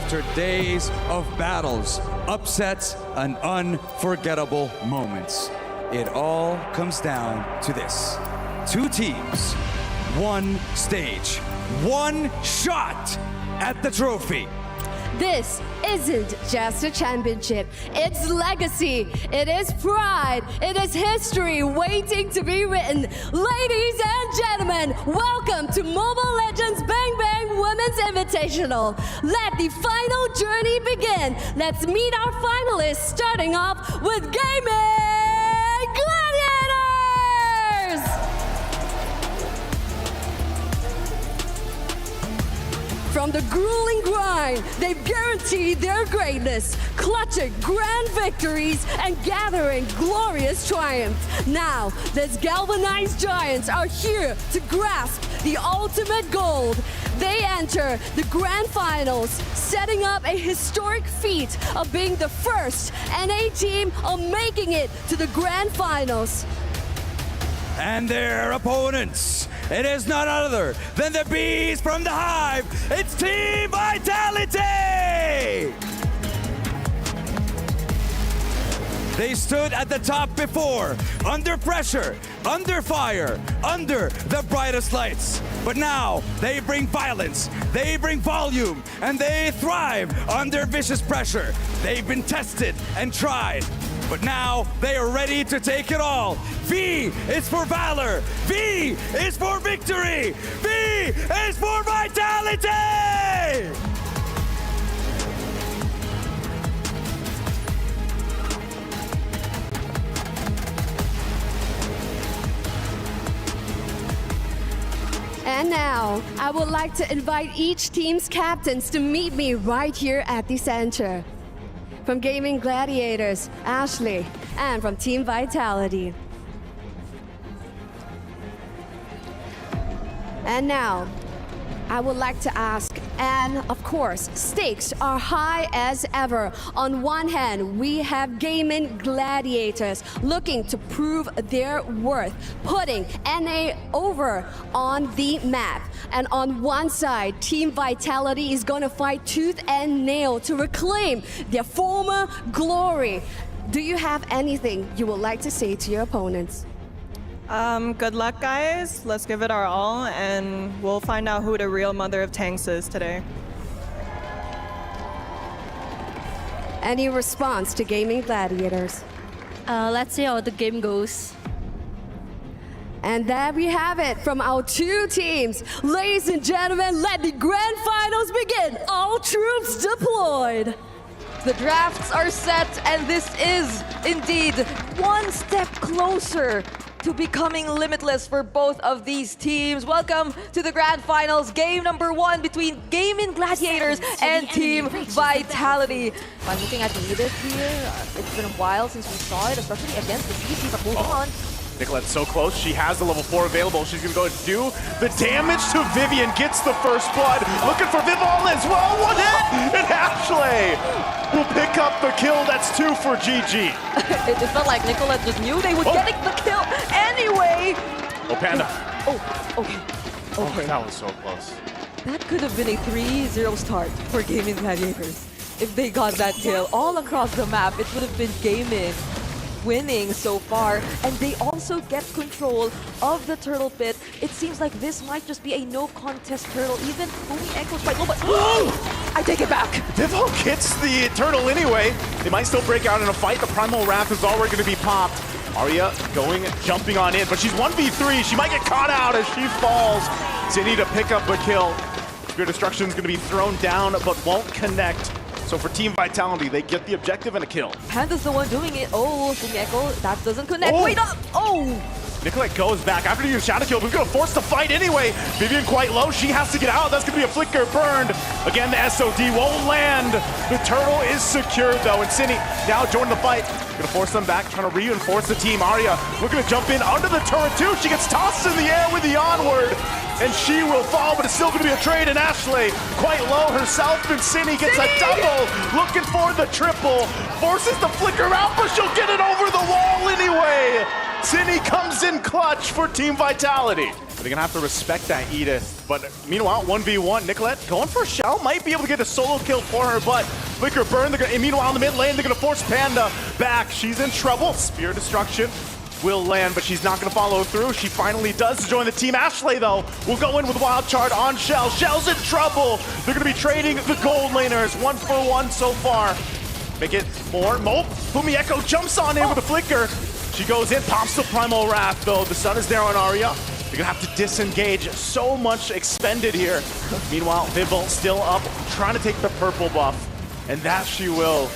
after days of battles, upsets, and unforgettable moments. It all comes down to this. 2 teams, 1 stage, 1 shot at the trophy. This isn't just a championship, it's legacy, it is pride, it is history waiting to be written. Ladies and gentlemen, welcome to Mobile Legends Bang Bang Women's Invitational. Let the final journey begin. Let's meet our finalists, starting off with Gaming Gladiators! From the grueling grind, they've guaranteed their greatness, clutching grand victories and gathering glorious triumphs. Now, these galvanized giants are here to grasp the ultimate gold. They enter the grand finals, setting up a historic feat of being the first NA team of making it to the grand finals. And their opponents, it is none other than the bees from the hive. It's Team Vitality! They stood at the top before, under pressure, under fire, under the brightest lights. But now they bring violence, they bring volume, and they thrive under vicious pressure. They've been tested and tried, but now they are ready to take it all. V is for valor, V is for victory, V is for vitality! And now, I would like to invite each team's captains to meet me right here at the center. From Gaming Gladiators, Ashley, and from Team Vitality. And now, I would like to ask, and of course, stakes are high as ever. On one hand, we have Gaming Gladiators looking to prove their worth, putting NA over on the map. And on one side, Team Vitality is gonna fight tooth and nail to reclaim their former glory. Do you have anything you would like to say to your opponents? Good luck, guys. Let's give it our all, and we'll find out who the real mother of tanks is today. Any response to Gaming Gladiators? Let's see how the game goes. And there we have it from our 2 teams. Ladies and gentlemen, let the grand finals begin. All troops deployed. The drafts are set, and this is indeed one step closer to becoming limitless for both of these teams. Welcome to the grand finals, game number 1 between Gaming Gladiators and Team Vitality. By looking at the leaders here, it's been a while since we saw it, especially against the CC, but moving on. Nicolette's so close. She has the level 4 available. She's going to go and do the damage to Vivian. Gets the first blood. Looking for Viv all as well. 1 hit! And Ashley will pick up the kill. That's 2 for GG. It felt like Nicolette just knew they were getting the kill anyway. Oh, Panda. Oh, okay. Oh, that was so close. That could have been a 3-0 start for Gaming Gladiators. If they got that kill all across the map, it would have been Gaming winning so far, and they also get control of the turtle pit. It seems like this might just be a no contest turtle. Even Umi Echo's quite low, but I take it back. Divo gets the turtle anyway. They might still break out in a fight. The Primal Wrath is already going to be popped. Arya jumping on in, but she's 1v3. She might get caught out as she falls. Zinni to pick up a kill. Spear Destruction is going to be thrown down, but won't connect. So for Team Vitality, they get the objective and a kill. Panda's the one doing it. Oh, Umi Echo, that doesn't connect. Oh. Wait up! Oh! Nicolette goes back after using Shadow Kill, but he's going to force the fight anyway. Vivian quite low. She has to get out. That's going to be a flicker burned. Again, the SOD won't land. The turtle is secured, though, and Zinni now joining the fight. Going to force them back, trying to reinforce the team. Arya looking to jump in under the turret, too. She gets tossed in the air with the onward, and she will fall, but it's still going to be a trade, and Ashley quite low herself, and Zinni gets a double. Looking for the triple. Forces the flicker out, but she'll get it over the wall anyway. Zinni Cindy comes in clutch for Team Vitality. They're gonna have to respect that, Edith. But meanwhile, 1v1, Nicolette going for Shell, might be able to get a solo kill for her, but Flicker burn, and meanwhile in the mid lane, they're gonna force Panda back. She's in trouble. Spear Destruction will land, but she's not gonna follow through. She finally does join the team. Ashley, though, will go in with Wild Charge on Shell. Shell's in trouble. They're gonna be trading the gold laners, 1-for-1 so far. Make it more. Mope. Fumieko jumps on in with a flicker. She goes in, pops the Primal Wrath, though. The sun is there on Arya. They're gonna have to disengage. So much expended here. Meanwhile, Vival still up, trying to take the purple buff. And that she will.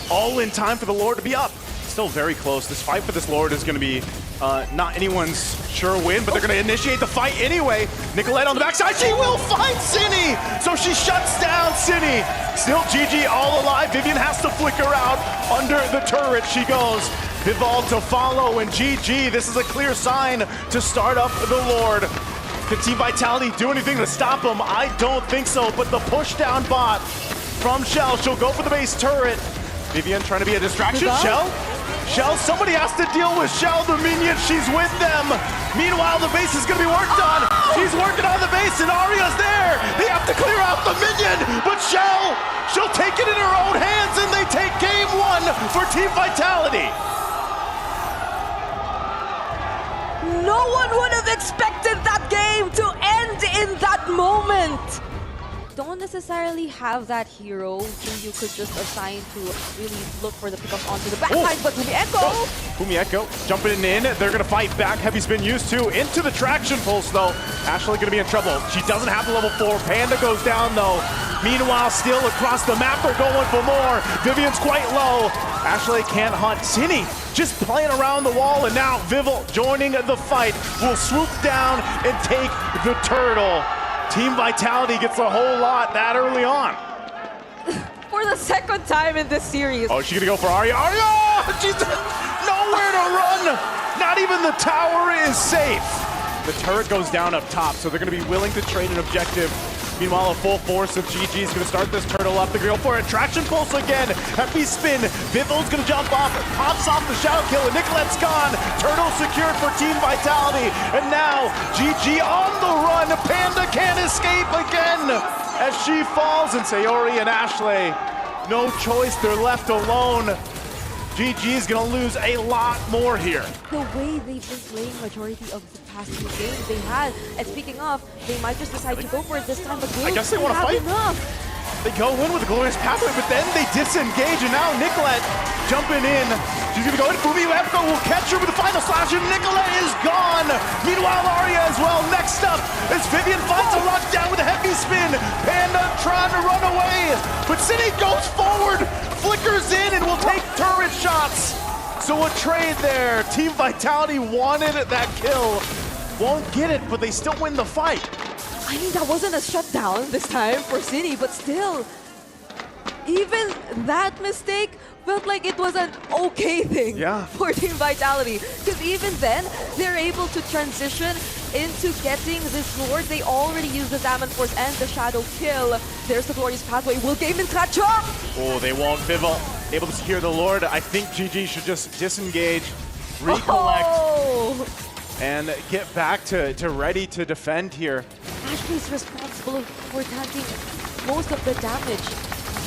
All in time for the Lord to be up. Still very close. This fight for this Lord is gonna be not anyone's sure win, but they're gonna initiate the fight anyway. Nicolette on the backside, she will find Cinny! So she shuts down Cinny. Still GG all alive. Vivian has to flicker out. Under the turret she goes. Vival to follow, and GG. This is a clear sign to start up the Lord. Can Team Vitality do anything to stop him? I don't think so, but the push down bot from Shell. She'll go for the base turret. Vivian trying to be a distraction. Shell, somebody has to deal with Shell, the minion, she's with them. Meanwhile, the base is gonna be worked on. She's working on the base and Arya's there. They have to clear out the minion, but she'll take it in her own hands and they take game 1 for Team Vitality. No one would have expected that game to end in that moment. Don't necessarily have that hero who you could just assign to really look for the pickup onto the backside, but Fumieko jumping in. They're going to fight back. Heavy spin used to. Into the traction pulse, though. Ashley going to be in trouble. She doesn't have the level 4. Panda goes down, though. Meanwhile, still across the map, they're going for more. Vivian's quite low. Ashley can't hunt. Cinny just playing around the wall, and now Vival joining the fight will swoop down and take the turtle. Team Vitality gets a whole lot that early on. For the second time in this series. Oh, she's gonna go for Arya. Arya! She's nowhere to run! Not even the tower is safe. The turret goes down up top, so they're gonna be willing to trade an objective. Meanwhile, a full force of GG is gonna start this turtle up. They're gonna go for a traction pulse again. Heavy spin. Vival's gonna jump off, pops off the shadow kill, and Nicolette's gone. Turtle secured for Team Vitality. And now, GG on the run. Panda can't escape again as she falls, and Sayori and Ashley, no choice, they're left alone. GG is gonna lose a lot more here. The way they've been playing majority of the past 2 games they had, and speaking of, they might just decide to go for it this time, but I guess they want to fight. Enough. They go in with a glorious pathway, but then they disengage, and now Nicolette jumping in. She's gonna go in. Fumieko will catch her with the final slash, and Nicolette is gone. Meanwhile, Arya as well. Next up is Vivian finds a rock down with a heavy spin. Panda trying to run away, but Cindy goes forward, flickers in, and will take turret shots. So a trade there. Team Vitality wanted that kill. Won't get it, but they still win the fight. I mean, that wasn't a shutdown this time for City, but still, even that mistake felt like it was an okay thing for Team Vitality. Because even then, they're able to transition into getting this Lord. They already used the Diamond Force and the Shadow Kill. There's the Glorious Pathway. Will Game and catch up? Oh, they won't. Vival able to secure the Lord. I think GG should just disengage, recollect, and get back to ready to defend here. Ashley's responsible for tanking most of the damage.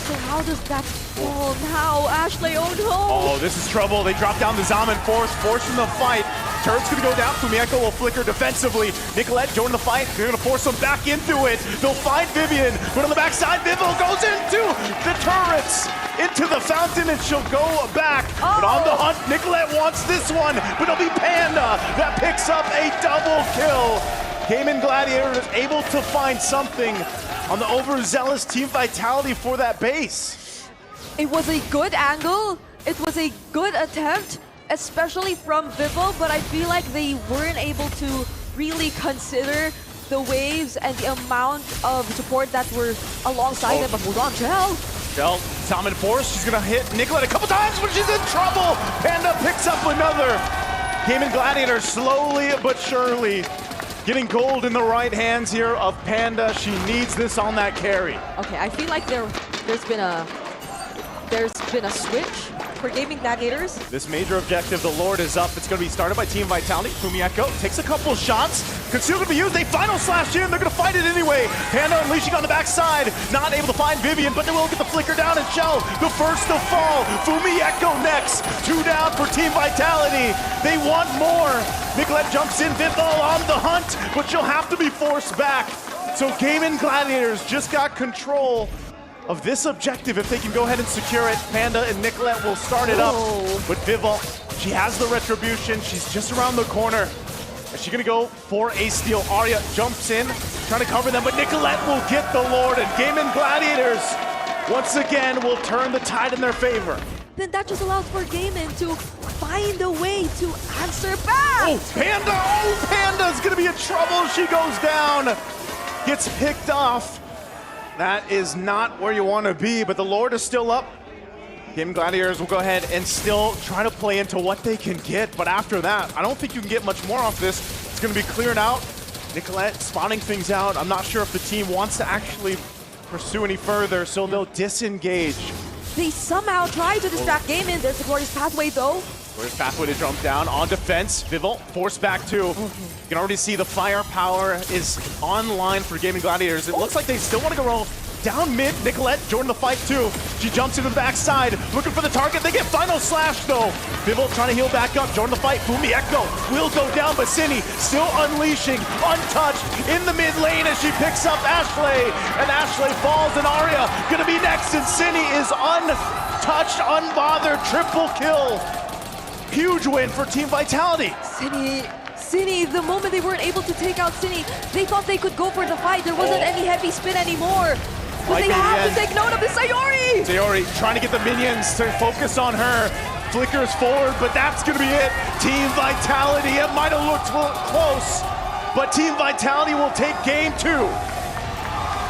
So how does that fall now? Ashley, oh no! Oh, this is trouble. They drop down the Zaman Force, forcing the fight. Turret's gonna go down. Fumieko will flicker defensively. Nicolette joining the fight. They're gonna force them back into it. They'll find Vivian, but on the backside, Vival goes into the turrets, into the fountain, and she'll go back. But on the hunt, Nicolette wants this one, but it'll be Panda that picks up a double kill. Gaiman Gladiator is able to find something on the overzealous Team Vitality for that base. It was a good angle. It was a good attempt, especially from Vival, but I feel like they weren't able to really consider the waves and the amount of support that were alongside them. But hold on, Shell, Zaman Force, she's gonna hit Nicolette a couple times, but she's in trouble. Panda picks up another. Gaiman Gladiator slowly but surely getting gold in the right hands here of Panda. She needs this on that carry. Okay, I feel like there's been a switch for Gaming Gladiators. This major objective, the Lord is up. It's going to be started by Team Vitality. Fumieko takes a couple shots. Concealed to be used. They final slash in. They're going to fight it anyway. Panda unleashing on the backside. Not able to find Vivian, but they will get the flicker down and Shell. The first to fall. Fumieko next. 2 down for Team Vitality. They want more. Nicolette jumps in. Vivol on the hunt, but she'll have to be forced back. So Gaming Gladiators just got control of this objective. If they can go ahead and secure it, Panda and Nicolette will start it up. But Vivol, she has the retribution. She's just around the corner. Is she gonna go for a steal? Arya jumps in, trying to cover them, but Nicolette will get the Lord, and Gaming Gladiators once again will turn the tide in their favor. Then that just allows for Gaimin to find a way to answer back. Oh, Panda's gonna be in trouble. She goes down, gets picked off. That is not where you want to be, but the Lord is still up. Gaming Gladiators will go ahead and still try to play into what they can get, but after that, I don't think you can get much more off this. It's going to be cleared out. Nicolette spotting things out. I'm not sure if the team wants to actually pursue any further, so they'll disengage. They somehow try to distract Gaimin. There's the glorious pathway though. Glorious pathway to jump down on defense. Vivol forced back too. You can already see the firepower is online for Gaming Gladiators. It looks like they still want to go roll down mid. Nicolette joined the fight too. She jumps in the backside, looking for the target. They get final slash though. Vivol trying to heal back up, join the fight. Fumieko will go down, but Cindy still unleashing, untouched in the mid lane as she picks up Ashley. And Ashley falls, and Arya gonna be next, and Cindy is untouched, unbothered, triple kill. Huge win for Team Vitality. Cine, the moment they weren't able to take out Cine, they thought they could go for the fight. There wasn't any heavy spin anymore. But they have to take note of the Sayori! Sayori trying to get the minions to focus on her. Flickers forward, but that's gonna be it. Team Vitality, it might have looked close, but Team Vitality will take game 2.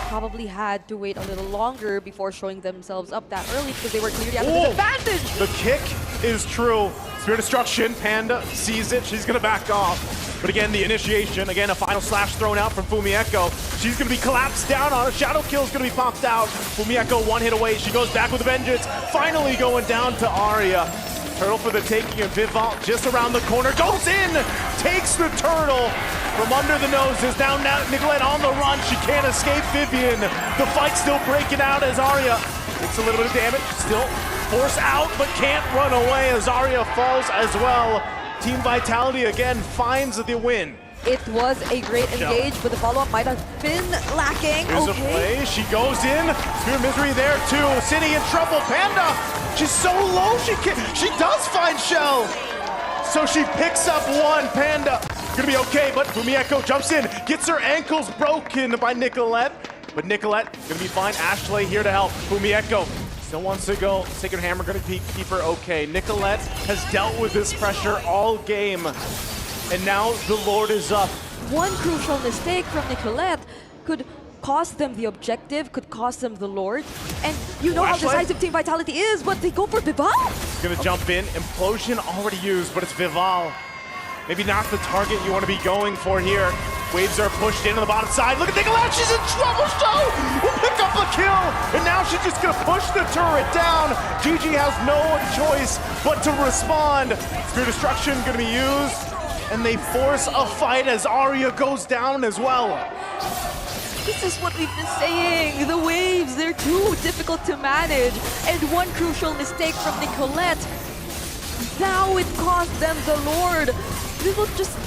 Probably had to wait a little longer before showing themselves up that early because they were clearly at a disadvantage. The kick is true. Spear Destruction, Panda sees it, she's gonna back off. But again, the initiation, again, a final slash thrown out from Fumieko. She's gonna be collapsed down on her. Shadow Kill is gonna be popped out. Fumieko 1 hit away, she goes back with a vengeance. Finally going down to Arya. Turtle for the taking, and Vivol just around the corner, goes in, takes the turtle from under the noses. Now Nicolette on the run, she can't escape Vivian. The fight's still breaking out as Arya takes a little bit of damage, still force out, but can't run away as Arya falls as well. Team Vitality again finds the win. It was a great engage, but the follow-up might have been lacking. Here's a play, she goes in, Spear of Misery there too. City in trouble, Panda, she's so low, she does find Shell. So she picks up one, Panda, gonna be okay, but Fumieko jumps in, gets her ankles broken by Nicolette. But Nicolette gonna be fine, Ashley here to help. Fumieko still wants to go, Sacred Hammer gonna keep her okay. Nicolette has dealt with this pressure all game. And now the Lord is up. One crucial mistake from Nicolette could cost them the objective, could cost them the Lord. And you know how decisive Team Vitality is, but they go for Vivol. He's gonna jump in. Implosion already used, but it's Vivol. Maybe not the target you want to be going for here. Waves are pushed in on the bottom side. Look at Nicolette, she's in trouble. Show will pick up a kill. And now she's just gonna push the turret down. GG has no choice but to respond. Spear Destruction gonna be used. And they force a fight as Arya goes down as well. This is what we've been saying. The waves, they're too difficult to manage. And one crucial mistake from Nicolette. Now it cost them the Lord. We were just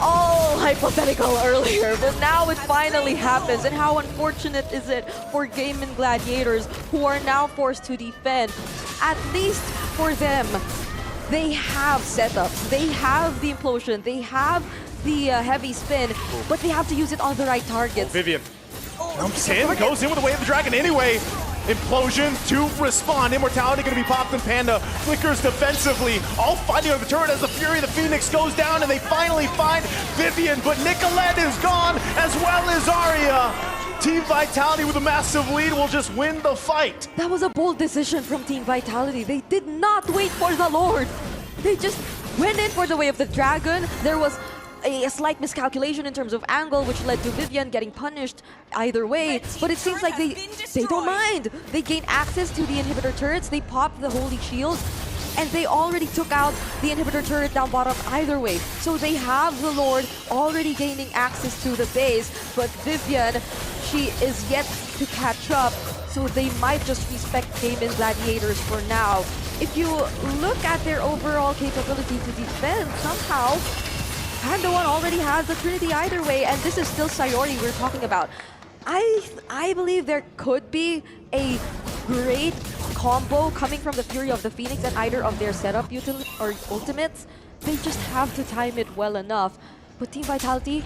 all hypothetical earlier, but now it finally happens. And how unfortunate is it for Gaming Gladiators, who are now forced to defend? At least for them, they have setups, they have the implosion, they have the heavy spin, but they have to use it on the right targets. Vivian jumps in, goes in with the Way of the Dragon anyway. Implosion to respond. Immortality gonna be popped in Panda. Flickers defensively, all fighting over the turret as the Fury of the Phoenix goes down, and they finally find Vivian, but Nicolette is gone as well as Arya. Team Vitality with a massive lead will just win the fight. That was a bold decision from Team Vitality. They did not wait for the Lord. They just went in for the Way of the Dragon. There was a slight miscalculation in terms of angle, which led to Vivian getting punished either way. But it seems like they don't mind. They gain access to the inhibitor turrets. They pop the Holy Shield. and they already took out the inhibitor turret down bottom either way. So they have the Lord already gaining access to the base, but Vivian, she is yet to catch up, so they might just respect Gaming Gladiators for now. If you look at their overall capability to defend, somehow Panda 1 already has the Trinity either way, and this is still Sayori we're talking about. I believe there could be a great combo coming from the Fury of the Phoenix and either of their setup or ultimates. They just have to time it well enough. But Team Vitality,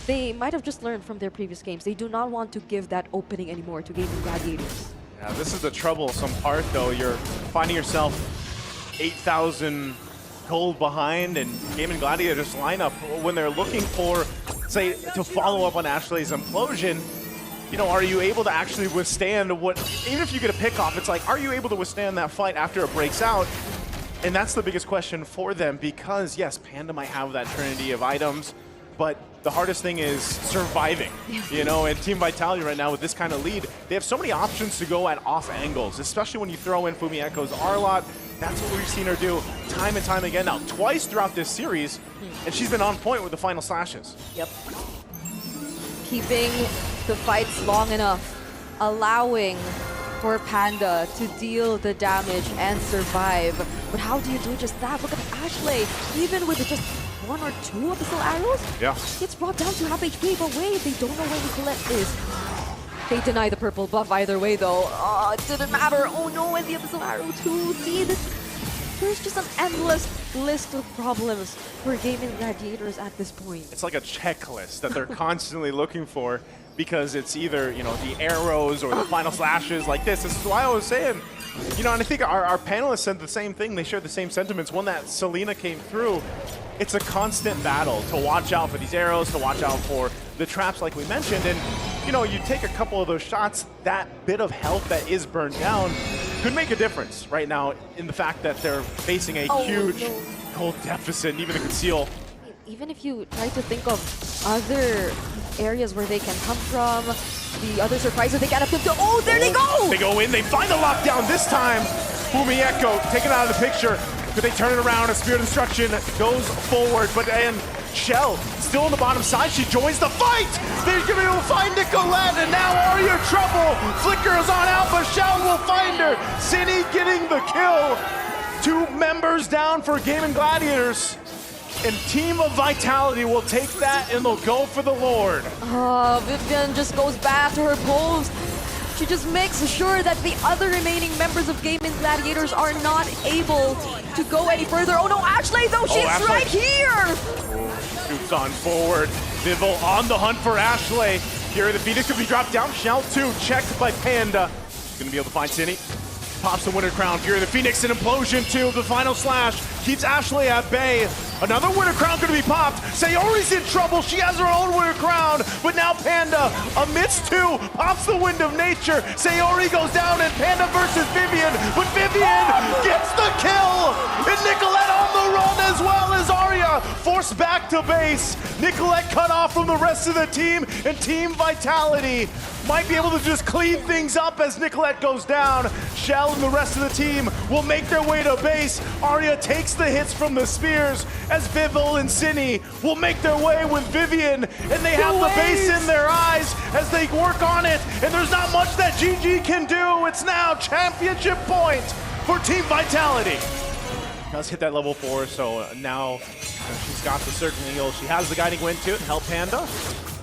they might have just learned from their previous games. They do not want to give that opening anymore to Gaming Gladiators. Yeah, this is the troublesome part, though. You're finding yourself 8,000 gold behind, and Gaming Gladiators lineup, when they're looking for, say, to follow up on Ashley's implosion, you know, are you able to actually withstand what, even if you get a pick off, it's like, are you able to withstand that fight after it breaks out? And that's the biggest question for them, because yes, Panda might have that trinity of items, but the hardest thing is surviving, you know, and Team Vitality right now with this kind of lead, they have so many options to go at off angles, especially when you throw in Fumieko's R-Lot. That's what we've seen her do time and time again now, twice throughout this series, and she's been on point with the final slashes. Yep. Keeping the fights long enough, allowing for Panda to deal the damage and survive. But how do you do just that? Look at Ashley, even with just 1 or 2 abyssal arrows, gets brought down to half HP, but wait, they don't know where Nicolette is. They deny the purple buff either way though. Oh, it didn't matter. Oh no, and the abyssal arrow too. See, there's just an endless list of problems for Gaming Gladiators at this point. It's like a checklist that they're constantly looking for, because it's either, you know, the arrows or the final slashes like this. This is why I was saying, you know, and I think our panelists said the same thing. They shared the same sentiments. When that Selena came through, it's a constant battle to watch out for these arrows, to watch out for the traps like we mentioned. And, you know, you take a couple of those shots, that bit of health that is burned down could make a difference right now in the fact that they're facing a huge gold deficit, and even to conceal. Even if you try to think of other areas where they can come from, the other surprises they get up to, oh, there they go! They go in, they find the lockdown this time. Fumieko taken out of the picture. Could they turn it around? A Spirit of Destruction goes forward, but and Shell still on the bottom side. She joins the fight. They're going to be able to find Nicolette, and now Arya in trouble. Flicker is on out, but Shell will find her. Cine getting the kill. 2 members down for Gaming Gladiators. And Team of Vitality will take that, and they'll go for the Lord. Vivian just goes back to her post. She just makes sure that the other remaining members of Gaming Gladiators are not able to go any further. Oh no, Ashley though, she's right here! Shoots on forward. Vivel on the hunt for Ashley. Here the Phoenix could be dropped down. Shell 2 checked by Panda. She's gonna be able to find Cine. Pops the Winter Crown. Fury of the Phoenix, an implosion too. The final slash keeps Ashley at bay. Another Winter Crown gonna be popped. Sayori's in trouble. She has her own Winter Crown. But now Panda, amidst 2, pops the Wind of Nature. Sayori goes down, and Panda versus Vivian. But Vivian gets the kill. And Nicolette on the run, as well as Arya forced back to base. Nicolette cut off from the rest of the team, and Team Vitality might be able to just clean things up as Nicolette goes down. Shell and the rest of the team will make their way to base. Arya takes the hits from the spears as Vivel and Cine will make their way with Vivian, and they have the base in their eyes as they work on it, and there's not much that GG can do. It's now championship point for Team Vitality. Does hit that level 4, so now she's got the circling heal. She has the guiding wind to help Panda.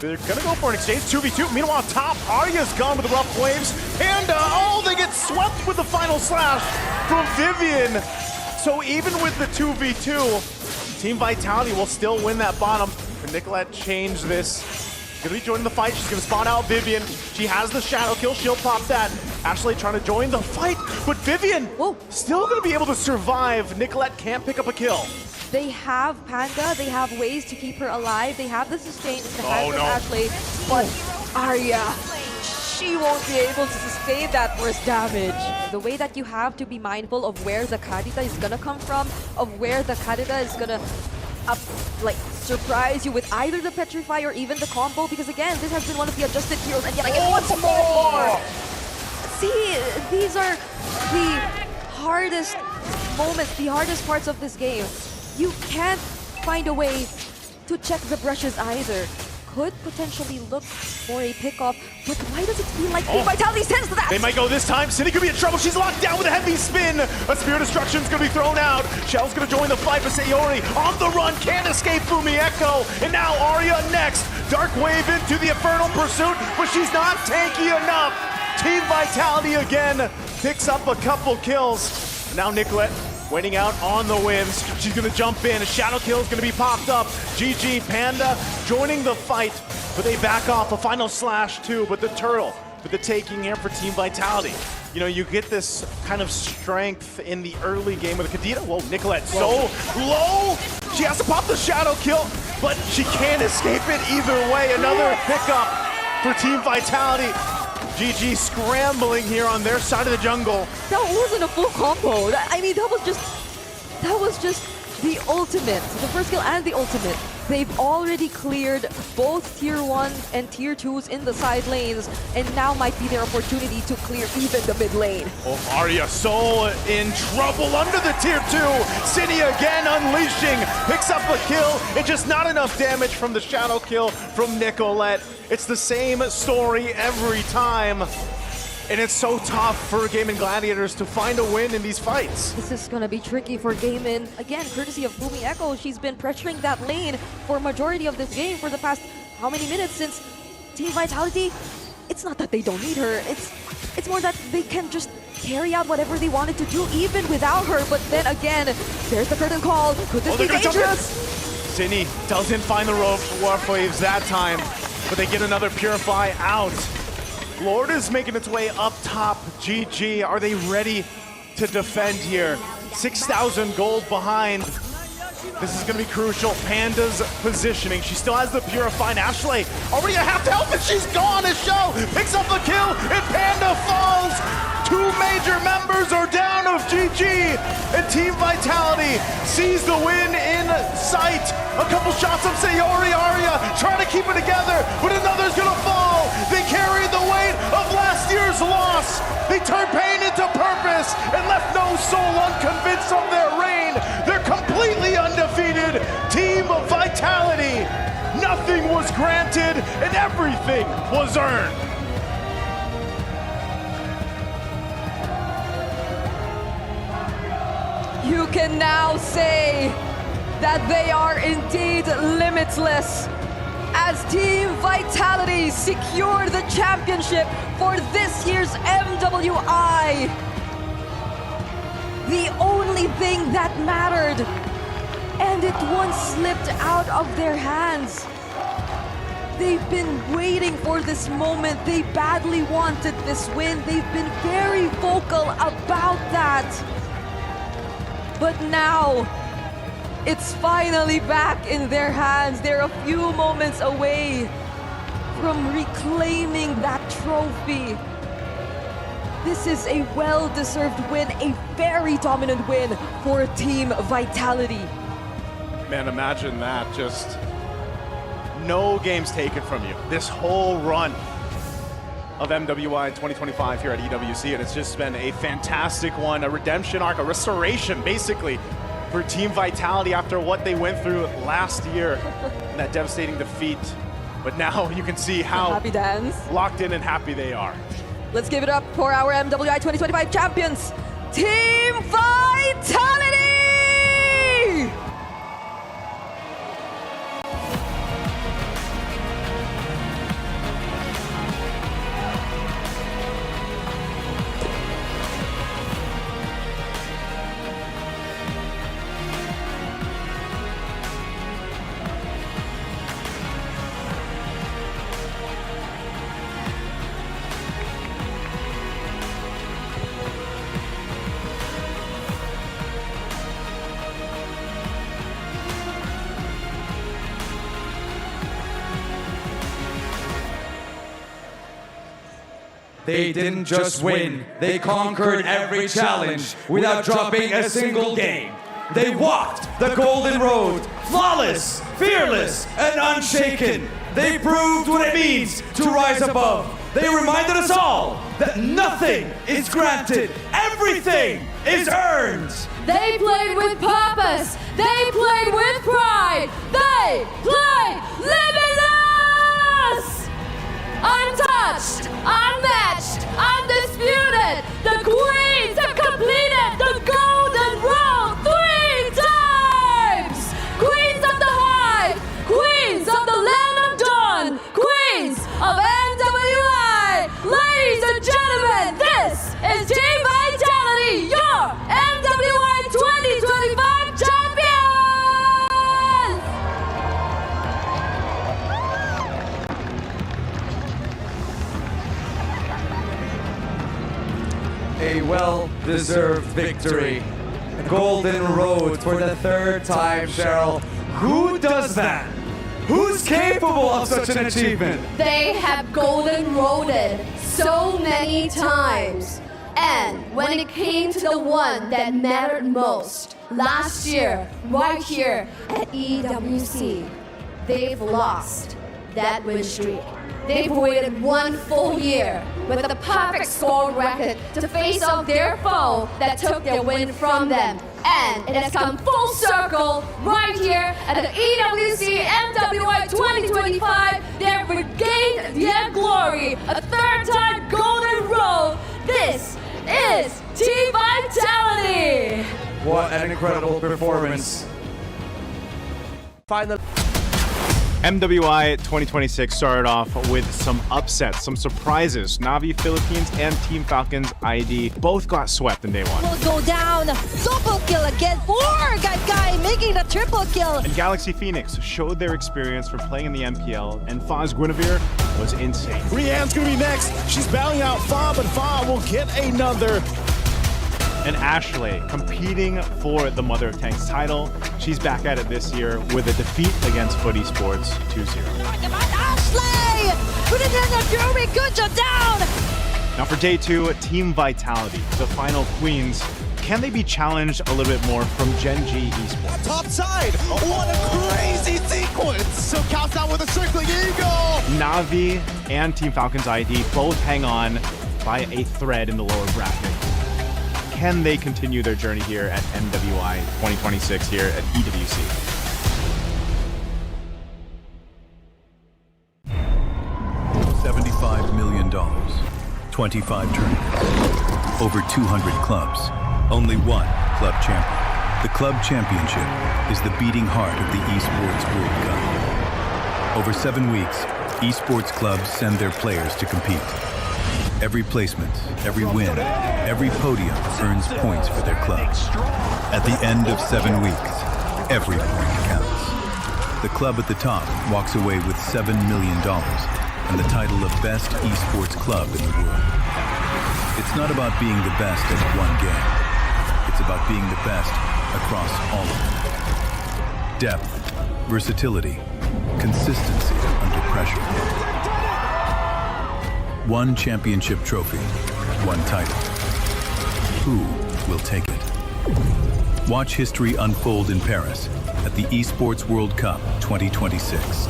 They're gonna go for an exchange, 2v2. Meanwhile, top, Arya's gone with the rough waves. Panda, oh, they get swept with the final slash from Vivian. So even with the 2v2, Team Vitality will still win that bottom. Can Nicolette change this? Gonna be joining the fight. She's gonna spawn out Vivian. She has the shadow kill. She'll pop that. Ashley trying to join the fight, but Vivian still gonna be able to survive. Nicolette can't pick up a kill. They have Panda, they have ways to keep her alive, they have the sustain in the hands of Ashley, but Arya, she won't be able to sustain that first damage. The way that you have to be mindful of where the Karita is gonna come from, of where the Karita is gonna like surprise you with either the Petrify or even the combo, because again, this has been one of the adjusted heroes, and yet I get once more! See, these are the hardest moments, the hardest parts of this game, you can't find a way to check the brushes either. Could potentially look for a pickoff, but why does it feel like Team Vitality sends that? They might go this time. Cindy could be in trouble. She's locked down with a heavy spin. A Spear of Destruction's gonna be thrown out. Shell's gonna join the fight, but Sayori on the run, can't escape Fumi Echo. And now Arya next. Dark Wave into the Infernal Pursuit, but she's not tanky enough. Team Vitality again picks up a couple kills. Now Nicolette waiting out on the whims. She's gonna jump in. A Shadow Kill's gonna be popped up. GG Panda joining the fight, but they back off. A final slash too, but the turtle for the taking here for Team Vitality. You know, you get this kind of strength in the early game with Kadita. Whoa, Nicolette so low. She has to pop the Shadow Kill, but she can't escape it either way. Another pickup for Team Vitality. GG scrambling here on their side of the jungle. That wasn't a full combo. I mean, that was just the ultimate. The first kill and the ultimate. They've already cleared both tier 1 and tier 2s in the side lanes, and now might be their opportunity to clear even the mid lane. Oh, Arya so in trouble under the tier 2. City again unleashing, picks up a kill, and just not enough damage from the Shadow Kill from Nicolette. It's the same story every time. And it's so tough for Gaming Gladiators to find a win in these fights. This is gonna be tricky for Gaming. Again, courtesy of Fumi Echo, she's been pressuring that lane for a majority of this game for the past how many minutes since Team Vitality. It's not that they don't need her, it's more that they can just carry out whatever they wanted to do even without her. But then again, there's the curtain call. Could this be dangerous? Cine doesn't find the Warp Waves that time, but they get another Purify out. Lord is making its way up top. GG, are they ready to defend here? 6,000 gold behind. This is gonna be crucial. Panda's positioning. She still has the Purify. Ashley already a half health and she's gone. A show picks up the kill and Panda falls. 2 major members are down of GG, and Team Vitality sees the win in sight. A couple shots of Sayori Arya trying to keep it together, but another's gonna fall. They carried the weight of last year's loss. They turned pain into purpose and left no soul unconvinced of their reign. They're completely undefeated. Team Vitality. Nothing was granted and everything was earned. You can now say that they are indeed limitless as Team Vitality secure the championship for this year's MWI. The only thing that mattered, and it once slipped out of their hands. They've been waiting for this moment. They badly wanted this win. They've been very vocal about that. But now, it's finally back in their hands. They're a few moments away from reclaiming that trophy. This is a well-deserved win, a very dominant win for Team Vitality. Man, imagine that, just no games taken from you. This whole run of MWI 2025 here at EWC, and it's just been a fantastic one, a redemption arc, a restoration basically for Team Vitality after what they went through last year in that devastating defeat. But now you can see how happy dance, locked in and happy they are. Let's give it up for our MWI 2025 champions, Team Vitality! They didn't just win, they conquered every challenge without dropping a single game. They walked the golden road, flawless, fearless, and unshaken. They proved what it means to rise above. They reminded us all that nothing is granted, everything is earned. They played with purpose. They played with pride. They played limitless. Untouched, unmatched, undisputed. The Queens have completed the Golden Road 3 times. Queens of the Hive, Queens of the Land of Dawn, Queens of MWI. Ladies and gentlemen, this is Team Vitality, your MWI 2025 champion! A well-deserved victory. A golden road for the third time, Cheryl. Who does that? Who's capable of such an achievement? They have golden roaded so many times. And when it came to the one that mattered most, last year, right here at EWC, they've lost that win streak. They've waited 1 full year with the perfect score record to face off their foe that took their win from them. And it has come full circle right here at the EWC MWI 2025. They've regained their glory, a third time golden road. This is Team Vitality. What an incredible performance. Final. MWI 2026 started off with some upsets, some surprises. Na'Vi Philippines and Team Falcons ID both got swept in day one. Will go down. Double kill again for Guy making the triple kill. And Galaxy Phoenix showed their experience from playing in the MPL, and Fa's Guinevere was insane. Rianne's gonna be next. She's battling out Fa, but Fa will get another. And Ashley competing for the Mother of Tanks title. She's back at it this year with a defeat against Footy Sports 2-0. Ashley! Put it in the Fury, good job down! Now for day 2, Team Vitality, the final queens. Can they be challenged a little bit more from Gen G Esports? Top side, what a crazy sequence! So counts out with a circling eagle! Na'Vi and Team Falcons ID both hang on by a thread in the lower bracket. Can they continue their journey here at MWI 2026 here at EWC? $75 million, 25 tournaments, over 200 clubs, only one club champion. The club championship is the beating heart of the Esports World Cup. Over 7 weeks, esports clubs send their players to compete. Every placement, every win, every podium earns points for their club. At the end of 7 weeks, every point counts. The club at the top walks away with $7 million and the title of Best Esports Club in the world. It's not about being the best at one game. It's about being the best across all of them. Depth, versatility, consistency under pressure. One championship trophy, one title. Who will take it? Watch history unfold in Paris at the Esports World Cup 2026.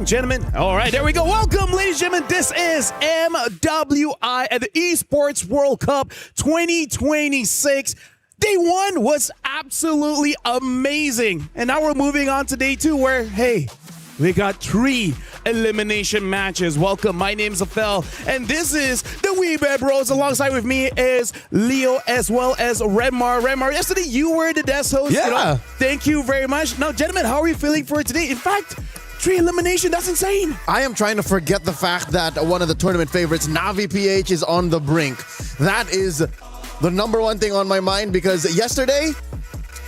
Gentlemen, all right, there we go. Welcome, ladies and gentlemen. This is MWI at the Esports World Cup 2026. Day 1 was absolutely amazing. And now we're moving on to day 2 where, hey, we got 3 elimination matches. Welcome, my name's Afel, and this is the Weebear Bros. Alongside with me is Leo as well as Redmar. Redmar, yesterday you were the desk host. Yeah. You know, thank you very much. Now, gentlemen, how are you feeling for today? In fact, 3 elimination, that's insane. I am trying to forget the fact that one of the tournament favorites, Na'Vi PH, is on the brink. That is the #1 thing on my mind because yesterday,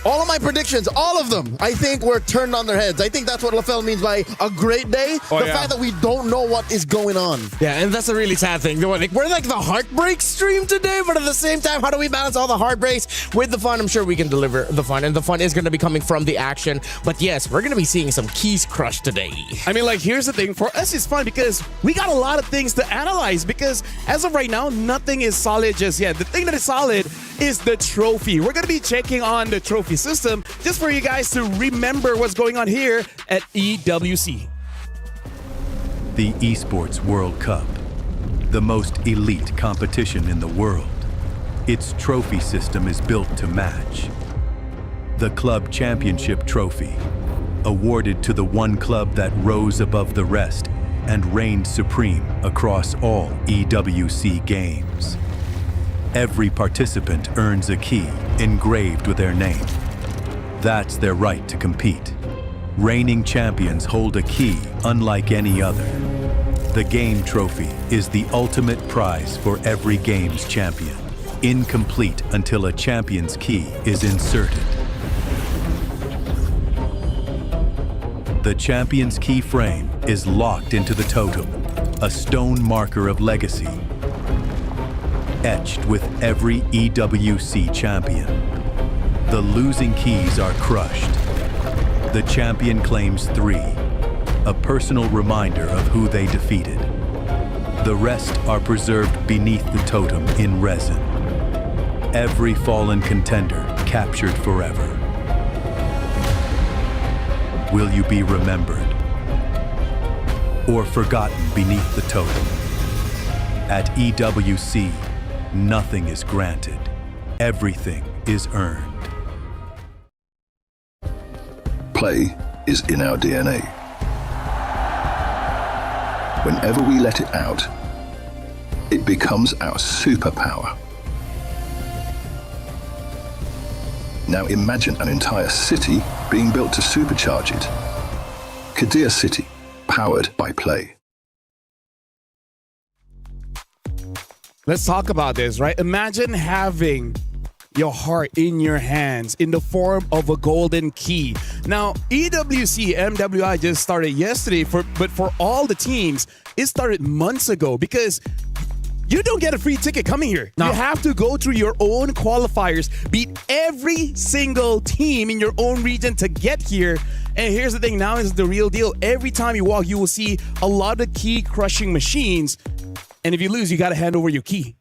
All of my predictions, all of them, I think were turned on their heads. I think that's what LaFell means by a great day. The fact that we don't know what is going on. Yeah, and that's a really sad thing. We're like the heartbreak stream today, but at the same time, how do we balance all the heartbreaks with the fun? I'm sure we can deliver the fun, and the fun is going to be coming from the action. But yes, we're going to be seeing some keys crushed today. I mean, like, here's the thing. For us, it's fun because we got a lot of things to analyze because as of right now, nothing is solid just yet. The thing that is solid is the trophy. We're going to be checking on the trophy system just for you guys to remember what's going on here at EWC. The Esports World Cup, the most elite competition in the world. Its trophy system is built to match. The Club Championship Trophy, awarded to the one club that rose above the rest and reigned supreme across all EWC games. Every participant earns a key engraved with their name. That's their right to compete. Reigning champions hold a key unlike any other. The game trophy is the ultimate prize for every game's champion, incomplete until a champion's key is inserted. The champion's key frame is locked into the totem, a stone marker of legacy, etched with every EWC champion. The losing keys are crushed. The champion claims 3, a personal reminder of who they defeated. The rest are preserved beneath the totem in resin. Every fallen contender captured forever. Will you be remembered or forgotten beneath the totem? At EWC, nothing is granted. Everything is earned. Play is in our DNA. Whenever we let it out, it becomes our superpower. Now imagine an entire city being built to supercharge it. Kadir City, powered by Play. Let's talk about this, right? Imagine having your heart in your hands in the form of a golden key. Now, EWC MWI just started yesterday, but for all the teams, it started months ago because you don't get a free ticket coming here. No. You have to go through your own qualifiers, beat every single team in your own region to get here. And here's the thing, now is the real deal. Every time you walk, you will see a lot of key crushing machines. And if you lose, you got to hand over your key.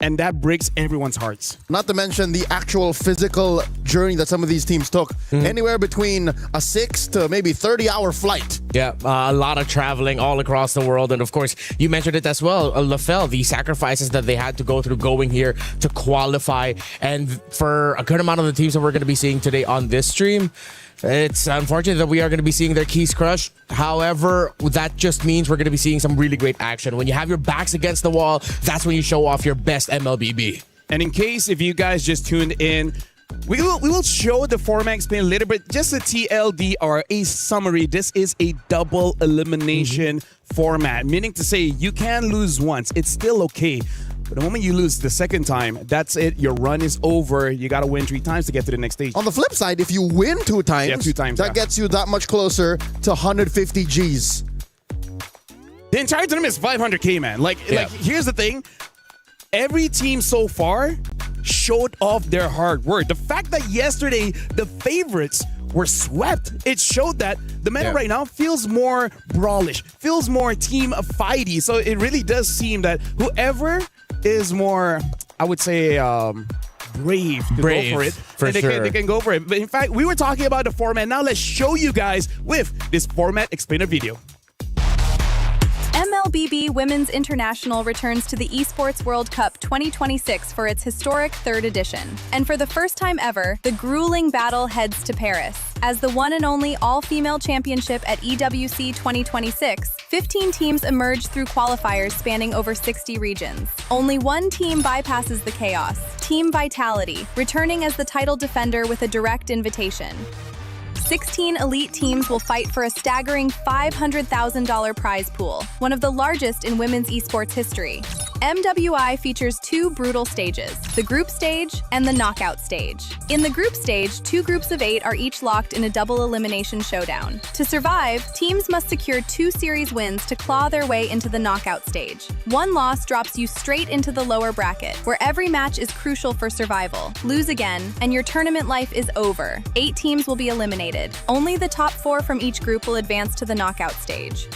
And that breaks everyone's hearts. Not to mention the actual physical journey that some of these teams took. Anywhere between a 6 to maybe 30-hour flight. Yeah, a lot of traveling all across the world. And of course, you mentioned it as well, LaFell, the sacrifices that they had to go through going here to qualify. And for a good amount of the teams that we're going to be seeing today on this stream, it's unfortunate that we are going to be seeing their keys crushed. However, that just means we're going to be seeing some really great action. When you have your backs against the wall, that's when you show off your best MLBB. And in case if you guys just tuned in, we will show the format, explain a little bit, just a TLDR, a summary. This is a double elimination format, meaning to say you can lose once. It's still okay. But the moment you lose the second time, that's it. Your run is over. You got to win 3 times to get to the next stage. On the flip side, if you win 2 times, that gets you that much closer to 150 Gs. The entire tournament is 500K, man. Like, here's the thing. Every team so far showed off their hard work. The fact that yesterday the favorites were swept, it showed that the meta right now feels more brawlish, feels more team fighty. So it really does seem that whoever is more, I would say, brave to go for it. They can go for it. But in fact, we were talking about the format. Now let's show you guys with this format explainer video. MLBB Women's International returns to the Esports World Cup 2026 for its historic 3rd edition. And for the first time ever, the grueling battle heads to Paris. As the one and only all-female championship at EWC 2026, 15 teams emerge through qualifiers spanning over 60 regions. Only one team bypasses the chaos, Team Vitality, returning as the title defender with a direct invitation. 16 elite teams will fight for a staggering $500,000 prize pool, one of the largest in women's esports history. MWI features two brutal stages, the group stage and the knockout stage. In the group stage, 2 groups of 8 are each locked in a double elimination showdown. To survive, teams must secure 2 series wins to claw their way into the knockout stage. One loss drops you straight into the lower bracket, where every match is crucial for survival. Lose again, and your tournament life is over. 8 teams will be eliminated. Only the top 4 from each group will advance to the knockout stage.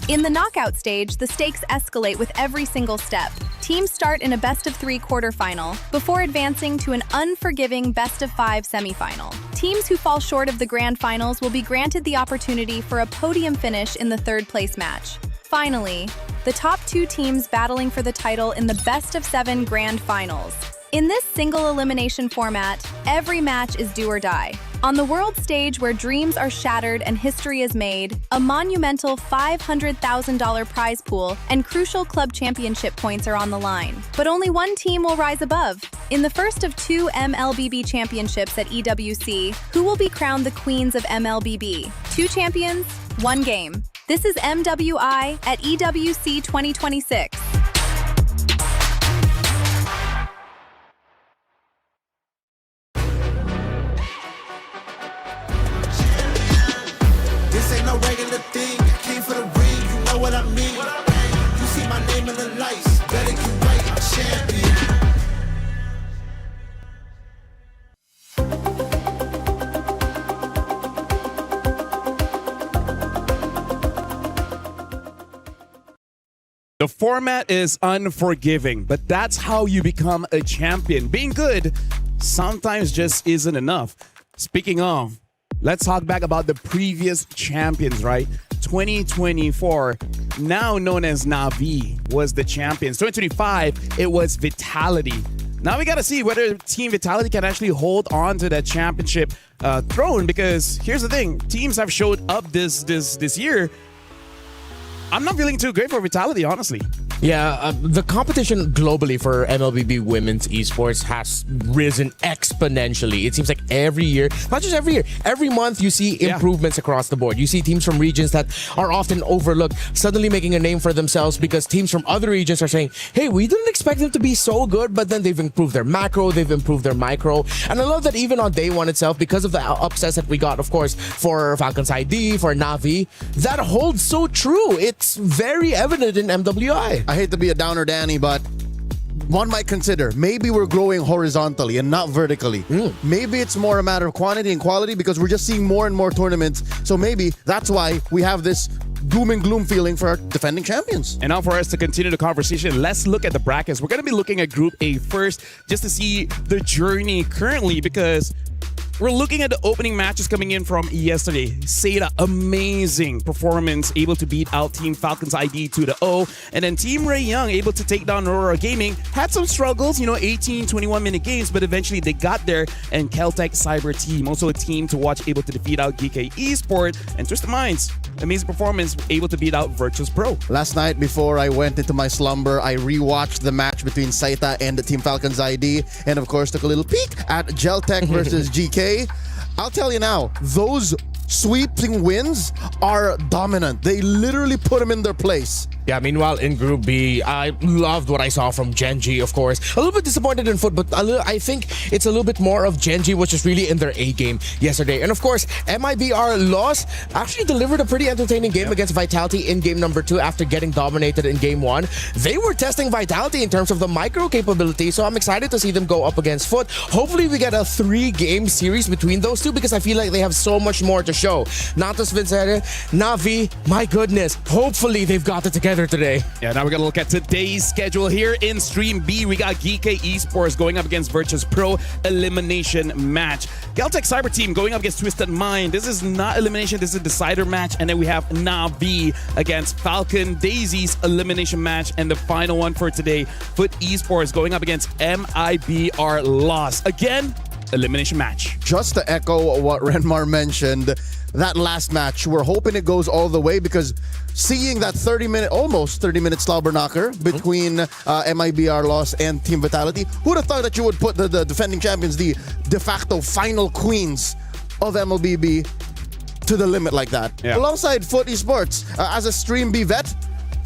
In the knockout stage, the stakes escalate with every single step. Teams start in a best-of-3 quarterfinal before advancing to an unforgiving best-of-5 semifinal. Teams who fall short of the grand finals will be granted the opportunity for a podium finish in the 3rd-place match. Finally, the top 2 teams battling for the title in the best-of-7 grand finals. In this single elimination format, every match is do or die. On the world stage where dreams are shattered and history is made, a monumental $500,000 prize pool and crucial club championship points are on the line. But only one team will rise above. In the first of 2 MLBB championships at EWC, who will be crowned the queens of MLBB? 2 champions, 1 game. This is MWI at EWC26. This ain't no regular thing. I came for the ring, you know what I mean. You see my name in the lights, better get right, I'm champion. The format is unforgiving, but that's how you become a champion. Being good sometimes just isn't enough. Speaking of, let's talk back about the previous champions, right? 2024, now known as Na'Vi, was the champions. 2025, it was Vitality. Now we got to see whether Team Vitality can actually hold on to that championship throne, because here's the thing, teams have showed up this year. I'm not feeling too great for Vitality, honestly. Yeah, the competition globally for MLBB women's esports has risen exponentially. It seems like every year, not just every year, every month you see improvements across the board. You see teams from regions that are often overlooked suddenly making a name for themselves because teams from other regions are saying, hey, we didn't expect them to be so good, but then they've improved their macro, they've improved their micro. And I love that even on day one itself, because of the upsets that we got, of course, for Falcons ID, for Na'Vi, that holds so true. It's very evident in MWI. I hate to be a downer, Danny, but one might consider maybe we're growing horizontally and not vertically. Maybe it's more a matter of quantity and quality because we're just seeing more and more tournaments. So maybe that's why we have this doom and gloom feeling for our defending champions. And now for us to continue the conversation, let's look at the brackets. We're going to be looking at Group A first just to see the journey currently, because we're looking at the opening matches coming in from yesterday. Seda, amazing performance, able to beat out Team Falcons ID 2-0. And then Team Ray Young able to take down Aurora Gaming. Had some struggles, 18, 21-minute games, but eventually they got there. And Keltec Cyber Team, also a team to watch, able to defeat out GK Esport. And Twist of Minds, amazing performance, able to beat out Virtus Pro. Last night, before I went into my slumber, I rewatched the match between Saita and the Team Falcons ID. And of course, took a little peek at Geltec versus GK. I'll tell you now, those sweeping wins are dominant. They literally put them in their place. Yeah, meanwhile, in Group B, I loved what I saw from Genji, of course. A little bit disappointed in Foot, but I think it's a little bit more of Genji, which is really in their A game yesterday. And of course, MIBR lost, actually delivered a pretty entertaining game against Vitality in game number 2 after getting dominated in game 1. They were testing Vitality in terms of the micro capability, so I'm excited to see them go up against Foot. Hopefully, we get a 3-game series between those two because I feel like they have so much more to show. Natos Vincere, Na'Vi, my goodness, hopefully they've got it together today. Yeah, now we're going to look at today's schedule here in Stream B. We got GK Esports going up against Virtus Pro, elimination match. Geltec Cyber Team going up against Twisted Mind. This is not elimination, this is a decider match. And then we have Na'Vi against Falcon Daisy's elimination match. And the final one for today, Foot Esports going up against MIBR Lost. Again, elimination match. Just to echo what Renmar mentioned, that last match, we're hoping it goes all the way because seeing that almost 30-minute slobber knocker between MIBR Loss and Team Vitality, who'd have thought that you would put the defending champions, the de facto final queens of MLBB, to the limit like that? Yeah. Alongside Foot Esports, as a Stream B vet,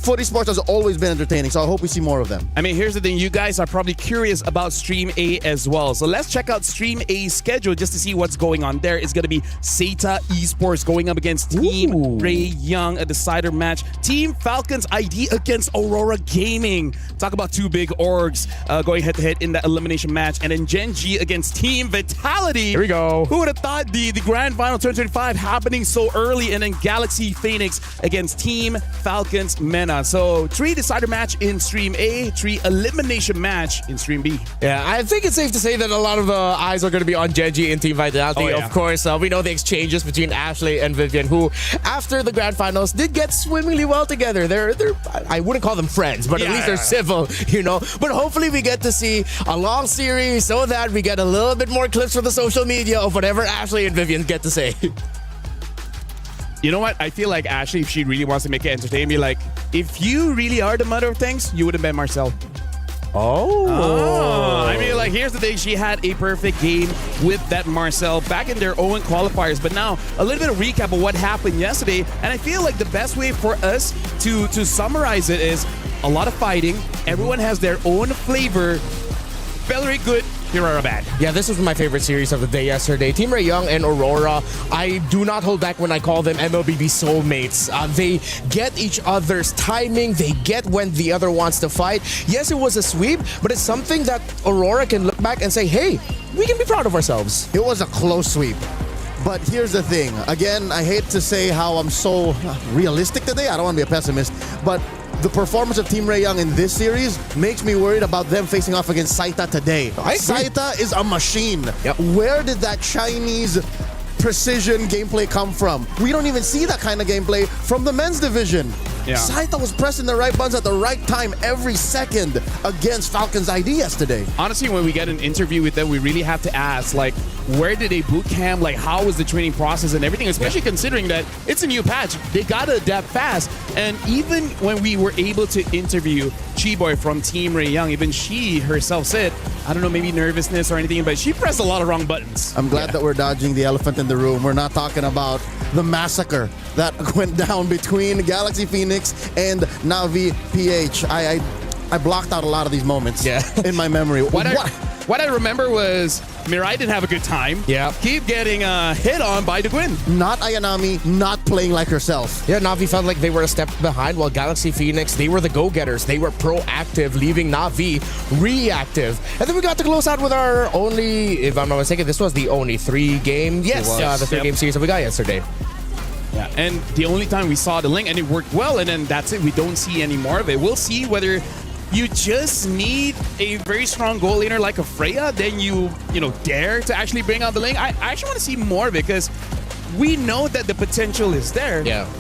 Footy Sports has always been entertaining, so I hope we see more of them. I mean, here's the thing. You guys are probably curious about Stream A as well. So let's check out Stream A's schedule just to see what's going on there. It's going to be Seta Esports going up against Team Ray Young, a decider match. Team Falcons ID against Aurora Gaming. Talk about two big orgs going head-to-head in the elimination match. And then Gen G against Team Vitality. Here we go. Who would have thought the Grand Final 2025 happening so early? And then Galaxy Phoenix against Team Falcons Mena. So 3 decider match in Stream A, 3 elimination match in Stream B. Yeah, I think it's safe to say that a lot of eyes are going to be on Genji and Team Vitality. Oh, yeah. Of course, we know the exchanges between Ashley and Vivian, who, after the grand finals, did get swimmingly well together. They're I wouldn't call them friends, but at least they're civil, you know. But hopefully we get to see a long series so that we get a little bit more clips from the social media of whatever Ashley and Vivian get to say. You know what? I feel like Ashley, if she really wants to make it entertaining, be like, if you really are the mother of things, you would have been Marcel. I mean, like, here's the thing. She had a perfect game with that Marcel back in their own qualifiers. But now, a little bit of recap of what happened yesterday. And I feel like the best way for us to summarize it is a lot of fighting. Everyone has their own flavor. Very good. Hirara bad. Yeah, this was my favorite series of the day yesterday. Team Ray Young and Aurora, I do not hold back when I call them MLBB soulmates. They get each other's timing. They get when the other wants to fight. Yes, it was a sweep, but it's something that Aurora can look back and say, hey, we can be proud of ourselves. It was a close sweep. But here's the thing. Again, I hate to say how I'm so realistic today. I don't want to be a pessimist. But the performance of Team Ray Young in this series makes me worried about them facing off against Saita today. Saita is a machine. Where did that Chinese precision gameplay come from? We don't even see that kind of gameplay from the men's division. Saita was pressing the right buttons at the right time every second against Falcons ID yesterday. Honestly, when we get an interview with them, we really have to ask, like, where did they boot camp? Like, how was the training process and everything? Especially considering that it's a new patch. They got to adapt fast. And even when we were able to interview Chiboy from Team Ray Young, even she herself said, I don't know, maybe nervousness or anything, but she pressed a lot of wrong buttons. I'm glad that we're dodging the elephant in the room. We're not talking about the massacre that went down between Galaxy Phoenix and Navi PH. I blocked out a lot of these moments in my memory. What I remember was Mirai didn't have a good time. Keep getting hit on by DeGuin. Not Ayanami, not playing like herself. Yeah, Navi felt like they were a step behind, while Galaxy Phoenix, they were the go-getters. They were proactive, leaving Navi reactive. And then we got to close out with our only, if I'm not mistaken, this was the only 3-game, the 3-game series that we got yesterday. Yeah, and the only time we saw the link, and it worked well, and then that's it. We don't see any more of it. We'll see whether you just need a very strong goal laner like a Freya, then you dare to actually bring out the link. I actually want to see more of it because we know that the potential is there. Yeah.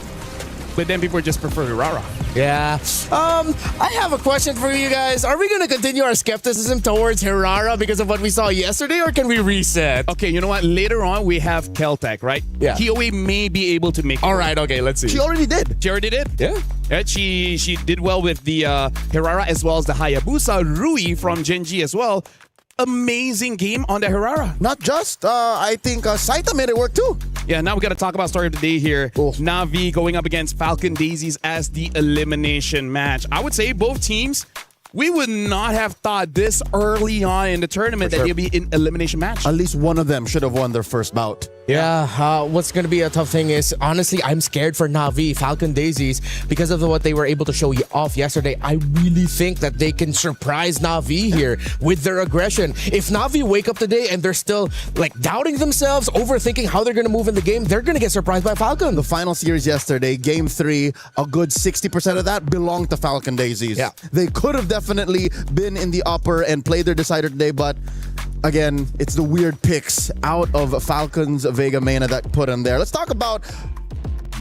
But then people just prefer Hirara. Yeah. I have a question for you guys. Are we going to continue our skepticism towards Hirara because of what we saw yesterday, or can we reset? Okay, you know what? Later on, we have Keltec, right? Yeah. Kioe may be able to make it. All right, okay, let's see. She already did. She already did? Yeah. She did well with the Hirara as well as the Hayabusa. Rui from Gen G as well. Amazing game on the Hirara. Not just, I think Saita made it work too. Yeah, now we got to talk about story of the day here. Navi going up against Falcon Daisies as the elimination match. I would say both teams, we would not have thought this early on in the tournament that they'd be in elimination match. At least one of them should have won their first bout. Yeah, what's going to be a tough thing is, honestly, I'm scared for Navi, Falcon Daisies, because of what they were able to show off yesterday. I really think that they can surprise Navi here with their aggression. If Navi wake up today and they're still like doubting themselves, overthinking how they're going to move in the game, they're going to get surprised by Falcon. The final series yesterday, game 3, a good 60% of that belonged to Falcon Daisies. Yeah. They could have definitely been in the upper and played their decider today, but again, it's the weird picks out of Falcons Vega Mena that put him there. Let's talk about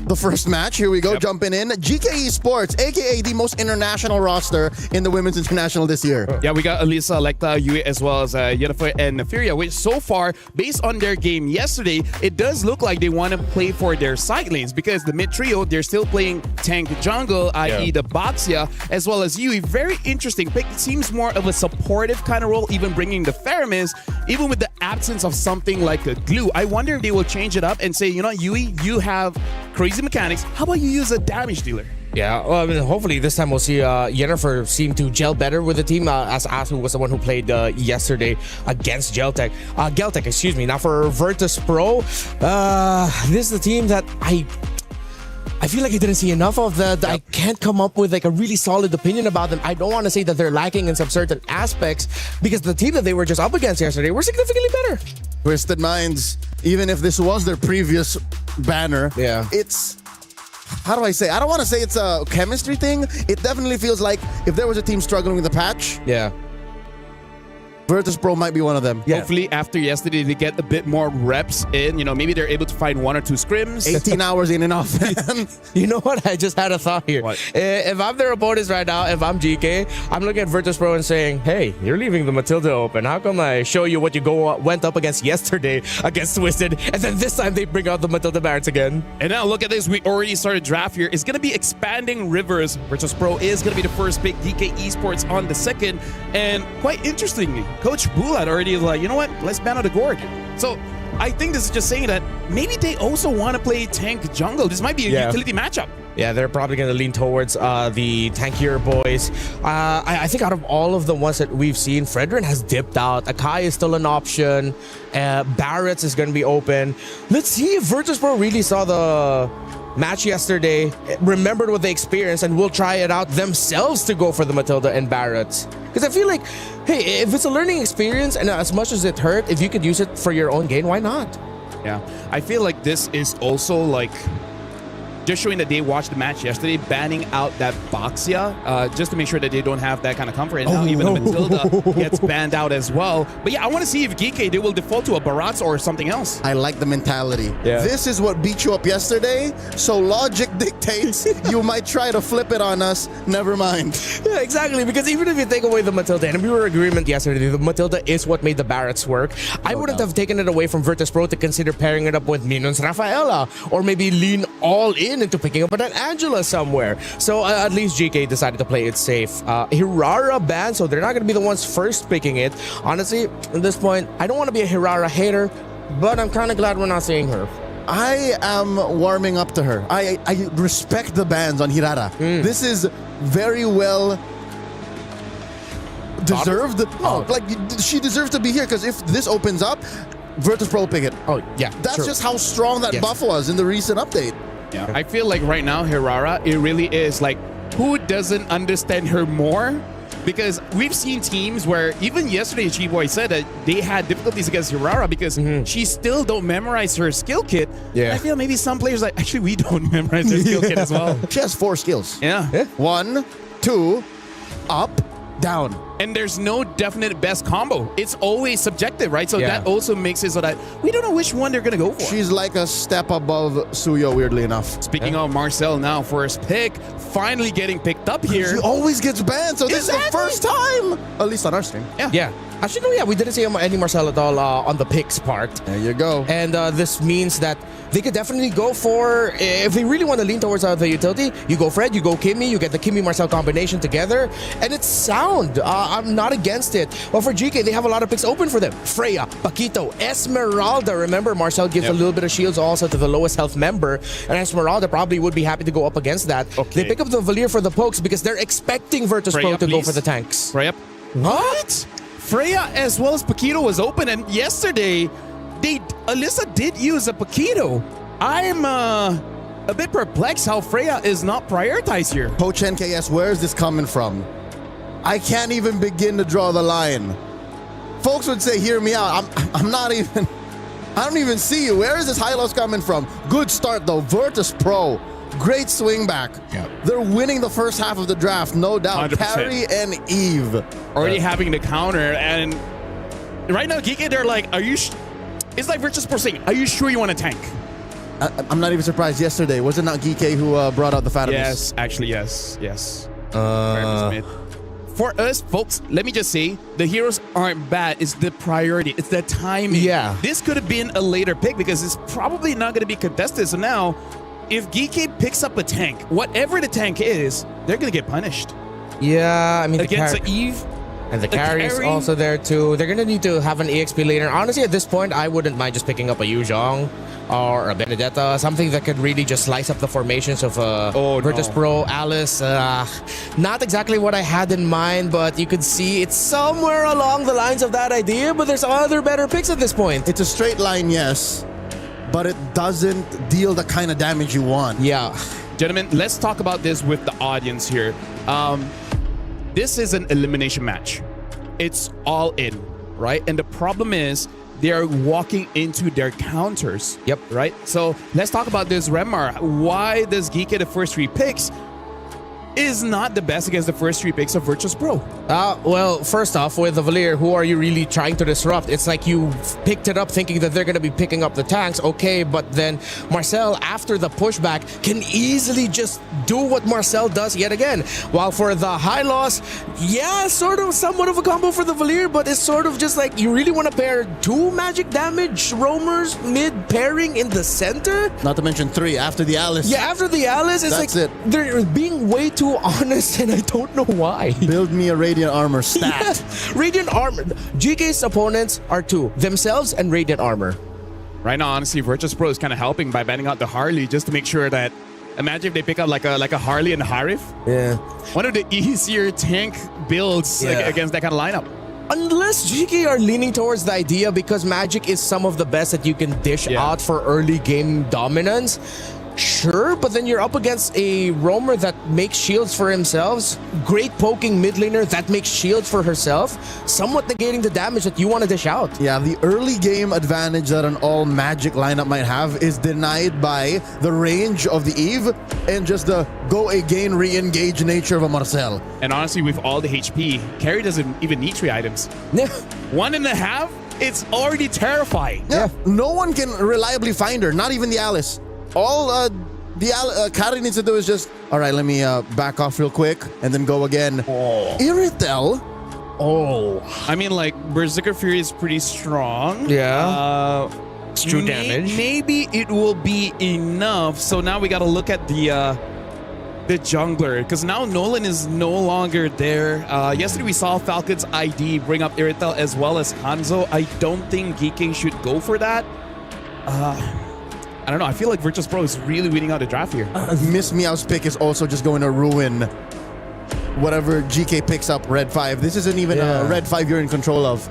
the first match. Here we go, jumping in. GKE Sports, aka the most international roster in the Women's International this year. Yeah, we got Elisa, Lecta, Yue, as well as Yennefer and Neferia, which so far, based on their game yesterday, it does look like they want to play for their side lanes because the mid trio, they're still playing tank jungle, i.e. the Baxia, as well as Yui. Very interesting pick. It seems more of a supportive kind of role, even bringing the Faramis, even with the absence of something like a glue. I wonder if they will change it up and say, you know, Yui, you have crazy mechanics. How about you use a damage dealer? Yeah, well, I mean, hopefully this time we'll see Yennefer seem to gel better with the team, as Asu was the one who played yesterday against Geltec. Geltec, excuse me. Now for Virtus Pro, this is the team that I feel like I didn't see enough of. I can't come up with like a really solid opinion about them. I don't want to say that they're lacking in some certain aspects, because the team that they were just up against yesterday were significantly better. Twisted Minds, even if this was their previous banner, it's... How do I say? I don't want to say it's a chemistry thing. It definitely feels like if there was a team struggling with the patch, Virtus Pro might be one of them. Yeah. Hopefully after yesterday they get a bit more reps in. You know, maybe they're able to find 1 or 2 scrims. 18 hours in and off. You know what? I just had a thought here. What? If I'm their opponents right now, if I'm GK, I'm looking at Virtus Pro and saying, hey, you're leaving the Matilda open. How come I show you what you went up against yesterday against Twisted, and then this time they bring out the Matilda Barretts again? And now look at this. We already started draft here. It's going to be Expanding Rivers. Virtus Pro is going to be the first pick. DK Esports on the second. And quite interestingly, Coach Bulat already is like, you know what? Let's ban out the Gorg. So I think this is just saying that maybe they also want to play tank jungle. This might be a utility matchup. Yeah, they're probably going to lean towards the tankier boys. I think out of all of the ones that we've seen, Fredrin has dipped out. Akai is still an option. Barrett's is going to be open. Let's see if Virtus Pro really saw the match yesterday, remembered what they experienced, and will try it out themselves to go for the Matilda and Barrett's. Because I feel like, hey, if it's a learning experience, and as much as it hurt, if you could use it for your own gain, why not? Yeah, I feel like this is also like just showing that they watched the match yesterday, banning out that Boxia, just to make sure that they don't have that kind of comfort. And now even the Matilda gets banned out as well. But yeah, I want to see if Geeke, they will default to a Barats or something else. I like the mentality. Yeah. This is what beat you up yesterday, so logic dictates you might try to flip it on us. Never mind. Yeah, exactly. Because even if you take away the Matilda, and we were in agreement yesterday, the Matilda is what made the Barretts work. I wouldn't have taken it away from Virtus Pro to consider pairing it up with Minon's Rafaela, or maybe lean all in into picking up an Angela somewhere. So at least GK decided to play it safe. Hirara banned, so they're not going to be the ones first picking it. Honestly, at this point, I don't want to be a Hirara hater, but I'm kind of glad we're not seeing her. I am warming up to her. I respect the bans on Hirara. This is very well deserved. No, like she deserves to be here, because if this opens up, Virtus Pro pick it. Oh yeah, that's just how strong that buff was in the recent update. Yeah, I feel like right now Hirara, it really is like, who doesn't understand her more? Because we've seen teams where even yesterday G-Boy said that they had difficulties against Hirara because she still don't memorize her skill kit. Yeah, I feel maybe some players like, actually we don't memorize her skill kit as well. She has 4 skills. Yeah. 1, 2, up, down. And there's no definite best combo. It's always subjective, right? So that also makes it so that we don't know which one they're going to go for. She's like a step above Suyo, weirdly enough. Speaking of Marcel now, first pick, finally getting picked up here. She always gets banned, so this is the first time. At least on our stream. Yeah. Actually, no, yeah, we didn't see any Marcel at all on the picks part. There you go. And this means that they could definitely go for, if they really want to lean towards the utility, you go Fred, you go Kimmy, you get the Kimmy-Marcel combination together, and it's sound. I'm not against it. Well, for GK, they have a lot of picks open for them. Freya, Paquito, Esmeralda. Remember, Marcel gives a little bit of shields also to the lowest health member, and Esmeralda probably would be happy to go up against that. They pick up the Valir for the pokes because they're expecting Virtus Pro to go for the tanks. Freya. What? Freya as well as Paquito was open, and yesterday Alyssa did use a Paquito. I'm a bit perplexed how Freya is not prioritized here. Coach NKS, where is this coming from? I can't even begin to draw the line. Folks would say, hear me out. I'm not even, I don't even see you. Where is this high loss coming from? Good start though, Virtus Pro. Great swing back. They're winning the first half of the draft, no doubt. 100%. Carrie and Eve. Already having the counter, and right now, Geeky, they're like, are you, it's like Virtus Pro saying, are you sure you want to tank? I'm not even surprised yesterday. Was it not Geeky who brought out the Fatamis? Yes, actually, yes. For us, folks, let me just say, the heroes aren't bad. It's the priority. It's the timing. Yeah. This could have been a later pick because it's probably not going to be contested. So now, if Geeky picks up a tank, whatever the tank is, they're going to get punished. Yeah, I mean, against the Eve. And the carry is also there too. They're going to need to have an EXP later. Honestly, at this point, I wouldn't mind just picking up a Yu Zhong. or a Benedetta, something that could really just slice up the formations of Virtus Pro, Alice. Not exactly what I had in mind, but you could see it's somewhere along the lines of that idea, but there's other better picks at this point. It's a straight line, yes, but it doesn't deal the kind of damage you want. Yeah. Gentlemen, let's talk about this with the audience here. This is an elimination match. It's all in, right? And the problem is they are walking into their counters. Yep. Right? So let's talk about this, Remar. Why does Geek get the first 3 picks is not the best against the first 3 picks of Virtus Pro? Well, first off, with the Valier, who are you really trying to disrupt? It's like you picked it up thinking that they're going to be picking up the tanks, okay, but then Marcel, after the pushback, can easily just do what Marcel does yet again. While for the high loss, yeah, sort of somewhat of a combo for the Valier, but it's sort of just like you really want to pair 2 magic damage roamers mid pairing in the center? Not to mention 3 after the Alice. Yeah, after the Alice, it's That's like it. they're being way too honest, and I don't know why. Build me a Radiant Armor stat. Yeah, Radiant Armor. GK's opponents are 2, themselves and Radiant Armor. Right now, honestly, Virtus Pro is kind of helping by banning out the Harley just to make sure that, imagine if they pick up like a Harley and a Harif. Yeah. One of the easier tank builds against that kind of lineup. Unless GK are leaning towards the idea because Magic is some of the best that you can dish out for early game dominance. Sure, but then you're up against a roamer that makes shields for themselves, great poking mid laner that makes shields for herself, somewhat negating the damage that you want to dish out. Yeah, the early game advantage that an all Magic lineup might have is denied by the range of the Eve and just the go again re-engage nature of a Marcel. And honestly, with all the HP, Carry doesn't even need 3 items. Yeah. 1.5, it's already terrifying. Yeah. No one can reliably find her, not even the Alice. All Carry needs to do is just, all right, let me back off real quick and then go again. Oh. Iritel. Oh. I mean, like, Berserker Fury is pretty strong. Yeah. It's true damage. Maybe it will be enough. So now we got to look at the jungler, because now Nolan is no longer there. Yesterday we saw Falcon's ID bring up Iritel as well as Hanzo. I don't think GK should go for that. I don't know. I feel like Virtus Pro is really winning out the draft here. Miss Meow's pick is also just going to ruin whatever GK picks up Red 5. This isn't even a Red 5 you're in control of.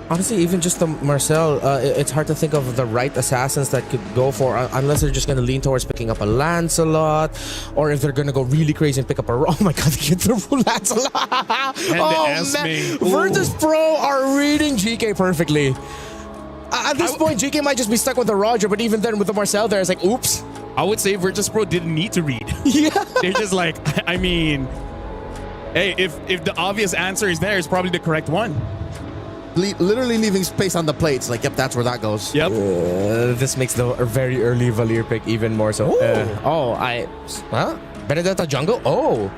Honestly, even just the Marcel, it's hard to think of the right assassins that could go for, unless they're just going to lean towards picking up a Lancelot, or if they're going to go really crazy and pick up a... Oh my god, they hit the Lancelot! And man, Virtus Pro are reading GK perfectly. At this point, GK might just be stuck with the Roger, but even then with the Marcel there, it's like, oops. I would say Virtus Pro didn't need to read. Yeah. They're just like, I mean, hey, if the obvious answer is there, it's probably the correct one. Literally leaving space on the plate. It's like, yep, that's where that goes. Yep. This makes the very early Valier pick even more so. Benedetta jungle? Oh.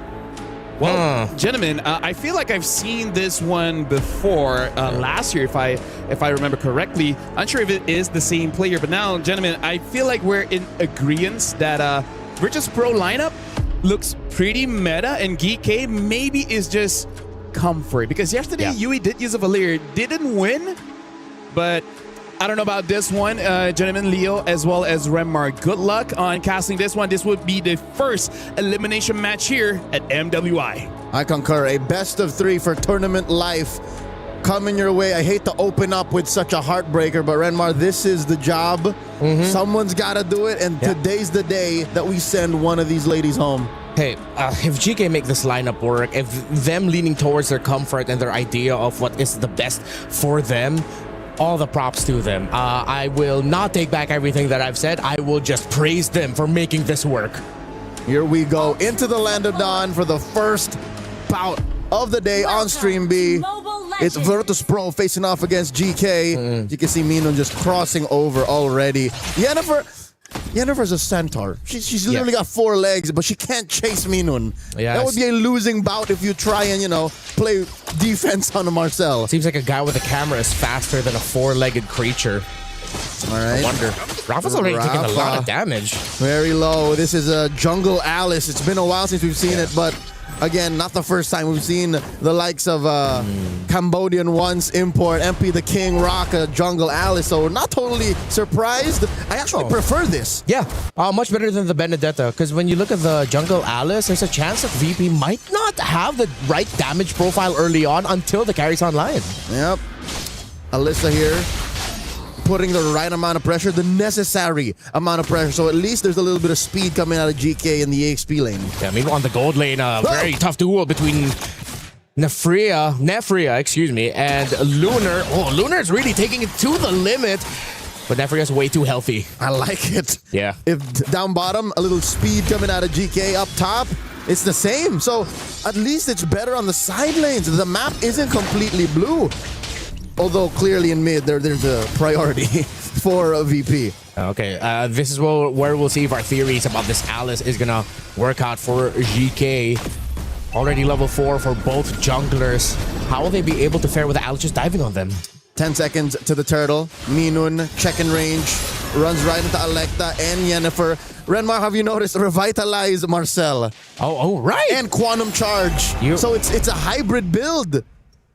Well, gentlemen, I feel like I've seen this one before last year, if I remember correctly. Unsure if it is the same player, but now, gentlemen, I feel like we're in agreement that Virtus Pro lineup looks pretty meta, and GK maybe is just comfort. Because yesterday, Yui did use a Valier, didn't win, but I don't know about this one, gentlemen, Leo, as well as Remar. Good luck on casting this one. This would be the first elimination match here at MWI. I concur. A best of 3 for tournament life coming your way. I hate to open up with such a heartbreaker, but Renmar, this is the job. Someone's got to do it, and today's the day that we send one of these ladies home. Hey, if GK make this lineup work, if them leaning towards their comfort and their idea of what is the best for them, all the props to them. I will not take back everything that I've said. I will just praise them for making this work. Here we go into the Land of Dawn for the first bout of the day on Stream B. It's Virtus Pro facing off against GK. You can see Minun just crossing over already. Yennefer's a centaur. She's literally got 4 legs, but she can't chase Minun. Yeah, that would be a losing bout if you try and, play defense on a Marcel. Seems like a guy with a camera is faster than a 4-legged creature. All right. I wonder. Rafa's already taking a lot of damage. Very low. This is a jungle Alice. It's been a while since we've seen it, but Again, not the first time we've seen the likes of Cambodian once import MP the King rock jungle Alice, so not totally surprised. I actually prefer this. Yeah, much better than the Benedetta, because when you look at the jungle Alice, there's a chance that VP might not have the right damage profile early on until the carry's online. Yep. Alyssa here putting the right amount of pressure, the necessary amount of pressure. So at least there's a little bit of speed coming out of GK in the EXP lane. Yeah, meanwhile on the gold lane, very tough duel between Nefria, and Lunar. Oh, Lunar's really taking it to the limit. But Nefria's way too healthy. I like it. Yeah. If down bottom, a little speed coming out of GK. Up top, it's the same. So at least it's better on the side lanes. The map isn't completely blue. Although clearly in mid, there's a priority for a VP. Okay, this is where we'll see if our theories about this Alice is gonna work out for GK. Already level 4 for both junglers. How will they be able to fare with Alice just diving on them? 10 seconds to the turtle. Minun, check in range, runs right into Alecta and Yennefer. Renmar, have you noticed? Revitalize Marcel. Oh, right. And Quantum Charge. So it's a hybrid build.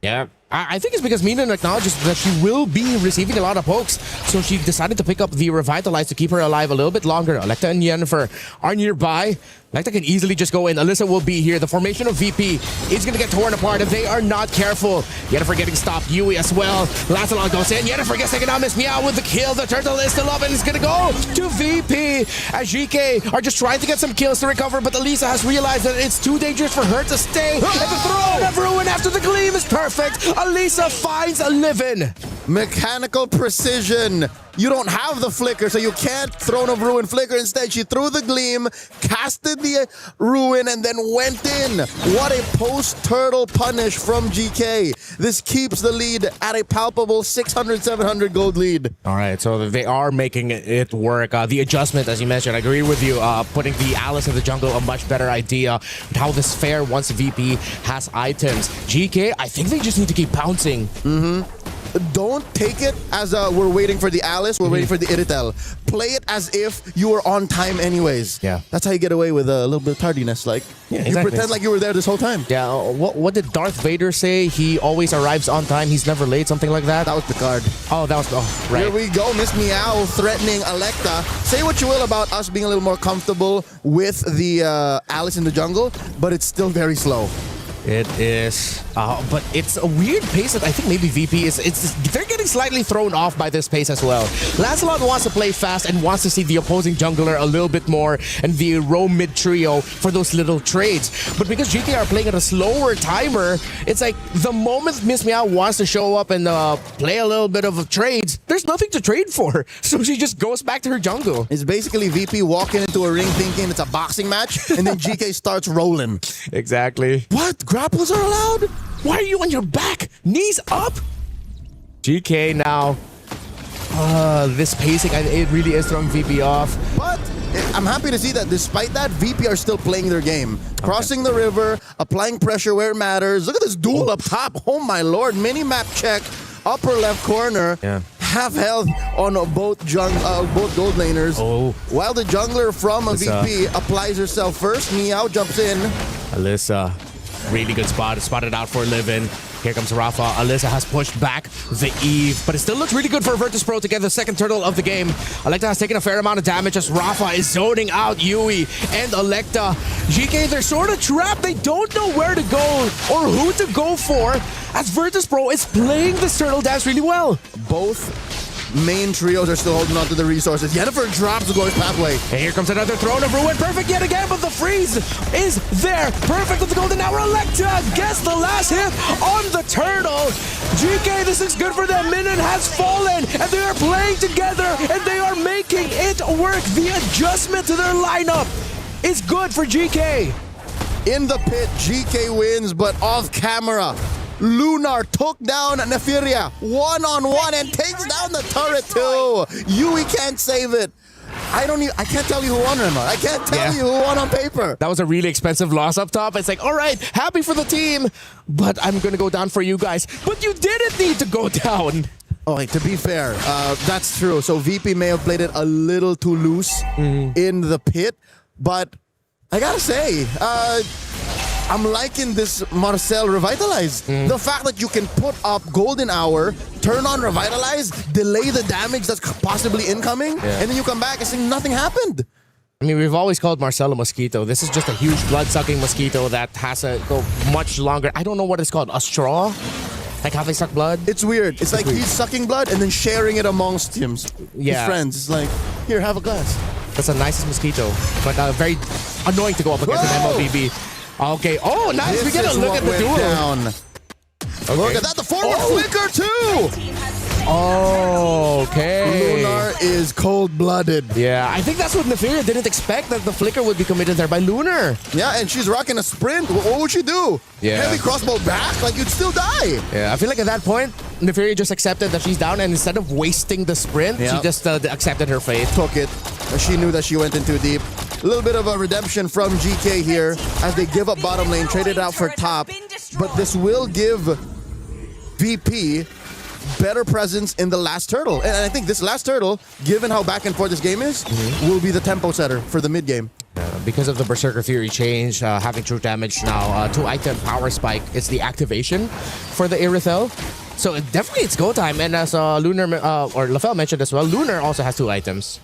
Yeah. I think it's because Minun acknowledges that she will be receiving a lot of pokes, so she decided to pick up the Revitalize to keep her alive a little bit longer. Alecta and Yennefer are nearby. Alecta can easily just go in. Alyssa will be here. The formation of VP is going to get torn apart if they are not careful. Yennefer getting stopped. Yui as well. Lancelot goes in. Yennefer gets taken out. Miss Meow with the kill. The turtle is still up and it's going to go to VP as GK are just trying to get some kills to recover, but Elisa has realized that it's too dangerous for her to stay. And the throw of Ruin after the gleam is perfect. Elisa finds a living. Mechanical precision. You don't have the flicker, so you can't Throne of Ruin flicker. Instead, she threw the gleam, casted the Ruin, and then went in. What a post-turtle punish from GK. This keeps the lead at a palpable 600, 700 gold lead. All right, so they are making it work. The adjustment, as you mentioned, I agree with you. Putting the Alice in the jungle, a much better idea. But how this fare once VP has items. GK, I think they just need to keep bouncing. Don't take it as we're waiting for the Alice, we're waiting for the Iritel. Play it as if you were on time anyways. Yeah. That's how you get away with a little bit of tardiness. Like, Yeah, you exactly. pretend like you were there this whole time. Yeah, what did Darth Vader say? He always arrives on time, he's never late, something like that? That was Picard. Oh, that was, right. Here we go, Miss Meow threatening Alecta. Say what you will about us being a little more comfortable with the Alice in the jungle, but it's still very slow. It is, but it's a weird pace that I think maybe VP they're getting slightly thrown off by this pace as well. Lancelot wants to play fast and wants to see the opposing jungler a little bit more and the roam mid trio for those little trades. But because GK are playing at a slower timer, it's like the moment Miss Meow wants to show up and play a little bit of trades, there's nothing to trade for. So she just goes back to her jungle. It's basically VP walking into a ring thinking it's a boxing match, and then GK starts rolling. Exactly. What? Grapples are allowed? Why are you on your back? Knees up? GK now. This pacing, it really is throwing VP off. But I'm happy to see that despite that, VP are still playing their game. Crossing the river, applying pressure where it matters. Look at this duel up top. Oh my lord. Mini-map check. Upper left corner. Yeah. Half health on both gold laners. While the jungler from VP applies herself first. Meow jumps in. Alyssa, really good spot. Spotted out for a living. Here comes Rafa. Alyssa has pushed back the Eve, but it still looks really good for Virtus Pro to get the second turtle of the game. Alecta has taken a fair amount of damage as Rafa is zoning out Yui and Alecta. GK, they're sort of trapped. They don't know where to go or who to go for as Virtus Pro is playing this turtle dance really well. Both main trios are still holding on to the resources. Yennefer drops the Glorious Pathway. And here comes another Throne of Ruin. Perfect yet again, but the freeze is there. Perfect with the golden hour. Alecta gets the last hit on the turtle. GK, this is good for them. Minun has fallen, and they are playing together, and they are making it work. The adjustment to their lineup is good for GK. In the pit, GK wins, but off camera, Lunar took down Nefiria one-on-one and takes down the turret too. Yui can't save it. I can't tell you who won, Remar. I can't tell you who won on paper. That was a really expensive loss up top. It's like, all right, happy for the team, but I'm going to go down for you guys. But you didn't need to go down. Okay, to be fair, that's true. So VP may have played it a little too loose in the pit, but I gotta say, I'm liking this Marcel Revitalize. The fact that you can put up Golden Hour, turn on Revitalize, delay the damage that's possibly incoming, and then you come back and say nothing happened. I mean, we've always called Marcel a mosquito. This is just a huge blood-sucking mosquito that has to go much longer. I don't know what it's called. A straw? Like how they suck blood? It's weird. It's like he's sucking blood and then sharing it amongst his friends. It's like, here, have a glass. That's the nicest mosquito, but very annoying to go up against an MLBB. Okay. Oh, nice. This we get a is look what at the went duel. down. Okay. Look at that. The forward flicker, too. Oh, okay. Lunar is cold-blooded. Yeah, I think that's what Neferia didn't expect, that the flicker would be committed there by Lunar. Yeah, and she's rocking a sprint. What would she do? Yeah. Heavy crossbow back? Like, you'd still die. Yeah, I feel like at that point, Neferia just accepted that she's down, and instead of wasting the sprint, she just accepted her fate. Took it. She knew that she went in too deep. A little bit of a redemption from GK here as they give up bottom lane, traded out for top. But this will give VP better presence in the last turtle. And I think this last turtle, given how back and forth this game is, will be the tempo setter for the mid game. Because of the Berserker Fury change, having true damage now, 2-item power spike is the activation for the Irithel. So definitely it's go time. And as Lunar or LaFell mentioned as well, Lunar also has 2 items.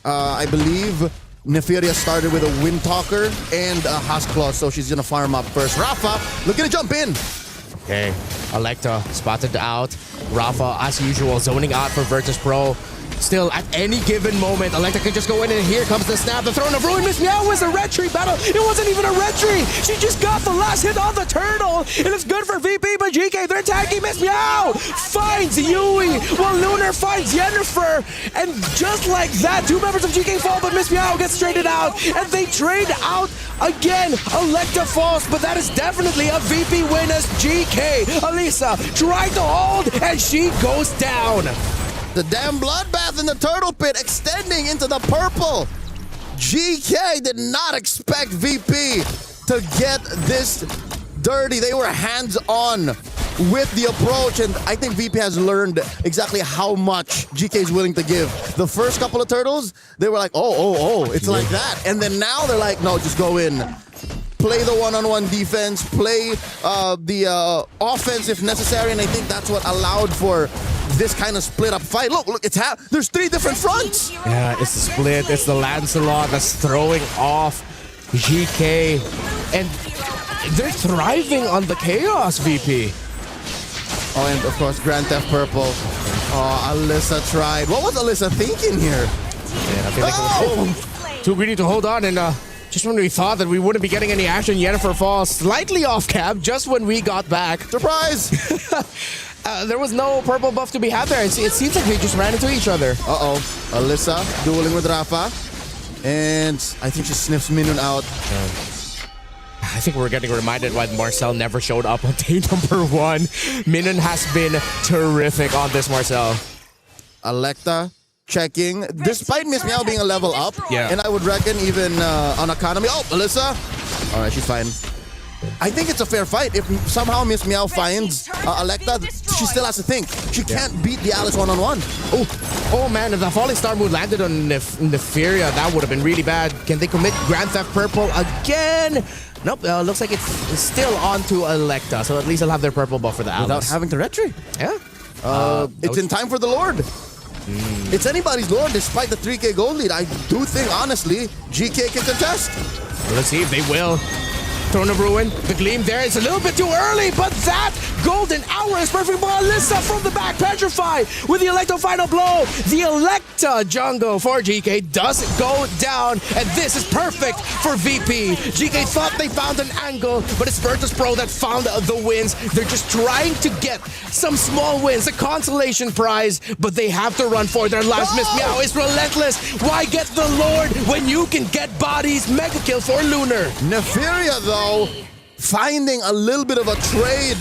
I believe Neferia started with a Windtalker and a Huskclaw, so she's gonna farm up first. Rafa looking to jump in. Okay, Electa spotted out. Rafa, as usual, zoning out for Virtus Pro. Still, at any given moment, Electa can just go in, and here comes the snap. The Throne of Ruin. Miss Meow was a red tree battle. It wasn't even a red tree. She just got the last hit on the turtle. And it's good for VP, but GK, they're tagging. Miss Meow finds Yui, while Lunar finds Yennefer. And just like that, 2 members of GK fall, but Miss Meow gets traded out. And they trade out again. Electa falls, but that is definitely a VP win as GK. Elisa tried to hold, and she goes down. The damn bloodbath in the turtle pit extending into the purple. GK did not expect VP to get this dirty. They were hands-on with the approach, and I think VP has learned exactly how much GK is willing to give. The first couple of turtles, they were like, oh, it's like that. And then now they're like, no, just go in. Play the one-on-one defense, play the offense if necessary, and I think that's what allowed for this kind of split-up fight. Look, there's 3 different fronts. Yeah, it's the split. It's the Lancelot that's throwing off GK, and they're thriving on the chaos, VP. Oh, and of course, Grand Theft Purple. Oh, Alyssa tried. What was Alyssa thinking here? Yeah, I feel like it was too greedy to hold on, and just when we thought that we wouldn't be getting any action, Yennefer falls slightly off cap just when we got back. Surprise! There was no purple buff to be had there. It seems like they just ran into each other. Uh-oh. Alyssa dueling with Rafa. And I think she sniffs Minun out. I think we're getting reminded why Marcel never showed up on day number 1. Minun has been terrific on this Marcel. Electa checking, despite Miss Meow being a level up. Yeah. And I would reckon even on economy. Oh, Alyssa. All right, she's fine. I think it's a fair fight. If somehow Miss Meow finds Electa, she still has to think. She can't beat the Alice one-on-one. Oh man, if the Falling Star Moon landed on Neferia, that would have been really bad. Can they commit Grand Theft Purple again? Nope, looks like it's still on to Electa, so at least they'll have their purple buff for the Alice. Without having to retry. Yeah. It's in time for the Lord. It's anybody's Lord despite the 3K gold lead. I do think, honestly, GK can contest. Let's see if they will. Throne of Ruin, the Gleam there. It's a little bit too early, but that golden hour is perfect for Alyssa from the back. Petrify with the Electo final blow. The Electa jungle for GK does go down, and this is perfect for VP. GK thought they found an angle, but it's Virtus Pro that found the wins. They're just trying to get some small wins, a consolation prize, but they have to run for their lives. Miss Meow is relentless. Why get the Lord when you can get bodies? Mega kill for Lunar. Neferia, though, finding a little bit of a trade.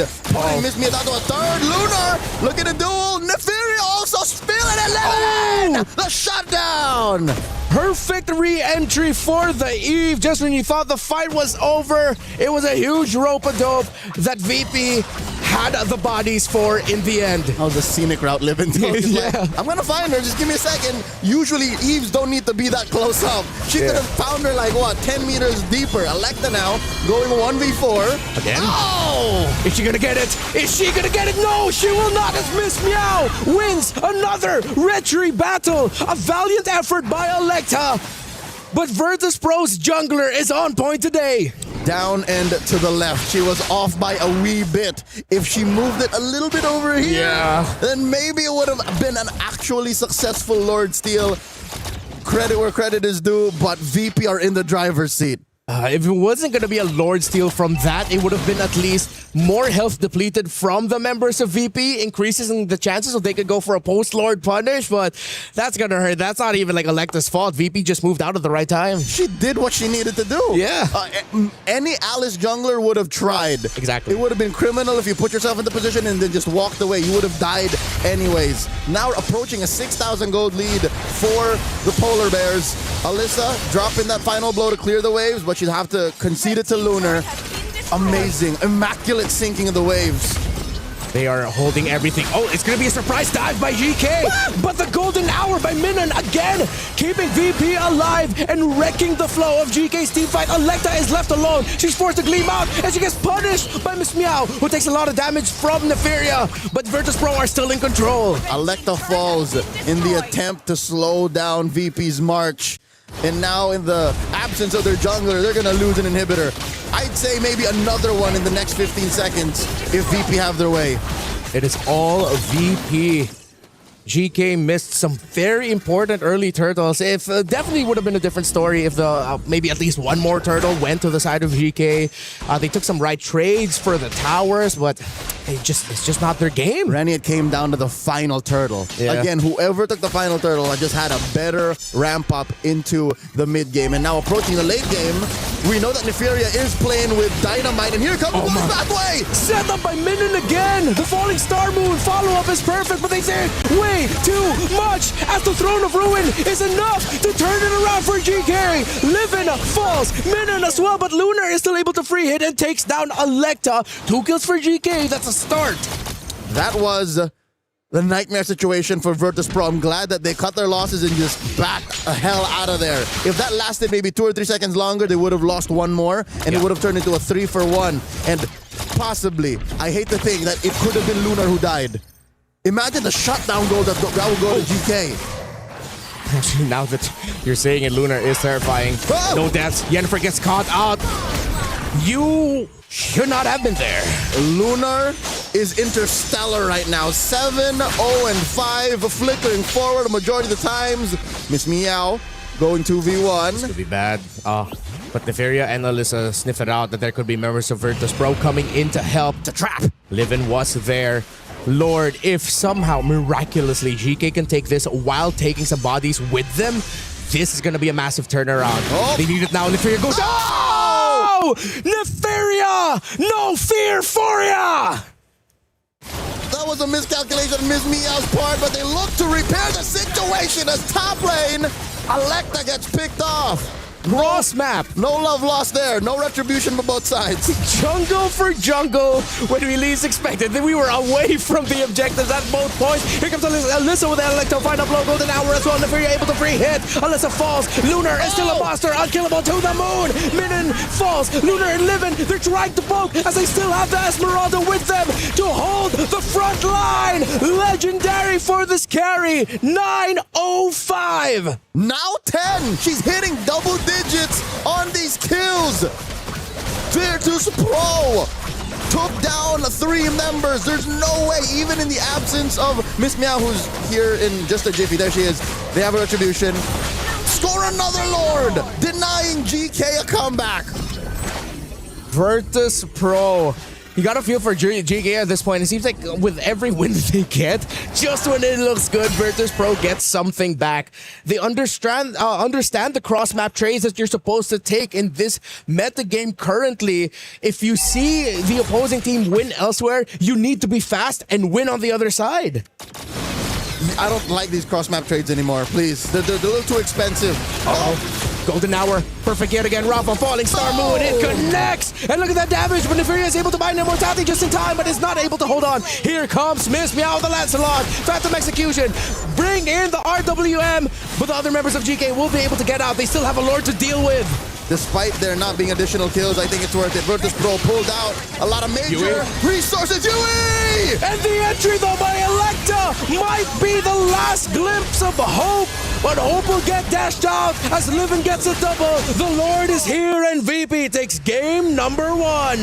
Miss Meow down to a third. Lunar, look at the duel. Neferia also spilling 11. The shutdown. Perfect re-entry for the Eve. Just when you thought the fight was over, it was a huge rope-a-dope that VP had the bodies for in the end. How's the scenic route living? Yeah. I'm gonna find her. Just give me a second. Usually Eves don't need to be that close up. She could have found her like what, 10 meters deeper. Electa now going 1v4 again. Oh! Is she gonna get it? Is she gonna get it? No, she will not. As Miss Meow wins another retry battle. A valiant effort by Electa. But Virtus Pro's jungler is on point today. Down and to the left. She was off by a wee bit. If she moved it a little bit over here, then maybe it would have been an actually successful Lord Steal. Credit where credit is due, but VP are in the driver's seat. If it wasn't going to be a Lord Steal from that, it would have been at least more health depleted from the members of VP, increasing the chances so they could go for a post-Lord punish, but that's going to hurt. That's not even like Electa's fault. VP just moved out at the right time. She did what she needed to do. Yeah. Any Alice jungler would have tried. Exactly. It would have been criminal if you put yourself in the position and then just walked away. You would have died anyways. Now approaching a 6,000 gold lead for the Polar Bears. Alyssa dropping that final blow to clear the waves, but she'd have to concede it to Lunar. Amazing, immaculate sinking of the waves. They are holding everything. Oh, it's going to be a surprise dive by GK. But the golden hour by Minon again, keeping VP alive and wrecking the flow of GK's team fight. Electa is left alone. She's forced to gleam out and she gets punished by Miss Meow, who takes a lot of damage from Nefaria. But Virtus Pro are still in control. Electa falls in the attempt to slow down VP's march. And now in the absence of their jungler, they're going to lose an inhibitor. I'd say maybe another one in the next 15 seconds if VP have their way. It is all VP. GK missed some very important early turtles. If definitely would have been a different story if the maybe at least one more turtle went to the side of GK. They took some right trades for the towers, but it's just not their game. Rennie, it came down to the final turtle. Yeah. Again, whoever took the final turtle just had a better ramp up into the mid game. And now approaching the late game, we know that Nefaria is playing with Dynamite, and here comes the pathway! Set up by Minon again! The Falling Star Moon follow-up is perfect, but they say way too much as the Throne of Ruin is enough to turn it around for GK. Livin falls, Minon as well, but Lunar is still able to free hit and takes down Electa. 2 kills for GK, that's a start. That was the nightmare situation for Virtus Pro. I'm glad that they cut their losses and just backed the hell out of there. If that lasted maybe 2 or 3 seconds longer, they would have lost one more, and it would have turned into a 3-for-1. And possibly, I hate to think that it could have been Lunar who died. Imagine the shutdown goal that would go to GK. Actually, now that you're saying it, Lunar is terrifying. No deaths. Yennefer gets caught out. You should not have been there. Lunar is interstellar right now. 7-0-5, flickering forward a majority of the times. Miss Meow going 2v1. This could be bad. But Nefaria and Alyssa sniff it out that there could be members of Virtus Pro coming in to help. To trap. Livin was there. Lord, if somehow miraculously GK can take this while taking some bodies with them, this is going to be a massive turnaround. They need it now. Nefaria goes. Oh! Nefaria! No fear for ya! That was a miscalculation on Miss Meow's part, but they look to repair the situation as top lane, Electa gets picked off. Cross map. No love lost there. No retribution for both sides. Jungle for jungle when we least expected. We were away from the objectives at both points. Here comes Alyssa with the Electo. Final blow. Golden hour as well. Nefaria able to free hit. Alyssa falls. Lunar is still a monster. Unkillable to the moon. Minon falls. Lunar and Livin. They're trying to poke as they still have the Esmeralda with them to hold the front line. Legendary for this carry. 9-0-5. Now 10. She's hitting double digits on these kills. Virtus Pro took down 3 members. There's no way, even in the absence of Miss Meow, who's here in just a jiffy. There she is. They have a retribution. Score another Lord, denying GK a comeback. Virtus Pro. You got to feel for GK at this point. It seems like with every win they get, just when it looks good, Virtus Pro gets something back. They understand the cross-map trades that you're supposed to take in this meta game currently. If you see the opposing team win elsewhere, you need to be fast and win on the other side. I don't like these cross-map trades anymore. Please, they're a little too expensive. Golden hour, perfect yet again. Rafa falling star moon, it connects, and look at that damage. But Neferia is able to buy immortality just in time, but is not able to hold on. Here comes Miss Meow with the Lancelot, Phantom Execution, bring in the RWM, but the other members of GK will be able to get out. They still have a Lord to deal with. Despite there not being additional kills, I think it's worth it. Virtus Pro pulled out a lot of major resources. Yui! And the entry though by Electa might be the last glimpse of hope, but hope will get dashed out as Livin gets a double. The Lord is here and VP takes game number 1.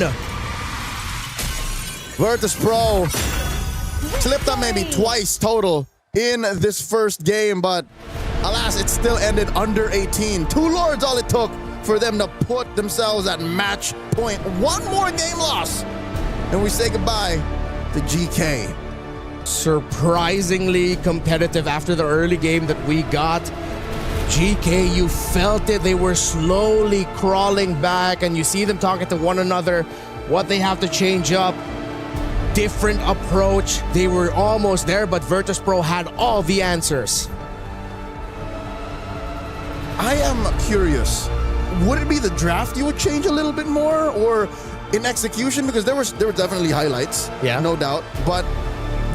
Virtus Pro slipped up maybe twice total in this first game, but alas, it still ended under 18. 2 Lords all it took for them to put themselves at match point. 1 more game loss, and we say goodbye to GK. Surprisingly competitive after the early game that we got. GK, you felt it. They were slowly crawling back, and you see them talking to one another, what they have to change up. Different approach. They were almost there, but Virtus Pro had all the answers. I am curious. Would it be the draft you would change a little bit more, or in execution? Because there were definitely highlights, no doubt. But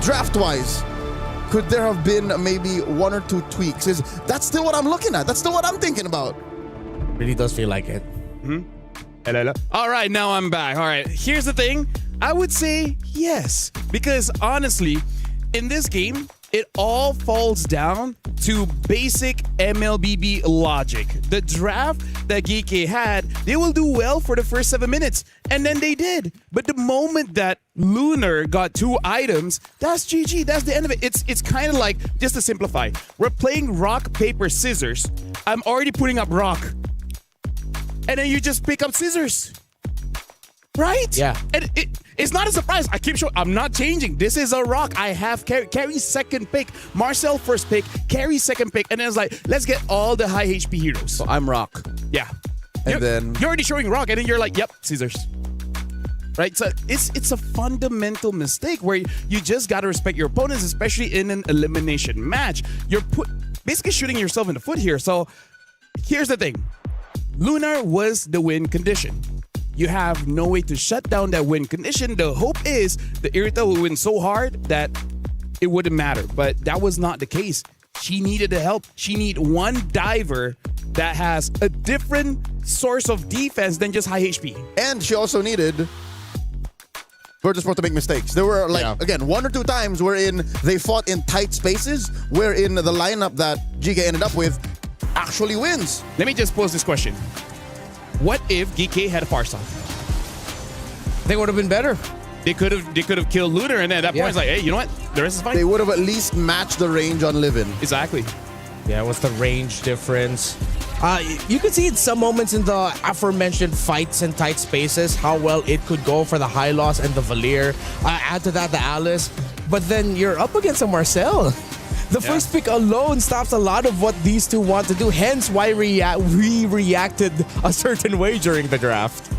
draft-wise, could there have been maybe 1 or 2 tweaks? That's still what I'm looking at. That's still what I'm thinking about. Really does feel like it. Hello. All right, now I'm back. All right, here's the thing. I would say yes, because honestly, in this game, it all falls down to basic MLBB logic. The draft that GK had, they will do well for the first 7 minutes, and then they did. But the moment that Lunar got 2 items, that's GG. That's the end of it. It's kind of like, just to simplify, we're playing rock, paper, scissors. I'm already putting up rock, and then you just pick up scissors. Right? Yeah. And it's not a surprise. I keep showing, I'm not changing. This is a rock. I have Carrie's second pick, Marcel first pick, Carrie's second pick, and then it's like, let's get all the high HP heroes. So I'm rock. Yeah. And then you're already showing rock, and then you're like, yep, scissors. Right? So it's a fundamental mistake where you just got to respect your opponents, especially in an elimination match. You're basically shooting yourself in the foot here. So here's the thing. Lunar was the win condition. You have no way to shut down that win condition. The hope is the Irita will win so hard that it wouldn't matter. But that was not the case. She needed the help. She needed one diver that has a different source of defense than just high HP. And she also needed Virtus Pro to make mistakes. There were, again, 1 or 2 times wherein they fought in tight spaces, wherein the lineup that GK ended up with actually wins. Let me just pose this question. What if GK had a Farsight? They would have been better. They could have killed Lunar, and then at that point it's like, hey, you know what? The rest is fine. They would have at least matched the range on Livin. Exactly. Yeah, what's the range difference? You could see in some moments in the aforementioned fights in tight spaces how well it could go for the High Loss and the Valir. Add to that the Alice, but then you're up against a Marcel. The first pick alone stops a lot of what these two want to do, hence why we reacted a certain way during the draft.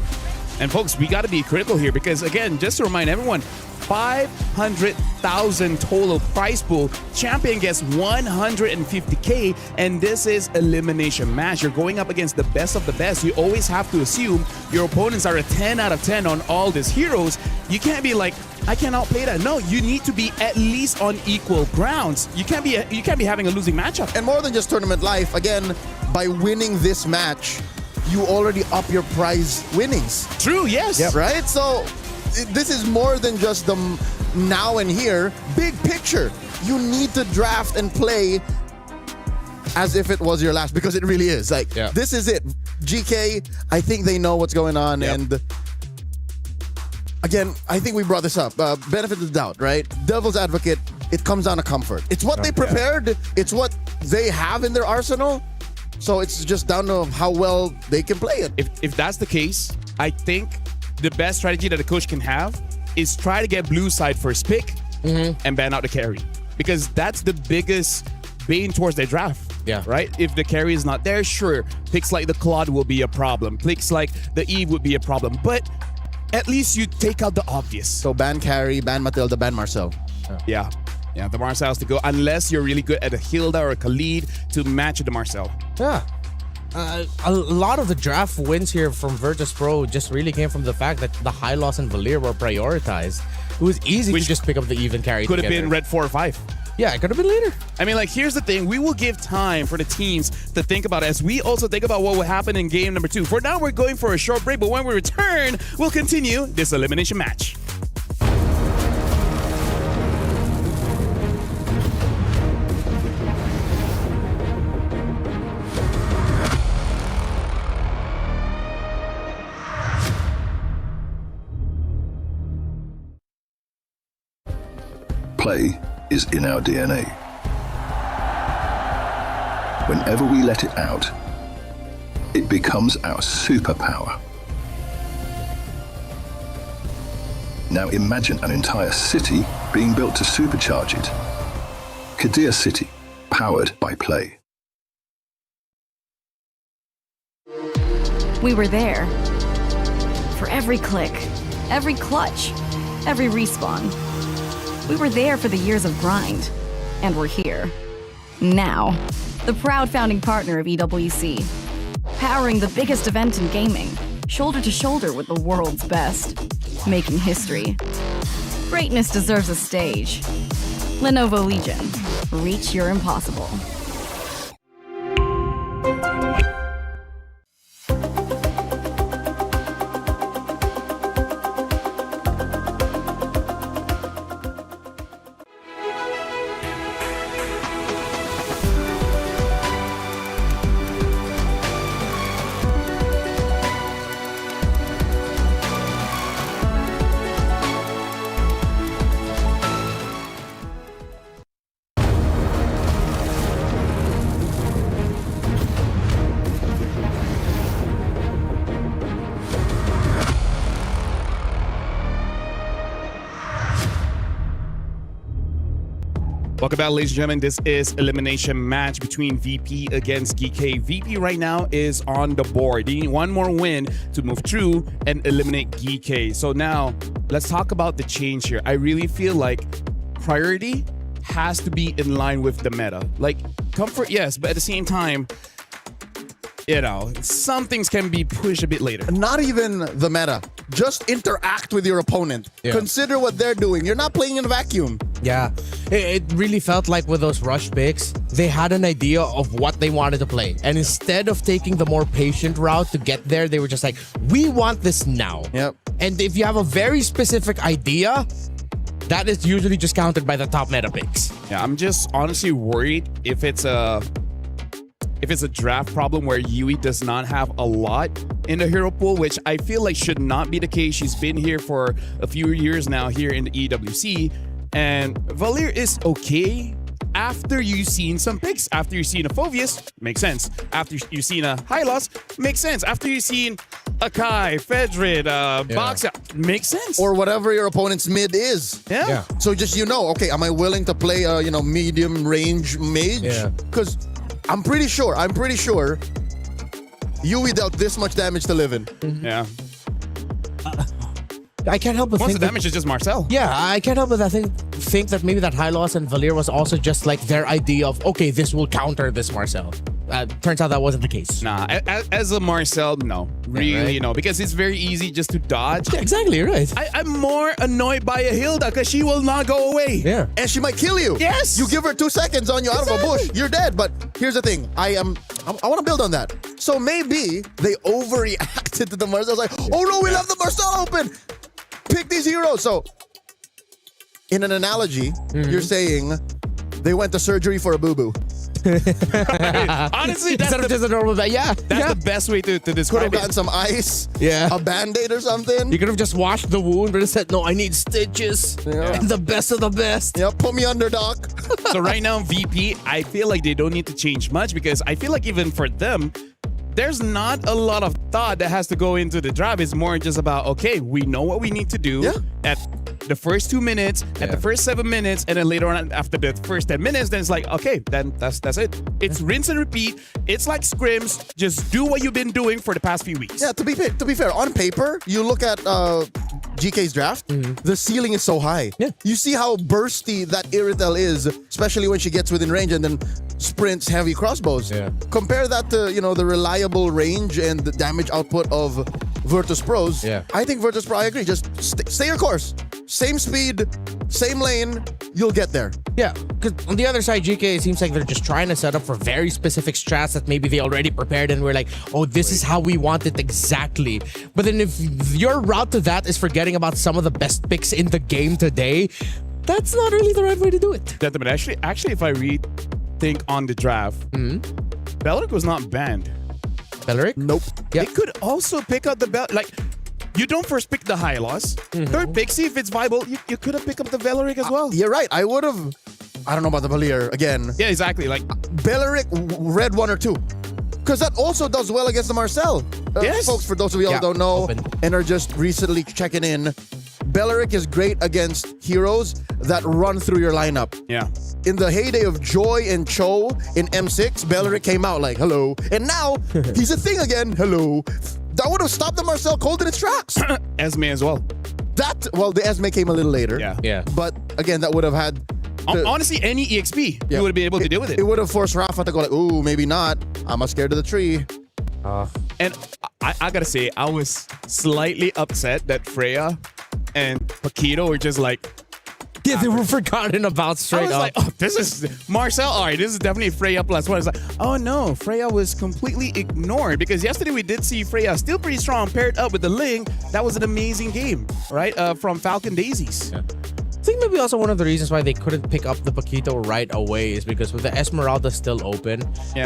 And folks, we got to be critical here because, again, just to remind everyone, 500,000 total prize pool. Champion gets 150K, and this is elimination match. You're going up against the best of the best. You always have to assume your opponents are a 10 out of 10 on all these heroes. You can't be like, I can't outplay that. No, you need to be at least on equal grounds. You can't be having a losing matchup. And more than just tournament life, again, by winning this match, you already up your prize winnings. True, yes. Yep. Right? So this is more than just the now and here. Big picture. You need to draft and play as if it was your last, because it really is. Like, this is it. GK, I think they know what's going on. And again, I think we brought this up. Benefit of the doubt, right? Devil's advocate, it comes down to comfort. It's what they prepared. It's what they have in their arsenal. So it's just down to how well they can play it. If that's the case, I think the best strategy that a coach can have is try to get blue side first pick and ban out the carry. Because that's the biggest bane towards their draft. Yeah. Right? If the carry is not there, sure, picks like the Claude will be a problem. Picks like the Eve would be a problem. But at least you take out the obvious. So ban carry, ban Matilda, ban Marcel. Yeah. Yeah, the Marcel's to go unless you're really good at a Hilda or a Khalid to match the Marcel. Yeah. A lot of the draft wins here from Virtus Pro just really came from the fact that the Hylos and Valir were prioritized. It was easy to just pick up the even carry. Could have been red 4 or 5. Yeah, it could have been later. I mean, like, here's the thing. We will give time for the teams to think about it as we also think about what will happen in game number 2. For now, we're going for a short break, but when we return, we'll continue this elimination match. Play is in our DNA. Whenever we let it out, it becomes our superpower. Now imagine an entire city being built to supercharge it. Kadir City, powered by play. We were there. For every click, every clutch, every respawn. We were there for the years of grind, and we're here. Now, the proud founding partner of EWC, powering the biggest event in gaming, shoulder to shoulder with the world's best, making history. Greatness deserves a stage. Lenovo Legion, reach your impossible. Welcome back, ladies and gentlemen. This is elimination match between VP against GK. VP right now is on the board. They need one more win to move through and eliminate GK. So now let's talk about the change here. I really feel like priority has to be in line with the meta. Like, comfort, yes, but at the same time, you know, some things can be pushed a bit later. Not even the meta. Just interact with your opponent. Yeah. Consider what they're doing. You're not playing in a vacuum. Yeah, it really felt like with those rush picks, they had an idea of what they wanted to play. And instead of taking the more patient route to get there, they were just like, we want this now. Yep. And if you have a very specific idea, that is usually just countered by the top meta picks. Yeah, I'm just honestly worried if it's a draft problem where Yui does not have a lot in the hero pool, which I feel like should not be the case. She's been here for a few years now here in the EWC, and Valir is okay after you've seen some picks. After you've seen a Phoveus, makes sense. After you've seen a Hylos, makes sense. After you've seen a Kai, Fedrid, Boxa, makes sense. Or whatever your opponent's mid is. Yeah. So just, okay, am I willing to play a, medium range mage? Yeah. Because I'm pretty sure Yui dealt this much damage to Livin. Yeah. I can't help but Most think of the damage is just Marcel. Yeah, I can't help but think that maybe that Hylos and Valir was also just like their idea of, okay, this will counter this Marcel. Turns out that wasn't the case. Nah, as a Marcel, no. Really, no. Because it's very easy just to dodge. Yeah, exactly, right. I'm more annoyed by a Hilda because she will not go away. Yeah. And she might kill you. Yes. You give her 2 seconds on you out of a bush, you're dead. But here's the thing. I want to build on that. So maybe they overreacted to the Marcel. I was like, oh no, we left the Marcel open. Pick these heroes. So in an analogy, you're saying they went to surgery for a boo-boo. Honestly, that's just a normal bag. Yeah. That's the best way to Could describe have gotten it. some ice, Yeah. a band-aid or something. You could have just washed the wound, but instead, no, I need stitches. Yeah. And the best of the best. Yeah, put me under, doc. So right now, VP, I feel like they don't need to change much because I feel like even for them, there's not a lot of thought that has to go into the draft. It's more just about, okay, we know what we need to do at the first 2 minutes, at the first 7 minutes, and then later on after the first 10 minutes, then it's like, okay, then that's it. It's rinse and repeat. It's like scrims. Just do what you've been doing for the past few weeks. Yeah, to be fair, on paper, you look at GK's draft, the ceiling is so high. Yeah. You see how bursty that Iritel is, especially when she gets within range and then sprints heavy crossbows. Yeah. Compare that to, the reliable range and the damage output of Virtus Pros. Yeah. I think Virtus Pro, I agree. Just stay your course. Same speed, same lane, you'll get there. Yeah, because on the other side, GK, it seems like they're just trying to set up for very specific strats that maybe they already prepared and we're like, oh, this is how we want it exactly. But then if your route to that is forgetting about some of the best picks in the game today, that's not really the right way to do it. Gentlemen, actually, if I rethink on the draft, Belric was not banned. Belric? Nope. Yeah. They could also pick up the belt. Like, you don't first pick the Hylos. Third pick, see if it's viable. You could have picked up the Belric as well. You're right. I would have. I don't know about the Valier again. Yeah, exactly. Like Belric red 1 or 2. Because that also does well against the Marcel. Yes. Folks, for those of you who don't know and are just recently checking in, Belric is great against heroes that run through your lineup. Yeah. In the heyday of Joy and Cho in M6, Belric came out like, hello. And now, he's a thing again, hello. That would have stopped the Marcel cold in its tracks. Esme as well. The Esme came a little later. Yeah. But again, that would have had... Honestly, any EXP, you would have been able to deal with it. It would have forced Rafa to go like, ooh, maybe not. I'm scared of the tree. And I gotta say, I was slightly upset that Freya and Paquito were just like... Yeah, they were forgotten about straight I was up. like, oh, this is Marcel. All right, this is definitely Freya plus one. It's like, oh no, Freya was completely ignored because yesterday we did see Freya still pretty strong paired up with the Ling. That was an amazing game, right? From Falcon Daisies. Yeah. I think maybe also one of the reasons why they couldn't pick up the Paquito right away is because with the Esmeralda still open,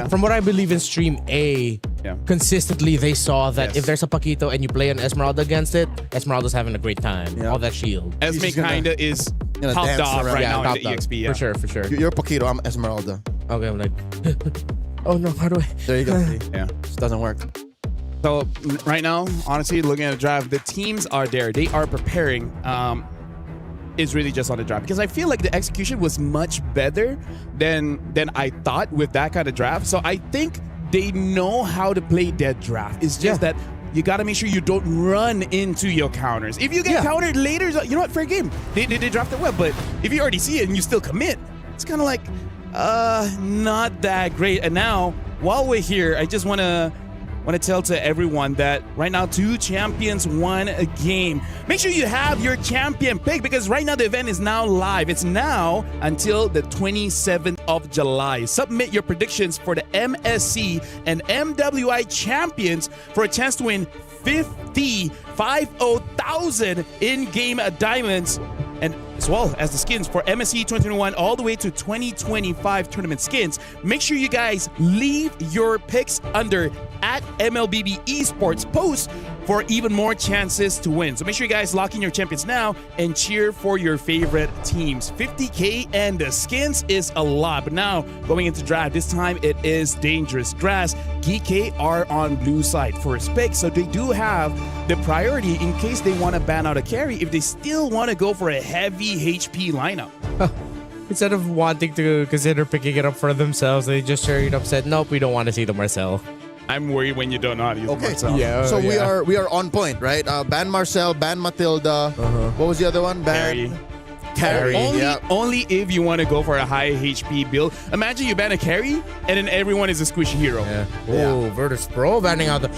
from what I believe in Stream A, consistently they saw that if there's a Paquito and you play an Esmeralda against it, Esmeralda's having a great time. All that shield. Esme kinda is topped off right now in the EXP. For sure. You're Paquito, I'm Esmeralda. Okay, I'm like, oh no, how do I? There you go. Yeah. This doesn't work. So right now, honestly, looking at the draft, the teams are there. They are preparing. Is really just on the draft because I feel like the execution was much better than I thought with that kind of draft. So I think they know how to play that draft. It's just that you got to make sure you don't run into your counters. If you get countered later, you know what? Fair game. They drafted well, but if you already see it and you still commit, it's kind of like not that great. And now while we're here, I just want to tell to everyone that right now 2 champions won a game. Make sure you have your champion pick because right now the event is now live. It's now until the 27th of July. Submit your predictions for the MSC and MWI champions for a chance to win 50,000 in-game diamonds, and as well as the skins for MSC 2021 all the way to 2025 tournament skins. Make sure you guys leave your picks under @MLBB Esports post for even more chances to win. So make sure you guys lock in your champions now and cheer for your favorite teams. 50K and the skins is a lot, but now going into draft, this time it is dangerous. Grass, GK are on blue side for a pick, so they do have the priority in case they want to ban out a carry if they still want to go for a heavy HP lineup. Instead of wanting to consider picking it up for themselves, they just straight up said, nope, we don't want to see the Marcel. I'm worried when you don't know how to use Marcel. Yeah. So we are on point, right? Ban Marcel, ban Matilda. What was the other one? Ban Carry. Only if you want to go for a high HP build. Imagine you ban a carry and then everyone is a squishy hero. Oh, Virtus Pro banning out the...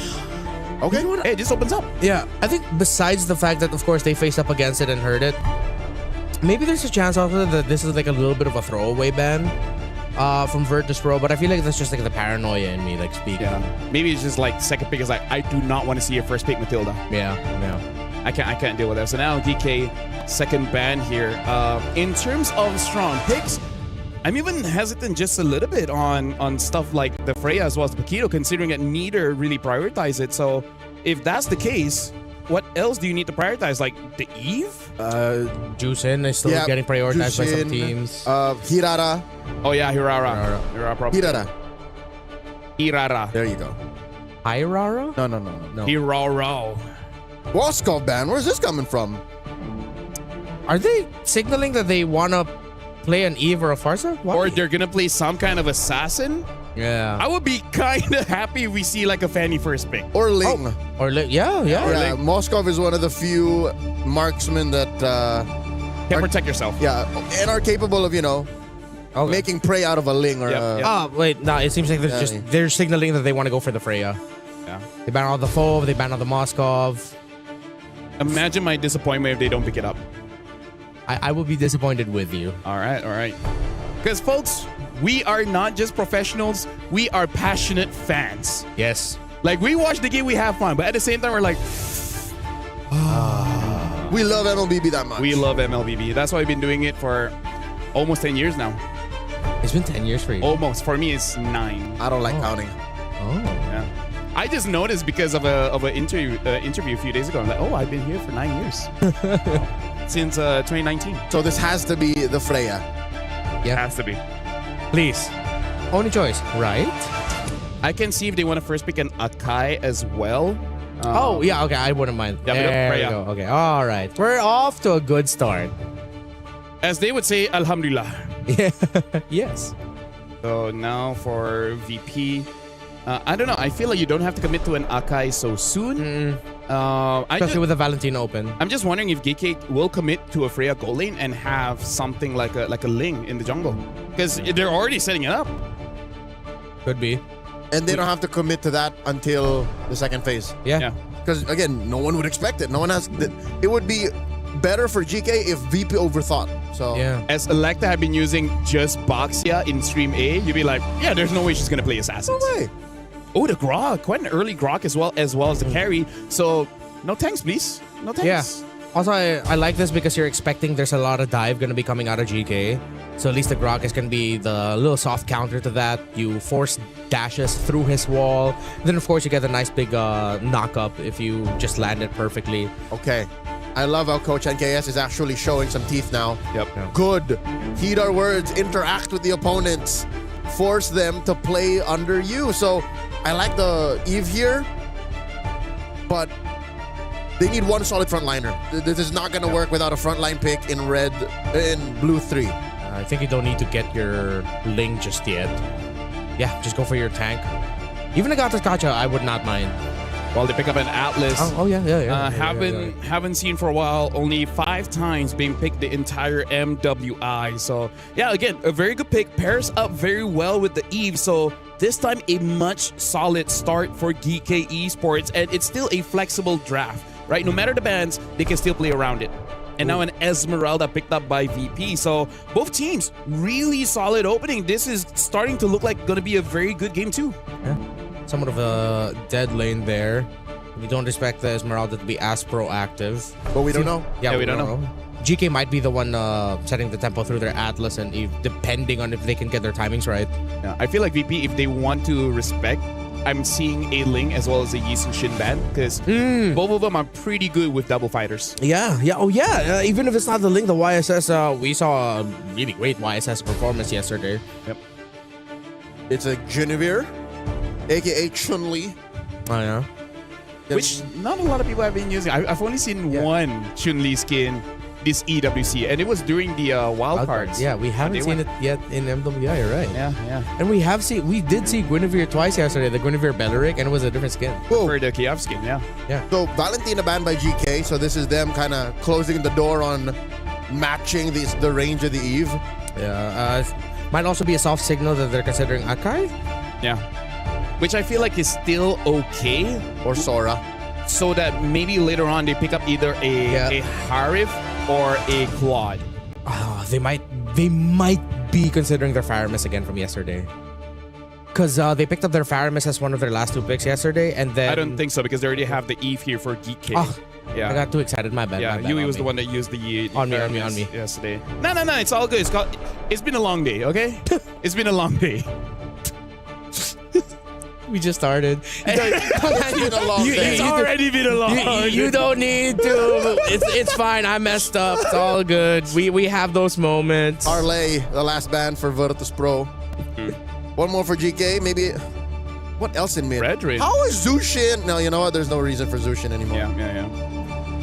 Okay. Hey, it just opens up. Yeah, I think besides the fact that, of course, they faced up against it and heard it, maybe there's a chance also that this is like a little bit of a throwaway ban from Virtus Pro, but I feel like that's just like the paranoia in me, like speaking. Yeah. Maybe it's just like second pick is like, I do not want to see a first pick Matilda. Yeah. I can't deal with that. So now DK second ban here. In terms of strong picks, I'm even hesitant just a little bit on stuff like the Freya as well as the Paquito, considering that neither really prioritize it. So if that's the case, what else do you need to prioritize? Like the Eve? Juicin is still getting prioritized by some teams. Hirara. Oh yeah, Hirara probably. Hirara. There you go. Hirara? No. Hirara. Woskov ban. Where's this coming from? Are they signaling that they want to play an Eve or a Farsa? Why? Or they're going to play some kind of assassin? Yeah. I would be kind of happy if we see like a Fanny first pick. Or Ling. Or yeah. Moskov is one of the few marksmen that can protect yourself. Yeah, and are capable of, making prey out of a Ling or Oh, wait. No, it seems like they're signaling that they want to go for the Freya. Yeah. They ban out the Fove, they ban out the Moskov. Imagine my disappointment if they don't pick it up. I will be disappointed with you. All right. Because, folks, we are not just professionals. We are passionate fans. Yes. Like, we watch the game, we have fun. But at the same time, we're like... we love MLBB that much. We love MLBB. That's why we've been doing it for almost 10 years now. It's been 10 years for you? Almost. For me, it's 9. I don't like counting. Oh. Yeah. I just noticed because of an interview a few days ago. I'm like, I've been here for 9 years. Since 2019. So this has to be the Freya. Yeah. It has to be. Please. Only choice, right? I can see if they want to first pick an Akai as well. Okay, I wouldn't mind. Yeah, there we Freya. go. Okay, all right. We're off to a good start. As they would say, Alhamdulillah. Yeah. Yes. So now for VP. I don't know. I feel like you don't have to commit to an Akai so soon. Especially with the Valentine Open. I'm just wondering if GK will commit to a Freya gold lane and have something like a Ling in the jungle. Because they're already setting it up. Could be. And they don't have to commit to that until the second phase. Yeah. Because, again, no one would expect it. No one has... It would be better for GK if VP overthought. So yeah. As Electa had been using just Boxia in Stream A, you'd be like, yeah, there's no way she's going to play Assassins. No way. Oh, the Grok. Quite an early Grok as well as the carry. So, no thanks, please. No thanks. Yeah. Also, I like this because you're expecting there's a lot of dive going to be coming out of GK. So at least the Grok is going to be the little soft counter to that. You force dashes through his wall. Then, of course, you get a nice big knock-up if you just land it perfectly. Okay. I love how Coach NKS is actually showing some teeth now. Yep. Yeah. Good. Heed our words. Interact with the opponents. Force them to play under you. So I like the Eve here, but they need one solid frontliner. This is not going to work without a frontline pick in blue 3. I think you don't need to get your Ling just yet. Yeah, just go for your tank. Even a Gacha, I would not mind. Well, they pick up an Atlas. Yeah. Haven't seen for a while. Only 5 times being picked the entire MWI. So, yeah, again, a very good pick. Pairs up very well with the Eve. So, this time, a much solid start for GK Esports. And it's still a flexible draft, right? No matter the bans, they can still play around it. And now an Esmeralda picked up by VP. So, both teams, really solid opening. This is starting to look like going to be a very good game, too. Yeah. Somewhat of a dead lane there. We don't expect the Esmeralda to be as proactive. But we don't know. Yeah, we don't know. GK might be the one setting the tempo through their Atlas and Eve, depending on if they can get their timings right. Yeah, I feel like VP, if they want to respect, I'm seeing a Ling as well as a Yisun Shin ban because both of them are pretty good with double fighters. Yeah. Oh, yeah. Even if it's not the Ling, the YSS, we saw a really great YSS performance yesterday. Yep. It's a Genevieve, aka Chun-Li. Oh, yeah. Which not a lot of people have been using. I've only seen one Chun-Li skin this EWC, and it was during the wildcards. Yeah, we haven't seen it yet in MWI, you're right. Yeah. And we did see Guinevere twice yesterday, the Guinevere Belleric, and it was a different skin. For the Kiev skin, yeah. So Valentina banned by GK, so this is them kind of closing the door on matching the range of the Eve. Yeah, might also be a soft signal that they're considering Akai. Yeah. Which I feel like is still okay. Or Sora. So that maybe later on they pick up either a Harif or a Claude. Oh, they might be considering their Faramis again from yesterday. Because they picked up their Faramis as one of their last 2 picks yesterday, and then... I don't think so, because they already have the Eve here for Geek King. Oh, yeah. I got too excited, my bad. Yeah, Yui was the one that used the on me yesterday. No, it's all good. It's been a long day, okay? It's been a long day. We just started. It's already been a long day. You don't need to. It's fine. I messed up. It's all good. We have those moments. Parlay, the last ban for Virtus Pro. One more for GK. Maybe. What else in mid? Red Ring. How is Zushin? No, you know what? There's no reason for Zushin anymore. Yeah.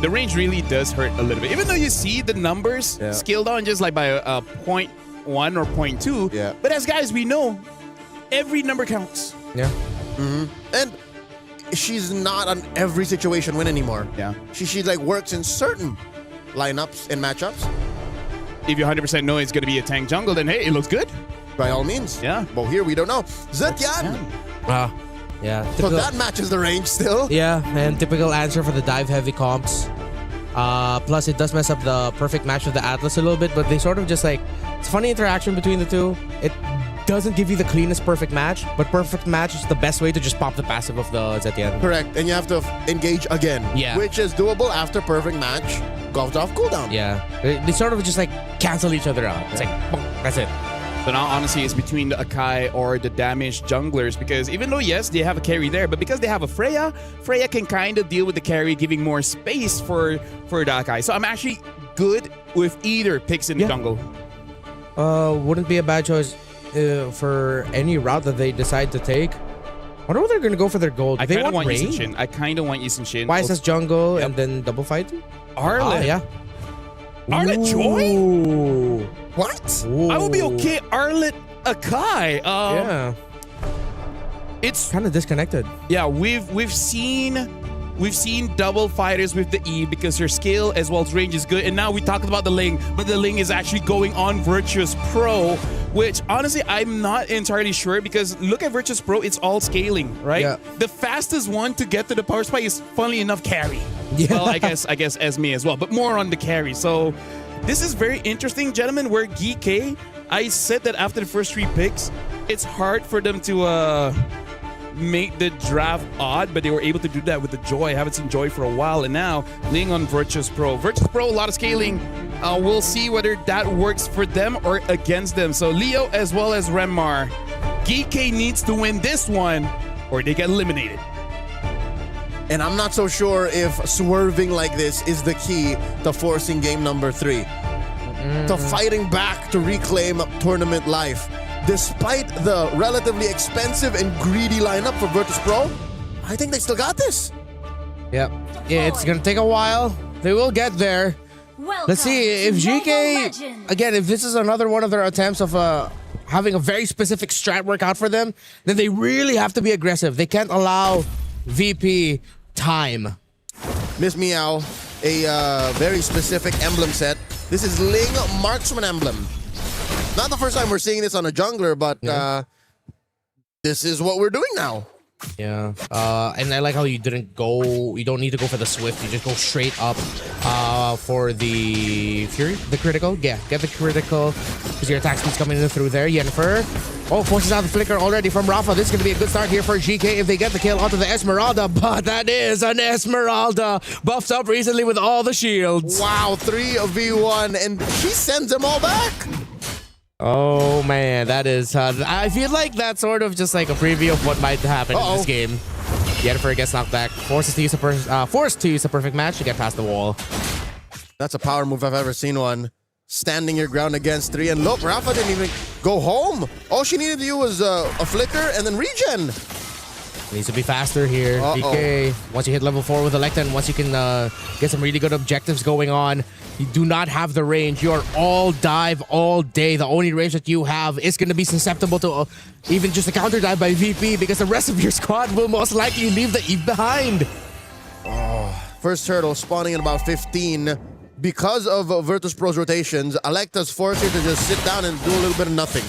The range really does hurt a little bit. Even though you see the numbers scaled down just like by a 0.1 or 0.2. Yeah. But as guys, we know, every number counts. Yeah. And she's not on every situation win anymore. Yeah. She like works in certain lineups and matchups. If you 100% know it's going to be a tank jungle, then hey, it looks good. By all means. Yeah. Well, here we don't know. Zetian. Yeah. So that matches the range still. Yeah, and typical answer for the dive heavy comps. Plus, it does mess up the perfect match with the Atlas a little bit, but they sort of just like, it's funny interaction between the two. It doesn't give you the cleanest perfect match, but perfect match is the best way to just pop the passive of the Zetian. Correct, and you have to engage again. Yeah. Which is doable after perfect match goes off cooldown. Yeah, they sort of just like cancel each other out. It's like, that's it. So now, honestly, it's between the Akai or the damaged junglers, because even though, yes, they have a carry there, but because they have a Freya can kind of deal with the carry, giving more space for the Akai. So I'm actually good with either picks in the jungle. Wouldn't be a bad choice for any route that they decide to take. I wonder what they're going to go for their gold. I They kind of want Rain? Yi Shin. I kind of want Yi Shin. Why is this jungle and then double fight? Arlet. Yeah. Arlet Joy? Ooh. What? Ooh. I would be okay. Arlet Akai. Yeah. It's kind of disconnected. Yeah, we've seen double fighters with the E because her skill as well as range is good. And now we talked about the Ling, but the Ling is actually going on Virtus Pro, which honestly I'm not entirely sure, because look at Virtus Pro, it's all scaling, right? Yeah. The fastest one to get to the power spike is, funnily enough, carry. Yeah. Well, I guess Esme as well, but more on the carry. So this is very interesting, gentlemen, where GK, I said that after the first 3 picks, it's hard for them to make the draft odd, but they were able to do that with the Joy. I haven't seen Joy for a while, and now Ling on Virtus Pro. Virtus Pro, a lot of scaling. We'll see whether that works for them or against them. So Leo as well as Renmar, GK needs to win this one or they get eliminated. And I'm not so sure if swerving like this is the key to forcing game number 3. To fighting back to reclaim tournament life. Despite the relatively expensive and greedy lineup for Virtus Pro, I think they still got this. Yep. Yeah, it's going to take a while. They will get there. Let's see if GK, again, if this is another one of their attempts of having a very specific strat work out for them, then they really have to be aggressive. They can't allow VP time. Miss Meow, a very specific emblem set. This is Ling Marksman emblem. Not the first time we're seeing this on a jungler, but this is what we're doing now. Yeah. And I like how you don't need to go for the Swift. You just go straight up for the Fury, the critical. Yeah, get the critical because your attack speed's coming in through there. Yennefer. Oh, forces out the flicker already from Rafa. This is going to be a good start here for GK if they get the kill onto the Esmeralda. But that is an Esmeralda buffed up recently with all the shields. Wow, 3v1, and she sends them all back. Oh man, that is. I feel like that's sort of just like a preview of what might happen in this game. Yennefer gets knocked back, forced to use a perfect match to get past the wall. That's a power move if I've ever seen one. Standing your ground against 3, and look, Rafa didn't even go home. All she needed to do was a flicker and then regen. Needs to be faster here. DK, once you hit level 4 with Electa, and once you can get some really good objectives going on, you do not have the range. You are all dive all day. The only range that you have is going to be susceptible to even just a counter dive by VP, because the rest of your squad will most likely leave the Eve behind. First turtle spawning in about 15. Because of Virtus Pro's rotations, Electa's forced her to just sit down and do a little bit of nothing.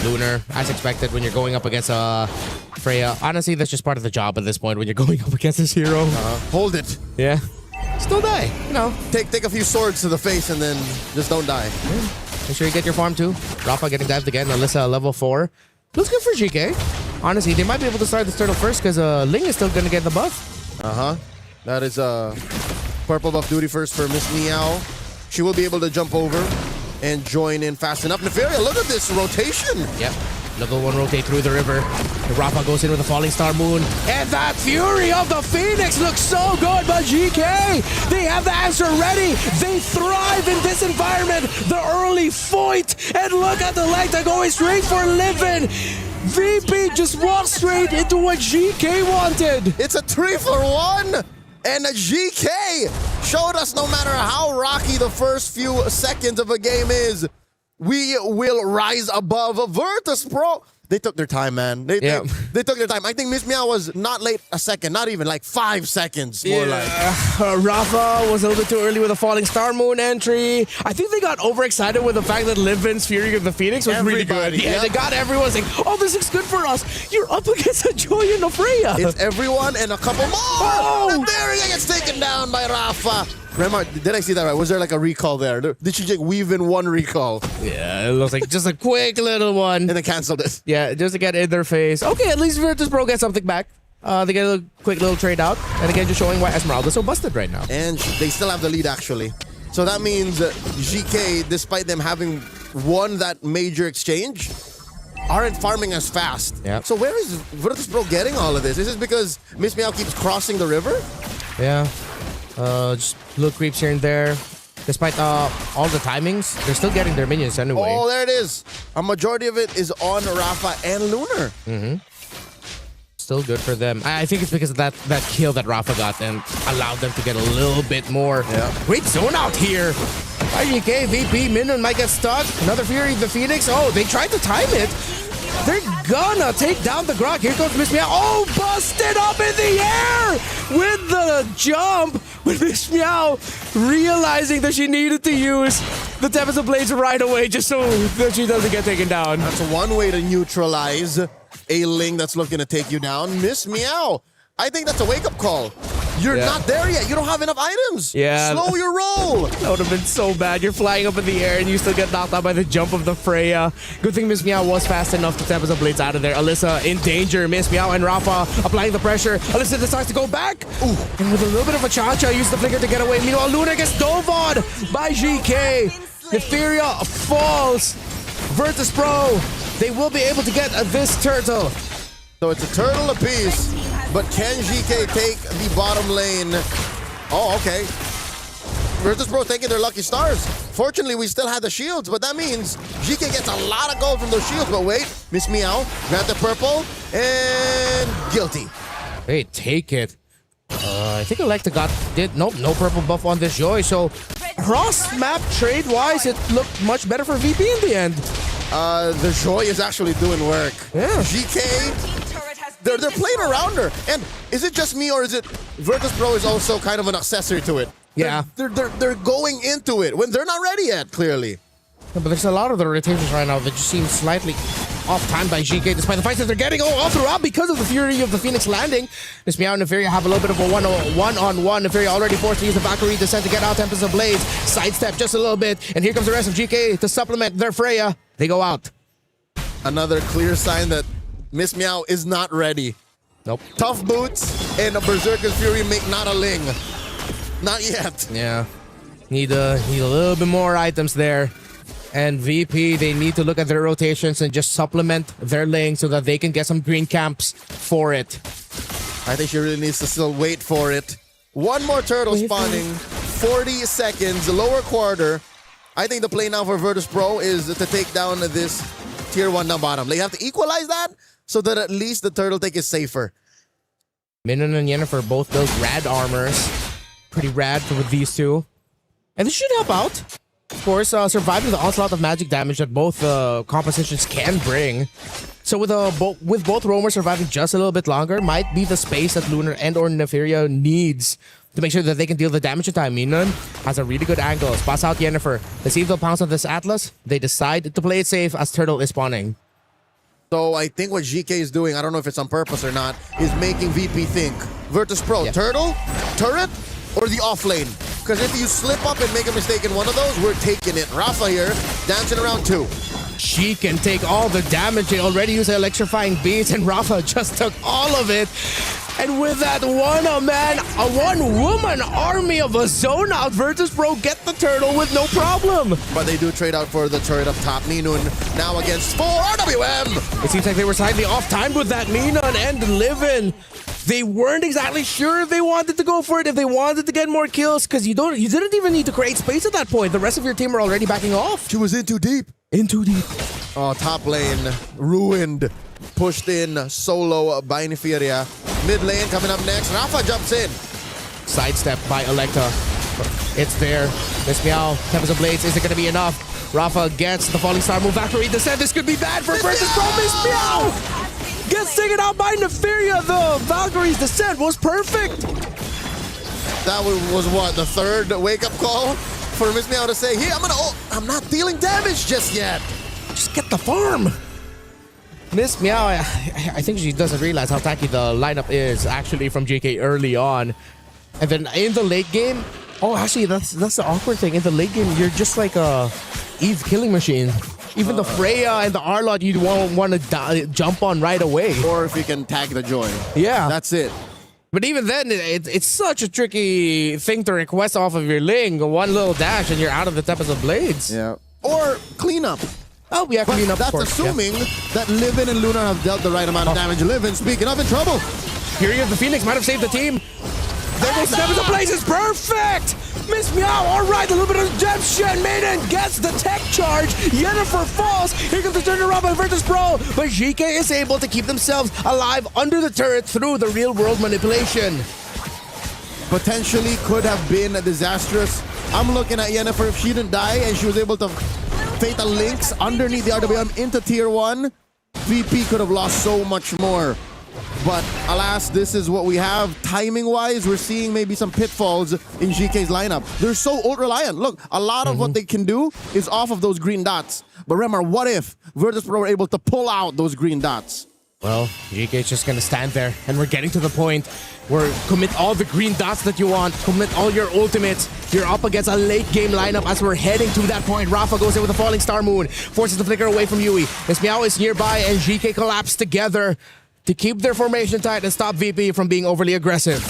Lunar, as expected, when you're going up against Freya. Honestly, that's just part of the job at this point when you're going up against this hero. Hold it. Yeah. Still die, you know. Take a few swords to the face and then just don't die. Yeah. Make sure you get your farm too. Rafa getting dived again. Alyssa level 4. Looks good for GK. Honestly, they might be able to start this turtle first because Ling is still going to get the buff. That is purple buff duty first for Miss Meow. She will be able to jump over and join in fast enough. Nefaria, look at this rotation. Yep. Level 1 rotate through the river. Rafa goes in with a falling star moon. And that Fury of the Phoenix looks so good, but GK, they have the answer ready. They thrive in this environment. The early fight. And look at the Electa going straight for Livin. VP just walked straight into what GK wanted. It's a 3-for-1. And a GK showed us no matter how rocky the first few seconds of a game is, we will rise above Virtus Pro. They took their time, man. They took their time. I think Miss Meow was not late a second, not even like 5 seconds. More like. Rafa was a little bit too early with a Falling Star Moon entry. I think they got overexcited with the fact that Livin's Fury of the Phoenix was really good. Yeah, they got everyone saying, oh, this looks good for us. You're up against a Joy and a Freya. It's everyone and a couple more. Oh! There he gets taken down by Rafa. Remember, did I see that right? Was there like a recall there? Did she just weave in one recall? Yeah, it looks like just a quick little one. And then canceled it. Yeah, just to get in their face. Okay, at least Virtus Pro gets something back. They get a quick little trade out. And again, just showing why Esmeralda's so busted right now. And they still have the lead, actually. So that means GK, despite them having won that major exchange, aren't farming as fast. Yeah. So where is Virtus Pro getting all of this? Is this because Miss Meow keeps crossing the river? Yeah. Just little creeps here and there. Despite all the timings, they're still getting their minions anyway. Oh, there it is. A majority of it is on Rafa and Lunar. Mm-hmm. Still good for them. I think it's because of that kill that Rafa got and allowed them to get a little bit more. Yeah. Great zone out here. IGK, VP, Minion might get stuck. Another Fury of the Phoenix. Oh, they tried to time it. They're gonna take down the Grok. Here comes Miss Meow. Oh, busted up in the air with the jump. With Miss Meow realizing that she needed to use the Tempest of Blades right away just so that she doesn't get taken down. That's one way to neutralize a Ling that's looking to take you down. Miss Meow, I think that's a wake-up call. You're not there yet. You don't have enough items. Yeah. Slow your roll. That would have been so bad. You're flying up in the air and you still get knocked out by the jump of the Freya. Good thing Miss Meow was fast enough to Tempest of Blades out of there. Alyssa in danger. Miss Meow and Rafa applying the pressure. Alyssa decides to go back. Ooh. And with a little bit of a cha-cha, use the flicker to get away. Meanwhile, Luna gets dove on by GK. Etheria falls. Virtus Pro, they will be able to get this turtle. So it's a turtle apiece, but can GK take the bottom lane? Oh, okay. Virtus Pro taking their lucky stars. Fortunately, we still had the shields, but that means GK gets a lot of gold from those shields. But wait, Miss Meow, grab the purple, and guilty. Hey, take it. I think Electa did no purple buff on this Joy, so cross-map trade-wise, it looked much better for VP in the end. The Joy is actually doing work. Yeah. GK, they're playing around her. And is it just me, or is it Virtus Pro is also kind of an accessory to it? Yeah. They're going into it when they're not ready yet, clearly. Yeah, but there's a lot of the rotations right now that just seem slightly off time by GK, despite the fights that they're getting all throughout because of the Fury of the Phoenix landing. Miss Meow and Nefaria have a little bit of a one-on-one. Nefaria already forced to use the Valkyrie descent to get out Tempest of Blades. Sidestep just a little bit, and here comes the rest of GK to supplement their Freya. They go out. Another clear sign that Miss Meow is not ready. Nope. Tough boots and a Berserker's Fury make not a Ling. Not yet. Yeah. Need a little bit more items there. And VP, they need to look at their rotations and just supplement their lane so that they can get some green camps for it. I think she really needs to still wait for it. One more turtle spawning. 40 seconds, lower quarter. I think the play now for Virtus Pro is to take down this tier 1 down bottom. They have to equalize that so that at least the turtle take is safer. Minun and Yennefer both build rad armors. Pretty rad for these two. And this should help out. Of course, surviving the onslaught of magic damage that both compositions can bring. So with both roamers surviving just a little bit longer, might be the space that Lunar and or Nefaria needs to make sure that they can deal the damage to time. Minun has a really good angle. Spots out Yennefer. Let's see if they'll pounce on this Atlas. They decide to play it safe as Turtle is spawning. So I think what GK is doing, I don't know if it's on purpose or not, is making VP think. Virtus Pro, turtle, turret, or the off lane? Because if you slip up and make a mistake in one of those, we're taking it. Rafa here, dancing around 2. She can take all the damage. They already used electrifying beats, and Rafa just took all of it. And with that one-woman army of a zone out, Virtus Pro get the turtle with no problem. But they do trade out for the turret up top. Minun now against 4 RWM. It seems like they were slightly off time with that Minun and Livin. They weren't exactly sure if they wanted to go for it, if they wanted to get more kills, because you didn't even need to create space at that point. The rest of your team are already backing off. She was in too deep. In too deep. Oh, top lane ruined. Pushed in solo by Nefaria. Mid lane coming up next. Rafa jumps in. Sidestep by Electa. It's there. Miss Meow, Tempest of Blades, is it going to be enough? Rafa gets the falling star move. Valkyrie descent. This could be bad for Virtus Pro. Miss Meow gets taken out by Neferia. The Valkyrie's descent was perfect. That was what, the third wake-up call for Miss Meow to say, "Here, I'm not dealing damage just yet. Just get the farm." Miss Meow, I think she doesn't realize how tacky the lineup is actually from GK early on. And then in the late game, oh, actually, that's the awkward thing. In the late game, you're just like a Eve killing machine. Even the Freya and the Arlott, you won't want to jump on right away. Or if you can tag the Joy. Yeah. That's it. But even then, it's such a tricky thing to request off of your Ling. One little dash and you're out of the Tempest of Blades. Yeah. Or cleanup. Oh, yeah, clean up. That's assuming that Livin and Lunar have dealt the right amount of damage. Livin, speaking of, in trouble. Fury of the Phoenix might have saved the team. There goes the Tempest of Blades. It's perfect. Miss Meow, all right, a little bit of redemption. Maiden gets the tech charge. Yennefer falls. Here comes the turnaround by Virtus Pro. But GK is able to keep themselves alive under the turret through the real-world manipulation. Potentially could have been disastrous. I'm looking at Yennefer. If she didn't die and she was able to Fatal Links underneath the RWM into Tier 1, VP could have lost so much more. But alas, this is what we have. Timing-wise, we're seeing maybe some pitfalls in GK's lineup. They're so ult-reliant. Look, a lot of what they can do is off of those green dots. But remember, what if Virtus Pro were able to pull out those green dots? Well, GK's just gonna stand there, and we're getting to the point where commit all the green dots that you want, commit all your ultimates. You're up against a late game lineup as we're heading to that point. Rafa goes in with a falling star moon, forces the flicker away from Yui. Miss Meow is nearby, and GK collapse together to keep their formation tight and stop VP from being overly aggressive.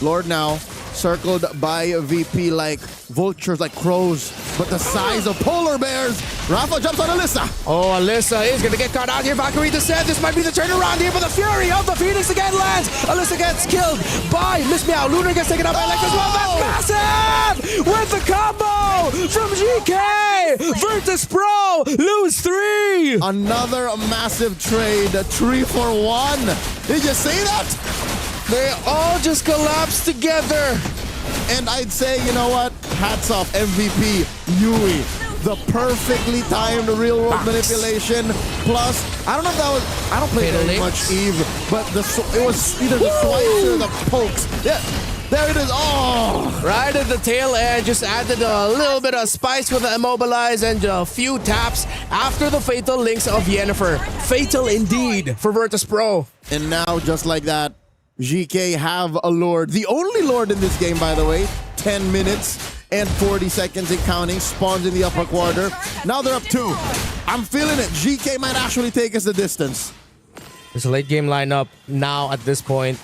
Lord now, circled by VP like vultures, like crows, but the size of polar bears. Rafa jumps on Alyssa. Oh, Alyssa is gonna get caught out here. Valkyrie descent. This might be the turnaround here, but the Fury of the Phoenix again lands. Alyssa gets killed by Miss Meow. Lunar gets taken out by Electra as well. That's massive! With the combo from GK! Virtus Pro lose 3! Another massive trade, 3 for 1. Did you see that? They all just collapsed together. And I'd say, you know what? Hats off, MVP, Yui. The perfectly timed real-world manipulation. Plus, I don't know if that was... I don't play very much Eve, but it was either the swipes or the pokes. Yeah, there it is. Oh! Right at the tail end, just added a little bit of spice with the immobilize and a few taps after the fatal links of Yennefer. Fatal indeed for Virtus Pro. And now, just like that, GK have a Lord. The only Lord in this game, by the way. 10 minutes and 40 seconds and counting. Spawns in the upper quarter. Now they're up 2. I'm feeling it. GK might actually take us the distance. There's a late game lineup now at this point.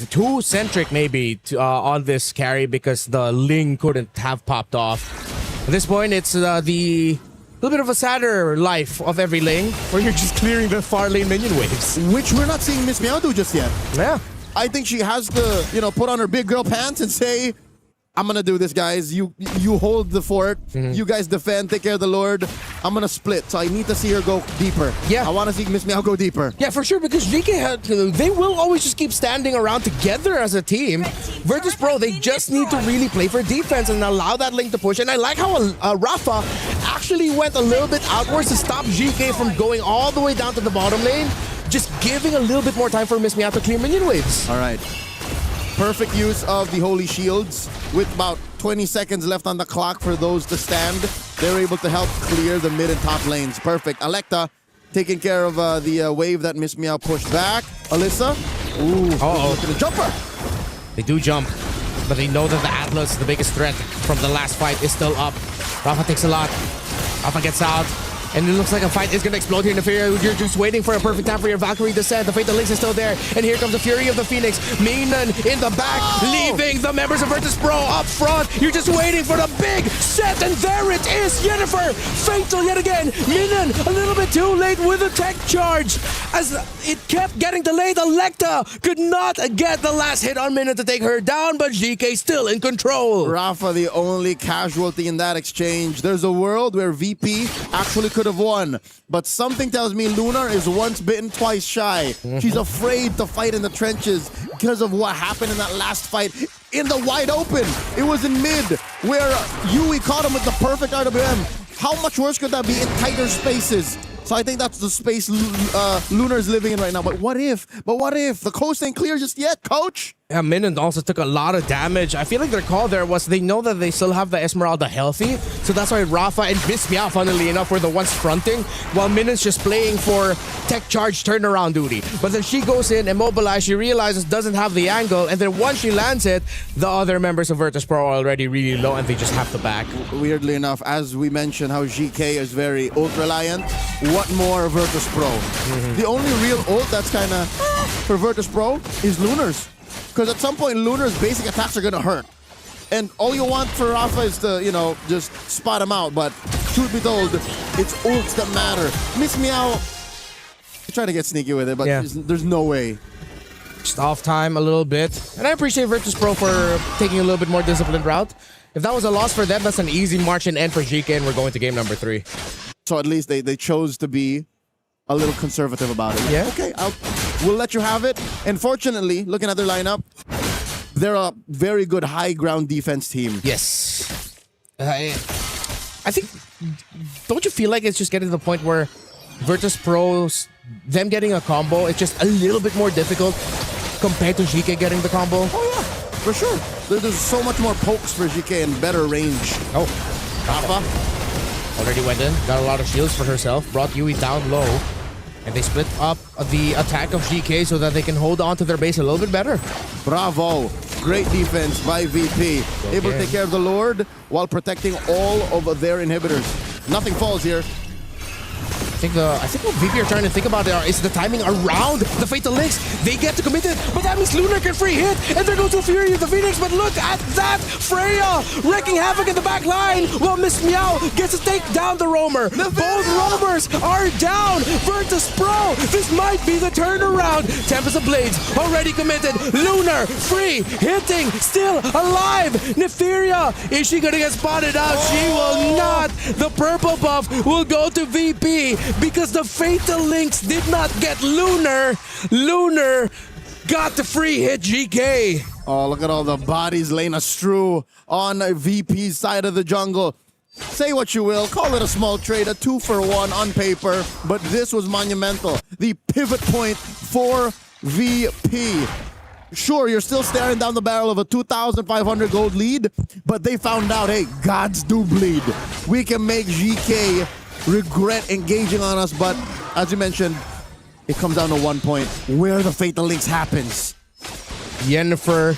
Too centric maybe on this carry because the Ling couldn't have popped off. At this point, it's the little bit of a sadder life of every Ling where you're just clearing the far lane minion waves. Which we're not seeing Miss Meow do just yet. Yeah. I think she has to, put on her big girl pants and say, I'm gonna do this, guys. You hold the fort. You guys defend, take care of the Lord. I'm gonna split. So I need to see her go deeper. Yeah. I want to see Miss Meow go deeper. Yeah, for sure, because GK, they will always just keep standing around together as a team. Virtus Pro, they just need to really play for defense and allow that Link to push. And I like how Rafa actually went a little bit outwards to stop GK from going all the way down to the bottom lane. Just giving a little bit more time for Miss Meow to clear minion waves. All right. Perfect use of the Holy Shields. With about 20 seconds left on the clock for those to stand, they're able to help clear the mid and top lanes. Perfect. Alecta taking care of the wave that Miss Meow pushed back. Alyssa. Ooh. Look at the jumper. They do jump, but they know that the Atlas, the biggest threat from the last fight, is still up. Rafa takes a lot. Rafa gets out. And it looks like a fight is going to explode here in the Fury. You're just waiting for a perfect time for your Valkyrie descent. The Fatal Links is still there. And here comes the Fury of the Phoenix. Minen in the back, leaving the members of Virtus Pro up front. You're just waiting for the big set. And there it is. Yennefer, fatal yet again. Minen a little bit too late with a tech charge. As it kept getting delayed, Alecta could not get the last hit on Minen to take her down. But GK still in control. Rafa, the only casualty in that exchange. There's a world where VP actually could have won, but something tells me Lunar is once bitten, twice shy. She's afraid to fight in the trenches because of what happened in that last fight in the wide open. It was in mid where Yui caught him with the perfect RWM. how much worse could that be in tighter spaces? So I think that's the space Lunar's living in right now. But what if? The coast ain't clear just yet, coach? Yeah, Minon also took a lot of damage. I feel like their call there was they know that they still have the Esmeralda healthy. So that's why Rafa and Miss Meow, funnily enough, were the ones fronting, while Minon's just playing for tech charge turnaround duty. But then she goes in, immobilized, she realizes doesn't have the angle, and then once she lands it, the other members of Virtus Pro are already really low and they just have to back. Weirdly enough, as we mentioned how GK is very ult-reliant, what more Virtus Pro? The only real ult that's kind of for Virtus Pro is Lunar's. Because at some point, Lunar's basic attacks are going to hurt. And all you want for Rafa is to, just spot him out. But truth be told, it's ults that matter. Miss Meow, trying to get sneaky with it, but there's no way. Just off time a little bit. And I appreciate Virtus Pro for taking a little bit more disciplined route. If that was a loss for them, that's an easy march and end for GK, and we're going to game number 3. So at least they chose to be a little conservative about it. Yeah. Okay, we'll let you have it. And fortunately, looking at their lineup, they're a very good high ground defense team. Yes. I think, don't you feel like it's just getting to the point where Virtus Pros, them getting a combo, it's just a little bit more difficult compared to GK getting the combo? Oh yeah, for sure. There's so much more pokes for GK and better range. Oh, Rafa already went in, got a lot of shields for herself, brought Yui down low, and they split up the attack of GK so that they can hold on to their base a little bit better. Bravo. Great defense by VP. Okay. Able to take care of the Lord while protecting all of their inhibitors. Nothing falls here. I think what VP are trying to think about is the timing around the Fatal Links. They get to commit it, but that means Lunar can free hit, and there goes to Fury of the Phoenix. But look at that! Freya wreaking havoc in the back line, while Miss Meow gets to take down the Roamer. Both Roamers are down. Virtus Pro, this might be the turnaround. Tempest of Blades already committed. Lunar free, hitting, still alive. Netheria, is she gonna get spotted out? She will not. The purple buff will go to VP. Because the Fatal Links did not get Lunar. Lunar got the free hit GK. Oh, look at all the bodies laying astrew on VP's side of the jungle. Say what you will, call it a small trade, a 2-for-1 on paper, but this was monumental. The pivot point for VP. Sure, you're still staring down the barrel of a 2,500 gold lead, but they found out, hey, gods do bleed. We can make GK regret engaging on us, but as you mentioned, it comes down to one point, where the Fatal Links happens. Yennefer,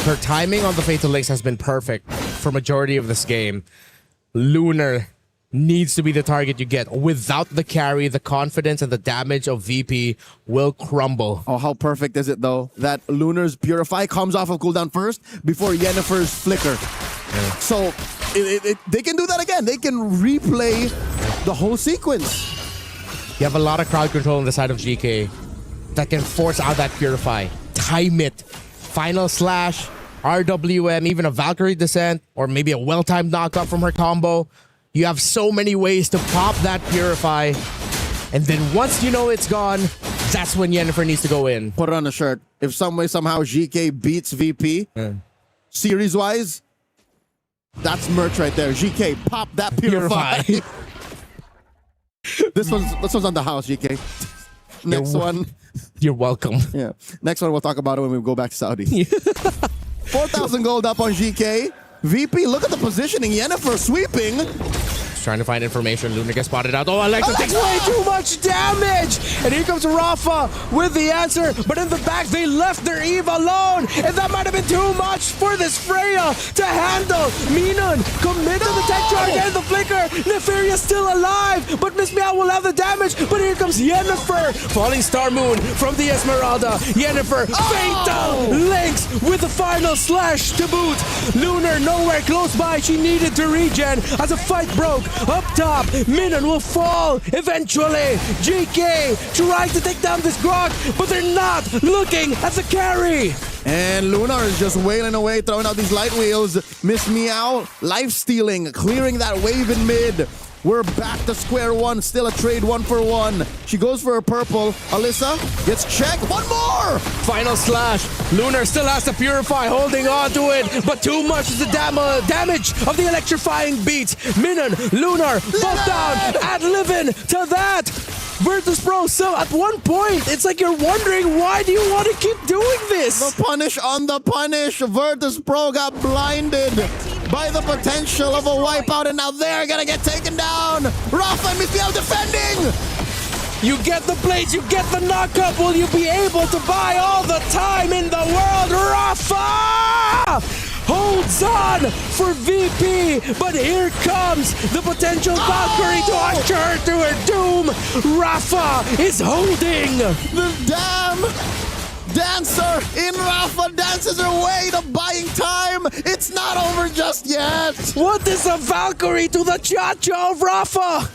her timing on the Fatal Links has been perfect for majority of this game. Lunar needs to be the target you get. Without the carry, the confidence and the damage of VP will crumble. Oh, how perfect is it though, that Lunar's Purify comes off of cooldown first before Yennefer's Flicker. Yeah. So they can do that again. They can replay the whole sequence. You have a lot of crowd control on the side of GK that can force out that Purify. Time it. Final slash, RWM, even a Valkyrie Descent, or maybe a well-timed knockup from her combo. You have so many ways to pop that Purify. And then once you know it's gone, that's when Yennefer needs to go in. Put it on a shirt. If some way, somehow GK beats VP, series-wise, that's merch right there. GK, pop that Purify. This one's on the house, GK. Next one. You're welcome. Yeah. Next one, we'll talk about it when we go back to Saudi. 4,000 gold up on GK. VP, look at the positioning. Yennefer sweeping. Trying to find information. Lunar gets spotted out. Oh, Alexa takes way too much damage. And here comes Rafa with the answer. But in the back, they left their Eve alone. And that might have been too much for this Freya to handle. Minon committed the tech charge and the flicker. Netheria still alive. But Miss Meow will have the damage. But here comes Yennefer. Falling Star Moon from the Esmeralda. Yennefer, Fatal Links with the final slash to boot. Lunar nowhere close by. She needed to regen as a fight broke. Up top, Minon will fall eventually. GK trying to take down this Grog, but they're not looking at the carry. And Lunar is just wailing away, throwing out these light wheels. Miss Meow, life stealing, clearing that wave in mid. We're back to square one. Still a trade 1-for-1. She goes for her purple. Alyssa gets checked. One more! Final slash. Lunar still has to purify, holding on to it, but too much is the damage of the electrifying beats. Minon, Lunar, both down, ad-living to that. Virtus.pro, so at one point, it's like you're wondering, why do you want to keep doing this? The punish on the punish. Virtus.pro got blinded by the potential of a wipeout, and now they're gonna get taken down. Rafa and Miguel defending. You get the blades, you get the knockup. Will you be able to buy all the time in the world? Rafa holds on for VP, but here comes the potential Valkyrie to usher her to her doom. Rafa is holding. The damn dancer in Rafa dances her way to buying time. It's not over just yet. What is a Valkyrie to the cha-cha of Rafa?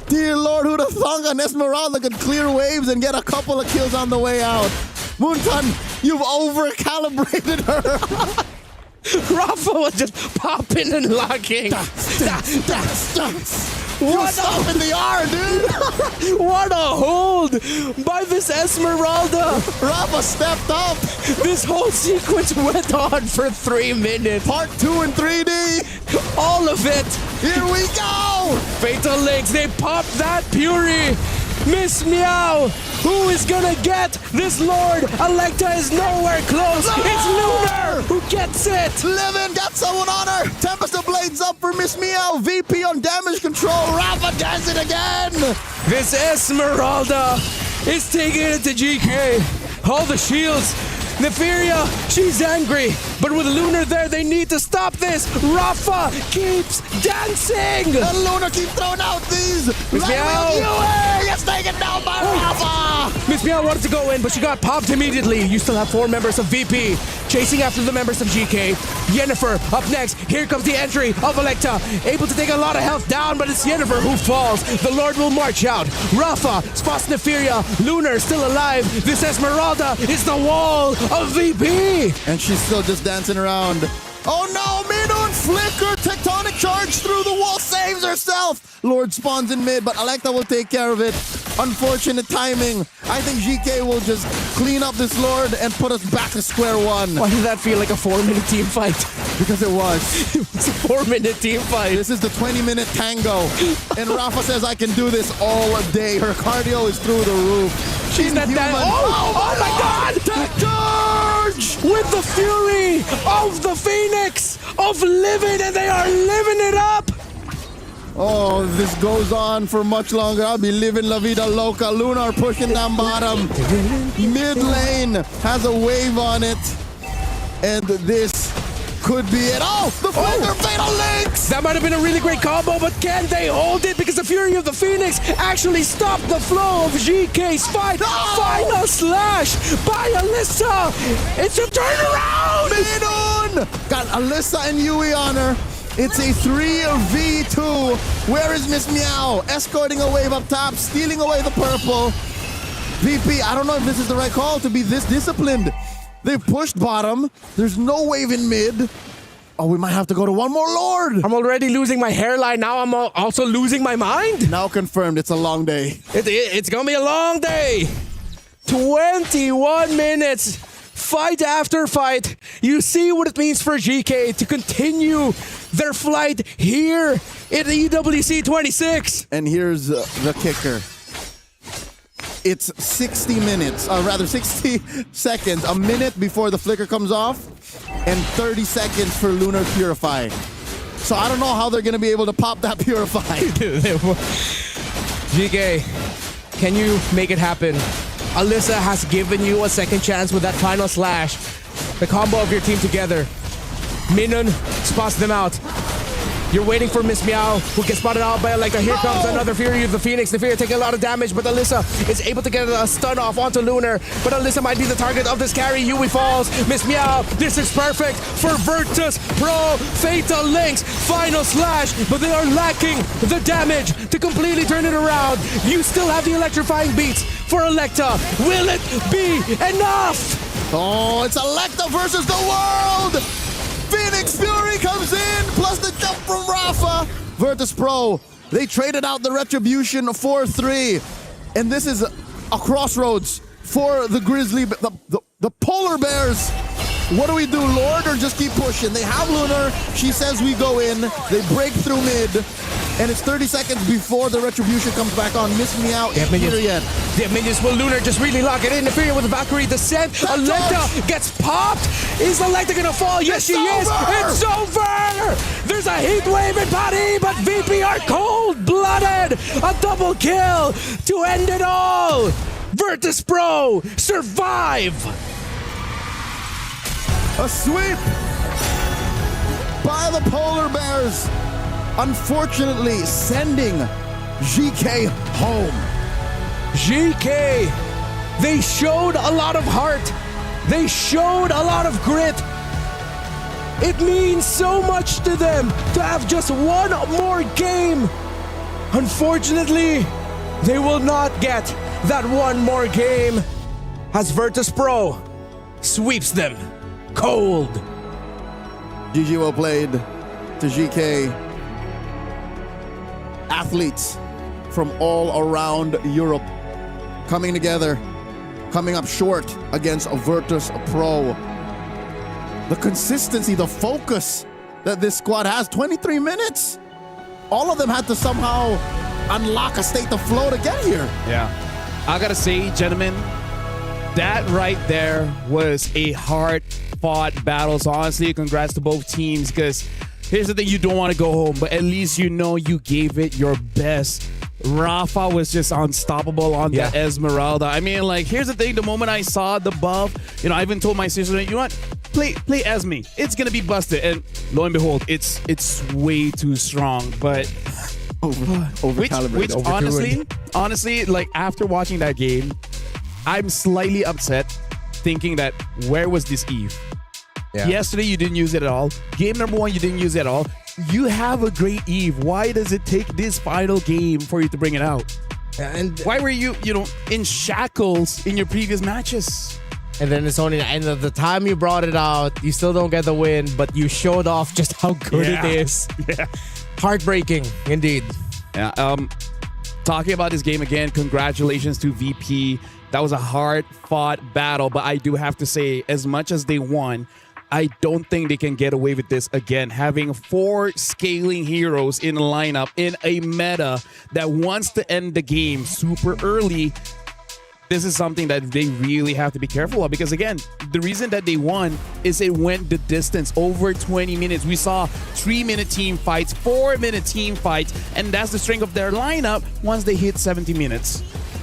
Dear Lord, who'd have thunk an Esmeralda could clear waves and get a couple of kills on the way out. Moonton, you've over-calibrated her. Rafa was just popping and locking. What up in the R, dude? What a hold by this Esmeralda. Rafa stepped up. This whole sequence went on for 3 minutes. Part 2 in 3D. All of it. Here we go. Fatal Links, they popped that Fury. Miss Meow, who is gonna get this Lord? Electa is nowhere close. No! It's Lunar who gets it. Livin got someone on her. Tempest of Blades up for Miss Meow. VP on damage control. Rafa does it again. This Esmeralda is taking it to GK. All the shields. Neferia, she's angry, but with Lunar there, they need to stop this. Rafa keeps dancing. And Lunar keeps throwing out these. Miss Meow. Gets taken down by Rafa. Miss Meow wanted to go in, but she got popped immediately. You still have 4 members of VP chasing after the members of GK. Yennefer up next. Here comes the entry of Electa. Able to take a lot of health down, but it's Yennefer who falls. The Lord will march out. Rafa spots Neferia. Lunar still alive. This Esmeralda is the wall of VP. And she's still just dancing around. Oh no, Minon flicker, tectonic charge through the wall, saves herself. Lord spawns in mid, but Electa will take care of it. Unfortunate timing. I think GK will just clean up this Lord and put us back to square one. Why did that feel like a 4-minute team fight? Because it was. It's a 4-minute team fight. This is the 20-minute tango. And Rafa says, I can do this all day. Her cardio is through the roof. She's not that. Oh my God! Tech charge! With the fury of the Phoenix of living, and they are living it up. Oh, this goes on for much longer. I'll be living La Vida Loca. Lunar pushing down bottom. Mid lane has a wave on it. And this could be it. Oh, the flicker fatal links! That might have been a really great combo, but can they hold it? Because the Fury of the Phoenix actually stopped the flow of GK's fight. No! Final slash by Alyssa. It's a turnaround! Minon! Got Alyssa and Yui on her. It's a 3v2. Where is Miss Meow? Escorting a wave up top, stealing away the purple. VP, I don't know if this is the right call to be this disciplined. They've pushed bottom. There's no wave in mid. Oh, we might have to go to one more Lord. I'm already losing my hairline. Now I'm also losing my mind. Now confirmed, it's a long day. It's gonna be a long day. 21 minutes. Fight after fight. You see what it means for GK to continue their flight here in EWC26. And here's the kicker. It's 60 minutes, or rather 60 seconds, a minute before the flicker comes off, and 30 seconds for Lunar Purify. So I don't know how they're going to be able to pop that Purify. GK, can you make it happen? Alyssa has given you a second chance with that final slash. The combo of your team together. Minon spots them out. You're waiting for Miss Meow, who gets spotted out by Electa. Here comes another Fury of the Phoenix. The Fury taking a lot of damage, but Alyssa is able to get a stun off onto Lunar. But Alyssa might be the target of this carry. Yui falls. Miss Meow, this is perfect for Virtus.pro. Fatal Links, final slash, but they are lacking the damage to completely turn it around. You still have the electrifying beats for Electa. Will it be enough? Oh, it's Electa versus the world! Phoenix Fury comes in, plus the jump from Rafa. Virtus.pro They traded out the Retribution 4-3. And this is a crossroads for the Grizzly, the Polar Bears. What do we do, Lord, or just keep pushing? They have Lunar. She says we go in. They break through mid. And it's 30 seconds before the Retribution comes back on. Miss me out. They have minions. Will Lunar just really lock it in? Interfering with the Valkyrie descent. Electa gets popped. Is Electa gonna fall? Yes, she is. It's over. There's a heat wave in Paris, but VP are cold-blooded. A double kill to end it all. Virtus Pro survive. A sweep by the Polar Bears. Unfortunately, sending GK home. GK, they showed a lot of heart. They showed a lot of grit. It means so much to them to have just one more game. Unfortunately, they will not get that one more game as Virtus Pro sweeps them cold. GG well played to GK. Athletes from all around Europe coming together, coming up short against a Virtus Pro. The consistency, the focus that this squad has, 23 minutes. All of them had to somehow unlock a state of flow to get here. Yeah. I gotta say, gentlemen, that right there was a hard-fought battle. So honestly, congrats to both teams, because here's the thing, you don't want to go home, but at least you know you gave it your best. Rafa was just unstoppable on that Esmeralda. I mean, like, here's the thing, the moment I saw the buff, I even told my sister, you know what, play Esme. It's gonna be busted. And lo and behold, it's way too strong. But Over-calibrated. Which honestly, like, after watching that game, I'm slightly upset thinking that where was this Eve? Yeah. Yesterday, you didn't use it at all. Game number 1, you didn't use it at all. You have a great Eve. Why does it take this final game for you to bring it out? And why were you, in shackles in your previous matches? And then it's only, and at the time you brought it out, you still don't get the win, but you showed off just how good it is. Yeah. Heartbreaking, indeed. Yeah. Talking about this game again, congratulations to VP. That was a hard-fought battle, but I do have to say, as much as they won, I don't think they can get away with this again. Having 4 scaling heroes in a lineup in a meta that wants to end the game super early, this is something that they really have to be careful of, because again, the reason that they won is it went the distance over 20 minutes. We saw 3-minute team fights, 4-minute team fights, and that's the strength of their lineup once they hit 70 minutes.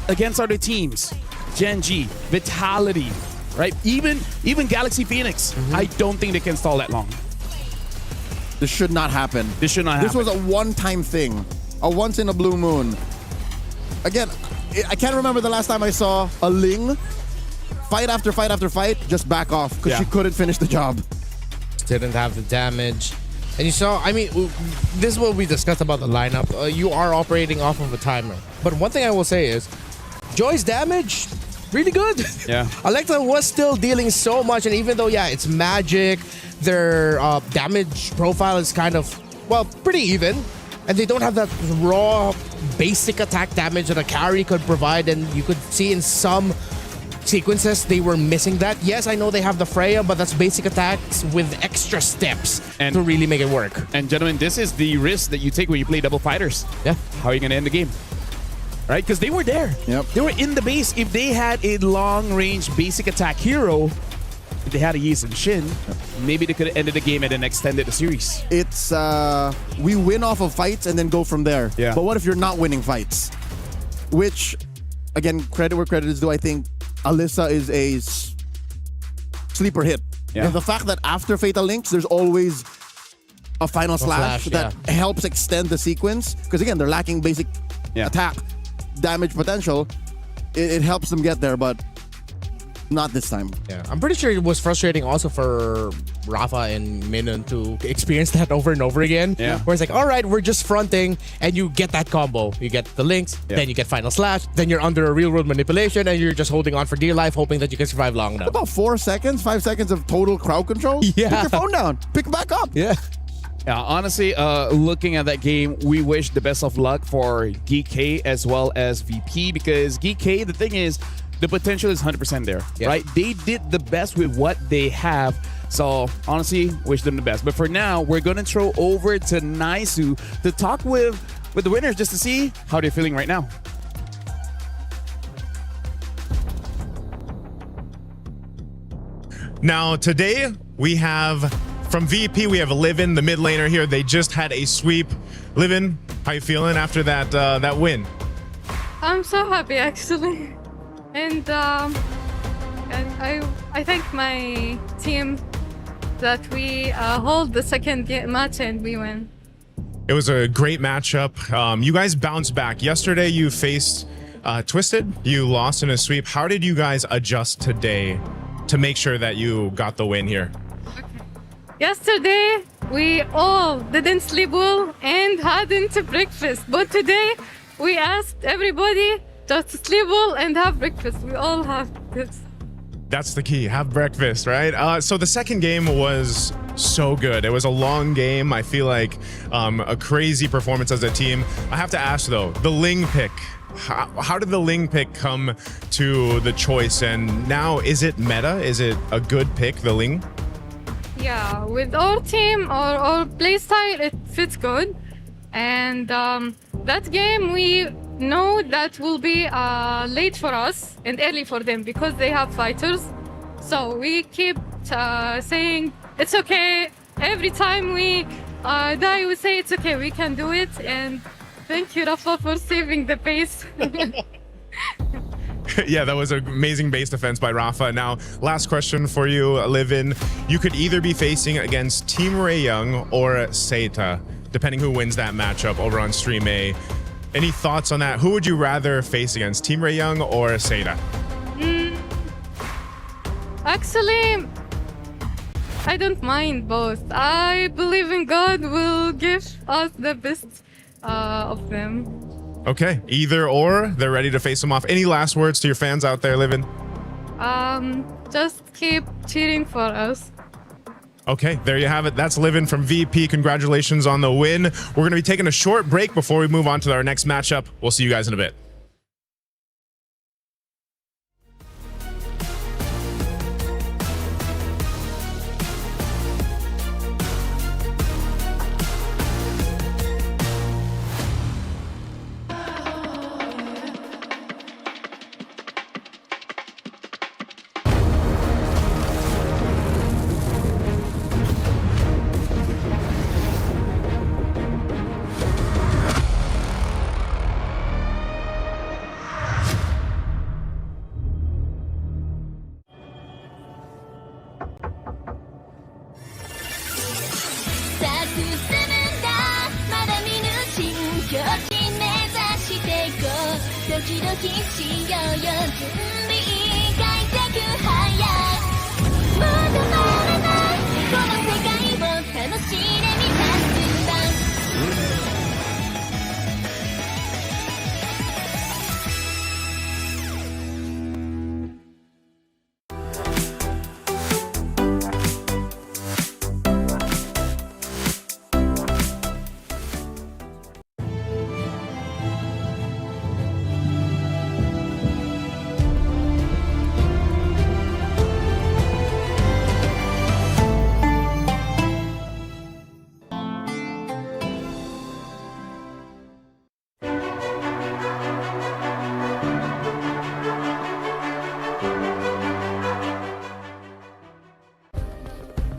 Against other teams, Gen G, Vitality, right? Even Galaxy Phoenix, I don't think they can stall that long. This should not happen. This should not happen. This was a one-time thing. A once in a blue moon. Again, I can't remember the last time I saw a Ling fight after fight after fight just back off because she couldn't finish the job. Didn't have the damage. And you saw, I mean, this is what we discussed about the lineup. You are operating off of a timer. But one thing I will say is, Joy's damage, really good. Yeah. Electa was still dealing so much, and even though, it's magic, their damage profile is kind of, pretty even. And they don't have that raw, basic attack damage that a carry could provide, and you could see in some sequences they were missing that. Yes, I know they have the Freya, but that's basic attacks with extra steps to really make it work. And gentlemen, this is the risk that you take when you play double fighters. Yeah. How are you going to end the game? Right? Because they were there. Yep. They were in the base. If they had a long-range basic attack hero, if they had a Yi and Shin, maybe they could have ended the game and then extended the series. It's, we win off of fights and then go from there. Yeah. But what if you're not winning fights? Which, again, credit where credit is due, I think Alyssa is a sleeper hit. Yeah. And the fact that after Fatal Links, there's always a final slash that helps extend the sequence. Because again, they're lacking basic attack damage potential. It helps them get there, but not this time. Yeah, I'm pretty sure it was frustrating also for Rafa and Minun to experience that over and over again. Yeah. Where it's like, all right, we're just fronting, and you get that combo. You get the links, then you get final slash, then you're under a real world manipulation, and you're just holding on for dear life, hoping that you can survive long enough. About 4 seconds, 5 seconds of total crowd control. Yeah. Put your phone down. Pick it back up. Yeah. Honestly, looking at that game, we wish the best of luck for Geek K as well as VP, because Geek K, the thing is, the potential is 100% there, right? They did the best with what they have. So honestly, wish them the best. But for now, we're going to throw over to Naisu to talk with the winners just to see how they're feeling right now. Now, today we have, from VP, we have Livin, the mid laner here. They just had a sweep. Livin, how you feeling after that win? I'm so happy, actually. And I thank my team that we hold the second match and we win. It was a great matchup. You guys bounced back. Yesterday you faced Twisted. You lost in a sweep. How did you guys adjust today to make sure that you got the win here? Yesterday, we all didn't sleep well and hadn't breakfast. But today, we asked everybody just to sleep well and have breakfast. We all have this. That's the key. Have breakfast, right? So the second game was so good. It was a long game. I feel like a crazy performance as a team. I have to ask though, the Ling pick. How did the Ling pick come to the choice? And now, is it meta? Is it a good pick, the Ling? Yeah, with our team or our playstyle, it fits good. And that game, we know that will be late for us and early for them because they have fighters. So we keep saying it's okay. Every time we die, we say it's okay, we can do it. And thank you, Rafa, for saving the pace. Yeah, that was an amazing base defense by Rafa. Now, last question for you, Livin. You could either be facing against Team Raeyoung or Seita, depending who wins that matchup over on Stream A. Any thoughts on that? Who would you rather face against, Team Raeyoung or Seita? Actually, I don't mind both. I believe in God will give us the best of them. Okay, either or, they're ready to face them off. Any last words to your fans out there, Livin? Just keep cheering for us. Okay, there you have it. That's Livin from VP. Congratulations on the win. We're going to be taking a short break before we move on to our next matchup. We'll see you guys in a bit.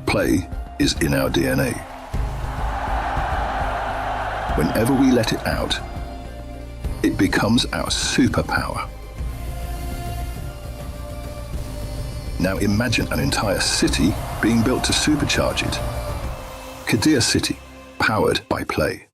Play is in our DNA. Whenever we let it out, it becomes our superpower. Now imagine an entire city being built to supercharge it. Kadir City, powered by play.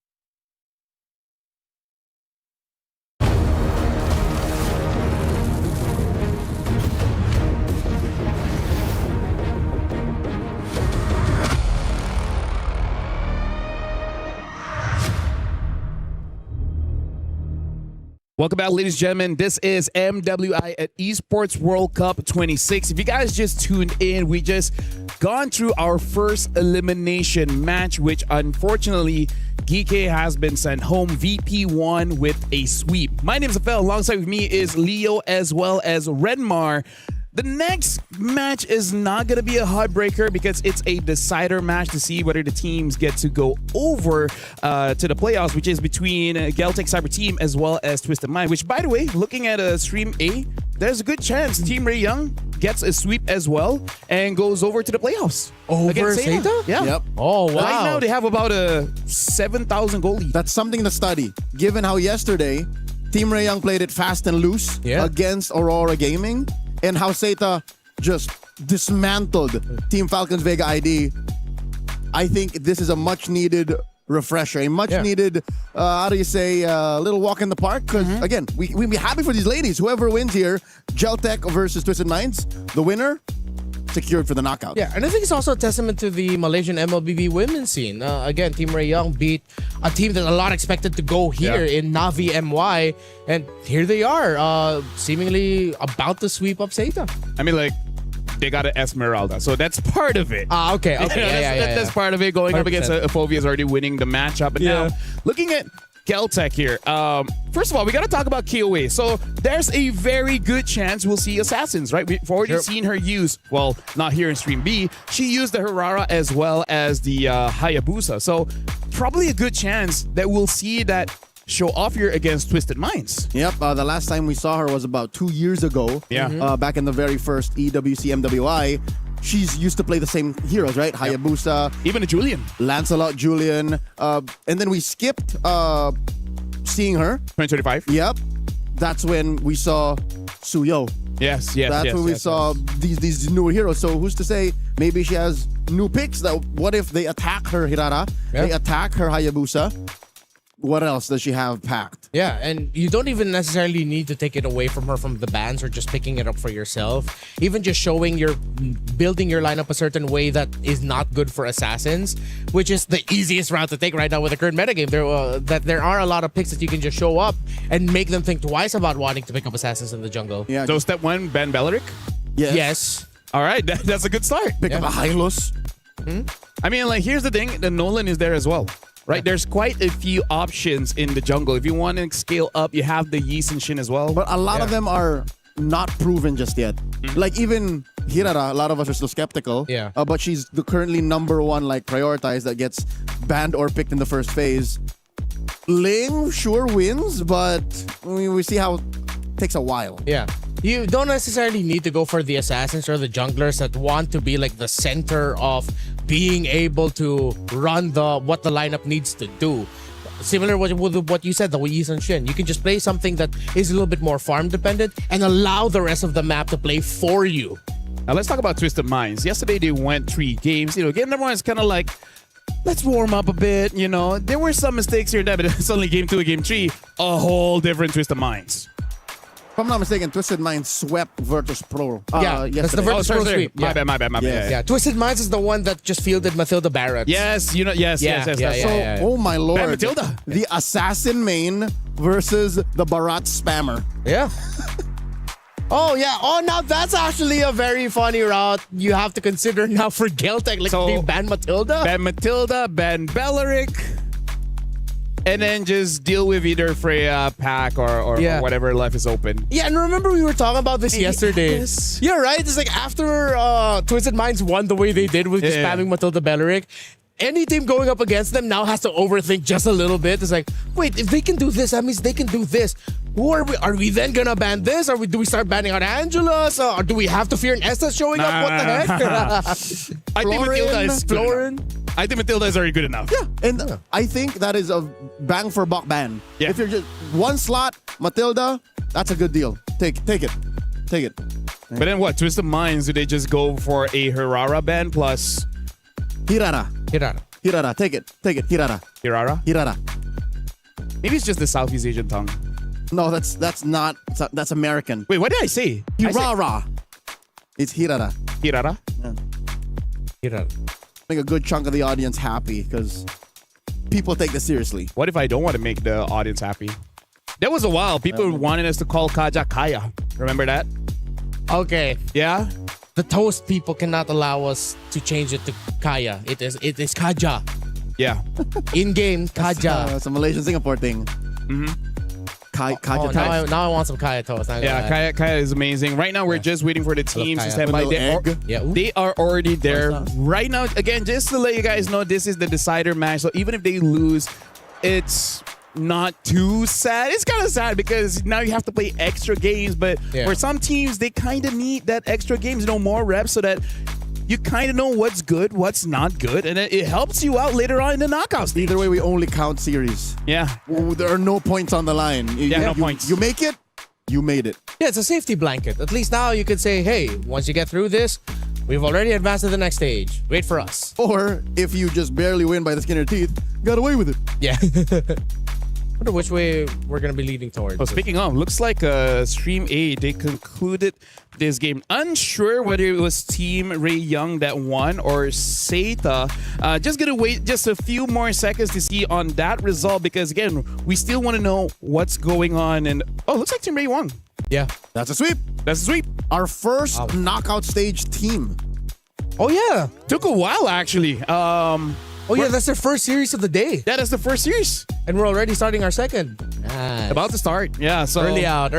Welcome back, ladies and gentlemen. This is MWI at Esports World Cup 26. If you guys just tuned in, we just gone through our first elimination match, which unfortunately, Geeky has been sent home VP1 with a sweep. My name is Afel. Alongside with me is Leo as well as Redmar. The next match is not going to be a heartbreaker because it's a decider match to see whether the teams get to go over to the playoffs, which is between Galtech Cyber Team as well as Twisted Mind, which, by the way, looking at Stream A, there's a good chance Team Ray Young gets a sweep as well and goes over to the playoffs. Over against Seta? Yeah. Yep. Oh, wow. Right now, they have about a 7,000 goal lead. That's something to study, given how yesterday Team Ray Young played it fast and loose against Aurora Gaming, and how Seta just dismantled Team Falcons Vega ID. I think this is a much-needed refresher, a much-needed, little walk in the park. Because, again, we'd be happy for these ladies. Whoever wins here, Geltech versus Twisted Minds, the winner, secured for the knockout. Yeah, and I think it's also a testament to the Malaysian MLBB women's scene. Again, Team Ray Young beat a team that a lot expected to go here in Navi MY, and here they are, seemingly about to sweep up Seta. I mean, like, they got an Esmeralda, so that's part of it. Okay. That's part of it. Going 100%. Up against Fovia is already winning the matchup. But now, looking at Galtech here, first of all, we got to talk about KOA. So there's a very good chance we'll see Assassins, right? We've already seen her use, well, not here in Stream B. She used the Harara as well as the Hayabusa. So probably a good chance that we'll see that show off here against Twisted Minds. Yep, the last time we saw her was about 2 years ago. Yeah. Back in the very first EWC MWI. She's used to play the same heroes, right? Hayabusa. Even a Julian. Lancelot, Julian. And then we skipped seeing her. 2025. Yep. That's when we saw Suyo. Yes. That's when we saw these newer heroes. So who's to say maybe she has new picks? That what if they attack her Hirara? They attack her Hayabusa? What else does she have packed? Yeah, and you don't even necessarily need to take it away from her from the bans or just picking it up for yourself. Even just showing building your lineup a certain way that is not good for Assassins, which is the easiest route to take right now with the current metagame. There are a lot of picks that you can just show up and make them think twice about wanting to pick up Assassins in the jungle. Yeah. So step one, ban Beleric? Yes. All right, that's a good start. Pick up a Hylos. I mean, like, here's the thing. The Nolan is there as well. Right, there's quite a few options in the jungle. If you want to scale up, you have the Yi and Shin as well. But a lot of them are not proven just yet. Like even Hirara, a lot of us are still skeptical. Yeah. But she's the currently #1 like prioritized that gets banned or picked in the first phase. Ling sure wins, but we see how it takes a while. Yeah. You don't necessarily need to go for the Assassins or the junglers that want to be like the center of being able to run what the lineup needs to do. Similar with what you said, the Yi and Shin. You can just play something that is a little bit more farm dependent and allow the rest of the map to play for you. Now let's talk about Twisted Minds. Yesterday they went 3 games. Game number 1 is kind of like, let's warm up a bit. There were some mistakes here and there, but it's only game 2 and game 3. A whole different Twisted Minds. If I'm not mistaken, Twisted Minds swept Virtus Pro. That's the Virtus Pro sweep. My bad. Yeah, Twisted Minds is the one that just fielded Matilda Barrett. Yes. Oh my lord. Bam Matilda. The Assassin main versus the Barat spammer. Yeah. Oh, yeah. Oh, now that's actually a very funny route you have to consider now for Galtech. Like, they ban Matilda? Ban Matilda, ban Beleric. And then just deal with either Freya, Pack, or whatever left is open. Yeah, and remember we were talking about this yesterday. Yes. Yeah, right? It's like after Twisted Minds won the way they did with just spamming Matilda Beleric, any team going up against them now has to overthink just a little bit. It's like, wait, if they can do this, that means they can do this. Who are we? Are we then gonna ban this? Do we start banning out Angelas? Or do we have to fear an Estes showing up? What the heck? I think Matilda is Florin. I think Matilda is already good enough. Yeah, and I think that is a bang for buck ban. Yeah. If you're just one slot, Matilda, that's a good deal. Take it. But then what? Twisted Minds, do they just go for a Hirara ban plus Hirara? Take it. Hirara. Maybe it's just the Southeast Asian tongue. No, that's American. Wait, what did I say? Hirara. It's Hirara. Hirara? Yeah. Hirara. Make a good chunk of the audience happy because people take this seriously. What if I don't want to make the audience happy? There was a while people wanted us to call Kaja Kaya. Remember that? Okay. Yeah? The toast people cannot allow us to change it to Kaya. It is Kaja. Yeah. In-game Kaja. It's a Malaysian Singapore thing. Kaya toast. Now I want some Kaya toast. Yeah, Kaya is amazing. Right now, we're just waiting for the teams to stand by. They are already there. Right now, again, just to let you guys know, this is the decider match. So even if they lose, it's not too sad. It's kind of sad because now you have to play extra games. But for some teams, they kind of need that extra games, more reps so that you kind of know what's good, what's not good, and it helps you out later on in the knockouts. Either way, we only count series. Yeah. There are no points on the line. No points. You make it, you made it. Yeah, it's a safety blanket. At least now you could say, hey, once you get through this, we've already advanced to the next stage. Wait for us. Or if you just barely win by the skin of your teeth, got away with it. Yeah. Wonder which way we're going to be leading towards. Oh, speaking of, looks like Stream A, they concluded this game. Unsure whether it was Team Ray Young that won or Seta. Just going to wait just a few more seconds to see on that result because, again, we still want to know what's going on. And looks like Team Ray won. Yeah. That's a sweep. That's a sweep. Our first knockout stage team. Oh, yeah. Took a while, actually. That's their first series of the day. Yeah, that's the first series. And we're already starting our second. Nice. About to start. Yeah, so early out.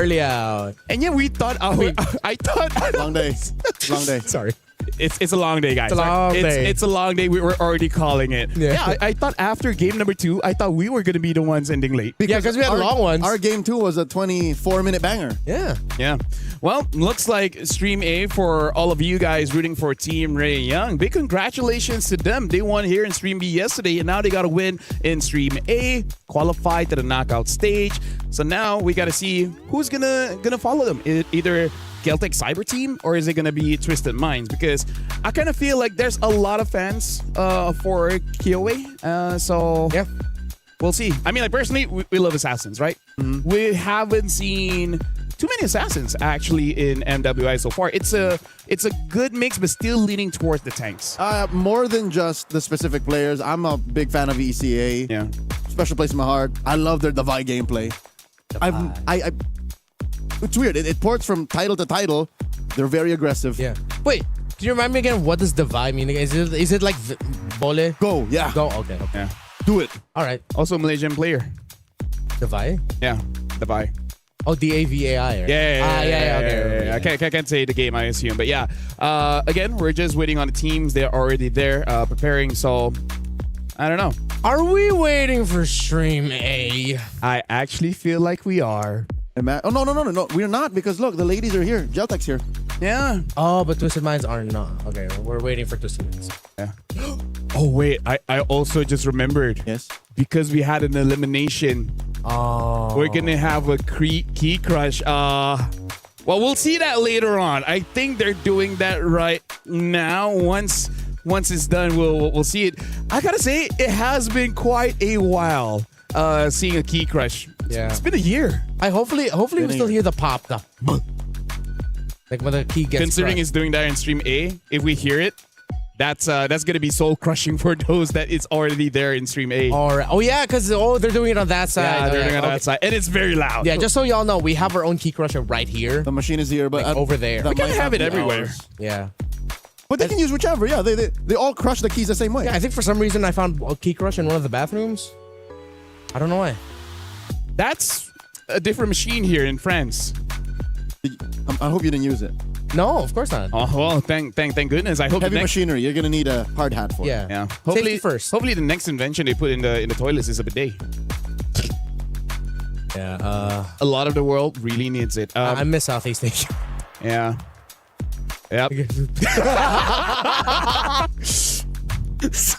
And yeah, we thought I thought long day. Sorry. It's a long day, guys. It's a long day. It's a long day. We were already calling it. Yeah. I thought after game number 2, I thought we were going to be the ones ending late. Because we had long ones. Our game 2 was a 24-minute banger. Yeah. Yeah. Well, looks like Stream A for all of you guys rooting for Team Ray Young. Big congratulations to them. They won here in Stream B yesterday, and now they got to win in Stream A, qualified to the knockout stage. So now we got to see who's gonna follow them. Either Celtic Cyber Team or is it gonna be Twisted Minds? Because I kind of feel like there's a lot of fans for Kiowe. So yeah, we'll see. I mean, like personally, we love assassins, right? We haven't seen too many assassins actually in MWI so far. It's a good mix, but still leaning towards the tanks. More than just the specific players, I'm a big fan of ECA. Yeah, special place in my heart. I love their Divide gameplay. It's weird. It ports from title to title. They're very aggressive. Yeah. Wait, can you remind me again? What does Divide mean? Is it like Bole? Go. Yeah. Go. Okay. Yeah. Do it. All right. Also Malaysian player. Divide? Yeah. Divide. Oh, DAVAI. Right? Yeah. Okay. I can't say the game, I assume. But yeah. Again, we're just waiting on the teams. They're already there preparing. So I don't know. Are we waiting for Stream A? I actually feel like we are. Oh, no. We're not because look, the ladies are here. Geltec's here. Yeah. Oh, but Twisted Minds are not. Okay, we're waiting for Twisted Minds. Yeah. Oh, wait. I also just remembered. Yes. Because we had an elimination. Oh. We're going to have a key crush. Well, we'll see that later on. I think they're doing that right now. Once it's done, we'll see it. I gotta say, it has been quite a while seeing a key crush. Yeah. It's been a year. Hopefully we still hear the pop. Like when the key gets Considering crushed. it's doing that in Stream A, if we hear it, that's gonna be soul crushing for those that it's already there in Stream A. All right. Oh yeah, because they're doing it on that side. Yeah, they're doing it on that side, and it's very loud. Yeah, just so y'all know, we have our own key crusher right here. The machine is here, but like over there. We can have it everywhere. Hours. Yeah. But they can use whichever. Yeah, they all crush the keys the same way. Yeah, I think for some reason I found a key crush in one of the bathrooms. I don't know why. That's a different machine here in France. I hope you didn't use it. No, of course not. Oh well, thank goodness. I hope heavy machinery. You're gonna need a hard hat for. Yeah. Hopefully Safety first. Hopefully the next invention they put in the toilets is a bidet. Yeah. A lot of the world really needs it. I miss Southeast Asia. Yeah. Yep. You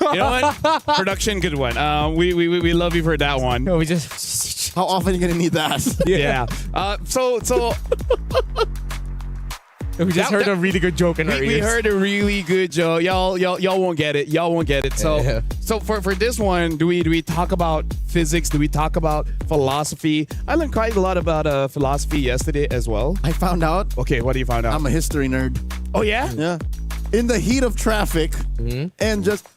know what? Production, good one. We love you for that one. No, we just. How often are you gonna need that? Yeah. So. We just heard a really good joke in our ears. We heard a really good joke. Y'all won't get it. Y'all won't get it. So for this one, do we talk about physics? Do we talk about philosophy? I learned quite a lot about philosophy yesterday as well. I found out. Okay, what do you find out? I'm a history nerd. Oh yeah? Yeah. In the heat of traffic, and just.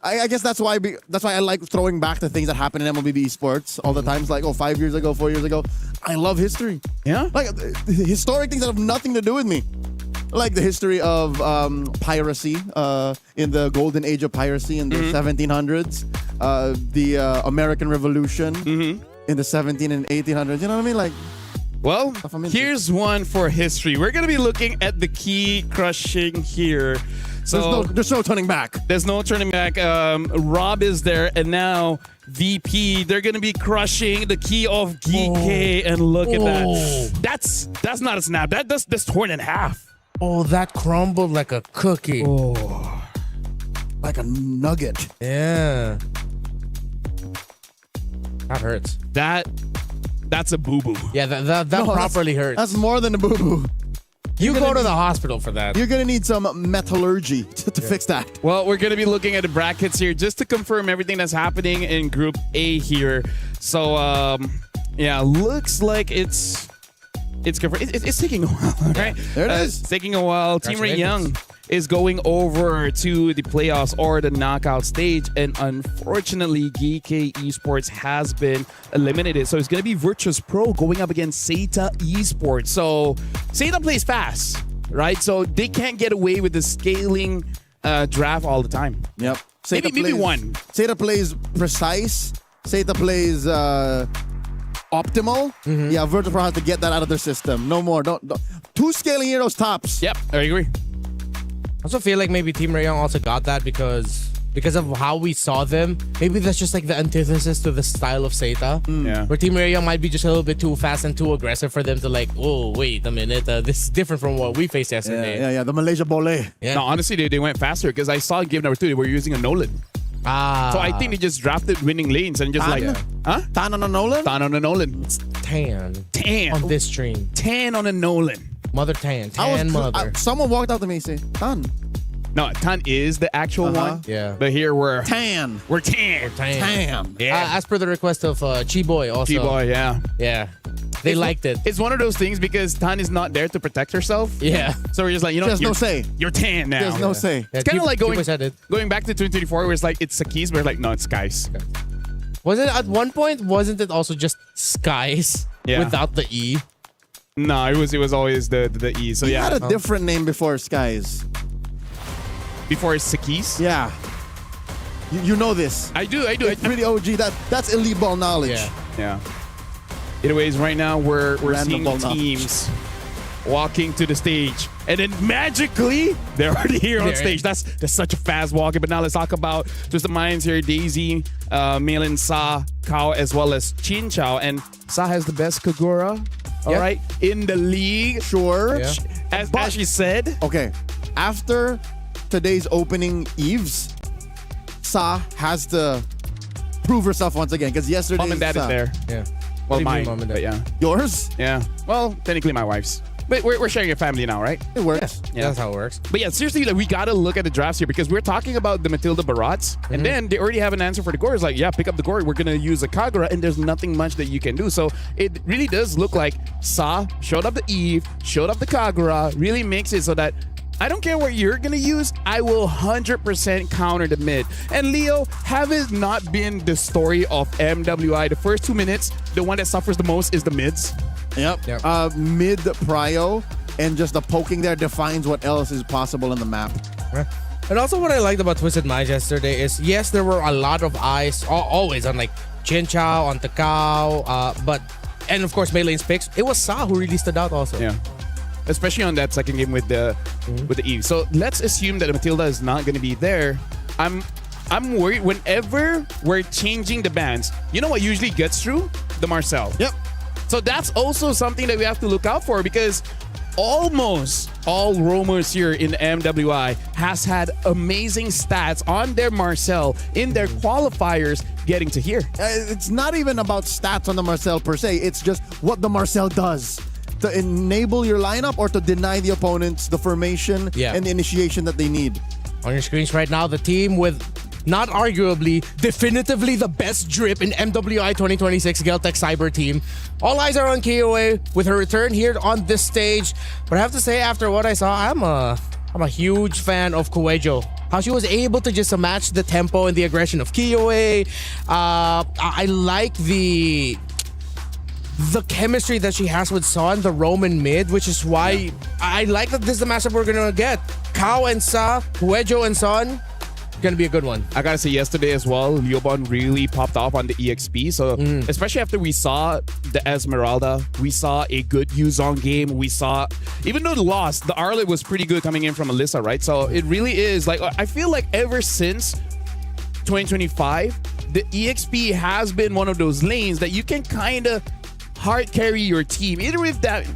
I guess that's why I like throwing back to things that happen in MLBB sports all the times. Like, 5 years ago, 4 years ago. I love history. Yeah? Like historic things that have nothing to do with me. Like the history of piracy in the golden age of piracy in the 1700s, the American Revolution in the 17 and 1800s. You know what I mean? Like, well, here's one for history. We're going to be looking at the key crushing here. So there's no turning back. There's no turning back. Rob is there, and now VP. They're going to be crushing the key of GK, and look at that. That's not a snap. That's torn in half. Oh, that crumbled like a cookie. Oh, like a nugget. Yeah. That hurts. That's a boo-boo. Yeah, that properly hurts. That's more than a boo-boo. You go to the hospital for that. You're going to need some metallurgy to fix that. Well, we're going to be looking at the brackets here just to confirm everything that's happening in Group A here. So, yeah, looks like it's confirmed. It's taking a while, right? There it is. It's taking a while. Team Ray Young is going over to the playoffs or the knockout stage, and unfortunately, GK Esports has been eliminated. So it's going to be Virtus Pro going up against Zeta Esports. So Zeta plays fast, right? So they can't get away with the scaling draft all the time. Yep. Maybe one. Zeta plays precise. Zeta plays optimal. Yeah, Virtus Pro has to get that out of their system. No more. Don't. Two scaling heroes tops. Yep, I agree. I also feel like maybe Team Rayong also got that because of how we saw them. Maybe that's just like the antithesis to the style of Zeta. Yeah. Where Team Rayong might be just a little bit too fast and too aggressive for them to like, oh, wait a minute. This is different from what we faced yesterday. Yeah. The Malaysia Bole. Yeah. No, honestly, they went faster because I saw in game number 2, they were using a Nolan. So I think they just drafted winning lanes and just Tan on a Nolan? Tan on a Nolan. It's tan. Tan. On this stream. Tan on a Nolan. Mother Tan. Tan mother. Someone walked out to me and said, Tan. No, Tan is the actual one. Yeah. But here we're Tan. We're Tan. Tan. Yeah. As per the request of Chi-Boy also. Chi-Boy, yeah. Yeah. They liked it. It's one of those things because Tan is not there to protect herself. Yeah. So we're just like, you know, There's no say. You're Tan now. There's no say. It's kind of like going back to 2024 where it's like, it's Sakis, but it's like, no, it's Skies. Was it at one point, wasn't it also just Skies without the E? No, it was always the E. So He yeah. had a different name before Skies. Before Sakis? Yeah. You know this. I do. It's really OG. That's elite ball knowledge. Yeah. Anyways, right now we're seeing ball teams walking to the stage, and then magically they're already here on stage. That's such a fast walking. But now let's talk about just the minds here: Daisy, Malin, Sa, Kao, as well as Chin Chow. And Sa has the best Kagura, all right, in the league. Sure. Yeah. As she said. Okay. After today's opening Eves, Sa has to prove herself once again because yesterday. Mom and Dad is there. Yeah. Well, mine, but yeah. Yours? Yeah. Well, technically my wife's. But we're sharing a family now, right? It works. Yeah. That's how it works. But yeah, seriously, like, we got to look at the drafts here because we're talking about the Matilda Barats, and then they already have an answer for the Gore. It's like, yeah, pick up the Gore. We're going to use a Kagura, and there's nothing much that you can do. So it really does look like Sa showed up the Eve, showed up the Kagura, really makes it so that I don't care what you're going to use, I will 100% counter the mid. And Leo, have it not been the story of MWI, the first 2 minutes, the one that suffers the most is the mids? Yep. Mid prio and just the poking there defines what else is possible in the map. And also what I liked about Twisted Minds yesterday is, yes, there were a lot of eyes always on like Chin Chow, on Takao, and of course Melee's picks. It was Sa who really stood out also. Yeah. Especially on that second game with the Eve. So let's assume that Matilda is not going to be there. I'm worried whenever we're changing the bans. You know what usually gets through? The Marcel. Yep. So that's also something that we have to look out for because almost all roamers here in MWI has had amazing stats on their Marcel in their qualifiers getting to here. It's not even about stats on the Marcel per se. It's just what the Marcel does to enable your lineup or to deny the opponents the formation and the initiation that they need. On your screens right now, the team with not arguably, definitively the best drip in MWI 2026 Geltec Cyber team. All eyes are on KOA with her return here on this stage. But I have to say, after what I saw, I'm a huge fan of Kuejo. How she was able to just match the tempo and the aggression of KOA. I like the the chemistry that she has with Son, the Roman mid, which is why I like that this is the matchup we're gonna get. Kao and Sa, Huejo and Son, gonna be a good one. I gotta say, yesterday as well, Liobon really popped off on the EXP. So especially after we saw the Esmeralda, we saw a good Yuzong game. We saw, even though the loss, the Arlet was pretty good coming in from Alyssa, right? So it really is like, I feel like ever since 2025, the EXP has been one of those lanes that you can kind of hard carry your team, either with that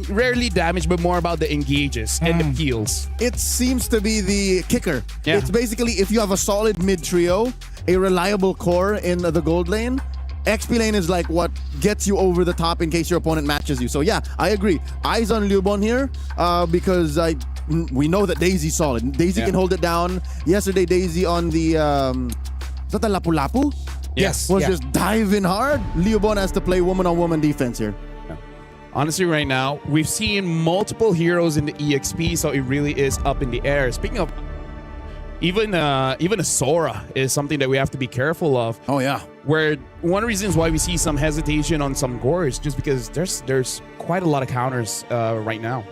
rarely damage, but more about the engages and the kills. It seems to be the kicker. Yeah. It's basically if you have a solid mid trio, a reliable core in the gold lane, XP lane is like what gets you over the top in case your opponent matches you. So yeah, I agree. Eyes on Liubon here because we know that Daisy's solid. Daisy can hold it down. Yesterday, Daisy on the is that the Lapu Lapu? Yes. Was just diving hard. Liubon has to play woman-on-woman defense here. Honestly, right now, we've seen multiple heroes in the EXP, so it really is up in the air. Speaking of, even a Sora is something that we have to be careful of. Oh, yeah. Where one of the reasons why we see some hesitation on some Gores, just because there's quite a lot of counters right now.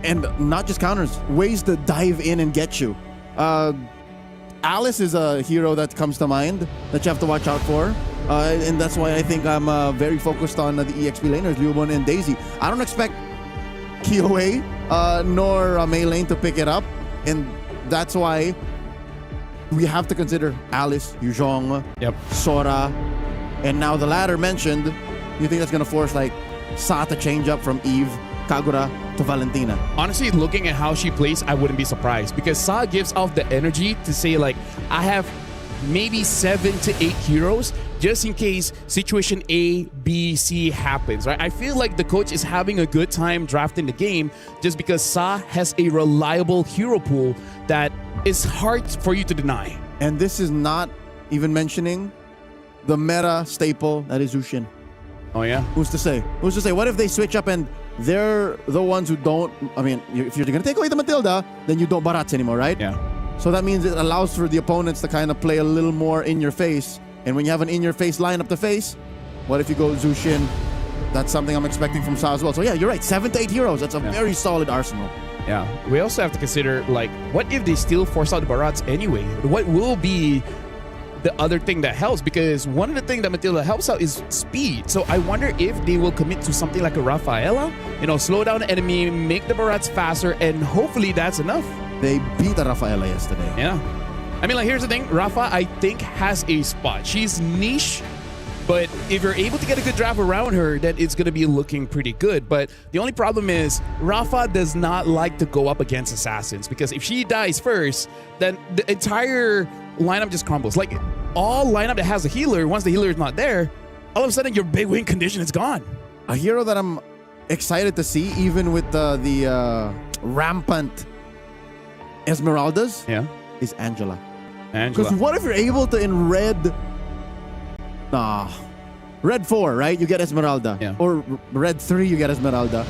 And not just counters, ways to dive in and get you. Alice is a hero that comes to mind that you have to watch out for. And that's why I think I'm very focused on the EXP laners, Liubon and Daisy. I don't expect KOA nor Mei Lane to pick it up. And that's why we have to consider Alice, Yuzhong, Sora, and now the latter mentioned. You think that's going to force like Sa to change up from Eve, Kagura to Valentina? Honestly, looking at how she plays, I wouldn't be surprised because Sa gives off the energy to say like, I have maybe 7 to 8 heroes just in case situation A, B, C happens, right? I feel like the coach is having a good time drafting the game just because Sa has a reliable hero pool that is hard for you to deny. And this is not even mentioning the meta staple that is Zushin. Oh, yeah? Who's to say? Who's to say? What if they switch up and they're the ones who don't... I mean, if you're going to take away the Matilda, then you don't Barats anymore, right? Yeah. So that means it allows for the opponents to kind of play a little more in your face. And when you have an in-your-face lineup to face, what if you go Zushin? That's something I'm expecting from Sa as well. So yeah, you're right. 7 to 8 heroes. That's a very solid arsenal. Yeah. We also have to consider, like, what if they still force out the Barats anyway? What will be the other thing that helps? Because one of the things that Matilda helps out is speed. So I wonder if they will commit to something like a Rafaela. You know, slow down the enemy, make the Barats faster, and hopefully that's enough. They beat the Rafaela yesterday. Yeah. I mean, like, here's the thing. Rafa, I think, has a spot. She's niche, but if you're able to get a good draft around her, then it's going to be looking pretty good. But the only problem is Rafa does not like to go up against assassins because if she dies first, then the entire lineup just crumbles. Like, all lineup that has a healer, once the healer is not there, all of a sudden your big win condition is gone. A hero that I'm excited to see, even with the rampant Esmeraldas, is Angela. Because what if you're able to, in red 4, right? You get Esmeralda. Yeah. Or red 3, you get Esmeralda.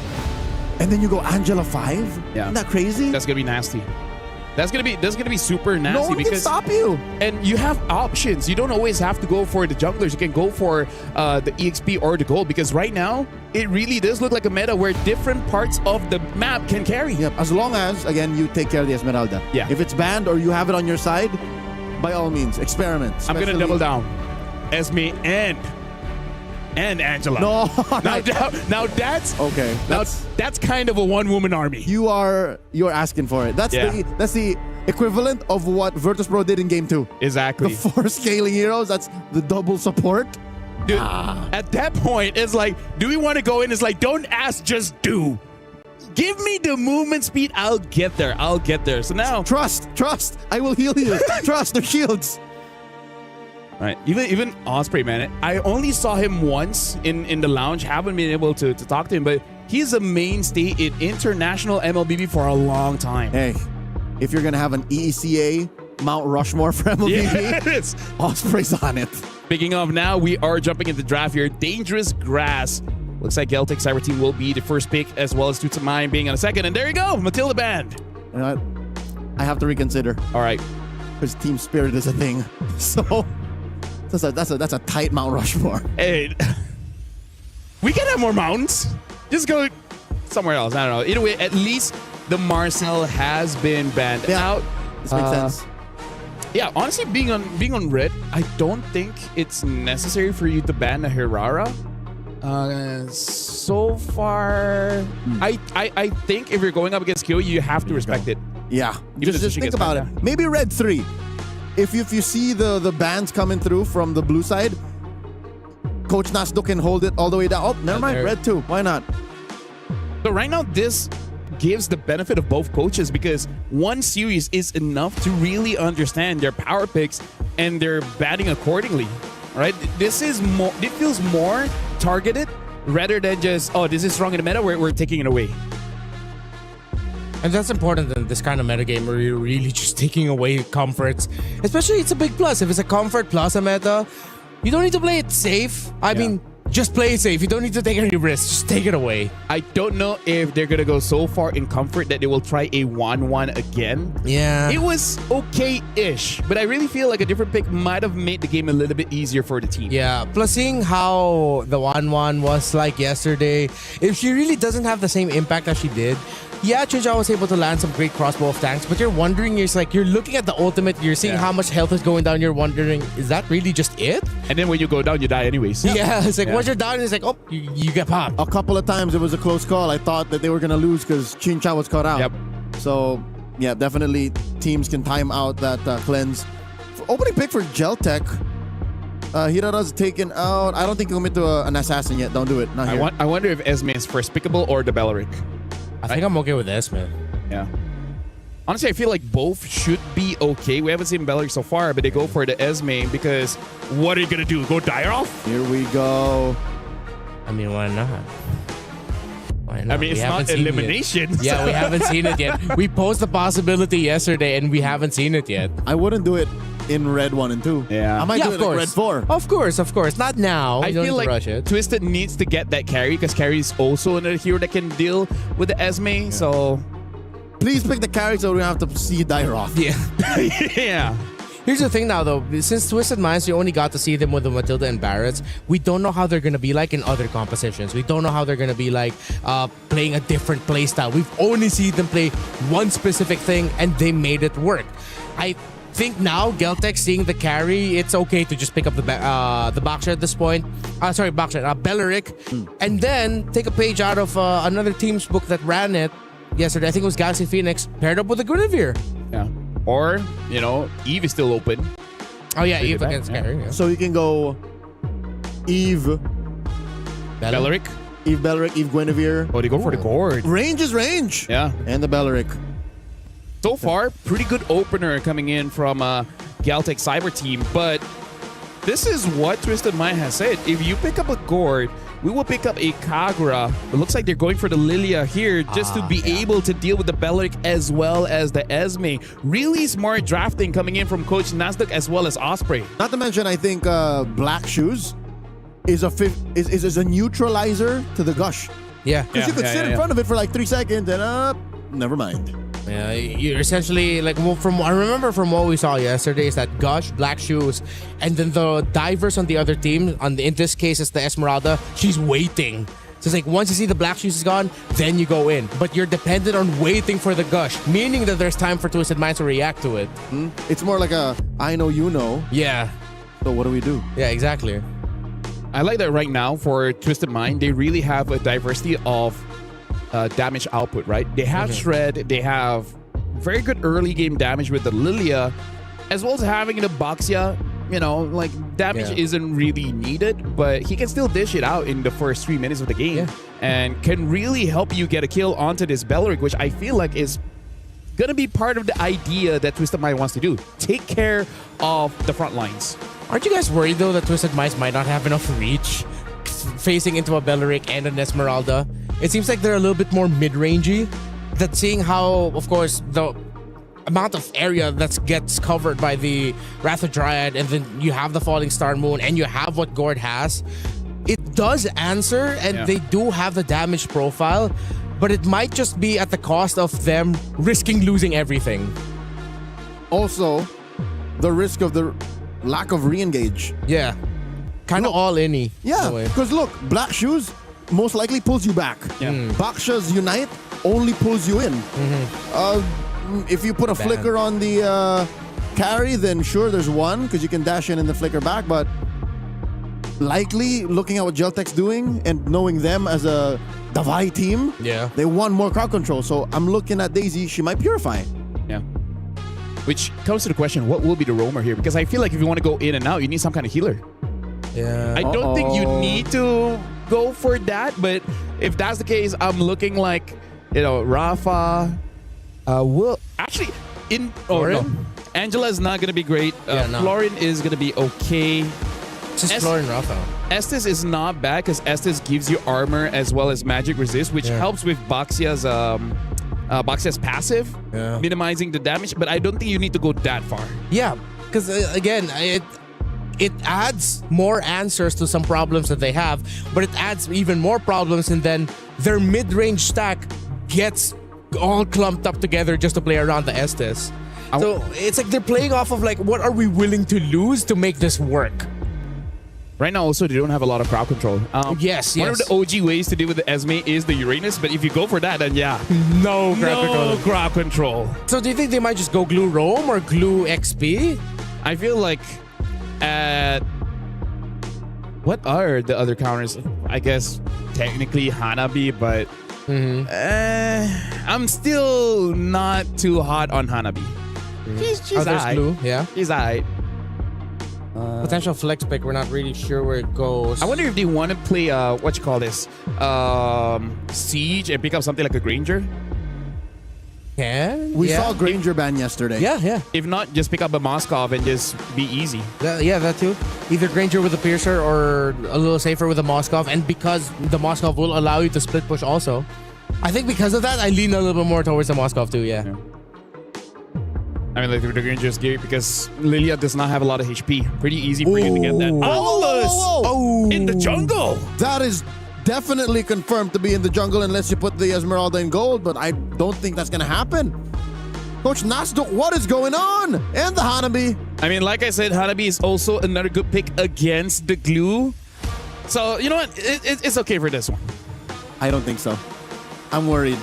And then you go Angela 5? Yeah. Isn't that crazy? That's gonna be nasty. That's gonna be super nasty. No one because can stop you. And you have options. You don't always have to go for the junglers. You can go for the EXP or the gold because right now it really does look like a meta where different parts of the map can carry. Yep. As long as, again, you take care of the Esmeralda. Yeah. If it's banned or you have it on your side, by all means, experiment. I'm gonna double down. Esme and Angela. No. Now that's okay. That's kind of a one-woman army. You're asking for it. That's the equivalent of what Virtus.pro did in Game 2. Exactly. The 4 scaling heroes. That's the double support. Dude, at that point, it's like, do we want to go in? It's like, don't ask, just do. Give me the movement speed. I'll get there. So now, trust. I will heal you. Trust the shields. Right. Even Osprey, man. I only saw him once in the lounge. Haven't been able to talk to him, but he's a mainstay in international MLBB for a long time. Hey, if you're gonna have an EECA Mount Rushmore for MLBB, yes. Osprey's on it. Speaking of, now we are jumping into the draft here. Dangerous Grass. Looks like Celtic Cyber Team will be the first pick, as well as Tutsamine being on a second. And there you go, Matilda band. You know what? I have to reconsider. All right. Because team spirit is a thing. So that's a tight Mount Rushmore. Hey, We can have more mountains. Just go somewhere else. I don't know. Either way, at least the Marcel has been banned out. This makes sense. Yeah, honestly, being on red, I don't think it's necessary for you to ban a Hirara. So far, I think if you're going up against Kyo, you have to respect it. Yeah, Even if just she think gets about it. banned. Maybe red 3. If you see the bans coming through from the blue side, Coach Nasdo can hold it all the way down. Oh, never mind, red 2. Why not? So right now, this gives the benefit of both coaches because one series is enough to really understand their power picks and their batting accordingly. Right? This is more. It feels more targeted rather than just, oh, this is strong in the meta. We're taking it away. And that's important in this kind of metagame where you're really just taking away comforts. Especially, it's a big plus. If it's a comfort plus a meta, you don't need to play it safe. I mean, just play it safe. You don't need to take any risks. Just take it away. I don't know if they're going to go so far in comfort that they will try a 1-1 again. Yeah. It was okay-ish, but I really feel like a different pick might have made the game a little bit easier for the team. Yeah. Plus, seeing how the 1-1 was like yesterday, if she really doesn't have the same impact as she did, yeah, Chincha was able to land some great crossbow of tanks, but you're wondering, you're looking at the ultimate, you're seeing how much health is going down, you're wondering, is that really just it? And then when you go down, you die anyways. Yeah, it's like once you're down, it's like, oh, you get popped. A couple of times it was a close call. I thought that they were going to lose because Chincha was caught out. Yep. So, yeah, definitely teams can time out that cleanse. Opening pick for Geltech. Hirara's taken out. I don't think he'll commit to an assassin yet. Don't do it. Not here. I wonder if Esme is first pickable or the Belleric. I think I'm okay with this, man. Yeah. Honestly, I feel like both should be okay. We haven't seen Belleric so far, but they go for the Esme because what are you going to do? Go die off? Here we go. I mean, why not? Why not? I mean, it's not elimination. Yeah, we haven't seen it yet. We posed the possibility yesterday, and we haven't seen it yet. I wouldn't do it in red 1 and 2. Yeah. I might do it in red 4. Of course. Not now. I feel like rush it. Twisted needs to get that carry because carry is also another hero that can deal with the Esme. So please pick the carry so we don't have to see you die off. Yeah. Yeah. Here's the thing now, though. Since Twisted Minds, we only got to see them with the Matilda and Barretts. We don't know how they're going to be like in other compositions. We don't know how they're going to be like playing a different playstyle. We've only seen them play one specific thing, and they made it work. I think now, Geltech seeing the carry, it's okay to just pick up the Baksha at this point. Belleric. And then take a page out of another team's book that ran it yesterday. I think it was Galaxy Phoenix, paired up with a Guinevere. Yeah. Or, Eve is still open. Oh, yeah, Eve against carry. Yeah. So you can go Eve, Belleric. Eve Belleric, Eve Guinevere. Oh, they go for the gourd. Range is range. Yeah. And the Belleric. So far, pretty good opener coming in from Galtech Cyber Team, but this is what Twisted Mind has said. If you pick up a gourd, we will pick up a Kagura. It looks like they're going for the Lilia here just to be able to deal with the Belleric as well as the Esme. Really smart drafting coming in from Coach Nasdaq as well as Osprey. Not to mention, I think Black Shoes is a neutralizer to the Gush. Yeah. Because you could sit in front of it for like 3 seconds and never mind. Yeah, you're essentially like I remember from what we saw yesterday is that Gush, Black Shoes, and then the divers on the other team. In this case, it's the Esmeralda. She's waiting. So it's like once you see the Black Shoes is gone, then you go in. But you're dependent on waiting for the Gush, meaning that there's time for Twisted Minds to react to it. It's more like a I know you know. Yeah. So what do we do? Yeah, exactly. I like that right now for Twisted Mind. They really have a diversity of damage output, right? They have Shred, they have very good early game damage with the Lilia, as well as having the Baxia. Damage isn't really needed, but he can still dish it out in the first 3 minutes of the game and can really help you get a kill onto this Belleric, which I feel like is gonna be part of the idea that Twisted Mind wants to do. Take care of the front lines. Aren't you guys worried though that Twisted Minds might not have enough reach facing into a Belleric and an Esmeralda? It seems like they're a little bit more mid-rangey. That seeing how, of course, the amount of area that gets covered by the Wrath of Dryad, and then you have the Falling Star Moon, and you have what Gord has, it does answer, and they do have the damage profile, but it might just be at the cost of them risking losing everything. Also, the risk of the lack of re-engage. Yeah. Kind of all-in-y. Yeah, because look, Black Shoes, most likely pulls you back. Baksha's Unite only pulls you in. If you put a flicker on the carry, then sure, there's one, because you can dash in the flicker back, but likely, looking at what Geltec's doing and knowing them as a Davai team, they want more crowd control. So I'm looking at Daisy. She might purify. Yeah. Which comes to the question, what will be the roamer here? Because I feel like if you want to go in and out, you need some kind of healer. Yeah. I don't think you need to go for that, but if that's the case, I'm looking like, Rafa will actually in. Oh no, Angela is not going to be great. Florin is going to be okay. Just Florin Rafa. Estes is not bad because Estes gives you armor as well as magic resist, which helps with Baxia's passive, minimizing the damage. But I don't think you need to go that far. Yeah, because again, it adds more answers to some problems that they have, but it adds even more problems, and then their mid-range stack gets all clumped up together just to play around the Estes. So it's like they're playing off of like, what are we willing to lose to make this work? Right now, also, they don't have a lot of crowd control. Yes. One of the OG ways to deal with the Esme is the Uranus, but if you go for that, then no crowd control. So do you think they might just go glue Rome or glue XP? I feel like what are the other counters? I guess technically Hanabi, but I'm still not too hot on Hanabi. She's alright. Glue, yeah. She's alright. Potential flex pick, we're not really sure where it goes. I wonder if they want to play Siege and pick up something like a Granger. We saw Granger ban yesterday. Yeah. If not, just pick up a Moskov and just be easy. That too. Either Granger with a Piercer or a little safer with a Moskov, and because the Moskov will allow you to split push also. I think because of that, I lean a little bit more towards the Moskov too, yeah. I mean, like the Granger's gear, because Lilia does not have a lot of HP. Pretty easy for you to get that. Whoa. In the jungle! That is definitely confirmed to be in the jungle unless you put the Esmeralda in gold, but I don't think that's going to happen. Coach Nasdo, what is going on? And the Hanabi. I mean, like I said, Hanabi is also another good pick against the glue. So, you know what? It's okay for this one. I don't think so. I'm worried.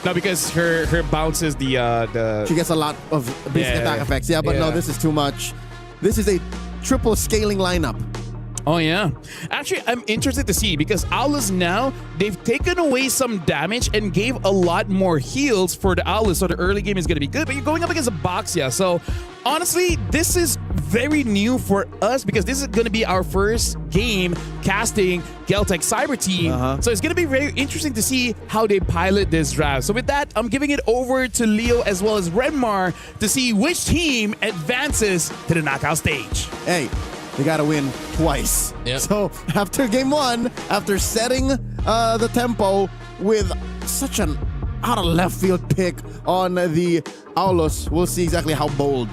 No, because her bounces the she gets a lot of basic attack effects. Yeah, but no, this is too much. This is a triple scaling lineup. Oh, yeah. Actually, I'm interested to see because Aulus now, they've taken away some damage and gave a lot more heals for the Aulus, so the early game is going to be good, but you're going up against a Boxia. So, honestly, this is very new for us because this is going to be our first game casting Geltec Cyber Team. So, it's going to be very interesting to see how they pilot this draft. So, with that, I'm giving it over to Leo as well as Renmar to see which team advances to the knockout stage. Hey. They got to win twice. So after game one, after setting the tempo with such an out of left field pick on the Aulus, we'll see exactly how bold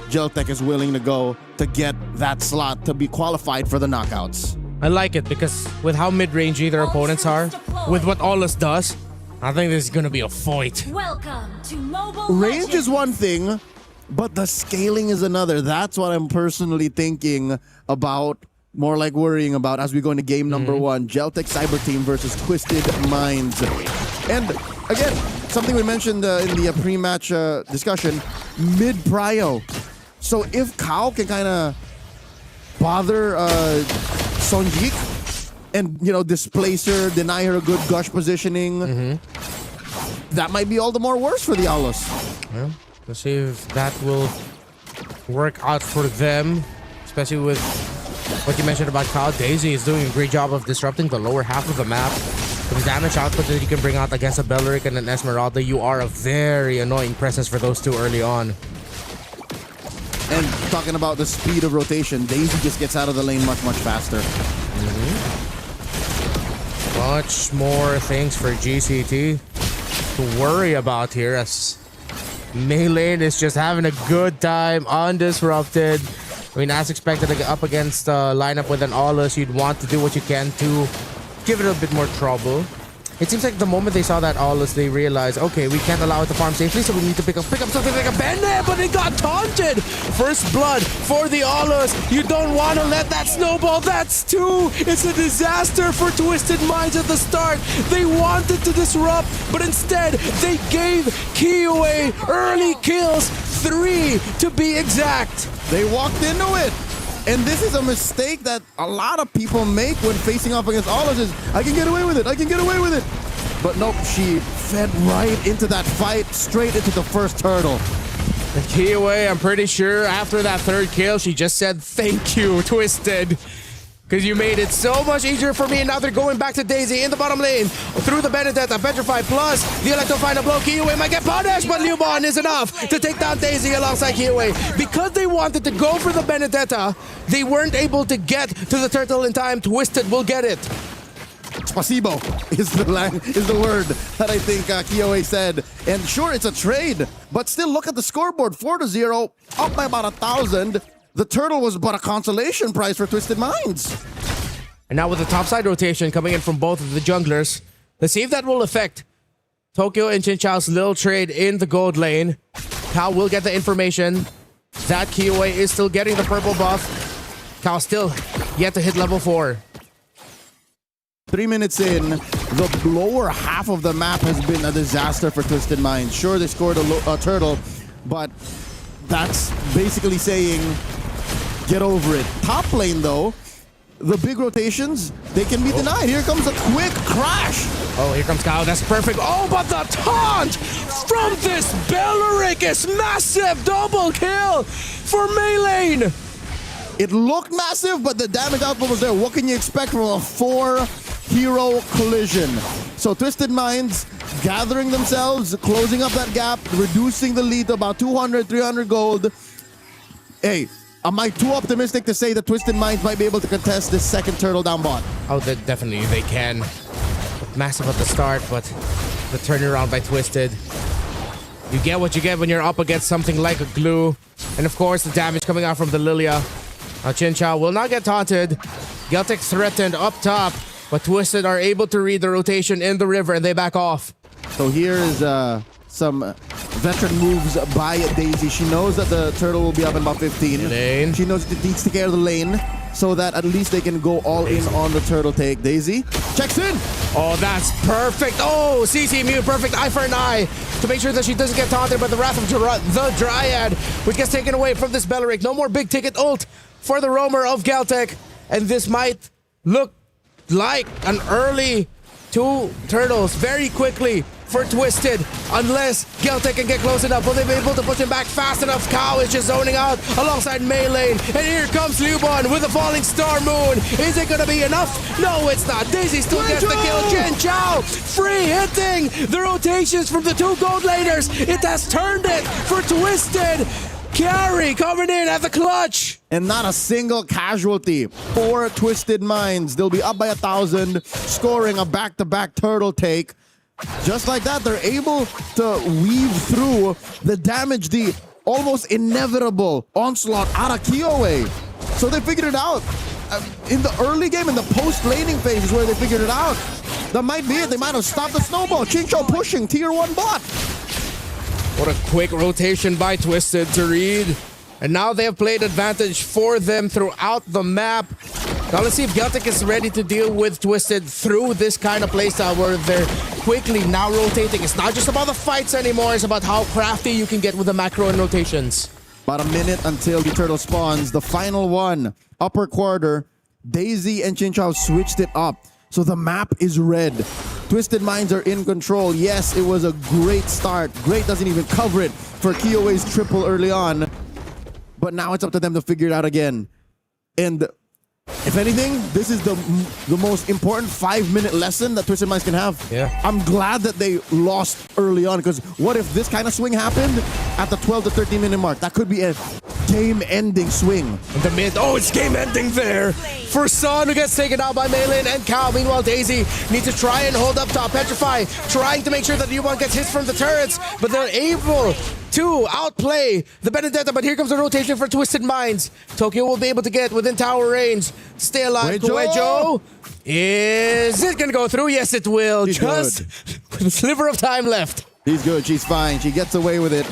Geltec is willing to go to get that slot to be qualified for the knockouts. I like it because with how mid-rangey their opponents are, with what Aulus does, I think this is going to be a fight. Welcome to Mobile Range Legends. is one thing, but the scaling is another. That's what I'm personally thinking about, more like worrying about as we go into game number one. Geltec Cyber Team versus Twisted Minds. And again, something we mentioned in the pre-match discussion, mid-prio. So if Kao can kind of bother Sonjik and, displace her, deny her a good gush positioning, that might be all the more worse for the Aulus. Yeah. Let's see if that will work out for them, especially with what you mentioned about Kyle. Daisy is doing a great job of disrupting the lower half of the map. The damage output that you can bring out against a Belleric and an Esmeralda, you are a very annoying presence for those two early on. And talking about the speed of rotation, Daisy just gets out of the lane much, much faster. Much more things for GCT to worry about here as Melee is just having a good time, undisrupted. I mean, as expected, up against a lineup with an Aulus, you'd want to do what you can to give it a bit more trouble. It seems like the moment they saw that Aulus, they realized, okay, we can't allow it to farm safely, so we need to pick up something like a Bennett, but it got taunted. First blood for the Aulus. You don't want to let that snowball. That's 2. It's a disaster for Twisted Minds at the start. They wanted to disrupt, but instead they gave Kiyue early kills, 3 to be exact. They walked into it. And this is a mistake that a lot of people make when facing off against Aulus is, I can get away with it, I can get away with it. But nope, she fed right into that fight, straight into the first turtle. And Kiyue, I'm pretty sure after that 3rd kill, she just said, thank you, Twisted. Because you made it so much easier for me, and now they're going back to Daisy in the bottom lane. Through the Benedetta, Petrify plus the Electro Final Blow. Kiyue might get punished, but Liubon is enough to take down Daisy alongside Kiyue. Because they wanted to go for the Benedetta, they weren't able to get to the turtle in time. Twisted will get it. Spasibo is the word that I think Kiyue said. And sure, it's a trade, but still look at the scoreboard. 4-0, up by about 1,000. The turtle was but a consolation prize for Twisted Minds. And now with the topside rotation coming in from both of the junglers, let's see if that will affect Tokyo and Chinchao's little trade in the gold lane. Kao will get the information that Kiyue is still getting the purple buff. Kao still yet to hit level 4. 3 minutes in, the lower half of the map has been a disaster for Twisted Minds. Sure, they scored a turtle, but that's basically saying get over it. Top lane, though, the big rotations, they can be denied. Here comes a quick crash. Oh, here comes Kao. That's perfect. Oh, but the taunt from this Belleric is massive. Double kill for Maylane. It looked massive, but the damage output was there. What can you expect from a 4-hero collision? So Twisted Minds gathering themselves, closing up that gap, reducing the lead to about 200, 300 gold. Hey, am I too optimistic to say that Twisted Minds might be able to contest this second turtle down bot? Oh, definitely they can. Massive at the start, but the turnaround by Twisted. You get what you get when you're up against something like a glue. And of course, the damage coming out from the Lilia. Now Chinchao will not get taunted. Geltic threatened up top, but Twisted are able to read the rotation in the river and they back off. So here is some veteran moves by Daisy. She knows that the turtle will be up in about 15. Lane. She knows it needs to get out of the lane so that at least they can go all in on the turtle take. Daisy checks in. Oh, that's perfect. Oh, CC Mew, perfect eye for an eye to make sure that she doesn't get taunted by the Wrath of the Dryad, which gets taken away from this Belleric. No more big ticket ult for the roamer of Geltic. And this might look like an early 2 turtles very quickly for Twisted, unless Geltic can get close enough. Will they be able to push him back fast enough? Kao is just zoning out alongside Maylane. And here comes Liubon with a falling star moon. Is it going to be enough? No, it's not. Daisy still gets the kill. Chinchao free hitting the rotations from the 2 gold laners. It has turned it for Twisted. Carry coming in at the clutch. And not a single casualty for Twisted Minds. They'll be up by 1,000, scoring a back-to-back turtle take. Just like that, they're able to weave through the damage, the almost inevitable onslaught out of Kiyue. So they figured it out. In the early game, in the post-laning phase is where they figured it out. That might be it. They might have stopped the snowball. Chinchao pushing tier 1 bot. What a quick rotation by Twisted to read. And now they have played advantage for them throughout the map. Now let's see if Geltic is ready to deal with Twisted through this kind of playstyle where they're quickly now rotating. It's not just about the fights anymore, it's about how crafty you can get with the macro and rotations. About a minute until the turtle spawns. The final one, upper quarter, Daisy and Chinchao switched it up. So the map is red. Twisted Minds are in control. Yes, it was a great start. Great doesn't even cover it for Kiyue's triple early on. But now it's up to them to figure it out again. And if anything, this is the most important 5-minute lesson that Twisted Minds can have. Yeah. I'm glad that they lost early on, because what if this kind of swing happened at the 12 to 13 minute mark? That could be a game-ending swing. In the mid, oh, it's game-ending there for Son, who gets taken out by Maylin and Kao. Meanwhile, Daisy needs to try and hold up top. Petrify trying to make sure that Yuban gets hits from the turrets, but they're able to outplay the Benedetta. But here comes the rotation for Twisted Minds. Tokyo will be able to get within tower range. Stay alive, Kuejo. Is it going to go through? Yes, it will. She's Just with a sliver of time left. She's good. She's fine. She gets away with it.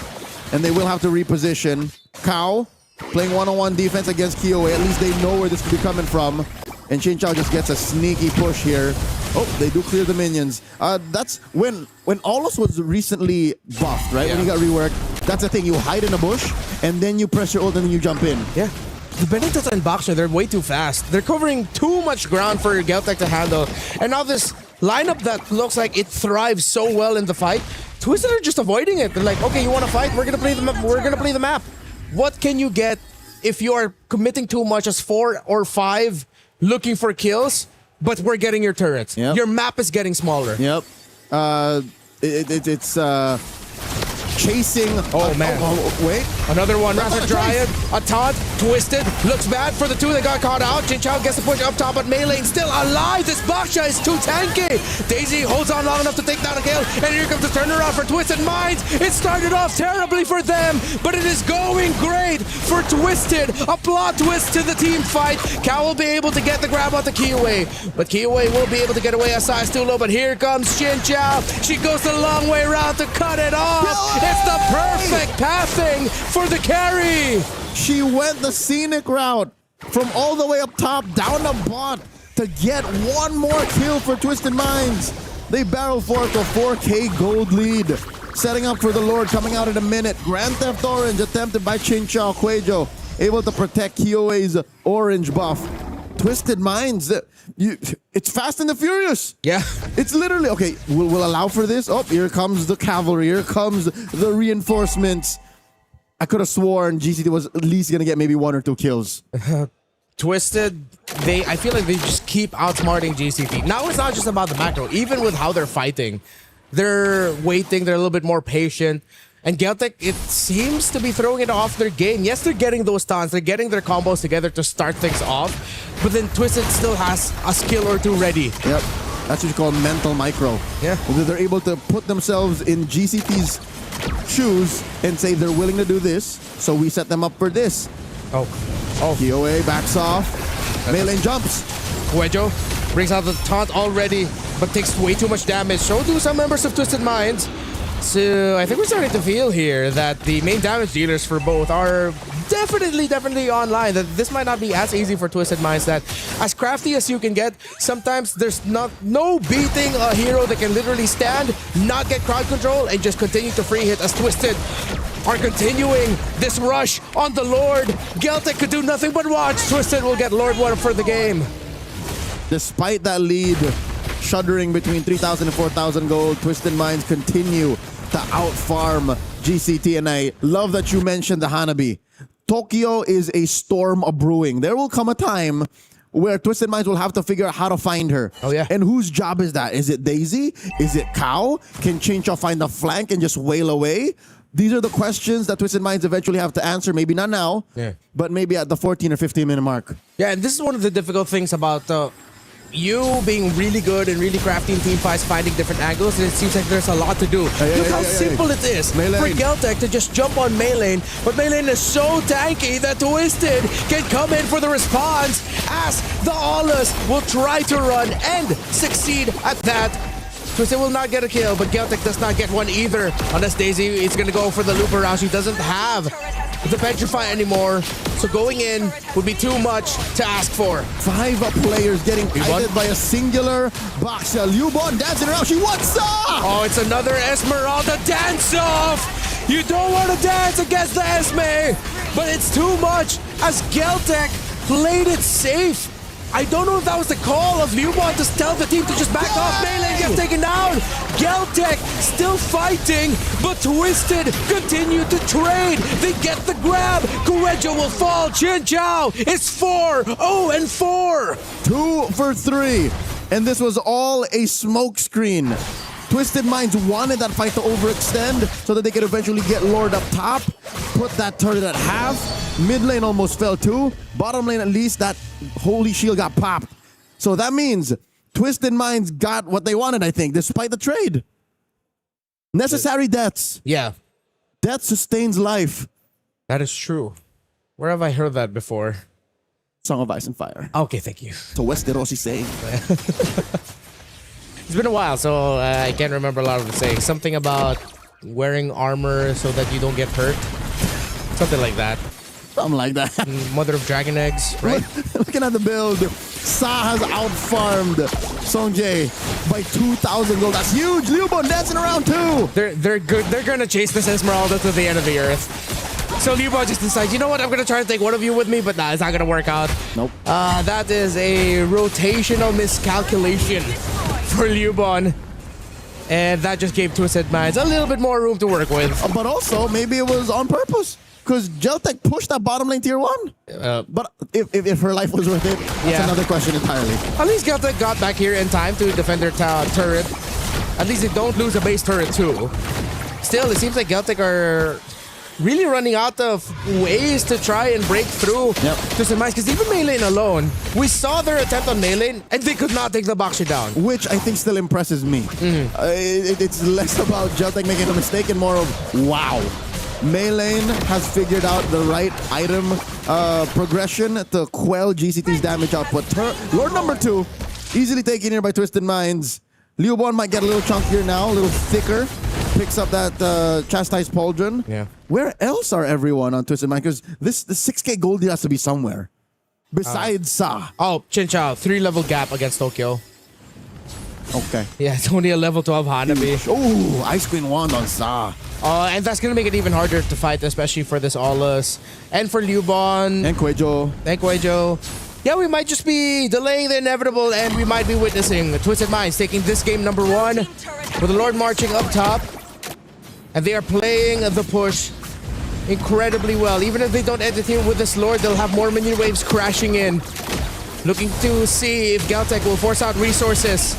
And they will have to reposition. Kao playing one-on-one defense against Kioe. At least they know where this could be coming from. And Chin Chao just gets a sneaky push here. Oh, they do clear the minions. That's when Aulus was recently buffed, right? When he got reworked. That's the thing. You hide in a bush, and then you press your ult, and then you jump in. Yeah. The Benedicta and Boxer, they're way too fast. They're covering too much ground for Geltek to handle. And now this lineup that looks like it thrives so well in the fight, Twisted are just avoiding it. They're like, okay, you want to fight? We're gonna play the map. We're gonna play the map. What can you get if you are committing too much as 4 or 5 looking for kills, but we're getting your turrets? Yep. Your map is getting smaller. Yep. It's chasing. Oh, man. Wait. Another one. That's Razor not a Dryad. A taunt. Twisted. Looks bad for the two that got caught out. Jin Chao gets the push up top, but Melee still alive. This Baksha is too tanky. Daisy holds on long enough to take down a kill. And here comes the turnaround for Twisted Minds. It started off terribly for them, but it is going great for Twisted. A plot twist to the team fight. Kao will be able to get the grab onto Kioe, but Kioe will be able to get away as size too low. But here comes Jin Chao. She goes the long way around to cut it off. It's the perfect pathing for the carry. She went the scenic route from all the way up top down the bot to get one more kill for Twisted Minds. They barrel forth a 4K gold lead. Setting up for the Lord coming out in a minute. Grand Theft Orange attempted by Chin Chao. Quejo able to protect Kioe's orange buff. Twisted Minds, it's Fast and the Furious. Yeah. It's literally, okay, we'll allow for this. Oh, here comes the cavalry. Here comes the reinforcements. I could have sworn GCT was at least going to get maybe 1 or 2 kills. Twisted, I feel like they just keep outsmarting GCT. Now it's not just about the macro. Even with how they're fighting, they're waiting, they're a little bit more patient. And Geltek, it seems to be throwing it off their game. Yes, they're getting those stuns, they're getting their combos together to start things off, but then Twisted still has a skill or two ready. Yep, that's what you call mental micro. Yeah. They're able to put themselves in GCT's shoes and say they're willing to do this, so we set them up for this. Oh. Kioe backs off. Melee jumps. Quejo brings out the taunt already, but takes way too much damage. So do some members of Twisted Minds. So I think we're starting to feel here that the main damage dealers for both are definitely online. That this might not be as easy for Twisted Minds. That as crafty as you can get, sometimes there's no beating a hero that can literally stand, not get crowd control, and just continue to free hit as Twisted are continuing this rush on the Lord. Geltek could do nothing but watch. Twisted will get Lord 1 for the game. Despite that lead, shuddering between 3,000 and 4,000 gold, Twisted Minds continue to outfarm GCT. And I love that you mentioned the Hanabi. Tokyo is a storm a-brewing. There will come a time where Twisted Minds will have to figure out how to find her. Oh, yeah. And whose job is that? Is it Daisy? Is it Kao? Can Chin Chao find the flank and just wail away? These are the questions that Twisted Minds eventually have to answer. Maybe not now, but maybe at the 14 or 15 minute mark. Yeah, and this is one of the difficult things about you being really good and really crafty in team fights, finding different angles, and it seems like there's a lot to do. Look how simple it is for Geltek to just jump on Melee, but Melee is so tanky that Twisted can come in for the response as the Aulus will try to run and succeed at that. Twisted will not get a kill, but Geltek does not get one either, unless Daisy is going to go for the loop around. She doesn't have the Petrify anymore, so going in would be too much to ask for. 5 players getting kited by a singular Baksha. Liubon dancing around. She wants off! Oh, it's another Esmeralda dance-off! You don't want to dance against the Esme, but it's too much as Geltek played it safe. I don't know if that was the call of Liubon to tell the team to just back off. Melee gets taken down. Geltek still fighting, but Twisted continue to trade. They get the grab. Quejo will fall. Chin Chao is 4-0-4. 2 for 3. And this was all a smokescreen. Twisted Minds wanted that fight to overextend so that they could eventually get Lord up top, put that turret at half. Mid lane almost fell too. Bottom lane, at least, that holy shield got popped. So that means Twisted Minds got what they wanted, I think, despite the trade. Necessary deaths. Yeah. Death sustains life. That is true. Where have I heard that before? Song of Ice and Fire. Okay, thank you. So Westerosi saying. It's been a while, so I can't remember a lot of the sayings. Something about wearing armor so that you don't get hurt. Something like that. Something like that. Mother of dragon eggs, right? Looking at the build, Sa has outfarmed Songjae by 2,000 gold. That's huge. Liubon dancing around too. They're good. They're gonna chase this Esmeralda to the end of the earth. So Liubon just decides, you know what? I'm gonna try to take one of you with me, but nah, it's not gonna work out. Nope. That is a rotational miscalculation for Liubon. And that just gave Twisted Minds a little bit more room to work with. But also, maybe it was on purpose. Because Geltec pushed that bottom lane tier 1. But if her life was worth it, that's another question entirely. At least Geltec got back here in time to defend their turret. At least they don't lose a base turret too. Still, it seems like Geltec are really running out of ways to try and break through Twisted Minds. Because even Melee alone, we saw their attempt on Melee and they could not take the Boxer down. Which I think still impresses me. It's less about Geltec making a mistake and more of, wow. Melee has figured out the right item progression to quell GCT's damage output. Lord number 2, easily taken here by Twisted Minds. Liubon might get a little chunkier now, a little thicker. Picks up that Chastised Pauldron. Yeah. Where else are everyone on Twisted Minds? Because the 6k gold has to be somewhere. Besides Sa. Oh, Chinchao, 3-level gap against Tokyo. Okay. Yeah, it's only a level 12 Hanabi. Oh, Ice Queen wand on Sa. And that's going to make it even harder to fight, especially for this Aulus. And for Liubon. And Kuejo. Yeah, we might just be delaying the inevitable, and we might be witnessing Twisted Minds taking this game number 1 with the Lord marching up top. And they are playing the push incredibly well. Even if they don't end it here with this Lord, they'll have more minion waves crashing in. Looking to see if Geltec will force out resources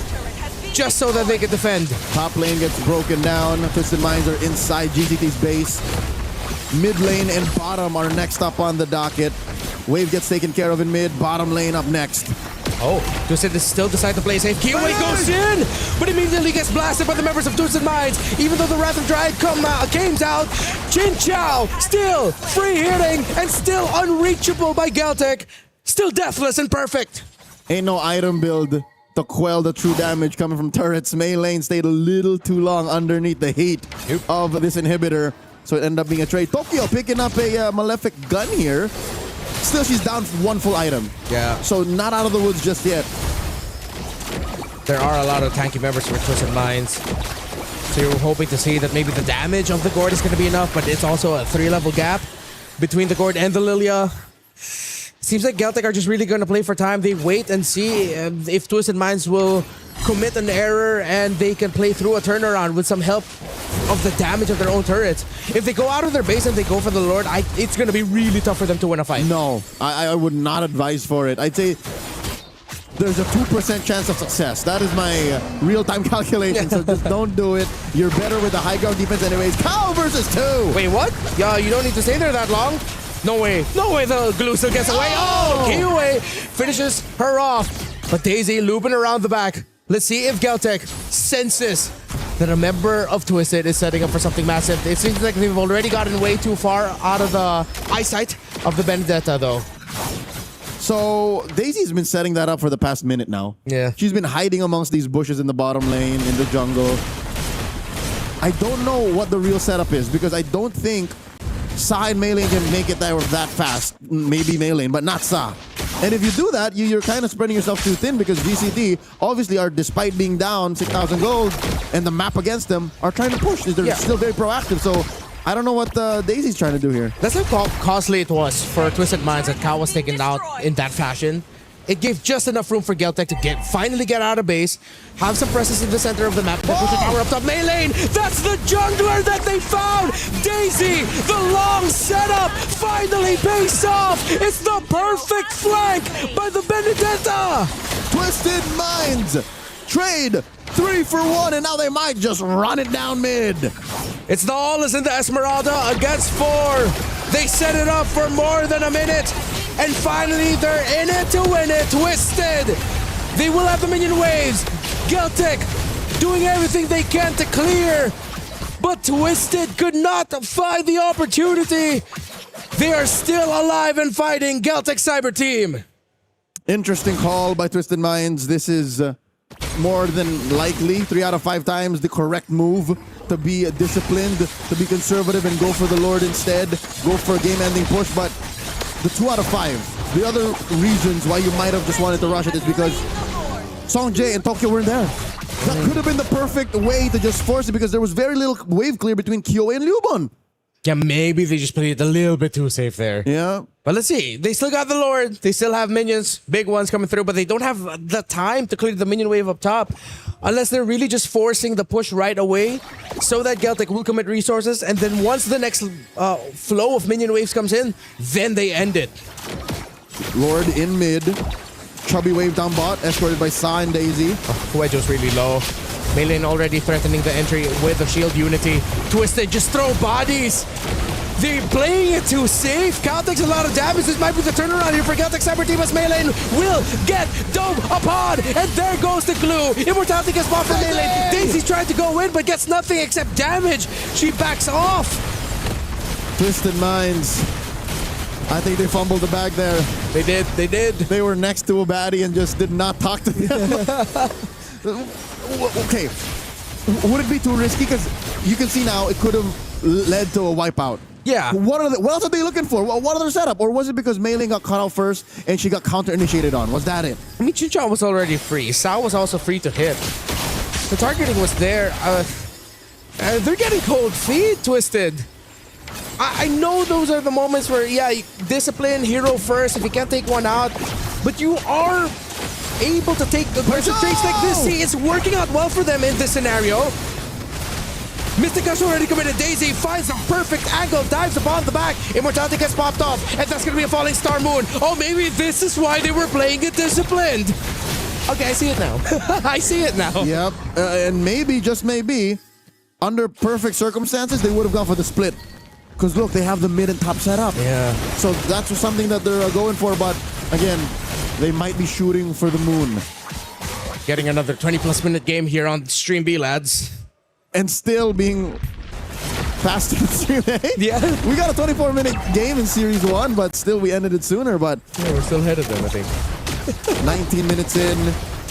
just so that they can defend. Top lane gets broken down. Twisted Minds are inside GCT's base. Mid lane and bottom are next up on the docket. Wave gets taken care of in mid. Bottom lane up next. Oh, Twisted still decide to play safe. Kiwi goes in, but immediately gets blasted by the members of Twisted Minds. Even though the Wrath of Dryad came out, Chinchao still free hitting and still unreachable by Geltec. Still deathless and perfect. Ain't no item build to quell the true damage coming from turrets. Mei lane stayed a little too long underneath the heat of this inhibitor, so it ended up being a trade. Tokyo picking up a Malefic gun here. Still, she's down for 1 full item. Yeah. So not out of the woods just yet. There are a lot of tanky members for Twisted Minds. So you're hoping to see that maybe the damage of the Gourd is going to be enough, but it's also a 3-level gap between the Gourd and the Lilia. Seems like Geltec are just really going to play for time. They wait and see if Twisted Minds will commit an error and they can play through a turnaround with some help of the damage of their own turrets. If they go out of their base and they go for the Lord, it's going to be really tough for them to win a fight. No, I would not advise for it. I'd say there's a 2% chance of success. That is my real-time calculation, so just don't do it. You're better with the high ground defense anyways. Cow versus 2! Wait, what? Yeah, you don't need to stay there that long. No way. No way the glue still gets away. Oh! Kiwi finishes her off. But Daisy looping around the back. Let's see if Geltec senses that a member of Twisted is setting up for something massive. It seems like they've already gotten way too far out of the eyesight of the Benedetta, though. So Daisy's been setting that up for the past minute now. Yeah. She's been hiding amongst these bushes in the bottom lane, in the jungle. I don't know what the real setup is because I don't think Sa and Mei lane can make it there that fast. Maybe Mei lane, but not Sa. And if you do that, you're kind of spreading yourself too thin because GCT obviously are, despite being down 6,000 gold and the map against them, are trying to push. They're still very proactive. So I don't know what Daisy's trying to do here. That's how costly it was for Twisted Minds that Cow was taken out in that fashion. It gave just enough room for Geltec to finally get out of base, have some presence in the center of the map, then put the tower up top. Mei lane, that's the jungler that they found! Daisy, the long setup, finally pays off! It's the perfect flank by the Benedetta! Twisted Minds trade 3 for 1, and now they might just run it down mid. It's the Aulus and the Esmeralda against 4. They set it up for more than a minute. And finally, they're in it to win it. Twisted. They will have the minion waves. Geltec doing everything they can to clear. But Twisted could not find the opportunity. They are still alive and fighting. Geltec Cyber Team. Interesting call by Twisted Minds. This is more than likely 3 out of 5 times the correct move to be disciplined, to be conservative and go for the Lord instead, go for a game-ending push. But the 2 out of 5, the other reasons why you might have just wanted to rush it is because Song Jae and Tokyo weren't there. That could have been the perfect way to just force it because there was very little wave clear between Kyoe and Liubon. Yeah, maybe they just played it a little bit too safe there. Yeah. But let's see. They still got the Lord. They still have minions, big ones coming through, but they don't have the time to clear the minion wave up top. Unless they're really just forcing the push right away so that Geltic will commit resources. And then once the next flow of minion waves comes in, then they end it. Lord in mid. Chubby wave down bot, escorted by Sa and Daisy. Huejo's really low. Meilin already threatening the entry with the shield unity. Twisted, just throw bodies. They're playing it too safe. Cal takes a lot of damage. This might be the turnaround here for Celtic Cyber Team as Meilin will get dove upon. And there goes the glue. Immortality gets bought from Meilin. Daisy's trying to go in but gets nothing except damage. She backs off. Twisted Minds. I think they fumbled the bag there. They did. They were next to a baddie and just did not talk to them. Okay, would it be too risky? Because you can see now it could have led to a wipeout. Yeah. What else are they looking for? What other setup? Or was it because Meilin got cut out first and she got counter-initiated on? Was that it? I mean, Chinchao was already free. Sao was also free to hit. The targeting was there. They're getting cold feet, Twisted. I know those are the moments where, yeah, discipline, hero first, if you can't take one out. But you are able to take the traits like this. See, it's working out well for them in this scenario. Mystic already committed. Daisy finds a perfect angle, dives upon the back. Immortality gets popped off, and that's going to be a falling star moon. Oh, maybe this is why they were playing it disciplined. Okay, I see it now. I see it now. Yep, and maybe, just maybe, under perfect circumstances, they would have gone for the split. Because look, they have the mid and top set up. Yeah. So that's something that they're going for, but again, they might be shooting for the moon. Getting another 20-plus minute game here on Stream B, lads. And still being faster than Stream A. Yeah. We got a 24-minute game in Series 1, but still we ended it sooner, but... Yeah, we're still ahead of them, I think. 19 minutes in,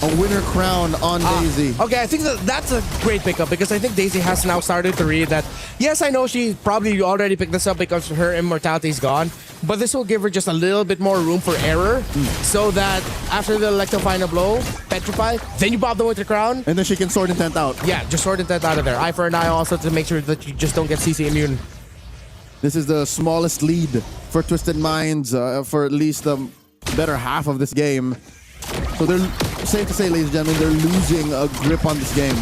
a winner crown on Daisy. Okay, I think that's a great pickup because I think Daisy has now started to read that, yes, I know she probably already picked this up because her immortality is gone, but this will give her just a little bit more room for error so that after the electrifying blow, petrify, then you pop the winter crown. And then she can sword intent out. Yeah, just sword intent out of there. Eye for an eye also to make sure that you just don't get CC immune. This is the smallest lead for Twisted Minds for at least the better half of this game. So they're, safe to say, ladies and gentlemen, they're losing a grip on this game.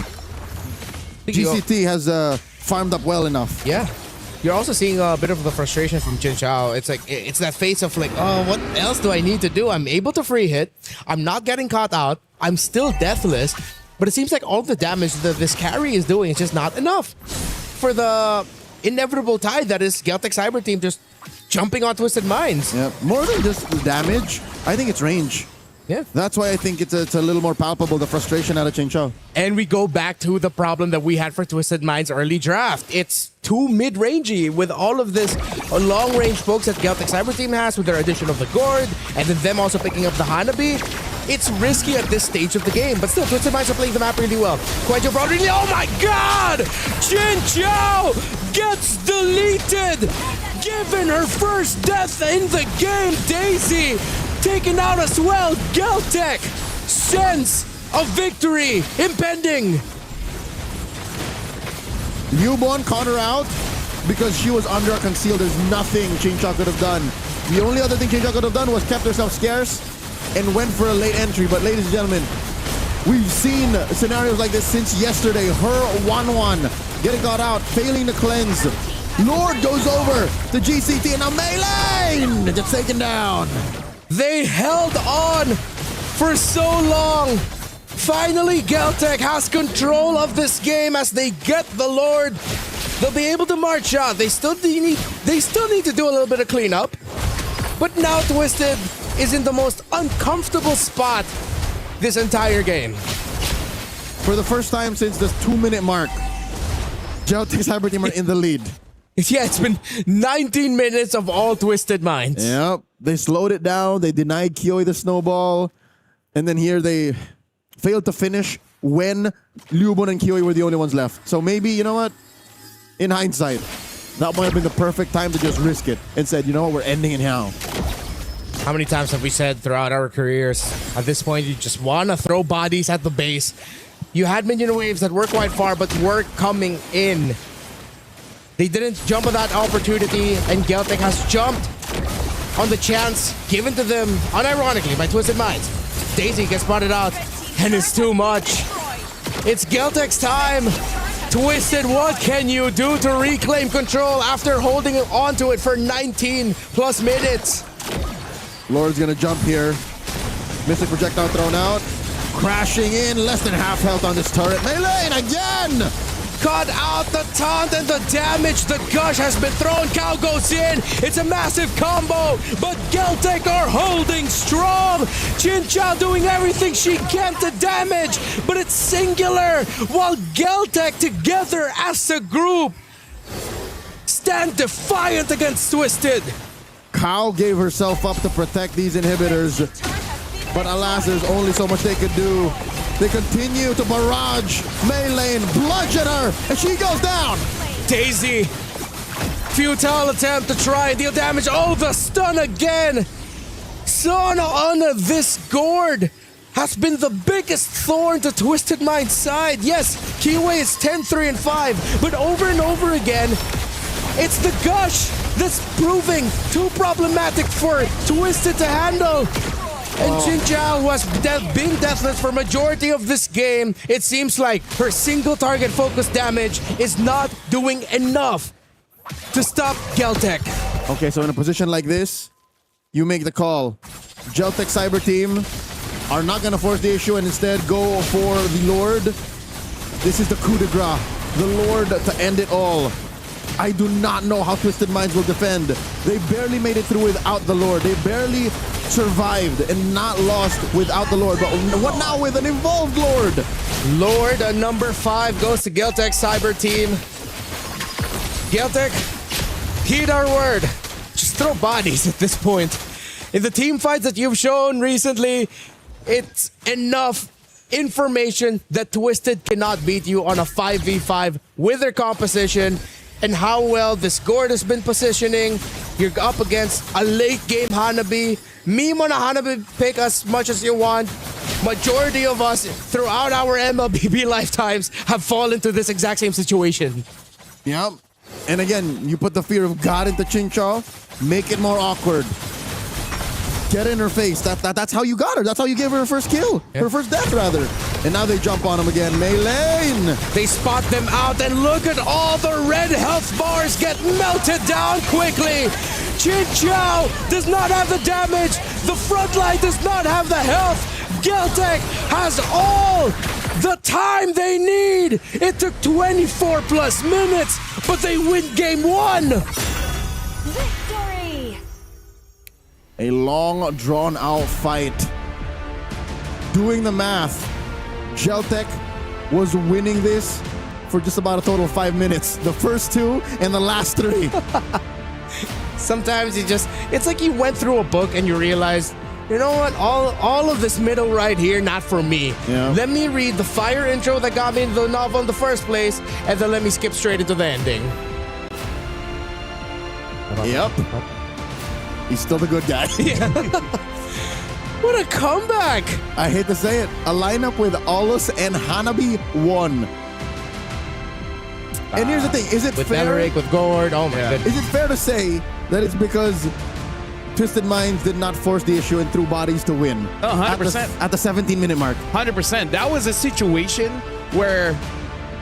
GCT has farmed up well enough. Yeah. You're also seeing a bit of the frustration from Jin Chao. It's like, it's that face of like, oh, what else do I need to do? I'm able to free hit. I'm not getting caught out. I'm still deathless. But it seems like all the damage that this carry is doing is just not enough for the inevitable tide that is Celtic Cyber Team just jumping on Twisted Minds. Yeah, more than just the damage, I think it's range. Yeah. That's why I think it's a little more palpable, the frustration out of Chen Chao. And we go back to the problem that we had for Twisted Minds early draft. It's too mid-rangey with all of this long-range pokes that Celtic Cyber Team has with their addition of the Gourd and then them also picking up the Hanabi. It's risky at this stage of the game, but still, Twisted Minds are playing the map really well. Quite really, oh my god! Jin Chao gets deleted! Given her first death in the game, Daisy taken out as well. Geltec, sense of victory impending. Newborn caught her out because she was under a conceal. There's nothing Chincha could have done. The only other thing Chincha could have done was kept herself scarce and went for a late entry. But ladies and gentlemen, we've seen scenarios like this since yesterday. Her 1-1 getting caught out, failing to cleanse. Lord goes over to GCT and now Meilin gets taken down. They held on for so long. Finally, Geltec has control of this game as they get the Lord. They'll be able to march out. They still need to do a little bit of cleanup. But now Twisted is in the most uncomfortable spot this entire game. For the first time since the 2-minute mark, Celtic Cyber Team are in the lead. Yeah, it's been 19 minutes of all Twisted Minds. Yep. They slowed it down. They denied Kioi the snowball. And then here they failed to finish when Liubon and Kioi were the only ones left. So maybe, you know what? In hindsight, that might have been the perfect time to just risk it and said, you know what, we're ending it now. How many times have we said throughout our careers, at this point, you just want to throw bodies at the base. You had minion waves that were quite far, but were coming in. They didn't jump on that opportunity, and Geltec has jumped on the chance given to them, unironically, by Twisted Minds. Daisy gets spotted out, and it's too much. It's Geltec's time. Twisted, what can you do to reclaim control after holding on to it for 19 plus minutes? Lord's gonna jump here. Mystic projectile thrown out. Crashing in, less than half health on this turret. Melee again! Cut out the taunt and the damage. The gush has been thrown. Cow goes in. It's a massive combo, but Geltec are holding strong. Chin Chow doing everything she can to damage, but it's singular, while Geltec together as a group stand defiant against Twisted. Cow gave herself up to protect these inhibitors, but alas, there's only so much they could do. They continue to barrage Melee, bludgeon her, and she goes down. Daisy, futile attempt to try and deal damage. Oh, the stun again. Son on this gourd has been the biggest thorn to Twisted Mind's side. Yes, Kiwi is 10-3 and 5, but over and over again, it's the gush that's proving too problematic for Twisted to handle. And Chin Chow, who has been deathless for majority of this game, it seems like her single target focus damage is not doing enough to stop Geltec. Okay, so in a position like this, you make the call. Geltec Cyber Team are not going to force the issue and instead go for the Lord. This is the coup de grace. The Lord to end it all. I do not know how Twisted Minds will defend. They barely made it through without the Lord. They barely survived and not lost without the Lord. But what now with an involved Lord? Lord, number 5 goes to Geltec Cyber Team. Geltec, heed our word. Just throw bodies at this point. In the team fights that you've shown recently, it's enough information that Twisted cannot beat you on a 5v5 with their composition. And how well this gourd has been positioning. You're up against a late game Hanabi. Meme on a Hanabi pick as much as you want. Majority of us throughout our MLBB lifetimes have fallen to this exact same situation. Yep. And again, you put the fear of God into Chin Chow, make it more awkward. Get in her face. That's how you got her. That's how you gave her first kill. Yep. Her first death, rather. And now they jump on him again. Melee. They spot them out, and look at all the red health bars get melted down quickly. Chin Chow does not have the damage. The front line does not have the health. Geltec has all the time they need. It took 24 plus minutes, but they win game 1. Victory! A long, drawn-out fight. Doing the math, Geltec was winning this for just about a total of 5 minutes. The first 2 and the last 3. Sometimes it's like you went through a book and you realized, you know what, all of this middle right here, not for me. Yeah. Let me read the fire intro that got me into the novel in the first place, and then let me skip straight into the ending. Yep. He's still the good guy. Yeah. What a comeback! I hate to say it. A lineup with Alus and Hanabi won. And here's the thing. Is it with fair? Benerick, with Gord, oh my goodness. Is it fair to say that it's because Twisted Minds did not force the issue and threw bodies to win? Oh, 100%. At the 17-minute mark. 100%. That was a situation where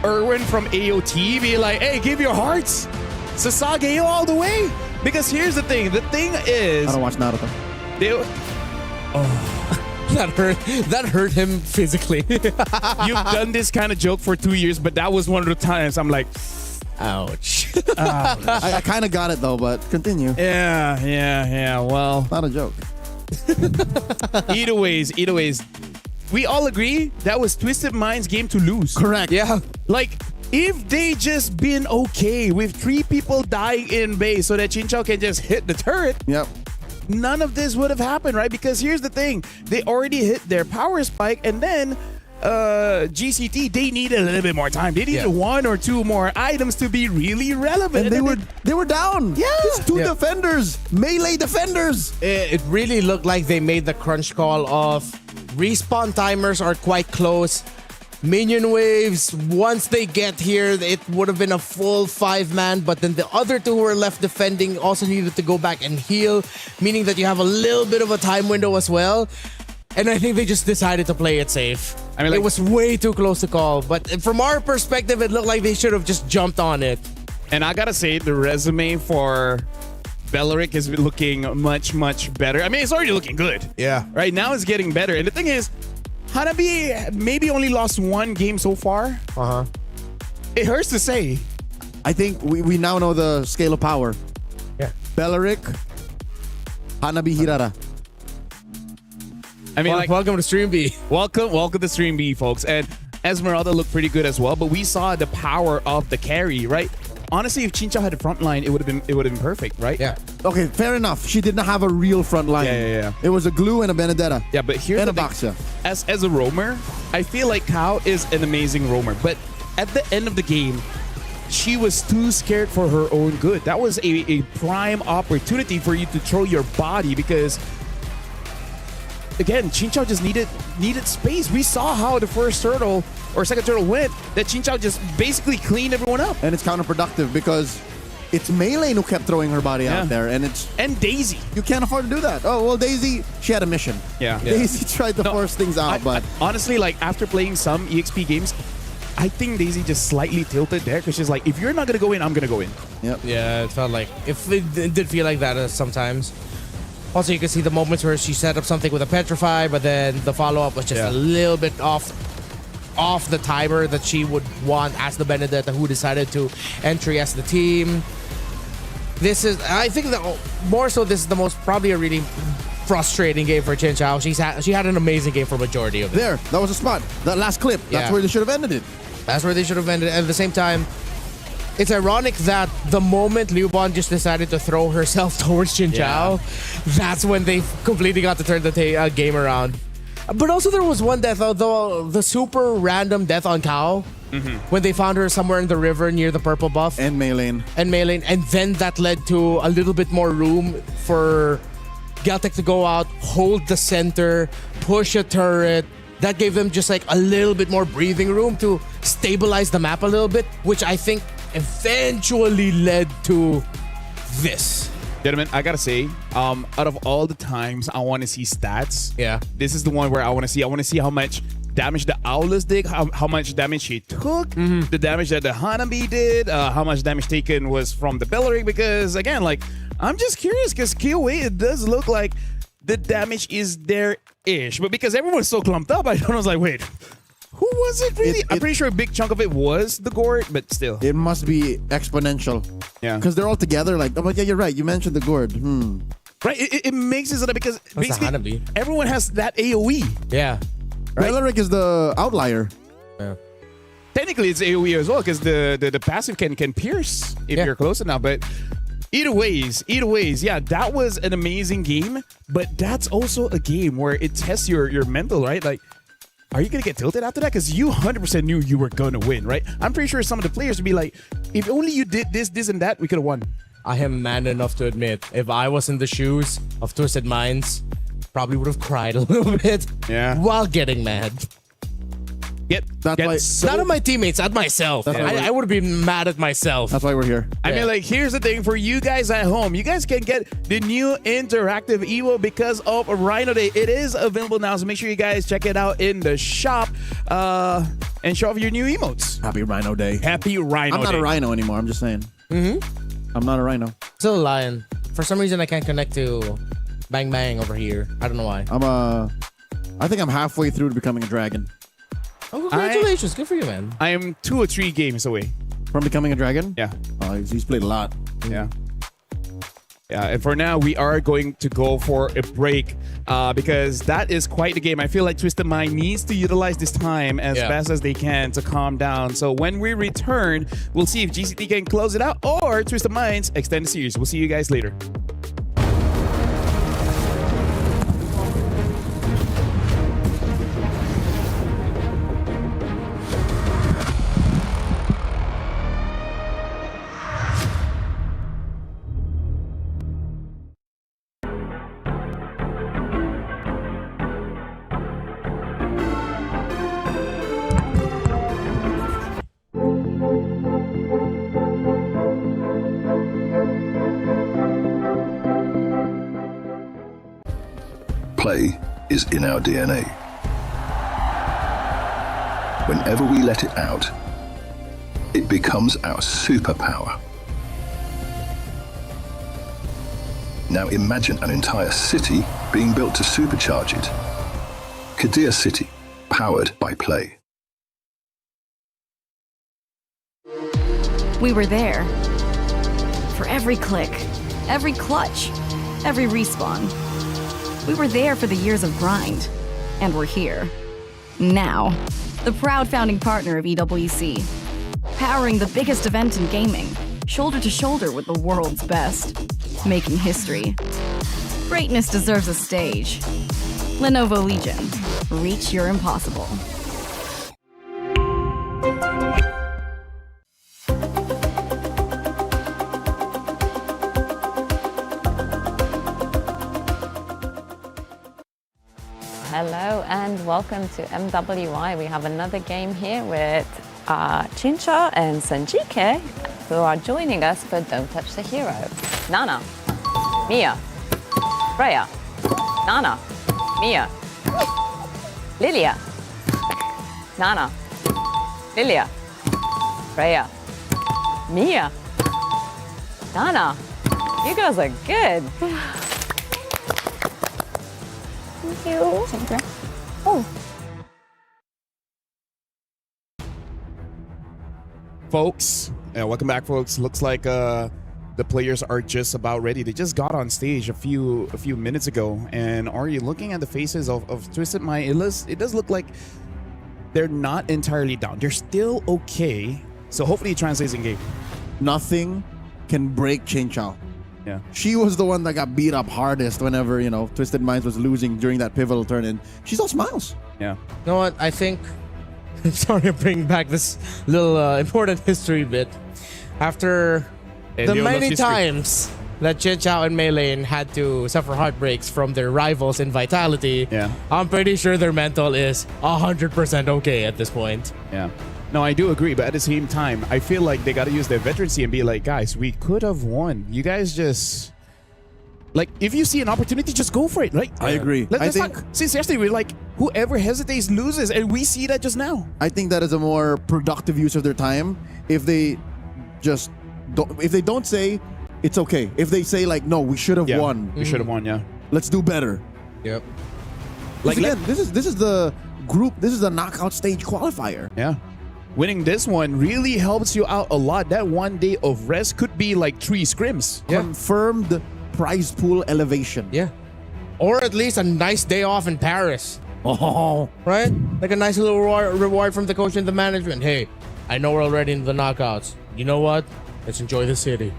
Erwin from AOT be like, hey, give your hearts. Sasage all the way. Because here's the thing. The thing is... I don't watch Naruto. That hurt him physically. You've done this kind of joke for 2 years, but that was one of the times I'm like, ouch. I kind of got it though, but continue. Yeah. Well, not a joke. Either ways, we all agree that was Twisted Mind's game to lose. Correct. Yeah. Like, if they just been okay with 3 people dying in base so that Chin Chow can just hit the turret, yep, none of this would have happened, right? Because here's the thing. They already hit their power spike, and then GCT, they needed a little bit more time. They needed 1 or 2 more items to be really relevant. And they were down. Yeah. It's 2 defenders, melee defenders. It really looked like they made the crunch call of respawn timers are quite close. Minion waves, once they get here, it would have been a full 5-man, but then the other 2 who were left defending also needed to go back and heal, meaning that you have a little bit of a time window as well. And I think they just decided to play it safe. I mean, it was way too close to call, but from our perspective, it looked like they should have just jumped on it. And I gotta say, the resume for Beleric is looking much, much better. I mean, it's already looking good. Yeah. Right now it's getting better. And the thing is, Hanabi maybe only lost 1 game so far. It hurts to say. I think we now know the scale of power. Yeah. Beleric, Hanabi, Hirara. I mean, welcome to Stream B. Welcome to Stream B, folks. And Esmeralda looked pretty good as well, but we saw the power of the carry, right? Honestly, if Chinchao had the front line, it would have been perfect, right? Yeah. Okay, fair enough. She did not have a real front line. Yeah. It was a Glue and a Benedetta. Yeah, but here's and the a thing. Baxia. As a roamer, I feel like Kao is an amazing roamer, but at the end of the game, she was too scared for her own good. That was a prime opportunity for you to throw your body because, again, Chinchao just needed space. We saw how the first turtle or second turtle went, that Chinchao just basically cleaned everyone up. And it's counterproductive because it's Melee who kept throwing her body out there. And Daisy. You can't afford to do that. Oh, well, Daisy, she had a mission. Yeah. Daisy tried to force things out, but... honestly, like, after playing some EXP games, I think Daisy just slightly tilted there because she's like, if you're not going to go in, I'm going to go in. Yep. Yeah, it felt like... It did feel like that sometimes. Also, you can see the moments where she set up something with a Petrify, but then the follow-up was just a little bit off the timer that she would want as the Benedetta who decided to entry as the team. This is, I think, more so this is the most, probably a really frustrating game for Chinchao. She had an amazing game for majority of it. There, that was a spot. That last clip, that's where they should have ended it. That's where they should have ended it. And at the same time, it's ironic that the moment Liu Bon just decided to throw herself towards Chinchao, that's when they completely got to turn the game around. But also there was one death, although the super random death on Kao, when they found her somewhere in the river near the purple buff. And Maylane. And then that led to a little bit more room for Galtech to go out, hold the center, push a turret. That gave them just like a little bit more breathing room to stabilize the map a little bit, which I think eventually led to this. Gentlemen, I gotta say, out of all the times I want to see stats, this is the one where I want to see. I want to see how much damage the Owless did, how much damage she took, the damage that the Hanabi did, how much damage taken was from the Beleric. Because again, like, I'm just curious because KOA, it does look like the damage is there-ish, but because everyone's so clumped up, I was like, wait. Who was it really? I'm pretty sure a big chunk of it was the Gourd, but still. It must be exponential. Yeah. Because they're all together like, oh, but yeah, you're right. You mentioned the Gourd. Right? It makes it so that because basically everyone has that AoE. Yeah. Right? Beleric is the outlier. Yeah. Technically, it's AoE as well because the passive can pierce if you're close enough, but either ways, yeah, that was an amazing game, but that's also a game where it tests your mental, right? Like, are you going to get tilted after that? Because you 100% knew you were going to win, right? I'm pretty sure some of the players would be like, if only you did this, and that, we could have won. I am man enough to admit, if I was in the shoes of Twisted Minds, probably would have cried a little bit while getting mad. Not at my teammates, at myself. I would have been mad at myself. That's why we're here. I mean, like, here's the thing for you guys at home. You guys can get the new interactive Evo because of Rhino Day. It is available now, so make sure you guys check it out in the shop and show off your new emotes. Happy Rhino Day. Happy Rhino Day. I'm not a Rhino anymore. I'm just saying. I'm not a Rhino. Still a lion. For some reason, I can't connect to Bang Bang over here. I don't know why. I think I'm halfway through to becoming a dragon. Oh, congratulations. Good for you, man. I am 2 or 3 games away. From becoming a dragon? Yeah. Oh, he's played a lot. Yeah. Yeah, and for now, we are going to go for a break because that is quite the game. I feel like Twisted Mind needs to utilize this time as best as they can to calm down. So when we return, we'll see if GCT can close it out or Twisted Minds extend the series. We'll see you guys later. Play is in our DNA. Whenever we let it out, it becomes our superpower. Now imagine an entire city being built to supercharge it. Kadir City, powered by Play. We were there. For every click, every clutch, every respawn. We were there for the years of grind. And we're here. Now. The proud founding partner of EWC. Powering the biggest event in gaming. Shoulder to shoulder with the world's best. Making history. Greatness deserves a stage. Lenovo Legion. Reach your impossible. Hello and welcome to MWI. We have another game here with Chincha and Sanjike, who are joining us for Don't Touch the Hero. Nana, Mia, Freya, Nana, Mia, Lilia, Nana, Lilia, Freya, Mia, Nana. You guys are good. Thank you. Thank you. Oh. Folks, welcome back, folks. Looks like the players are just about ready. They just got on stage a few minutes ago, and are you looking at the faces of Twisted Mind? It does look like they're not entirely down. They're still okay. So hopefully it translates in game. Nothing can break Chen Chao. Yeah. She was the one that got beat up hardest whenever, Twisted Minds was losing during that pivotal turn, and she's all smiles. Yeah. You know what? I think... I'm sorry to bring back this little important history bit. After the many times that Chen Chao and Mei Lane had to suffer heartbreaks from their rivals in Vitality, I'm pretty sure their mental is 100% okay at this point. Yeah. No, I do agree, but at the same time, I feel like they got to use their veterancy and be like, guys, we could have won. You guys just... Like, if you see an opportunity, just go for it, right? I agree. Seriously, we're like, whoever hesitates loses, and we see that just now. I think that is a more productive use of their time if they just don't say, it's okay. If they say, like, no, we should have won. We should have won, yeah. Let's do better. Yep. Like, again, this is the group, this is the knockout stage qualifier. Yeah. Winning this one really helps you out a lot. That 1 day of rest could be like 3 scrims. Confirmed prize pool elevation. Yeah. Or at least a nice day off in Paris. Oh. Right? Like a nice little reward from the coach and the management. Hey, I know we're already in the knockouts. You know what? Let's enjoy the city.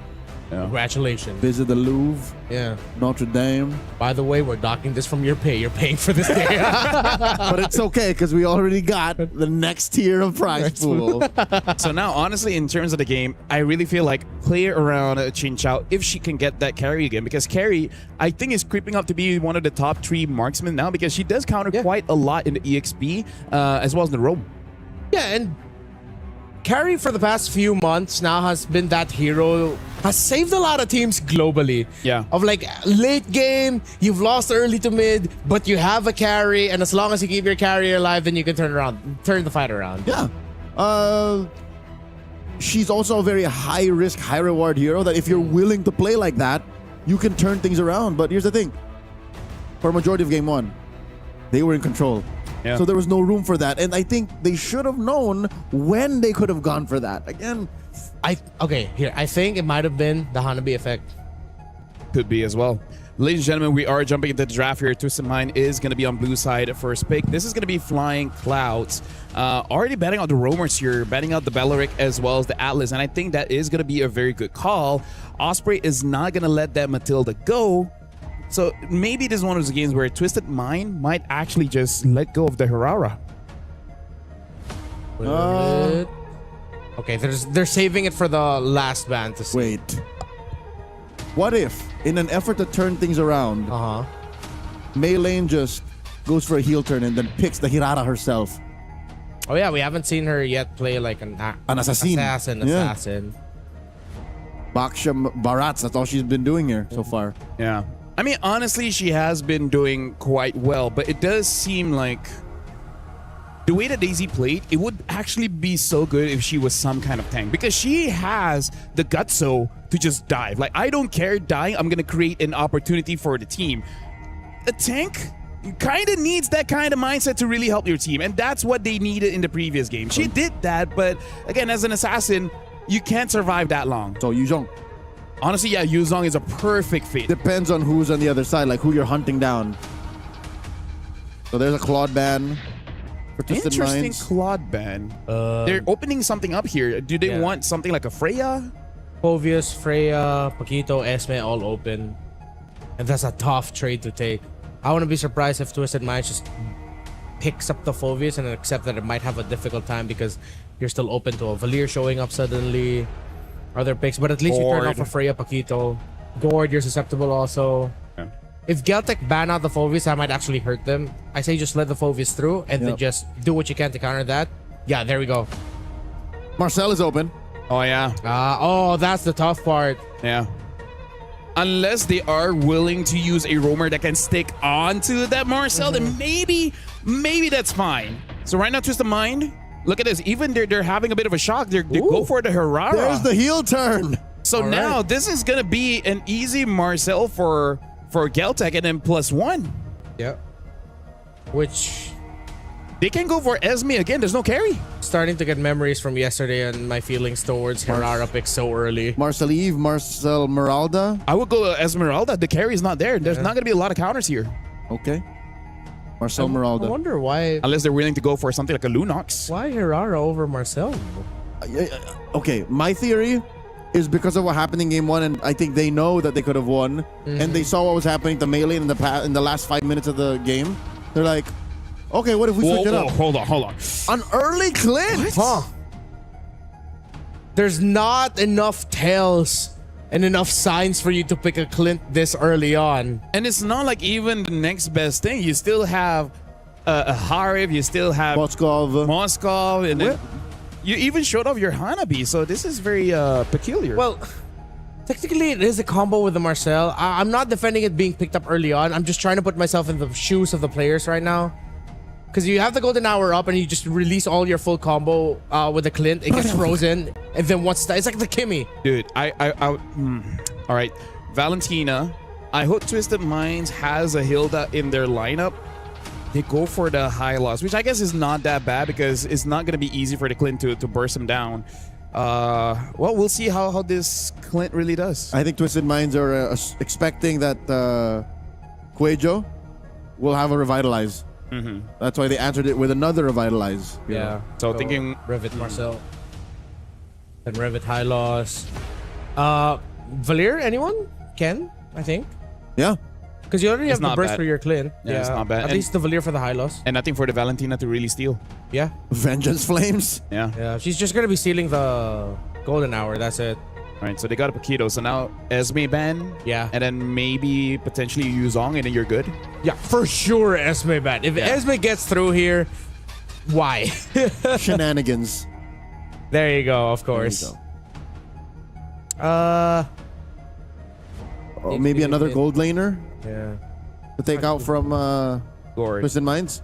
Yeah. Congratulations. Visit the Louvre. Yeah. Notre Dame. By the way, we're docking this from your pay. You're paying for this day. But it's okay because we already got the next tier of prize pool. So now, honestly, in terms of the game, I really feel like play around Chin Chao if she can get that carry again. Because carry, I think, is creeping up to be one of the top 3 marksmen now because she does counter quite a lot in the EXP as well as in the roam. Yeah, and carry for the past few months now has been that hero, has saved a lot of teams globally. Yeah. Of like late game, you've lost early to mid, but you have a carry, and as long as you keep your carry alive, then you can turn the fight around. Yeah. She's also a very high risk, high reward hero that if you're willing to play like that, you can turn things around. But here's the thing. For a majority of game 1, they were in control. Yeah. So there was no room for that. And I think they should have known when they could have gone for that. Again, I think it might have been the Hanabi effect. Could be as well. Ladies and gentlemen, we are jumping into the draft here. Twisted Mind is going to be on blue side first pick. This is going to be Flying Clouds. Already betting out the Roamers here, betting out the Bellaric as well as the Atlas. And I think that is going to be a very good call. Osprey is not going to let that Matilda go. So maybe this is one of those games where Twisted Mind might actually just let go of the Hirara. Okay, they're saving it for the last band to see. Wait. What if, in an effort to turn things around, Mei Lane just goes for a heel turn and then picks the Hirara herself? Oh yeah, we haven't seen her yet play like an assassin. Assassin. Baksha Barats, that's all she's been doing here so far. Yeah. I mean, honestly, she has been doing quite well, but it does seem like the way that Daisy played, it would actually be so good if she was some kind of tank, because she has the gutso to just dive. Like, I don't care dying, I'm gonna create an opportunity for the team. A tank kind of needs that kind of mindset to really help your team, and that's what they needed in the previous game. She did that, but again, as an assassin, you can't survive that long. So Yuzhong. Honestly, yeah, Yuzhong is a perfect fit. Depends on who's on the other side, like who you're hunting down. So there's a Claude ban for Twisted Interesting Minds. Claude ban. They're opening something up here. Do they want something like a Freya? Phoveus, Freya, Paquito, Esme all open. And that's a tough trade to take. I wouldn't be surprised if Twisted Minds just picks up the Phoveus and accept that it might have a difficult time because you're still open to a Valir showing up suddenly. Other picks, but at least you turn off a Freya, Paquito. Gord, you're susceptible also. Yeah. If Geltec ban out the Phoveus, that might actually hurt them. I say just let the Phoveus through and then just do what you can to counter that. Yeah, there we go. Marcel is open. Oh, yeah. Oh, that's the tough part. Yeah. Unless they are willing to use a roamer that can stick onto that Marcel, then maybe that's fine. So right now, Twisted Mind, look at this. Even they're having a bit of a shock. They go for the Herrera. There's the heel turn. So now this is gonna be an easy Marcel for Geltec, and then +1. Yeah. Which they can go for Esme again. There's no carry. Starting to get memories from yesterday and my feelings towards Herrera pick so early. Marcel Eve, Marcel Meralda. I would go Esmeralda. The carry is not there. There's not gonna be a lot of counters here. Okay. Marcel Meralda. I wonder why. Unless they're willing to go for something like a Lunox. Why Herrera over Marcel? Okay, my theory is because of what happened in game 1, and I think they know that they could have won, and they saw what was happening to Melee in the last 5 minutes of the game. They're like, okay, what if we switch it up? Hold on. An early Clint. Huh. There's not enough tails and enough signs for you to pick a Clint this early on. And it's not like even the next best thing. You still have a Harif, you still have Moskov, and then you even showed off your Hanabi. So this is very peculiar. Well, technically it is a combo with the Marcel. I'm not defending it being picked up early on. I'm just trying to put myself in the shoes of the players right now. Because you have the golden hour up and you just release all your full combo with the Clint. It gets frozen. And then once it's like the Kimmy. Dude, all right. Valentina, I hope Twisted Minds has a Hilda in their lineup. They go for the high loss, which I guess is not that bad because it's not going to be easy for the Clint to burst him down. Well, we'll see how this Clint really does. I think Twisted Minds are expecting that Cuejo will have a Revitalize. That's why they answered it with another Revitalize. Yeah. So thinking Revit Marcel. And Revit high loss. Valir, anyone? Ken, I think. Yeah. Because you already have the burst bad. for your Clint. Yeah, it's not bad. At least the Valir for the high loss. And nothing for the Valentina to really steal. Yeah. Vengeance Flames. Yeah. Yeah. She's just gonna be stealing the golden hour. That's it. All right, so they got a Paquito. So now Esme ban. Yeah. And then maybe potentially Yuzhong, and then you're good. Yeah, for sure Esme ban. If Esme gets through here, why? Shenanigans. There you go, of course. Maybe another gold laner. Yeah. To take out from Twisted Minds.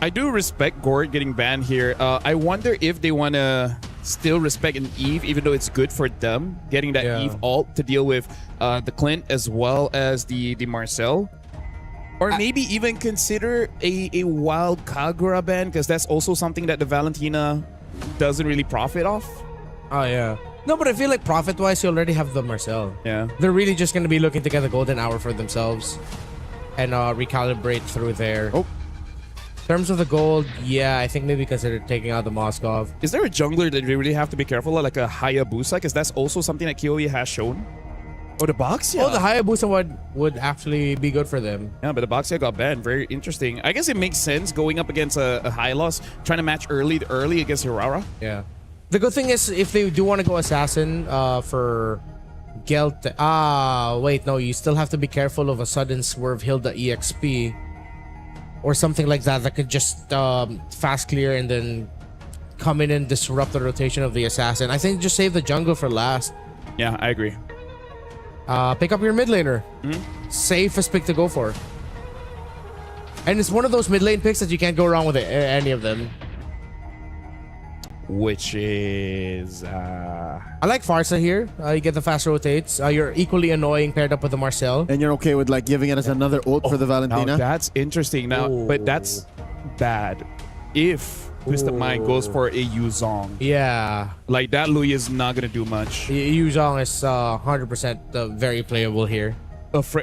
I do respect Gord getting banned here. I wonder if they want to still respect an Eve, even though it's good for them getting that Eve ult to deal with the Clint as well as the Marcel. Or maybe even consider a wild Kagura ban, because that's also something that the Valentina doesn't really profit off. Oh, yeah. No, but I feel like profit-wise, you already have the Marcel. Yeah. They're really just going to be looking to get the golden hour for themselves and recalibrate through there. Oh. In terms of the gold, yeah, I think maybe consider taking out the Moskov. Is there a jungler that you really have to be careful of, like a Hayabusa? Because that's also something that Kiyomi has shown. Oh, the Boxia. Oh, the Hayabusa would actually be good for them. Yeah, but the Boxia got banned. Very interesting. I guess it makes sense going up against a high loss, trying to match early against Hirara. Yeah. The good thing is, if they do want to go assassin for Gelt... wait, no, you still have to be careful of a sudden swerve Hilda EXP or something like that could just fast clear and then come in and disrupt the rotation of the assassin. I think just save the jungle for last. Yeah, I agree. pick up your mid laner. Safest pick to go for. And it's one of those mid lane picks that you can't go wrong with any of them. Which is... I like Farsa here. You get the fast rotates. You're equally annoying paired up with the Marcel. And you're okay with like giving it as another ult for the Valentina? Now that's interesting. Now, but that's bad. If Twisted Mind goes for a Yuzong. Yeah. Like that Lui is not going to do much. Yuzong is 100% very playable here.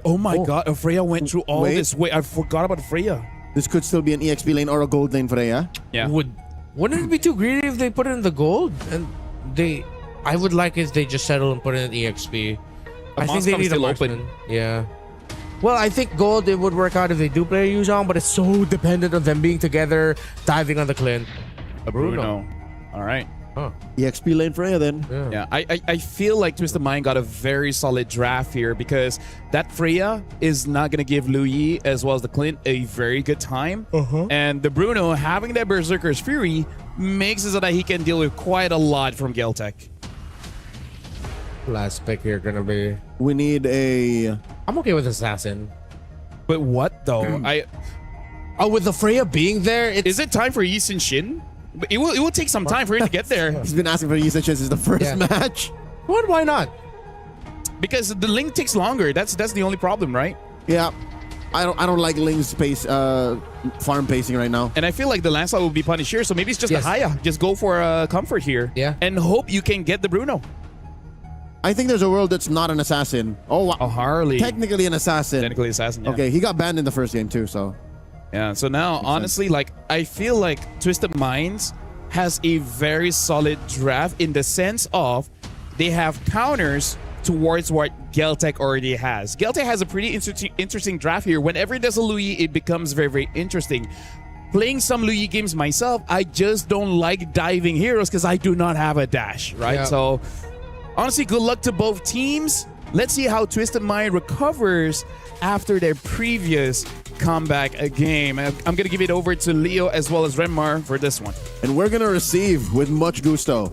Oh my god, Freya went through all this way. I forgot about Freya. This could still be an EXP lane or a gold lane, Freya. Yeah. Wouldn't it be too greedy if they put it in the gold? And I would like if they just settle and put it in EXP. I think they need a marksman. Yeah. Well, I think gold, it would work out if they do play a Yuzong, but it's so dependent on them being together, diving on the Clint. A Bruno. All right. Huh. EXP lane Freya then. Yeah, I feel like Twisted Mind got a very solid draft here because that Freya is not going to give Lui as well as the Clint a very good time. And the Bruno, having that Berserker's Fury, makes it so that he can deal with quite a lot from Geltec. Last pick here gonna be... We need a... I'm okay with Assassin. But what though? With the Freya being there... Is it time for Yi Sin Shin? It will take some time for him to get there. He's been asking for Yi Sin Shin since the first match. What? Why not? Because the link takes longer. That's the only problem, right? Yeah. I don't like Ling's pace, farm pacing right now. And I feel like the landslide will be punished here, so maybe it's just a Haya. Just go for a comfort here. Yeah. And hope you can get the Bruno. I think there's a world that's not an assassin. Oh, wow. Harley. Technically an assassin. Technically assassin, yeah. Okay, he got banned in the first game too, so... Yeah, so now, honestly, like, I feel like Twisted Minds has a very solid draft in the sense of they have counters towards what Geltec already has. Geltec has a pretty interesting draft here. Whenever there's a Lui, it becomes very, very interesting. Playing some Lui games myself, I just don't like diving heroes because I do not have a dash, right? Yeah. So, honestly, good luck to both teams. Let's see how Twisted Mind recovers after their previous comeback game. I'm going to give it over to Leo as well as Renmar for this one. And we're going to receive with much gusto.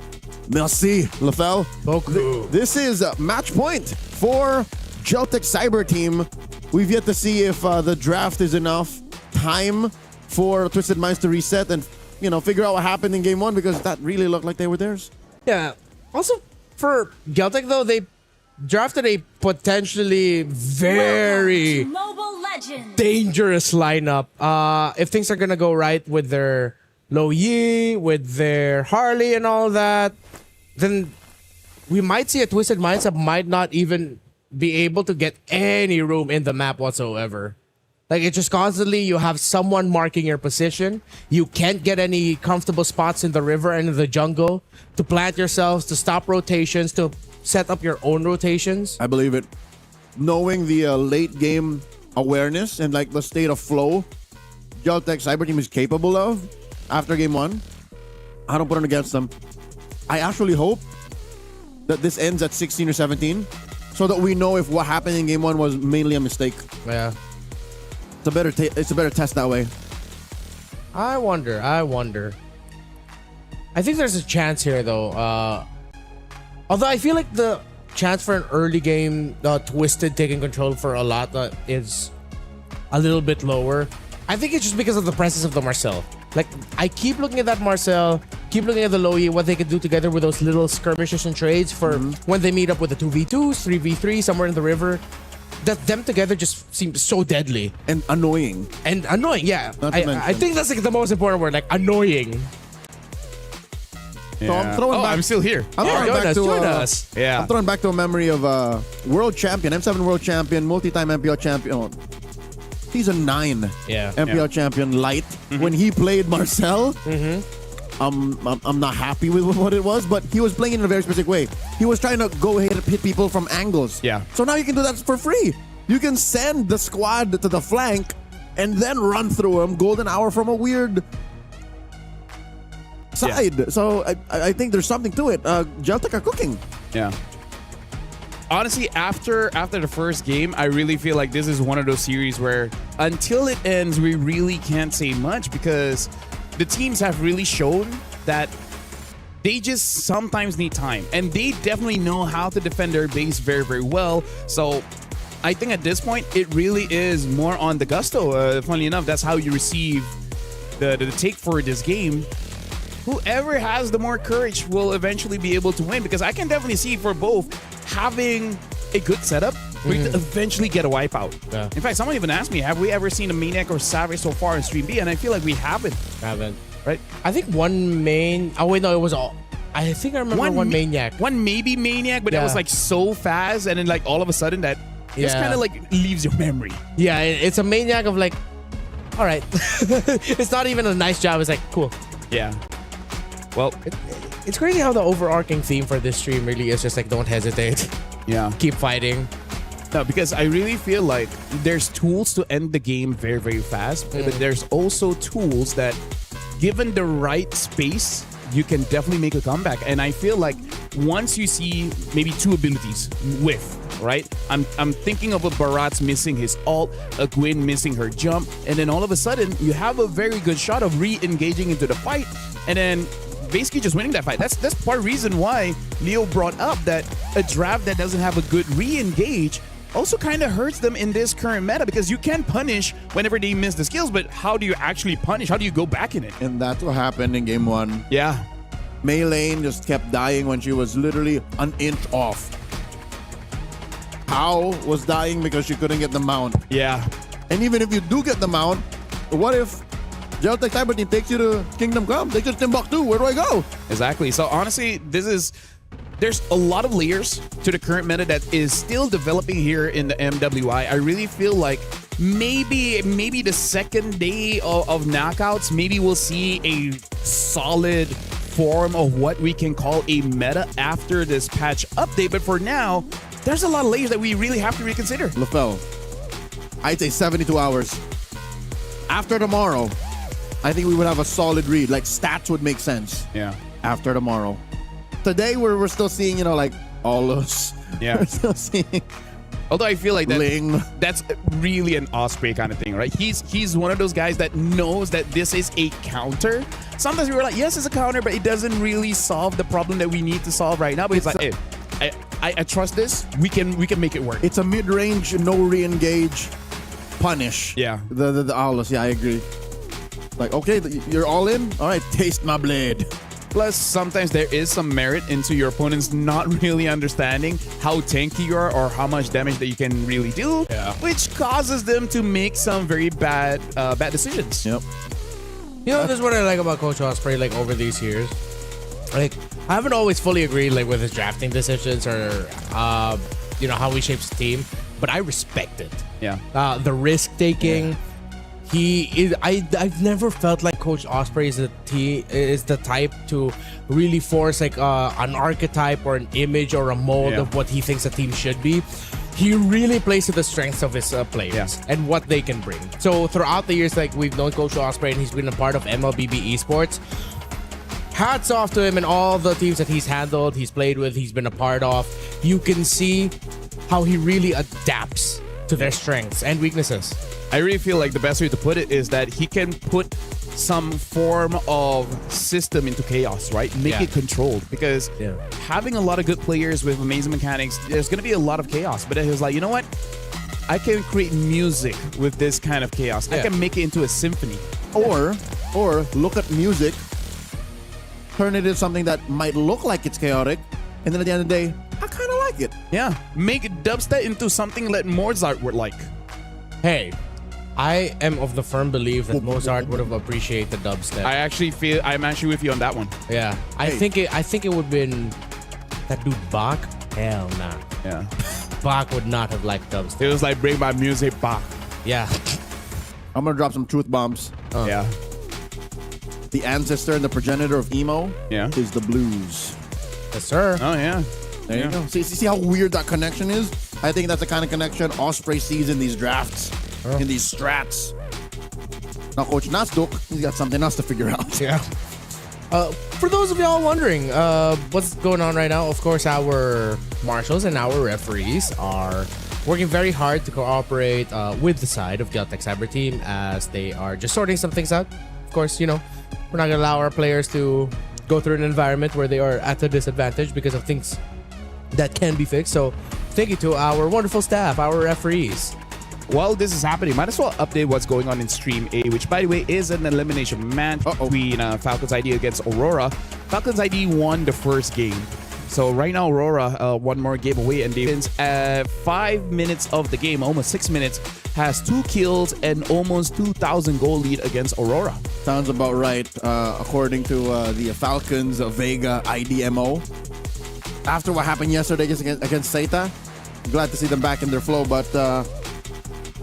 Merci, Lefel. Beaucoup. This is match point for Geltec Cyber Team. We've yet to see if the draft is enough time for Twisted Minds to reset and, you know, figure out what happened in game one because that really looked like they were theirs. Yeah. Also, for Geltec, though, they drafted a potentially very dangerous lineup. If things are gonna go right with their Lo Yi, with their Harley and all that, then we might see a Twisted Minds that might not even be able to get any room in the map whatsoever. Like, it's just constantly you have someone marking your position. You can't get any comfortable spots in the river and in the jungle to plant yourselves, to stop rotations, to set up your own rotations. I believe it. Knowing the late game awareness and like the state of flow Geltec Cyber Team is capable of after game one, I don't put it against them. I actually hope that this ends at 16 or 17 so that we know if what happened in game one was mainly a mistake. Yeah. It's a better test that way. I wonder. I think there's a chance here, though. Although I feel like the chance for an early game Twisted taking control for a lot is a little bit lower. I think it's just because of the presence of the Marcel. Like, I keep looking at that Marcel, keep looking at the Lo Yi, what they can do together with those little skirmishes and trades for when they meet up with the 2v2s, 3v3, somewhere in the river. That them together just seems so deadly. And annoying. Yeah. I think that's like the most important word, like annoying. So I'm throwing back. I'm still here. Join us. Yeah. I'm throwing back to a memory of world champion, M7 world champion, multi-time MPL champion. Season 9 MPL champion Light. When he played Marcel, I'm not happy with what it was, but he was playing it in a very specific way. He was trying to go ahead and hit people from angles. Yeah. So now you can do that for free. You can send the squad to the flank and then run through him golden hour from a weird side. Yeah. So I think there's something to it. Geltec are cooking. Yeah. Honestly, after the first game, I really feel like this is one of those series where until it ends, we really can't say much because the teams have really shown that they just sometimes need time. And they definitely know how to defend their base very, very well. So I think at this point, it really is more on the gusto. Funnily enough, that's how you receive the take for this game. Whoever has the more courage will eventually be able to win, because I can definitely see for both having a good setup, we could eventually get a wipeout. Yeah. In fact, someone even asked me, have we ever seen a Maniac or Savage so far in Stream B? And I feel like we haven't. Right? I think one main... Oh, wait, no, it was all... I think I remember one Maniac. One maybe Maniac, but that was like so fast, and then like all of a sudden that just kind of like leaves your memory. Yeah, it's a Maniac of like, all right. It's not even a nice job. It's like, cool. Yeah. Well, it's crazy how the overarching theme for this stream really is just like, don't hesitate. Yeah. Keep fighting. No, because I really feel like there's tools to end the game very, very fast, but there's also tools that, given the right space, you can definitely make a comeback. And I feel like once you see maybe two abilities right? I'm thinking of a Barat's missing his ult, a Gwen missing her jump, and then all of a sudden you have a very good shot of re-engaging into the fight, and then basically just winning that fight. That's part of the reason why Leo brought up that a draft that doesn't have a good re-engage also kind of hurts them in this current meta, because you can punish whenever they miss the skills, but how do you actually punish? How do you go back in it? And that's what happened in game 1. Yeah. Mei Lane just kept dying when she was literally an inch off. Hao was dying because she couldn't get the mount. Yeah. And even if you do get the mount, what if Geltec Cyber Team takes you to Kingdom Come, takes you to Timbuktu? Where do I go? Exactly. So honestly, there's a lot of layers to the current meta that is still developing here in the MWI. I really feel like maybe the second day of knockouts, maybe we'll see a solid form of what we can call a meta after this patch update. But for now, there's a lot of layers that we really have to reconsider. LaFell, I'd say 72 hours. After tomorrow, I think we would have a solid read. Like, stats would make sense. Yeah. After tomorrow. Today, we're still seeing, like, all those. Yeah. We're still seeing... Although I feel like Ling. That's really an Osprey kind of thing, right? He's one of those guys that knows that this is a counter. Sometimes we were like, yes, it's a counter, but it doesn't really solve the problem that we need to solve right now. But it's like, hey, I trust this. We can make it work. It's a mid-range, no re-engage punish. Yeah. The Aulos, yeah, I agree. Like, okay, you're all in? All right, taste my blade. Plus, sometimes there is some merit into your opponents not really understanding how tanky you are or how much damage that you can really do, which causes them to make some very bad decisions. Yep. You know, this is what I like about Coach Osprey, like, over these years. Like, I haven't always fully agreed, like, with his drafting decisions or, you know, how he shapes the team, but I respect it. Yeah. The risk-taking. Yeah. I've never felt like Coach Osprey is the type to really force like an archetype or an image or a mold of what he thinks a team should be. He really plays to the strengths of his players and what they can bring. So throughout the years, like we've known Coach Osprey and he's been a part of MLBB esports. Hats off to him and all the teams that he's handled, he's played with, he's been a part of. You can see how he really adapts to their strengths and weaknesses. I really feel like the best way to put it is that he can put some form of system into chaos, right? Make it controlled, because having a lot of good players with amazing mechanics, there's going to be a lot of chaos. But he was like, you know what? I can create music with this kind of chaos. I can make it into a symphony. Or look at music, turn it into something that might look like it's chaotic, and then at the end of the day, I kind of like it. Yeah. Make dubstep into something that Mozart would like. Hey, I am of the firm belief that Mozart would have appreciated dubstep. I'm actually with you on that one. Yeah. I think it would have been that dude Bach. Hell nah. Yeah. Bach would not have liked dubstep. It was like, bring my music back. Yeah. I'm gonna drop some truth bombs. Yeah. The ancestor and the progenitor of emo is the blues. Yes, sir. Oh yeah. There you go. See how weird that connection is? I think that's the kind of connection Osprey sees in these drafts, in these strats. Now, Coach Nasduk, he's got something else to figure out. Yeah. For those of y'all wondering what's going on right now, of course, our marshals and our referees are working very hard to cooperate with the side of Geltec Cyber Team as they are just sorting some things out. Of course, you know, we're not going to allow our players to go through an environment where they are at a disadvantage because of things that can be fixed. So thank you to our wonderful staff, our referees. While this is happening, might as well update what's going on in Stream A, which, by the way, is an elimination match between Falcons ID against Aurora. Falcons ID won the first game. So right now, Aurora, one more game away, and David's at 5 minutes of the game, almost 6 minutes, has 2 kills and almost 2,000 goal lead against Aurora. Sounds about right, according to the Falcons Vega IDMO. After what happened yesterday against Seita, glad to see them back in their flow, but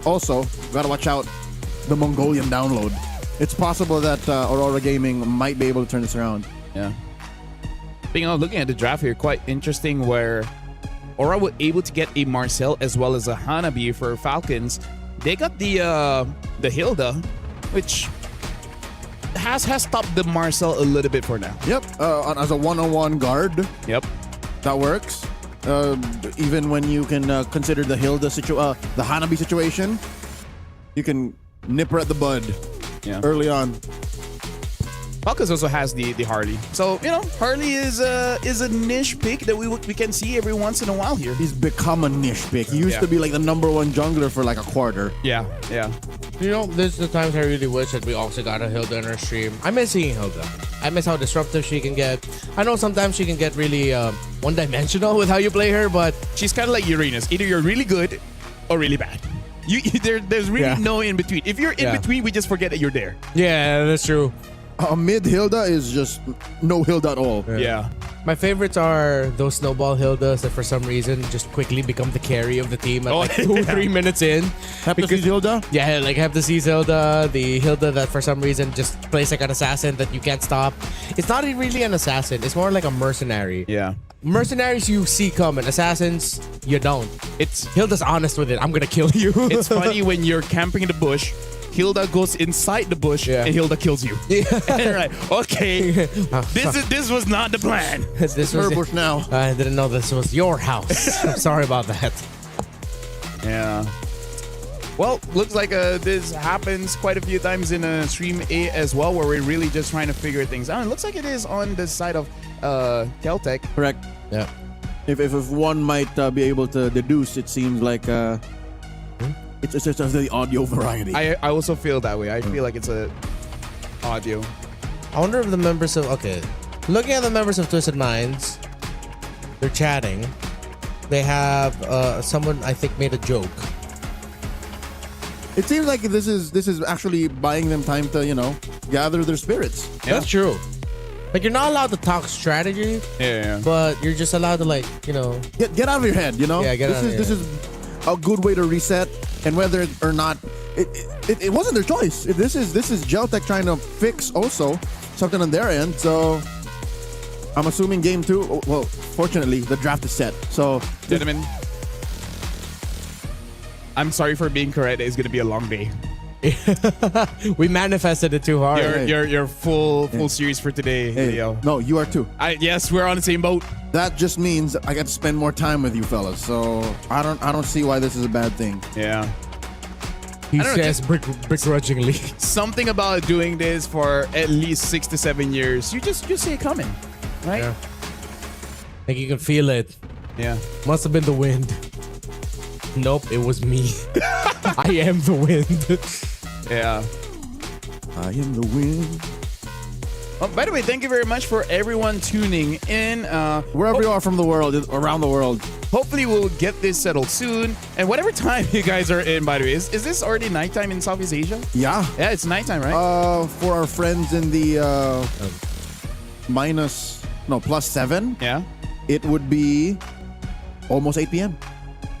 also, gotta watch out the Mongolian download. It's possible that Aurora Gaming might be able to turn this around. Yeah. Looking at the draft here, quite interesting where Aurora was able to get a Marcel as well as a Hanabi for Falcons. They got the Hilda, which has stopped the Marcel a little bit for now. Yep, as a one-on-one guard. Yep. That works. Even when you can consider the Hilda the Hanabi situation, you can nip her at the bud early on. Falcons also has the Harley. So, Harley is a niche pick that we can see every once in a while here. He's become a niche pick. He used to be like the #1 jungler for like a quarter. Yeah, yeah. There's the times I really wish that we also got a Hilda in our stream. I miss seeing Hilda. I miss how disruptive she can get. I know sometimes she can get really one-dimensional with how you play her, but she's kind of like Uranus. Either you're really good or really bad. There's really no in between. If you're in between, we just forget that you're there. Yeah, that's true. Mid Hilda is just no Hilda at all. Yeah. My favorites are those snowball Hildas that for some reason just quickly become the carry of the team at 2 or 3 minutes in. Heptaseas Hilda? Yeah, like Heptaseas Hilda, the Hilda that for some reason just plays like an assassin that you can't stop. It's not really an assassin. It's more like a mercenary. Yeah. Mercenaries you see coming. Assassins, you don't. Hilda's honest with it. I'm gonna kill you. It's funny when you're camping in the bush, Hilda goes inside the bush and Hilda kills you. Yeah. Right. Okay. This was not the plan. This her bush now. I didn't know this was your house. I'm sorry about that. Yeah. Well, looks like this happens quite a few times in Stream A as well, where we're really just trying to figure things out. It looks like it is on the side of Caltech. Correct. Yeah. If one might be able to deduce, it seems like it's just the audio variety. I also feel that way. I feel like it's a audio. I wonder if the members of looking at the members of Twisted Minds, they're chatting. They have someone I think made a joke. It seems like this is actually buying them time to gather their spirits. Yeah. That's true. Like you're not allowed to talk strategy. Yeah. But you're just allowed to get out of your head. Yeah. This is a good way to reset. And whether or not it wasn't their choice. This is Geltech trying to fix also something on their end. So I'm assuming game 2. Well, fortunately, the draft is set. So gentlemen, I'm sorry for being correct. It's gonna be a long day. We manifested it too hard. Your full series for today, Leo. No, you are too. Yes, we're on the same boat. That just means I got to spend more time with you fellas. So I don't see why this is a bad thing. Yeah. He says begrudgingly. Something about doing this for at least 6 to 7 years. You just see it coming, right? Yeah. Like you can feel it. Yeah. Must have been the wind. Nope, it was me. I am the wind. Yeah. I am the wind. Oh, by the way, thank you very much for everyone tuning in. Wherever you are from the world, around the world. Hopefully we'll get this settled soon. And whatever time you guys are in, by the way, is this already nighttime in Southeast Asia? Yeah. Yeah, it's nighttime, right? For our friends in the +7. Yeah. It would be almost 8 p.m.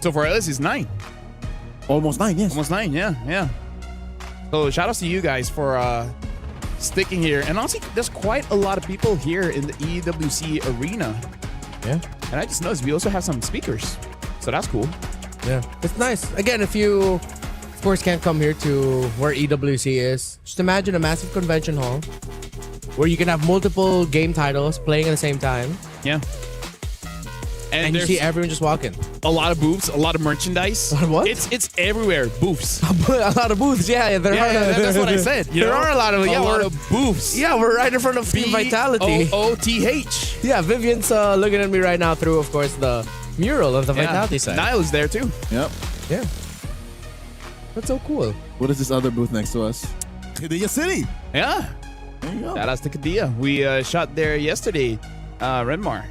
So for us, it's 9. Almost 9, yes. Almost 9, yeah. So shout outs to you guys for sticking here. And honestly, there's quite a lot of people here in the EWC arena. Yeah. And I just noticed we also have some speakers. So that's cool. Yeah. It's nice. Again, if you, of course, can't come here to where EWC is, just imagine a massive convention hall where you can have multiple game titles playing at the same time. Yeah. And you see everyone just walking. A lot of booths, a lot of merchandise. What? It's everywhere. Booths. A lot of booths. Yeah, there are. That's what I said. There are a lot of. Yeah, a lot of booths. Yeah, we're right in front of Team Vitality. Vitality. Yeah, Vivian's looking at me right now through, of course, the mural of the Vitality side. Niall is there too. Yep. Yeah. That's so cool. What is this other booth next to us? Qiddiya City. Yeah. There you go. Shout out to Qiddiya. We shot there yesterday. Renmar.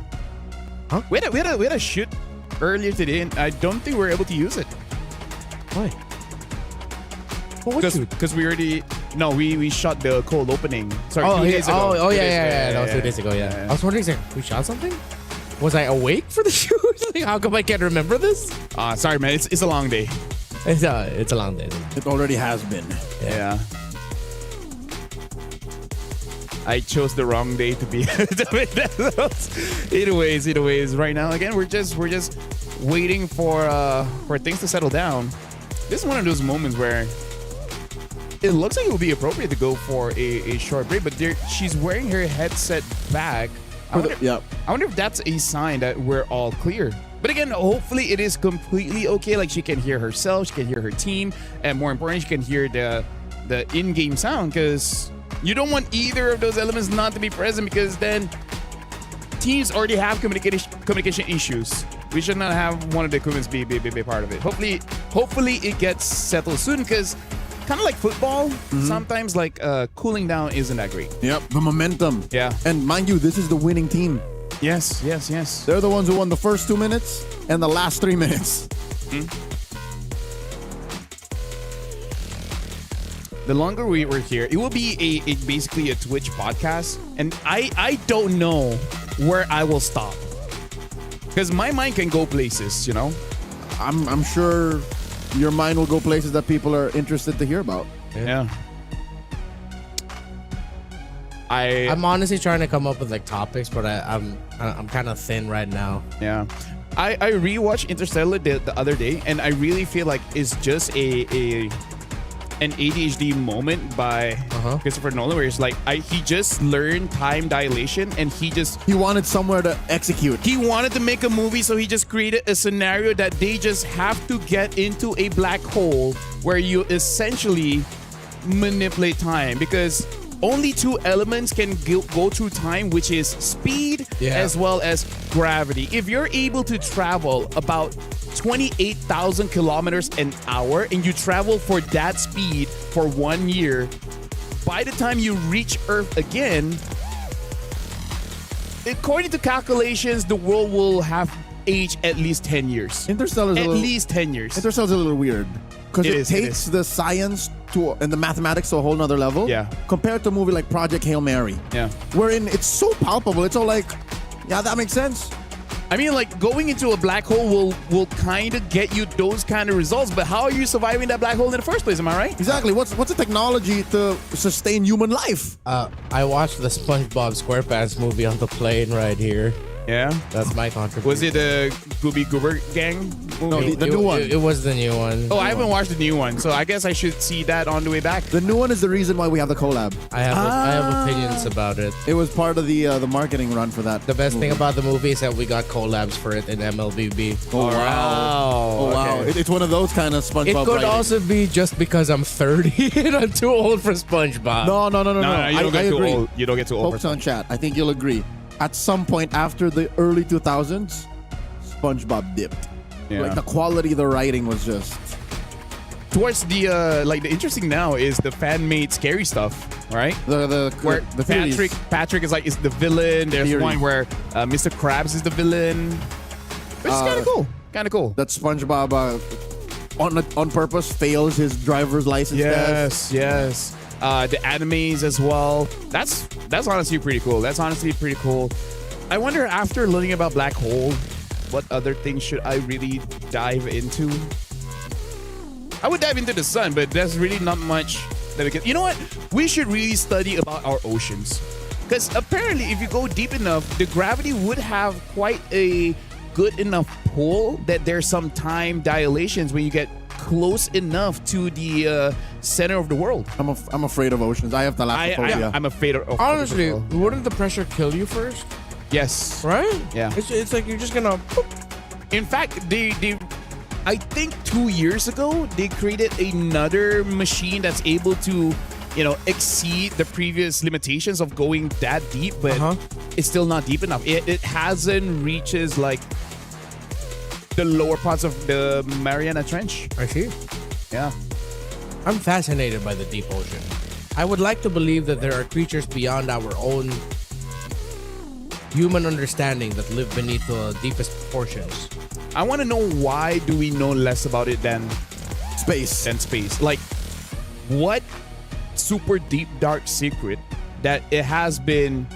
Huh? We had a shoot earlier today, and I don't think we were able to use it. Why? Because we already we shot the cold opening. Sorry, Oh, 2 days ago. That was 2 days ago. Yeah. I was wondering, we shot something. Was I awake for the shoot? Like, how come I can't remember this? Sorry, man. It's a long day. It's a long day. It already has been. Yeah. I chose the wrong day to be. Anyways, right now again we're just waiting for things to settle down. This is one of those moments where it looks like it would be appropriate to go for a short break, but she's wearing her headset back. I wonder if that's a sign that we're all clear. But again, hopefully it is completely okay. Like she can hear herself, she can hear her team, and more importantly, she can hear the in-game sound, because you don't want either of those elements not to be present, because then teams already have communication issues. We should not have one of the equipments be part of it. Hopefully it gets settled soon, because kind of like football, sometimes like cooling down isn't that great. Yep, the momentum. Yeah. And mind you, this is the winning team. Yes. They're the ones who won the first 2 minutes and the last 3 minutes. The longer we were here, it will be basically a Twitch podcast, and I don't know where I will stop, because my mind can go places, you know. I'm sure your mind will go places that people are interested to hear about. Yeah. I'm honestly trying to come up with like topics, but I'm kind of thin right now. Yeah. I rewatched Interstellar the other day, and I really feel like it's just an ADHD moment by Christopher Nolan, where it's like he just learned time dilation, and he wanted somewhere to execute. He wanted to make a movie, so he just created a scenario that they just have to get into a black hole where you essentially manipulate time, because only 2 elements can go through time, which is speed as well as gravity. If you're able to travel about 28,000 kilometers an hour, and you travel for that speed for 1 year, by the time you reach Earth again, according to calculations, the world will have aged at least 10 years. Interstellar's at least 10 years. Interstellar's a little weird, because it takes the science and the mathematics to a whole nother level. Yeah. Compared to a movie like Project Hail Mary. Yeah. Wherein it's so palpable. It's all like, yeah, that makes sense. I mean, like, going into a black hole will kind of get you those kind of results, but how are you surviving that black hole in the first place? Am I right? Exactly. What's the technology to sustain human life? I watched the SpongeBob SquarePants movie on the plane right here. Yeah? That's my contribution. Was it a Gooby Goober Gang movie? No, the new one. It was the new one. Oh, I haven't watched the new one, so I guess I should see that on the way back. The new one is the reason why we have the collab. I have opinions about it. It was part of the marketing run for that. The best thing about the movie is that we got collabs for it in MLBB. Oh, wow. Oh, wow. Okay. It's one of those kind of SpongeBob It could writing. also be just because I'm 30 and I'm too old for SpongeBob. No. You don't get too agree. old. You don't get too old. Folks on chat, I think you'll agree. At some point after the early 2000s, SpongeBob dipped. Yeah. Like the quality of the writing was just... Towards the the interesting now is the fan-made scary stuff, right? The Patrick is the villain. There's Theory. one where Mr. Krabs is the villain. Which is kind of cool. Kind of cool. That SpongeBob on purpose fails his driver's license test. Yes. The animes as well. That's honestly pretty cool. I wonder, after learning about black hole, what other things should I really dive into? I would dive into the sun, but there's really not much that we can. You know what? We should really study about our oceans, because apparently, if you go deep enough, the gravity would have quite a good enough pull that there's some time dilations when you get close enough to the center of the world. I'm afraid of oceans. I have thalassophobia. I'm afraid of. Honestly, wouldn't the pressure kill you first? Yes. Right? Yeah. It's like you're just gonna. In fact, I think 2 years ago they created another machine that's able to, exceed the previous limitations of going that deep, but it's still not deep enough. It hasn't reaches like the lower parts of the Mariana Trench. I see. Yeah. I'm fascinated by the deep ocean. I would like to believe that there are creatures beyond our own human understanding that live beneath the deepest portions. I want to know, why do we know less about it than space? Like, what super deep dark secret that it has been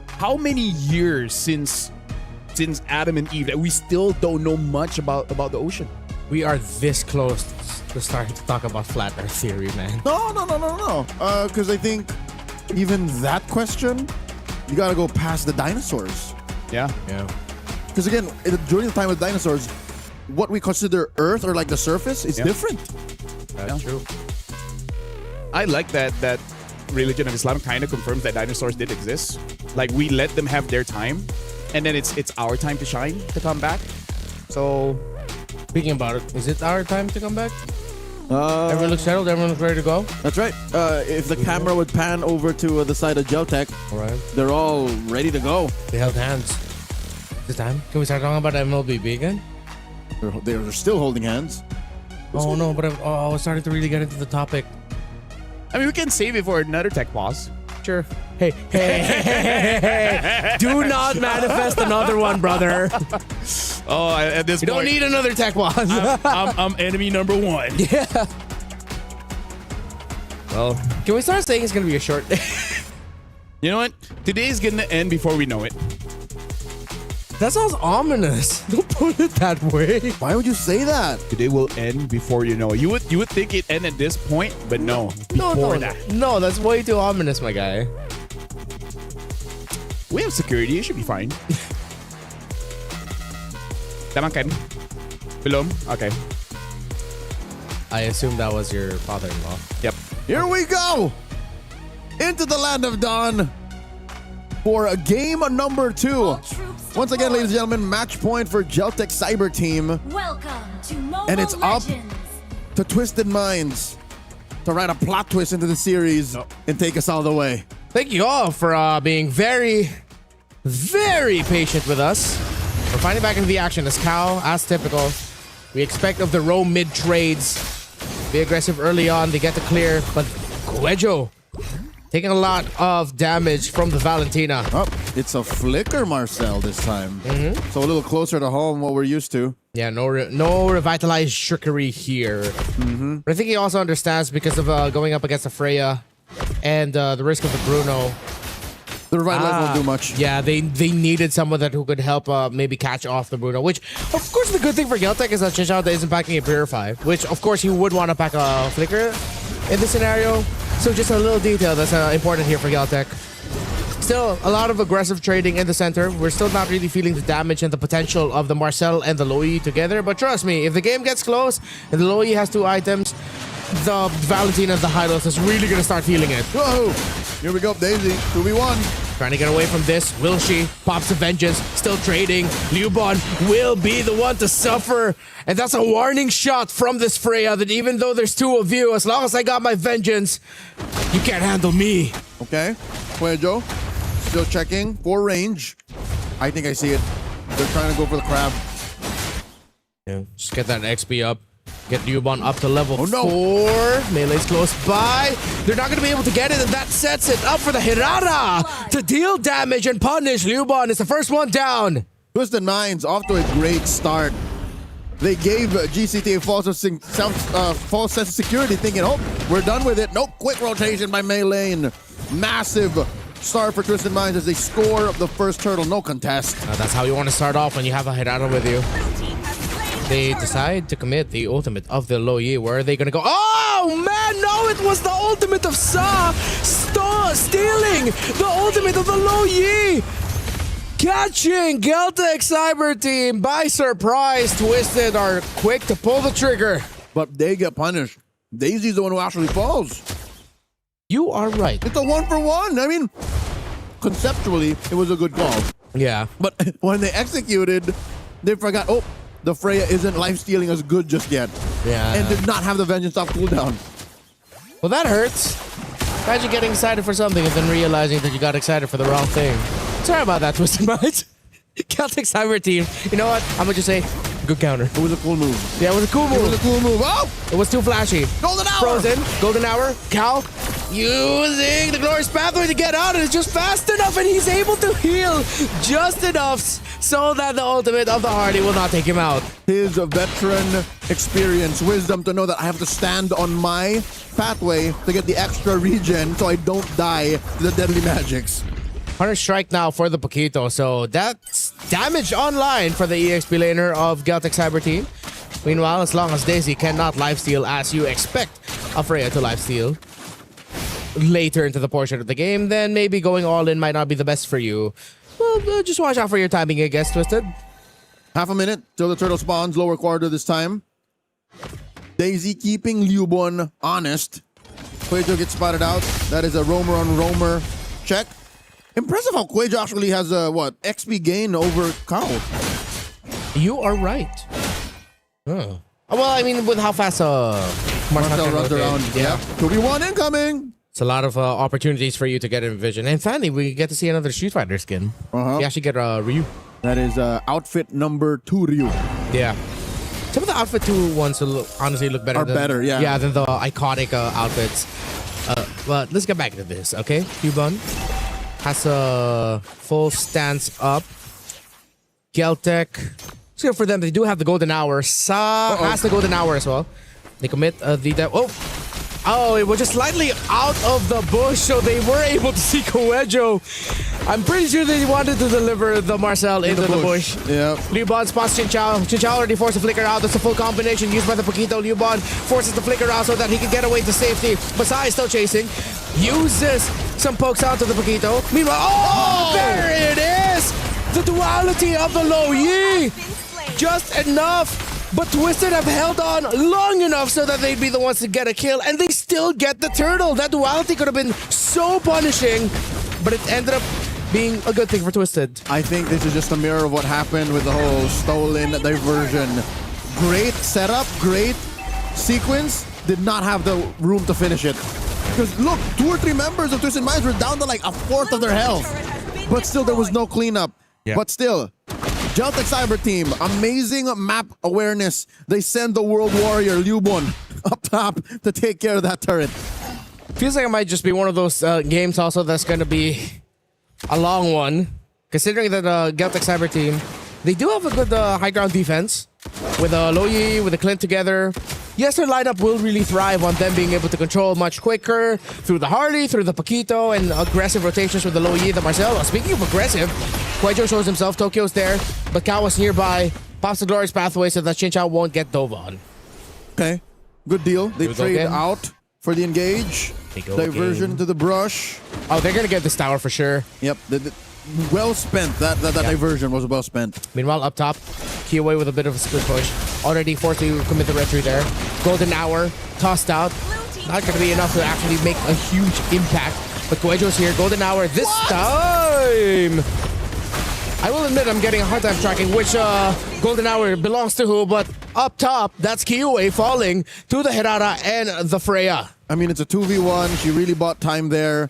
how many years since Adam and Eve that we still don't know much about the ocean? We are this close to starting to talk about flat earth theory, man. No. Because I think even that question, you gotta go past the dinosaurs. Yeah. Because again, during the time of dinosaurs, what we consider Earth or like the surface is different. That's true. I like that religion of Islam kind of confirms that dinosaurs did exist. Like, we let them have their time, and then it's our time to shine, to come back. So, speaking about it, is it our time to come back? Everyone looks settled. Everyone looks ready to go. That's right. If the camera would pan over to the side of Geltec, they're all ready to go. They held hands. This time, can we start talking about MLBB again? They're still holding hands. Oh no, but I was starting to really get into the topic. I mean, we can save it for another tech pause. Sure. Hey. Do not manifest another one, brother. Oh, at this you point, don't need another tech pause. I'm enemy number one. Yeah. Well, can we start saying it's gonna be a short day? You know what? Today's gonna end before we know it. That sounds ominous. Don't put it that way. Why would you say that? Today will end before you know it. You would think it end at this point, but no. Before that. No, that's way too ominous, my guy. We have security. It should be fine. Tama kan? Belum? Okay. I assume that was your father-in-law. Yep. Here we go! Into the land of dawn for a game number 2. Once again, ladies and gentlemen, match point for Geltec Cyber Team. Welcome to Mobile And it's up Legends. to Twisted Minds to write a plot twist into the series and take us all the way. Thank you all for being very, very patient with us. We're finally back into the action as Cal, as typical. We expect of the row mid trades. Be aggressive early on. They get the clear, but Cuejo taking a lot of damage from the Valentina. Oh, it's a flicker, Marcel, this time. So a little closer to home, what we're used to. Yeah, no revitalized trickery here. But I think he also understands because of going up against the Freya and the risk of the Bruno. The revitalize won't do much. Yeah, they needed someone who could help maybe catch off the Bruno, which, of course, the good thing for Geltec is that Chinchada isn't packing a Purify, which, of course, he would want to pack a Flicker in this scenario. So just a little detail that's important here for Geltec. Still, a lot of aggressive trading in the center. We're still not really feeling the damage and the potential of the Marcel and the Loi together. But trust me, if the game gets close and the Loi has 2 items, the Valentina and the Hylos is really going to start feeling it. Whoa! Here we go, Daisy. 2v1. Trying to get away from this. Will she? Pops a vengeance. Still trading. Liubon will be the one to suffer. And that's a warning shot from this Freya that even though there's 2 of you, as long as I got my vengeance, you can't handle me. Okay. Cuejo. Still checking for range. I think I see it. They're trying to go for the crab. Yeah, just get that XP up. Get Liubon up to level 4. Melee's close by. They're not going to be able to get it, and that sets it up for the Hirara to deal damage and punish. Liubon is the first one down. Twisted Minds off to a great start. They gave GCT a false sense of security, thinking, oh, we're done with it. Nope, quick rotation by Melee. Massive start for Twisted Minds as they score the first turtle. No contest. That's how you want to start off when you have a Hirara with you. They decide to commit the ultimate of the Loi. Where are they going to go? Oh, man, no, it was the ultimate of Sa stealing the ultimate of the Loi. Catching Geltec Cyber Team by surprise. Twisted are quick to pull the trigger. But they get punished. Daisy's the one who actually falls. You are right. It's a 1-for-1. I mean, conceptually, it was a good call. Yeah. But when they executed, they forgot, oh, the Freya isn't life-stealing as good just yet. Yeah. And did not have the Vengeance off cooldown. Well, that hurts. Imagine getting excited for something and then realizing that you got excited for the wrong thing. Sorry about that, Twisted Minds. Celtic Cyber Team. You know what? I'm going to just say, good counter. It was a cool move. Yeah, it was a cool move. It was a cool move. Oh! It was too flashy. Golden Hour! Frozen. Golden Hour. Cal using the glorious pathway to get out, and it's just fast enough, and he's able to heal just enough so that the ultimate of the Hardy will not take him out. His veteran experience, wisdom to know that I have to stand on my pathway to get the extra regen so I don't die to the deadly magics. 100 strike now for the Paquito, so that's damage online for the EXP laner of Celtic Cyber Team. Meanwhile, as long as Daisy cannot lifesteal as you expect a Freya to lifesteal later into the portion of the game, then maybe going all in might not be the best for you. Well, just watch out for your timing, I guess, Twisted. Half a minute till the turtle spawns, lower quarter this time. Daisy keeping Liubon honest. Quajo gets spotted out. That is a roamer on roamer check. Impressive how Quajo actually has a, XP gain over Kao. You are right. Oh. Well, I mean, with how fast Marcel runs around. Yeah. 2v1 incoming. It's a lot of opportunities for you to get in vision. And finally, we get to see another Street Fighter skin. You actually get Ryu. That is outfit number 2 Ryu. Yeah. Some of the outfit 2 ones will honestly look better. Yeah, than the iconic outfits. But let's get back into this, okay? Cubon has a full stance up. Celtic. It's good for them. They do have the golden hour. Has the golden hour as well. They commit Oh, it was just slightly out of the bush, so they were able to see Coelho. I'm pretty sure they wanted to deliver the Marcel into the bush. Yeah. Liubon spots Chinchao. Chinchao already forced the flicker out. That's a full combination used by the Paquito. Liubon forces the flicker out so that he can get away to safety. Versailles still chasing. Uses some pokes out to the Paquito. Meanwhile, there it is! The duality of the low yi! Just enough! But Twisted have held on long enough so that they'd be the ones to get a kill, and they still get the turtle. That duality could have been so punishing, but it ended up being a good thing for Twisted. I think this is just a mirror of what happened with the whole stolen diversion. Great setup, great sequence, did not have the room to finish it. Because look, 2 or 3 members of Twisted Minds were down to like a fourth of their health. But still, there was no cleanup. Yeah. But still, Celtic Cyber Team, amazing map awareness. They send the World Warrior, Liubon, up top to take care of that turret. Feels like it might just be one of those games also that's going to be a long one. Considering that Celtic Cyber Team, they do have a good high ground defense. With Loyi, with the Clint together. Yes, their lineup will really thrive on them being able to control much quicker through the Harley, through the Paquito, and aggressive rotations with the Loyi, the Marcel. Speaking of aggressive, Quajo shows himself, Tokyo's there, but Kao was nearby, pops the glorious pathway so that Chinchao won't get dove on. Okay, good deal. They trade out for the engage. Diversion to the brush. Oh, they're going to get this tower for sure. Yep, well spent. That diversion was well spent. Meanwhile, up top, Kiyaway with a bit of a split push. Already forced to commit the retreat there. Golden hour, tossed out. Not going to be enough to actually make a huge impact. But Coelho's here. Golden hour this time. I will admit I'm getting a hard time tracking which golden hour belongs to who, but up top, that's Kiyaway falling to the Hirara and the Freya. I mean, it's a 2v1. She really bought time there,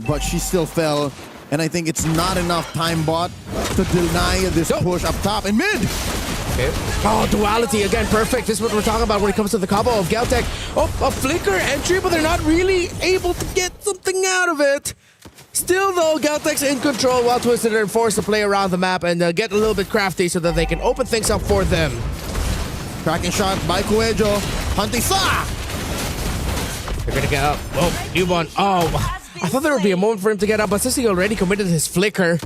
but she still fell. And I think it's not enough time bought to deny this push up top and mid. Okay. Oh, duality again, perfect. This is what we're talking about when it comes to the combo of Celtic. Oh, a flicker entry, but they're not really able to get something out of it. Still, though, Celtic's in control while Twisted are forced to play around the map and get a little bit crafty so that they can open things up for them. Cracking shot by Coelho. Hunting Sa! They're gonna get up. Oh, Liubon. Oh, I thought there would be a moment for him to get up, but since he already committed his flicker,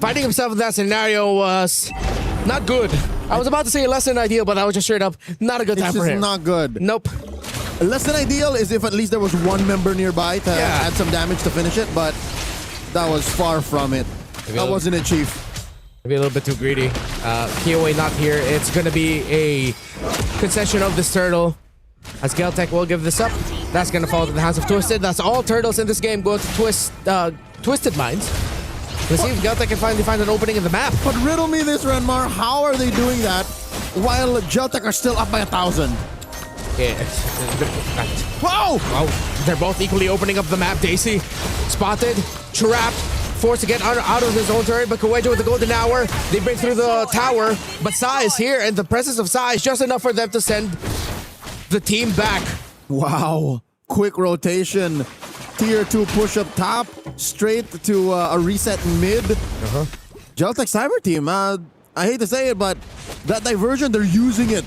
finding himself in that scenario was not good. I was about to say less than ideal, but that was just straight up not a good time for him. It's not good. Nope. Less than ideal is if at least there was one member nearby to add some damage to finish it, but that was far from it. That wasn't it, Chief. Maybe a little bit too greedy. Kiyaway not here. It's going to be a concession of this turtle. As Celtic will give this up. That's going to fall to the hands of Twisted. That's all turtles in this game going to Twisted Minds. Let's see if Geltec can finally find an opening in the map. But riddle me this, Renmar. How are they doing that while Geltec are still up by 1,000? Yeah. Whoa! Wow. They're both equally opening up the map. Daisy spotted, trapped, forced to get out of his own turret, but Kuejo with the golden hour. They break through the tower, but Sa is here, and the presence of Sa is just enough for them to send the team back. Wow. Quick rotation. Tier 2 push up top, straight to a reset mid. Geltec Cyber Team, I hate to say it, but that diversion, they're using it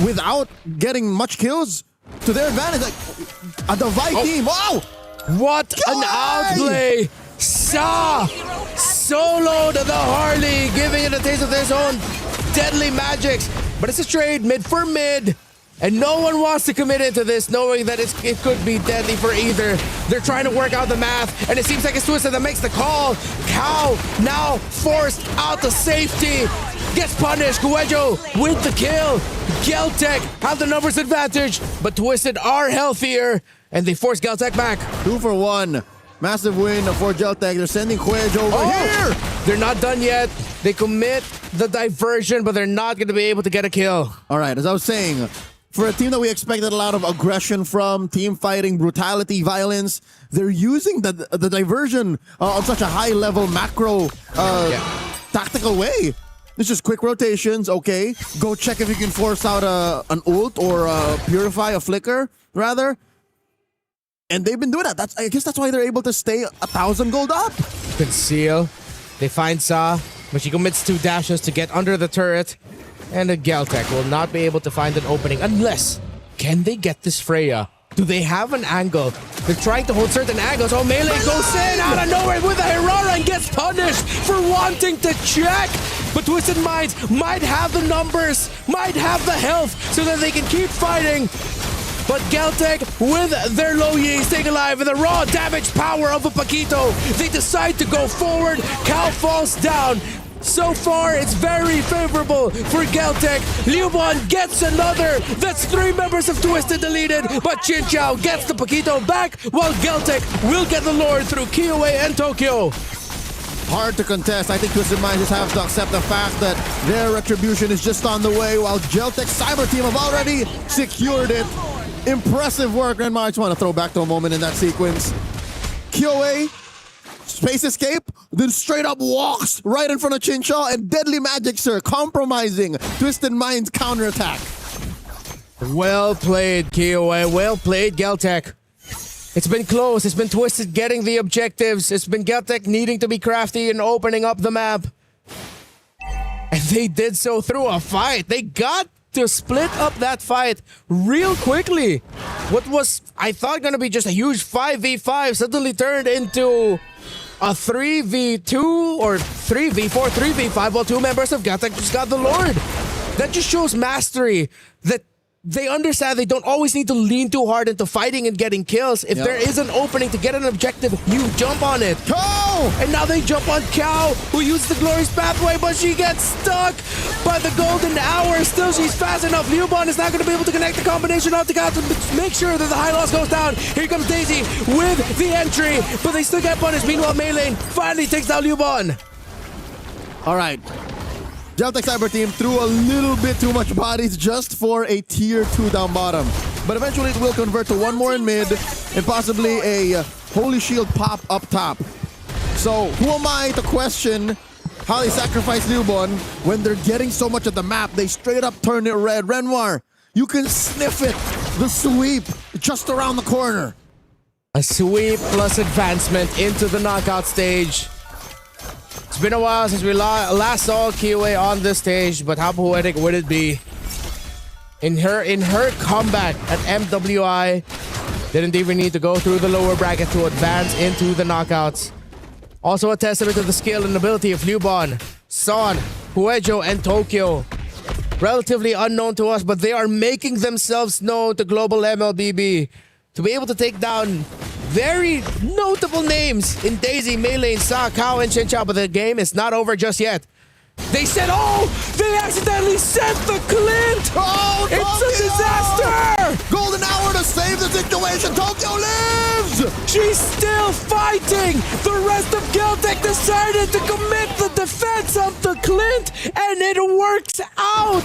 without getting much kills to their advantage. Like a Divide team. Wow! What an outplay! Sa soloed the Harley, giving it a taste of their own deadly magics. But it's a trade mid for mid. And no one wants to commit into this, knowing that it could be deadly for either. They're trying to work out the math, and it seems like it's Twisted that makes the call. Cow now forced out to safety. Gets punished. Kuejo with the kill. Geltec have the numbers advantage, but Twisted are healthier, and they force Geltec back. 2 for 1. Massive win for Geltec. They're sending Kuejo over here. They're not done yet. They commit the diversion, but they're not going to be able to get a kill. All right, as I was saying, for a team that we expected a lot of aggression from, team fighting, brutality, violence, they're using the diversion on such a high-level macro tactical way. It's just quick rotations, okay. Go check if you can force out an ult or purify a flicker, rather. And they've been doing that. I guess that's why they're able to stay 1,000 gold up. Conceal. They find Sa, but she commits 2 dashes to get under the turret. And the Geltec will not be able to find an opening unless, can they get this Freya? Do they have an angle? They're trying to hold certain angles. Oh, Melee goes in out of nowhere with a Herara and gets punished for wanting to check. But Twisted Minds might have the numbers, might have the health so that they can keep fighting. But Geltec, with their low Yi, staying alive with the raw damage power of a Paquito, they decide to go forward. Cal falls down. So far, it's very favorable for Geltec. Liubon gets another. That's 3 members of Twisted deleted, but Chin Chao gets the Paquito back, while Geltec will get the Lord through Kiowa and Tokyo. Hard to contest. I think Twisted Minds just have to accept the fact that their retribution is just on the way, while Geltec Cyber Team have already secured it. Impressive work, Renmar. I just want to throw back to a moment in that sequence. Kiowa, space escape, then straight up walks right in front of Chinchaw, and Deadly Magic, sir, compromising Twisted Minds counterattack. Well played, Kiowa. Well played, Geltec. It's been close. It's been Twisted getting the objectives. It's been Geltec needing to be crafty and opening up the map. And they did so through a fight. They got to split up that fight real quickly. What was, I thought, going to be just a huge 5v5 suddenly turned into a 3v2 or 3v4, 3v5, while 2 members of Geltec just got the Lord. That just shows mastery, that they understand they don't always need to lean too hard into fighting and getting kills. If there is an opening to get an objective, you jump on it. Cow! And now they jump on Cow, who used the glorious pathway, but she gets stuck by the golden hour. Still, she's fast enough. Liubon is not going to be able to connect the combination onto Cow to make sure that the high loss goes down. Here comes Daisy with the entry, but they still get punished. Meanwhile, Melee finally takes down Liubon. All right. Geltec Cyber Team threw a little bit too much bodies just for a tier 2 down bottom. But eventually it will convert to 1 more in mid and possibly a Holy Shield pop up top. So who am I to question how they sacrifice Liubon when they're getting so much of the map? They straight up turn it red. Renoir, you can sniff it. The sweep just around the corner. A sweep plus advancement into the knockout stage. It's been a while since we last saw Kiowa on this stage, but how poetic would it be? In her comeback at MWI, didn't even need to go through the lower bracket to advance into the knockouts. Also a testament to the skill and ability of Liubon, Son, Kuejo, and Tokyo. Relatively unknown to us, but they are making themselves known to global MLBB to be able to take down very notable names in Daisy, Melee, Sa, Cow, and Chinchao, but the game is not over just yet. They said, oh, they accidentally sent the Clint! Oh, it's a disaster! Golden hour to save the the situation. Tokyo lives! She's still fighting! The rest of Geltec decided to commit the defense of the Clint, and it works out!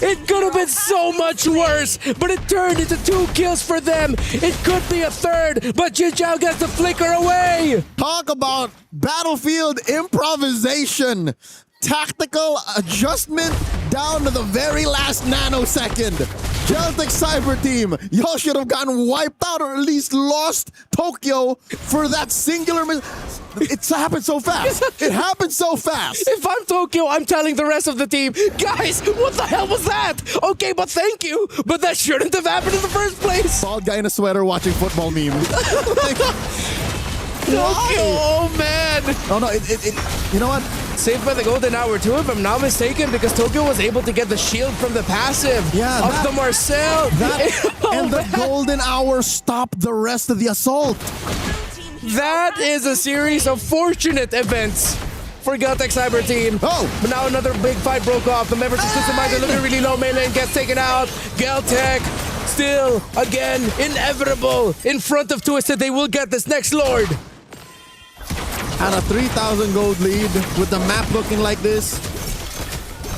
It could have been so much worse, but it turned into 2 kills for them. It could be a third, but Jijiao gets the flicker away! Talk about battlefield improvisation. Tactical adjustment down to the very last nanosecond. Geltec Cyber Team, y'all should have gotten wiped out or at least lost Tokyo for that singular It's happened so fast. It happened so fast. If I'm Tokyo, I'm telling the rest of the team, guys, what the hell was that? Okay, but thank you, but that shouldn't have happened in the first place. Bald guy in a sweater watching football meme. Tokyo, oh man. Oh no, you know what? Saved by the golden hour too, if I'm not mistaken, because Tokyo was able to get the shield from the passive of the Marcel. And the golden hour stopped the rest of the assault. That is a series of fortunate events for Geltec Cyber Team. Oh! But now another big fight broke off. The members of Twisted Minds are looking really low. Melee gets taken out. Geltec still, again, inevitable. In front of Twisted, they will get this next Lord. At a 3,000 gold lead, with the map looking like this,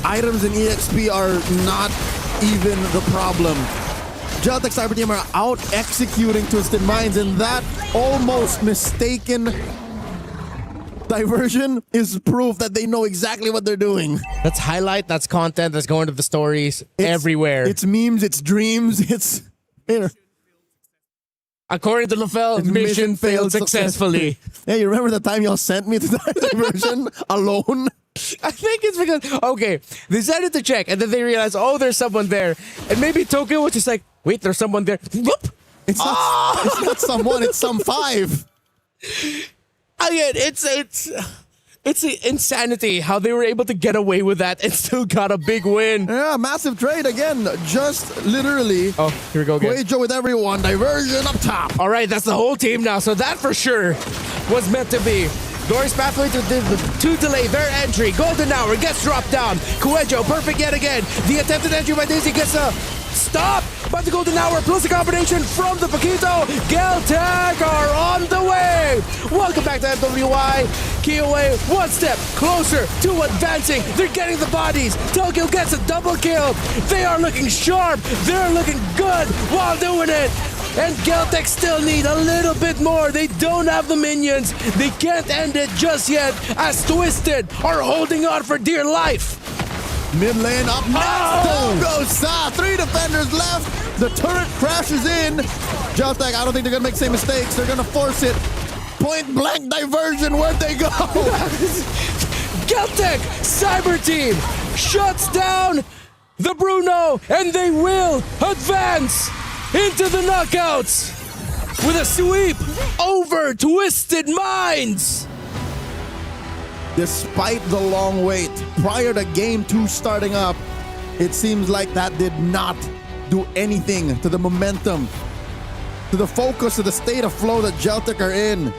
items in EXP are not even the problem. Geltec Cyber Team are out executing Twisted Minds, and that almost mistaken diversion is proof that they know exactly what they're doing. That's highlight, that's content, that's going to the stories everywhere. It's memes, it's dreams, it's... According to LaFell, mission failed successfully. Hey, you remember the time y'all sent me to that diversion alone? I think it's because, okay, they decided to check, and then they realized, oh, there's someone there. And maybe Tokyo was just like, wait, there's someone there. Whoop! It's not someone, it's some 5. Again, it's insanity how they were able to get away with that and still got a big win. Yeah, massive trade again. Just literally. Oh, here we go again. Guejo with everyone. Diversion up top. All right, that's the whole team now. So that for sure was meant to be. Doris pathway to delay their entry. Golden hour gets dropped down. Guejo, perfect yet again. The attempted entry by Daisy gets a stop. But the golden hour plus the combination from the Paquito. Geltec are on the way. Welcome back to MWI. Kiowa one step closer to advancing. They're getting the bodies. Tokyo gets a double kill. They are looking sharp. They're looking good while doing it. And Geltec still need a little bit more. They don't have the minions. They can't end it just yet, as Twisted are holding on for dear life. Mid lane up next. Down goes Sa. 3 defenders left. The turret crashes in. Geltec, I don't think they're going to make the same mistakes. They're going to force it. Point blank diversion. Where'd they go? Geltec Cyber Team shuts down the Bruno, and they will advance into the knockouts with a sweep over Twisted Minds. Despite the long wait, prior to Game 2 starting up, it seems like that did not do anything to the momentum, to the focus, to the state of flow that Geltec are in.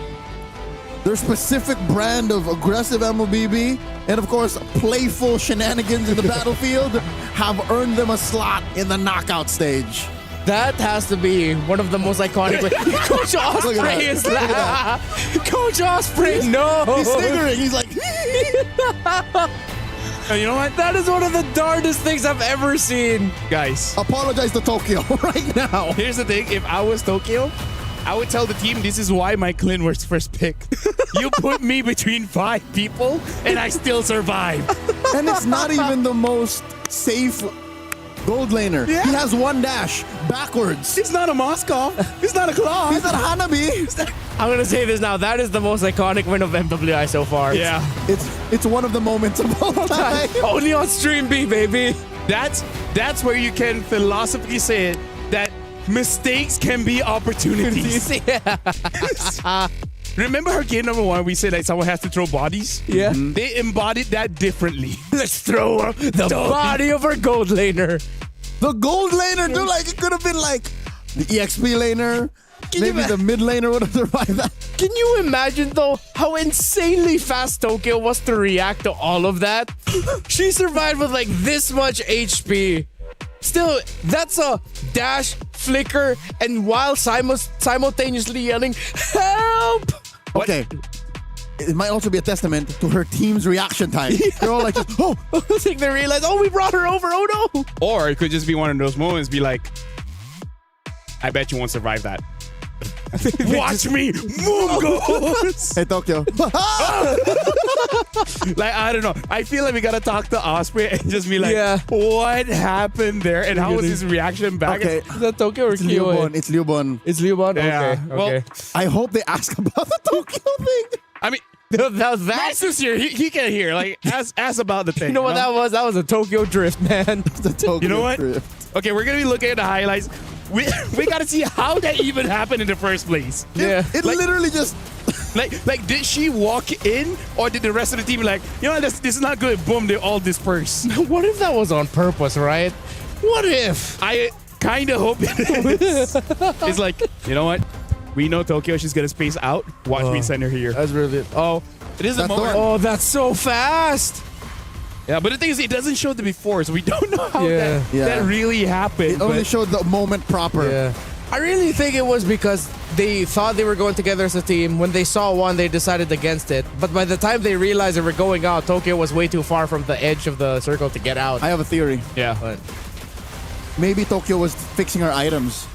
Their specific brand of aggressive MLBB and, of course, playful shenanigans in the battlefield have earned them a slot in the knockout stage. That has to be one of the most iconic. Coach Osprey is that. Coach Osprey, no. He's sniggering. He's like, you know what? That is one of the darndest things I've ever seen. Guys, apologize to Tokyo right now. Here's the thing. If I was Tokyo, I would tell the team this is why my Clint was first pick. You put me between 5 people and I still survive. And it's not even the most safe gold laner. Yeah. He has 1 dash backwards. He's not a Moscow. He's not a Claw. He's not a Hanabi. I'm gonna say this now. That is the most iconic win of MWI so far. Yeah. It's one of the moments of all time. Only on Stream B, baby. That's where you can philosophically say it, that mistakes can be opportunities. Yeah. Remember her game number 1? We said like someone has to throw bodies. Yeah. They embodied that differently. Let's throw the body of our gold laner. The gold laner, dude, like it could have been like the EXP laner. Maybe the mid laner would have survived that. Can you imagine though how insanely fast Tokyo was to react to all of that? She survived with like this much HP. Still, that's a dash flicker and while simultaneously yelling, "Help!" Okay. It might also be a testament to her team's reaction time. They're all like, oh, I think they realize, oh, we brought her over. Oh no! Or it could just be one of those moments. Be like, I bet you won't survive that. Watch me, Mungos! Hey, Tokyo. Like, I don't know. I feel like we gotta talk to Osprey and just be like, what happened there? And how was his reaction back? Okay. Is that Tokyo or It's Kyo? Liubon. It's Liubon. It's Liubon? Yeah. Okay. Well, okay. I hope they ask about the Tokyo thing. I mean, that Maxus here, he can hear. Like, ask about the thing. You know what that was? That was a Tokyo drift, man. The Tokyo You know what? drift. Okay, we're gonna be looking at the highlights. We gotta see how that even happened in the first place. Yeah. It literally just... Like, did she walk in, or did the rest of the team be like, you know, this is not good? Boom, they all disperse. What if that was on purpose, right? What if? I kind of hope it is. It's like, you know what? We know Tokyo, she's gonna space out. Watch me send her here. That's really... Oh, it is a moment. Oh, that's so fast. Yeah, but the thing is, it doesn't show the before, so we don't know how Yeah. that really happened. It only but- showed the moment proper. Yeah. I really think it was because they thought they were going together as a team. When they saw one, they decided against it. But by the time they realized they were going out, Tokyo was way too far from the edge of the circle to get out. I have a theory. Yeah. But, Maybe Tokyo was fixing her items.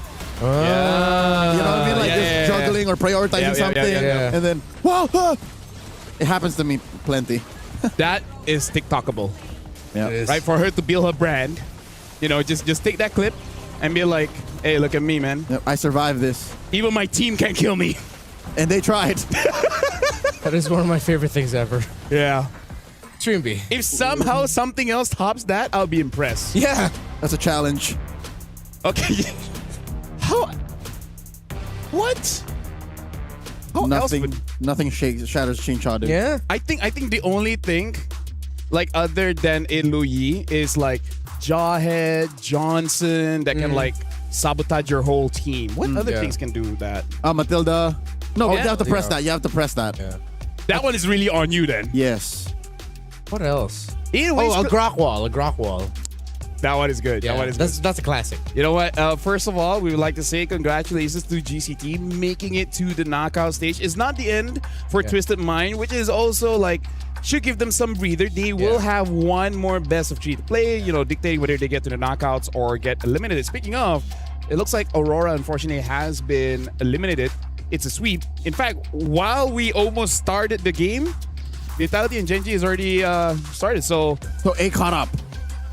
yeah. You know what I mean? Like just juggling or prioritizing something. yeah. And then, wow, it happens to me plenty. That is TikTokable. Yeah. It is. Right? For her to build her brand, you know, just take that clip and be like, hey, look at me, man. Yep, I survived this. Even my team can't kill me. And they tried. That is one of my favorite things ever. Yeah. Trimby. If somehow something else tops that, I'll be impressed. Yeah. That's a challenge. Okay. How? What? How else would... Nothing shatters Shin Chadu. Yeah. I think the only thing, like other than Iluyi, is like Jawhead, Johnson, that can like sabotage your whole team. What other things can do that? Matilda. No, Yeah. you have to press that. You have to press that. Yeah. That one is really on you then. Yes. What else? Anyways, Oh, a Grok wall. A Grok wall. that one is good. Yeah, That one is that's a classic. You know what? First of all, we would like to say congratulations to GCT making it to the knockout stage. It's not the end for Twisted Mind, which is also like should give them some breather. They will have one more best of 3 to play, you know, dictating whether they get to the knockouts or get eliminated. Speaking of, it looks like Aurora unfortunately has been eliminated. It's a sweep. In fact, while we almost started the game, Vitality and Genji has already started. So A caught up.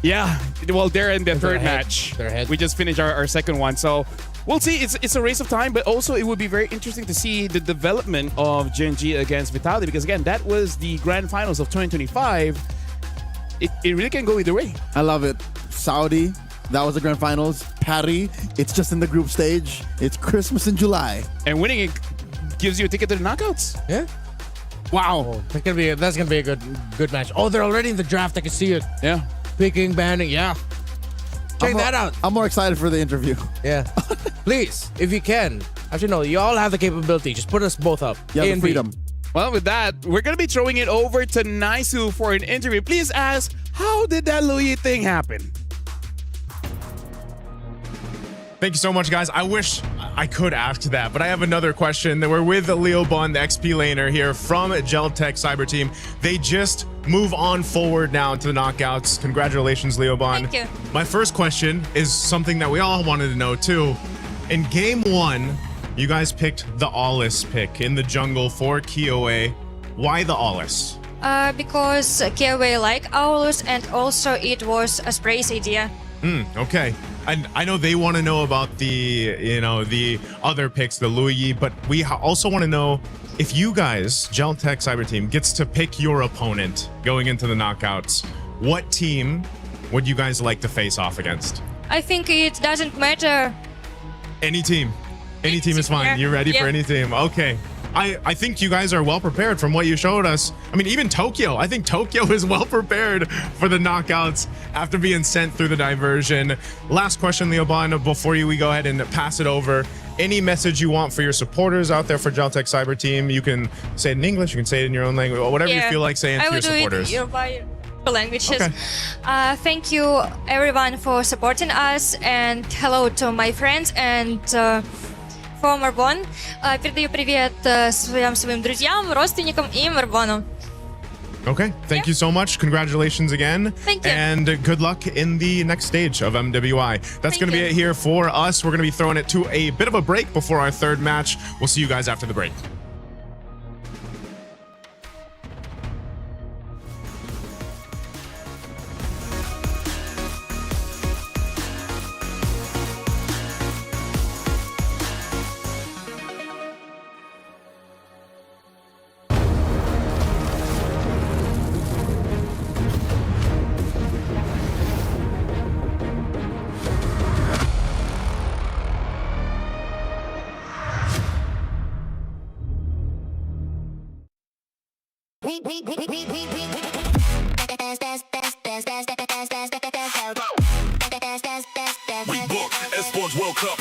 yeah, well, they're in their third ahead. match. They're ahead. We just finished our second one. So we'll see. It's a race of time, but also it would be very interesting to see the development of Genji against Vitality because, again, that was the grand finals of 2025. It really can go either way. I love it. Saudi, that was the grand finals. Patty, it's just in the group stage. It's Christmas in July. And winning it gives you a ticket to the knockouts. Yeah. Wow. Oh, that's gonna be a good match. Oh, they're already in the draft. I can see it. Yeah. Picking, banning. Yeah. Check that out. I'm more excited for the interview. Yeah. Please, if you can. Actually, no, you all have the capability. Just put us both up. You have A the and B. freedom. Well, with that, we're going to be throwing it over to Naisu for an interview. Please ask, how did that Louis thing happen? Thank you so much, guys. I wish I could ask that, but I have another question. We're with Leo Bond, the XP laner here from Geltech Cyber Team. They just move on forward now to the knockouts. Congratulations, Leo Bond. Thank you. My first question is something that we all wanted to know too. In game 1, you guys picked the Aulis pick in the jungle for Kioe. Why the Aulis? Because Kioe like Aulus and also it was a Spray's idea. Okay. And I know they want to know about the, the other picks, the Louis, but we also want to know if you guys, Geltech Cyber Team, gets to pick your opponent going into the knockouts, what team would you guys like to face off against? I think it doesn't matter. Any team. Any team is fine. You're ready for any team. Okay. I think you guys are well prepared from what you showed us. I mean, even Tokyo. I think Tokyo is well prepared for the knockouts after being sent through the diversion. Last question, Leoban, before we go ahead and pass it over. Any message you want for your supporters out there for Geltech Cyber Team? You can say it in English. You can say it in your own language. Whatever you feel like saying to your supporters. languages. Thank you everyone for supporting us, and hello to my friends and for Марбон. Передаю привет своим друзьям, родственникам и Марбону. Okay, thank you so much. Congratulations again. Thank you. And good luck in the next stage of MWI. That's going to be it here for us. We're going to be throwing it to a bit of a break before our third match. We'll see you guys after the break. Esports World Cup.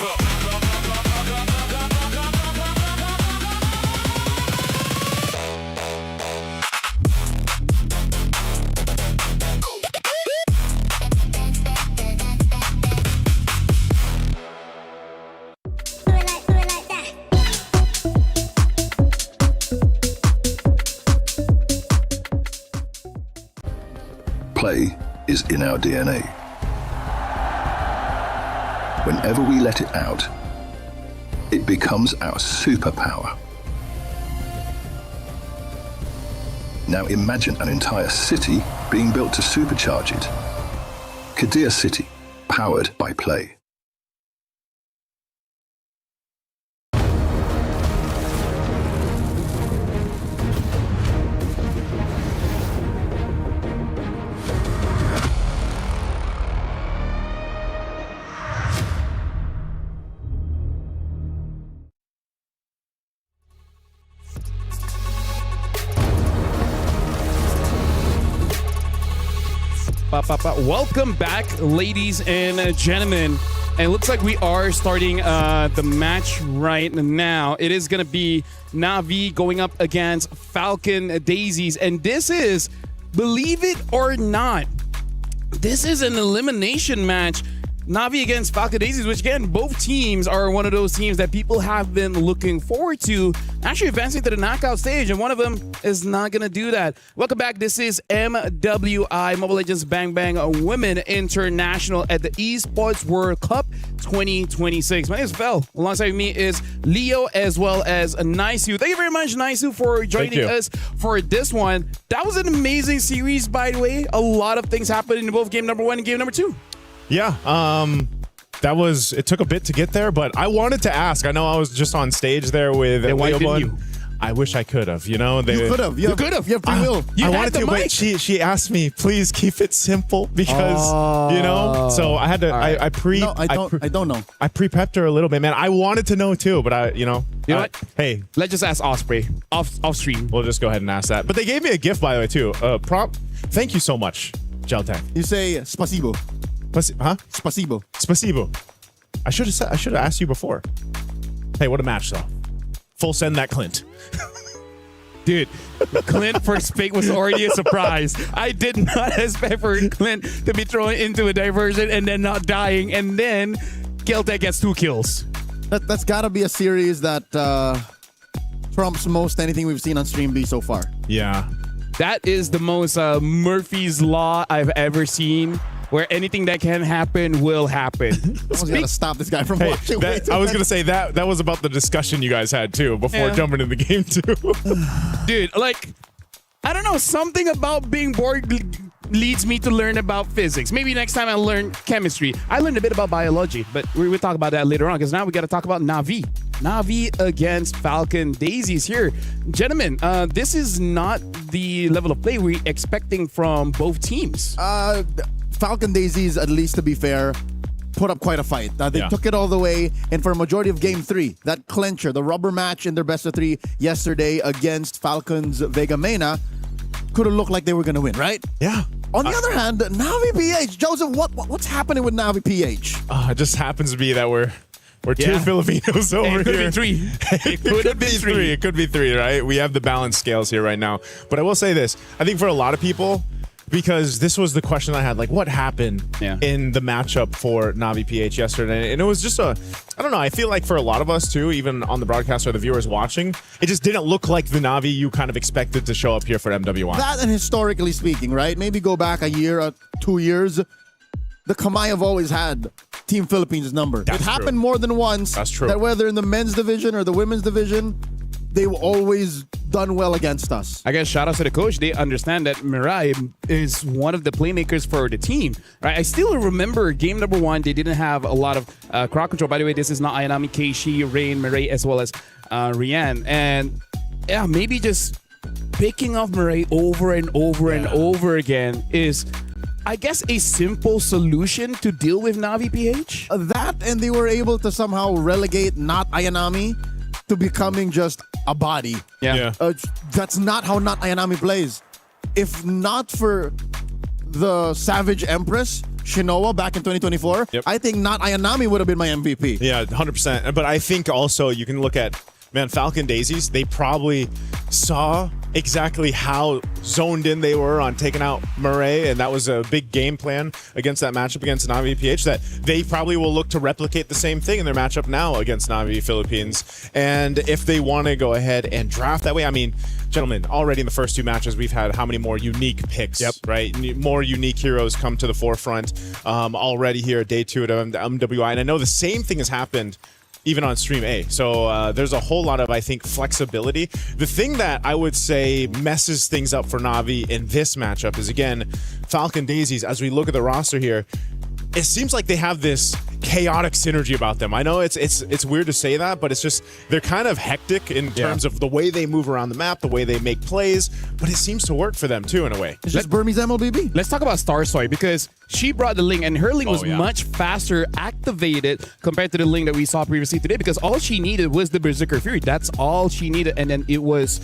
Play is in our DNA. Whenever we let it out, it becomes our superpower. Now imagine an entire city being built to supercharge it. Kadir City, powered by play. Welcome back, ladies and gentlemen. And it looks like we are starting the match right now. It is going to be Na'Vi going up against Falcon Daisies. And this is, believe it or not, this is an elimination match. Na'Vi against Falcon Daisies, which again, both teams are one of those teams that people have been looking forward to actually advancing to the knockout stage, and one of them is not going to do that. Welcome back. This is MWI, Mobile Legends Bang Bang Women International at the Esports World Cup 2026. My name is Fel. Alongside me is Leo as well as Naisu. Thank you very much, Naisu, for joining us for this one. That was an amazing series, by the way. A lot of things happened in both game number 1 and game number 2. Yeah, it took a bit to get there, but I wanted to ask. I know I was just on stage there with why didn't you? I wish I could have, you know. You could have. You could have. You have free will. I wanted to, but she asked me, please keep it simple because, you know, so I had to, right. I don't know. I pre-prepped her a little bit, man. I wanted to know too, but you know what? Hey. Let's just ask Osprey off stream. We'll just go ahead and ask that. But they gave me a gift, by the way, too. Thank you so much, Geltang. You say spasibo. Spasibo. Spasibo. I should have asked you before. Hey, what a match though. Full send that Clint. Dude, Clint first pick was already a surprise. I did not expect for Clint to be thrown into a diversion and then not dying, and then Geltang gets 2 kills. That's got to be a series that trumps most anything we've seen on Stream B so far. Yeah. That is the most Murphy's Law I've ever seen, where anything that can happen will happen. Someone's got to stop this guy from watching. I was going to say that was about the discussion you guys had too before jumping in the game too. Dude, like, I don't know, something about being bored leads me to learn about physics. Maybe next time I learn chemistry. I learned a bit about biology, but we'll talk about that later on because now we got to talk about Na'Vi. Na'Vi against Falcon Daisies here. Gentlemen, this is not the level of play we're expecting from both teams. Falcon Daisies, at least to be fair, put up quite a fight. They took it all the way, and for a majority of Game 3, that clincher, the rubber match in their best of 3 yesterday against Falcons Vega Mena, could have looked like they were going to win, right? Yeah. On the other hand, Na'Vi PH, Joseph, what's happening with Na'Vi PH? It just happens to be that we're 2 Filipinos over here. It could be 3. It could be 3. It could be 3, right? We have the balance scales here right now. But I will say this. I think for a lot of people, because this was the question I had. Like, what happened in the matchup for Na'Vi PH yesterday? And it was just I don't know. I feel like for a lot of us too, even on the broadcast or the viewers watching, it just didn't look like the Na'Vi you kind of expected to show up here for MWI. That, and historically speaking, right? Maybe go back a year, 2 years. The Kamai have always had Team Philippines' number. That's it happened true. more than once. That's true. That whether in the men's division or the women's division, they've always done well against us. I guess shout out to the coach. They understand that Mirai is one of the playmakers for the team. Right? I still remember game number 1. They didn't have a lot of crowd control. By the way, this is not Ayanami, Keishi, Rain, Mirai, as well as Rian. And yeah, maybe just picking off Mirai over and over and over again is, I guess, a simple solution to deal with Na'Vi PH. That, and they were able to somehow relegate not Ayanami to becoming just a body. Yeah. That's not how not Ayanami plays. If not for the Savage Empress, Shinoa, back in 2024, I think not Ayanami would have been my MVP. Yeah, 100%. But I think also you can look at, man, Falcon Daisies, they probably saw exactly how zoned in they were on taking out Murray, and that was a big game plan against that matchup against Na'Vi PH, that they probably will look to replicate the same thing in their matchup now against Na'Vi Philippines. And if they want to go ahead and draft that way, I mean, gentlemen, already in the first 2 matches, we've had how many more unique picks, right? More unique heroes come to the forefront already here at day 2 at MWI. And I know the same thing has happened even on Stream A. So there's a whole lot of, I think, flexibility. The thing that I would say messes things up for Na'Vi in this matchup is, again, Falcon Daisies, as we look at the roster here, it seems like they have this chaotic synergy about them. I know it's weird to say that, but it's just they're kind of hectic in terms of the way they move around the map, the way they make plays, but it seems to work for them too in a way. It's just Burmese MLBB. Let's talk about Starsoy, because she brought the link, and her link was much faster activated compared to the link that we saw previously today, because all she needed was the Berserker Fury. That's all she needed, and then it was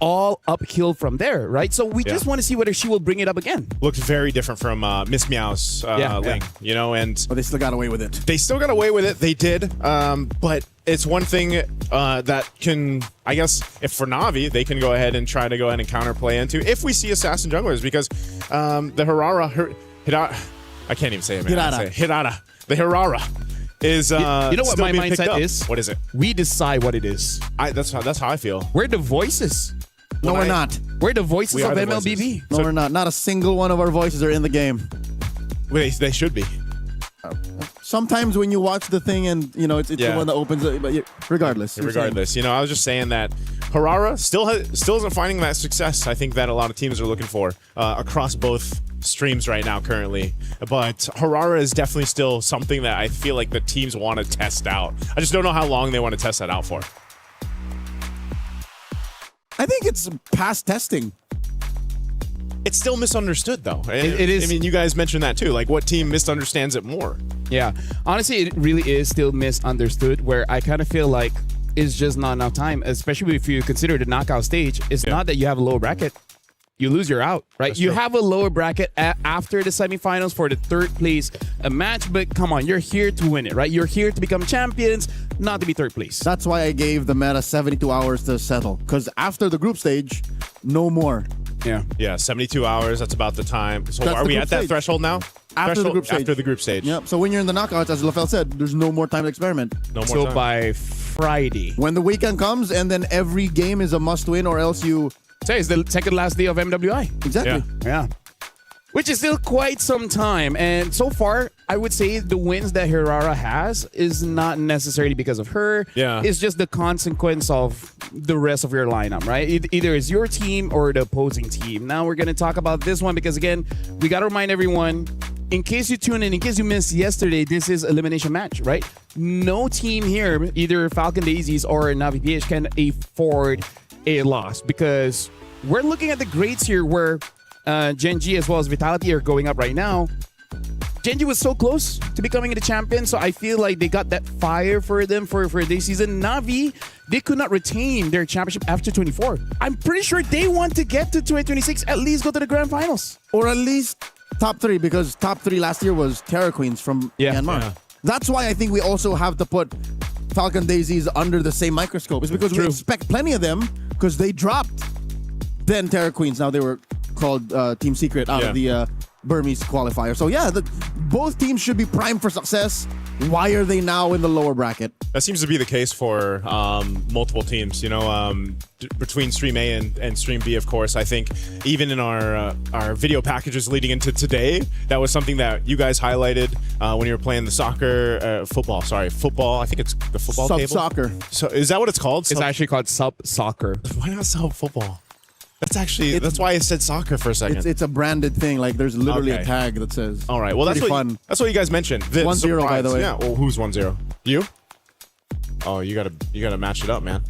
all uphill from there, right? So we just want to see whether she will bring it up again. Looks very different from Miss Meow's link, you know, and but they still got away with it. They still got away with it. They did, but it's one thing that can, I guess, if for Na'Vi, they can go ahead and try to go ahead and counterplay into if we see assassin junglers, because the Hirara, I can't even say it, man. Hirara. The Hirara is you know what my mindset is? What is it? We decide what it is. That's how I feel. We're the voices. No, we're not. We're the voices of MLBB. No, we're not. Not a single one of our voices are in the game. Wait, they should be. Sometimes when you watch the thing and, you know, it's the one that opens it, but regardless. Regardless, you know, I was just saying that Harara still isn't finding that success I think that a lot of teams are looking for across both streams right now currently. But Harara is definitely still something that I feel like the teams want to test out. I just don't know how long they want to test that out for. I think it's past testing. It's still misunderstood, though. It is. I mean, you guys mentioned that, too. Like, what team misunderstands it more? Yeah. Honestly, it really is still misunderstood, where I kind of feel like it's just not enough time, especially if you consider the knockout stage. It's not that you have a lower bracket. You lose, you're out, right? That's you true. have a lower bracket after the semifinals for the 3rd place match, but come on, you're here to win it, right? You're here to become champions, not to be 3rd place. That's why I gave the meta 72 hours to settle, because after the group stage, no more. Yeah, 72 hours, that's about the time. So That's are the we group at that stage. threshold now? After the group stage. After the group stage. Yep. So when you're in the knockouts, as LaFell said, there's no more time to experiment. No more So time. by Friday. When the weekend comes and then every game is a must-win or else you... Say it's the second last day of MWI. Exactly. Yeah. Which is still quite some time. And so far, I would say the wins that Hirara has is not necessarily because of her. Yeah. It's just the consequence of the rest of your lineup, right? Either it's your team or the opposing team. Now we're going to talk about this one because, again, we got to remind everyone, in case you tune in case you missed yesterday, this is elimination match, right? No team here, either Falcon Daisies or Na'Vi PH, can afford a loss, because we're looking at the grades here where Gen.G as well as Vitality are going up right now. Gen.G was so close to becoming the champion, so I feel like they got that fire for them for this season. Na'Vi, they could not retain their championship after 24. I'm pretty sure they want to get to 2026, at least go to the grand finals. Or at least top 3, because top 3 last year was Terra Queens from Myanmar. Yeah. That's why I think we also have to put Falcon Daisies under the same microscope. It's because we expect plenty of them, because they dropped then Terra Queens. Now they were called Team Secret out of the Burmese qualifier. So yeah, both teams should be primed for success. Why are they now in the lower bracket? That seems to be the case for multiple teams. You know, between Stream A and Stream B, of course. I think even in our video packages leading into today, that was something that you guys highlighted when you were playing the football. I think it's the football table. Sub-soccer. So is that what it's called? It's actually called sub-soccer. Why not sub-football? That's why I said soccer for a second. It's a branded thing. Like there's literally a tag that says. All right. Well, that's fun. That's what you guys mentioned. 1-0, by the way. Yeah. Well, who's 1-0? You? Oh, you gotta match it up, man.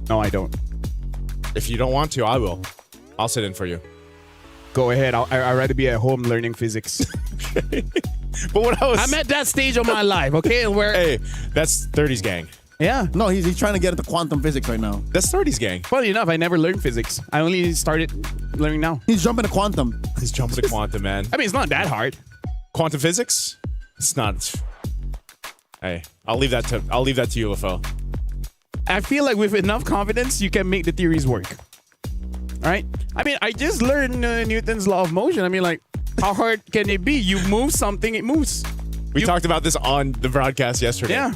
No, I don't. If you don't want to, I will. I'll sit in for you. Go ahead. I'd rather be at home learning physics. Okay. But what I'm at that stage of my life, okay? Where hey, that's 30s gang. Yeah. No, he's trying to get into quantum physics right now. That's 30s gang. Funny enough, I never learned physics. I only started learning now. He's jumping to quantum. He's jumping to quantum, man. I mean, it's not that hard. Quantum physics? It's not. Hey, I'll leave that to you, LaFell. I feel like with enough confidence, you can make the theories work. All right? I mean, I just learned Newton's law of motion. I mean, like, how hard can it be? You move something, it moves. We talked about this on the broadcast yesterday. Yeah.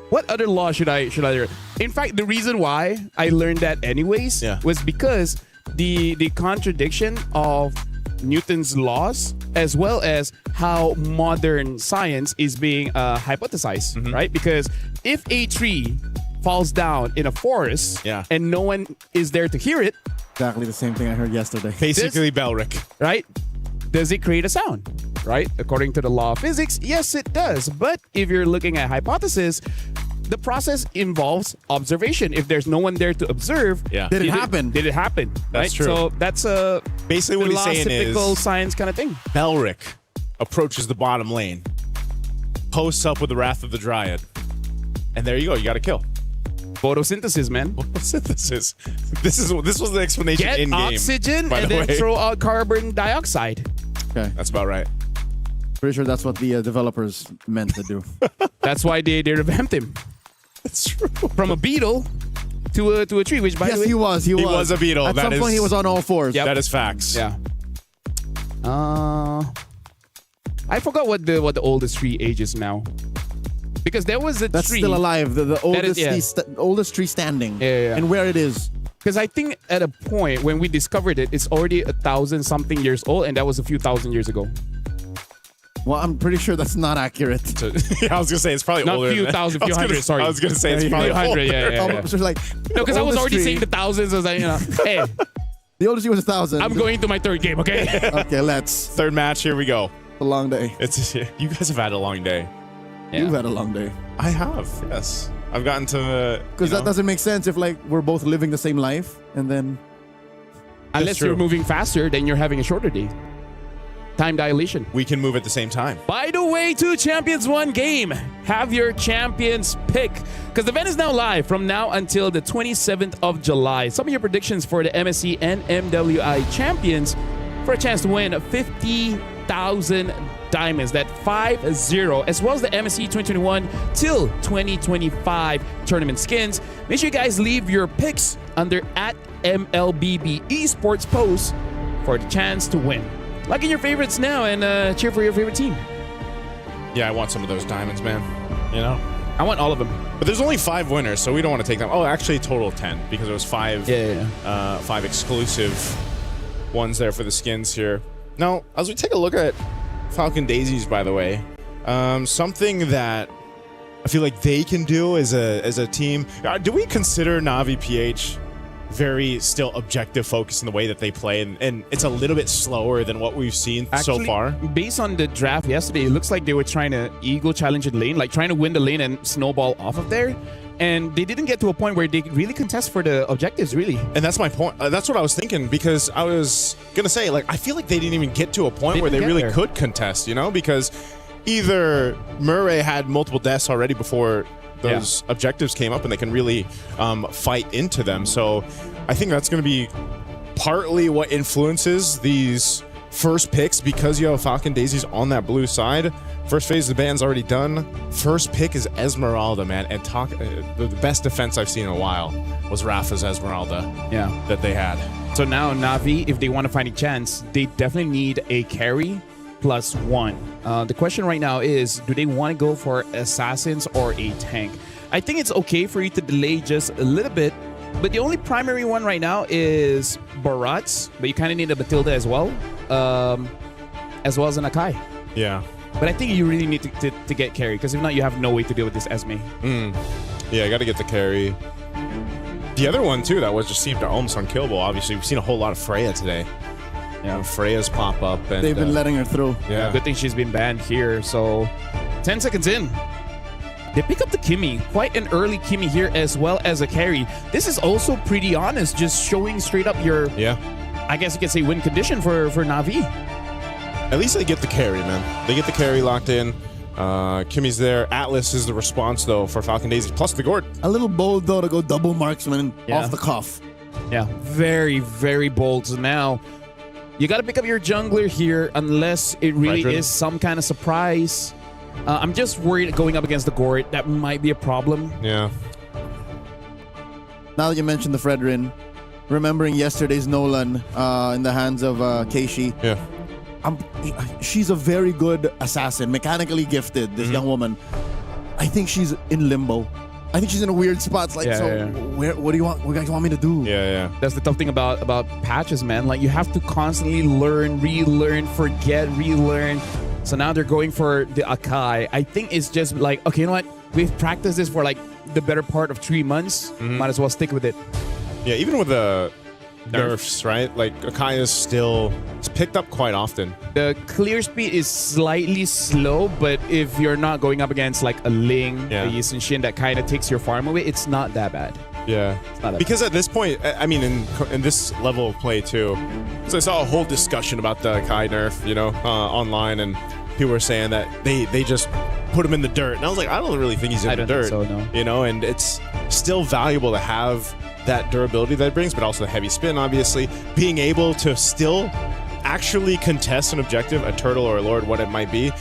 What other law should I learn? In fact, the reason why I learned that anyways was because the contradiction of Newton's laws as well as how modern science is being hypothesized, right? Because if a tree falls down in a forest and no one is there to hear it. Exactly the same thing I heard yesterday. Basically Belric. Right? Does it create a sound? Right? According to the law of physics, yes, it does. But if you're looking at hypothesis, the process involves observation. If there's no one there to observe, did it happen? Did it happen? That's right? true. So that's a basically what he's saying is philosophical science kind of thing. Belric approaches the bottom lane, posts up with the Wrath of the Dryad, and there you go. You got to kill. Photosynthesis, man. Photosynthesis. This was the explanation Get in game. oxygen by and the then way. throw out carbon dioxide. Okay, that's about right. Pretty sure that's what the developers meant to do. That's why they revamped him. That's true. From a beetle to a tree, which by the way, he was. He was a beetle. At some point, he was on all fours. Yep. That is facts. Yeah. I forgot what the oldest tree age is now. Because there was a That's tree still alive. The oldest, is, oldest tree standing. Yeah. And where it is. Because I think at a point when we discovered it, it's already 1,000-something years old, and that was a few thousand years ago. Well, I'm pretty sure that's not accurate. I was gonna say it's probably Not older. a few than that. thousand, few hundred. Sorry, I was gonna say it's probably few hundred. older. Yeah. So it's like, No, because I was oldest already tree- saying the thousands. I was like, hey, The oldest tree was 1,000. I'm going to my third game. Okay. Okay, let's. Third match. Here we go. A long day. It's you guys have had a long day. You've had a long day. I have. Yes, I've gotten to Because that doesn't make sense if like we're both living the same life and then. Unless you're moving faster, then you're having a shorter day. Time dilation. We can move at the same time. By the way, to Champions 1 game. Have your champions pick. Because the event is now live from now until the 27th of July. Some of your predictions for the MSC and MWI champions for a chance to win 50,000 diamonds. That 5-0, as well as the MSC 2021 till 2025 tournament skins. Make sure you guys leave your picks under @MLBB Esports post for the chance to win. Like in your favorites now and cheer for your favorite team. Yeah, I want some of those diamonds, man. You know? I want all of them. But there's only 5 winners, so we don't want to take them. Oh, actually, a total of 10 because there was 5 5 exclusive ones there for the skins here. Now, as we take a look at Falcon Daisies, by the way, something that I feel like they can do as a team. Do we consider Na'Vi PH very still objective focused in the way that they play, and it's a little bit slower than what we've seen so far? Based on the draft yesterday, it looks like they were trying to ego challenge the lane, like trying to win the lane and snowball off of there. And they didn't get to a point where they really contest for the objectives, really. And that's my point. That's what I was thinking, because I was going to say, like, I feel like they didn't even get to a point where they really could contest, you know? Because either Murray had multiple deaths already before those objectives came up and they can really fight into them. So I think that's going to be partly what influences these first picks, because you have Falcon Daisies on that blue side. First phase of the ban's already done. First pick is Esmeralda, man. And the best defense I've seen in a while was Rafa's Esmeralda that they had. So now Na'Vi, if they want to find a chance, they definitely need a carry +1. The question right now is, do they want to go for assassins or a tank? I think it's okay for you to delay just a little bit, but the only primary one right now is Barats, but you kind of need a Matilda as well as an Akai. Yeah. But I think you really need to get carry, because if not, you have no way to deal with this Esme. Yeah, I got to get the carry. The other one, too, that was just seemed almost unkillable. Obviously, we've seen a whole lot of Freya today. Yeah, Freya's pop up. And, they've been letting her through. Yeah. Good thing she's been banned here. So 10 seconds in, they pick up the Kimmy. Quite an early Kimmy here, as well as a carry. This is also pretty honest, just showing straight up your, I guess you could say, win condition for Na'Vi. At least they get the carry, man. They get the carry locked in. Kimmy's there. Atlas is the response, though, for Falcon Daisy, plus the Gord. A little bold, though, to go double marksman off the cuff. Yeah, very, very bold. So now you got to pick up your jungler here, unless it really is some kind of surprise. I'm just worried going up against the Gord. That might be a problem. Yeah. Now that you mentioned the Fredrin, remembering yesterday's Nolan in the hands of Keishi. Yeah. She's a very good assassin, mechanically gifted, this young woman. I think she's in limbo. I think she's in a weird spot. It's like, what do you want? What do you guys want me to do? Yeah. That's the tough thing about patches, man. Like, you have to constantly learn, relearn, forget, relearn. So now they're going for the Akai. I think it's just like, okay, you know what? We've practiced this for like the better part of 3 months. Might as well stick with it. Yeah, even with the nerfs, right? Like, Akai is still, it's picked up quite often. The clear speed is slightly slow, but if you're not going up against like a Ling, a Yi Sun Shin that kind of takes your farm away, it's not that bad. Yeah. It's not that because at this point, I mean, in this level of play too, so I saw a whole discussion about the Akai nerf, you know, online, and people were saying that they just put him in the dirt. And I was like, I don't really think he's in the dirt. Think so, no. You know, and it's still valuable to have that durability that it brings, but also the heavy spin, obviously. Being able to still actually contest an objective, a turtle or a lord, what it might be,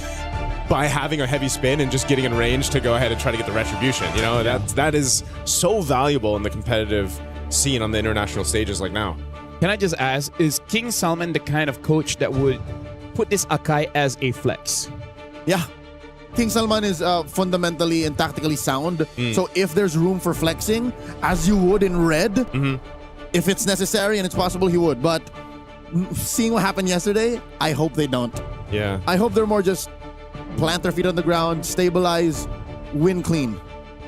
by having a heavy spin and just getting in range to go ahead and try to get the retribution. You know, that is so valuable in the competitive scene on the international stages like now. Can I just ask, is King Salman the kind of coach that would put this Akai as a flex? Yeah. King Salman is fundamentally and tactically sound. So if there's room for flexing, as you would in red, if it's necessary and it's possible, he would. But seeing what happened yesterday, I hope they don't. Yeah. I hope they're more just plant their feet on the ground, stabilize, win clean.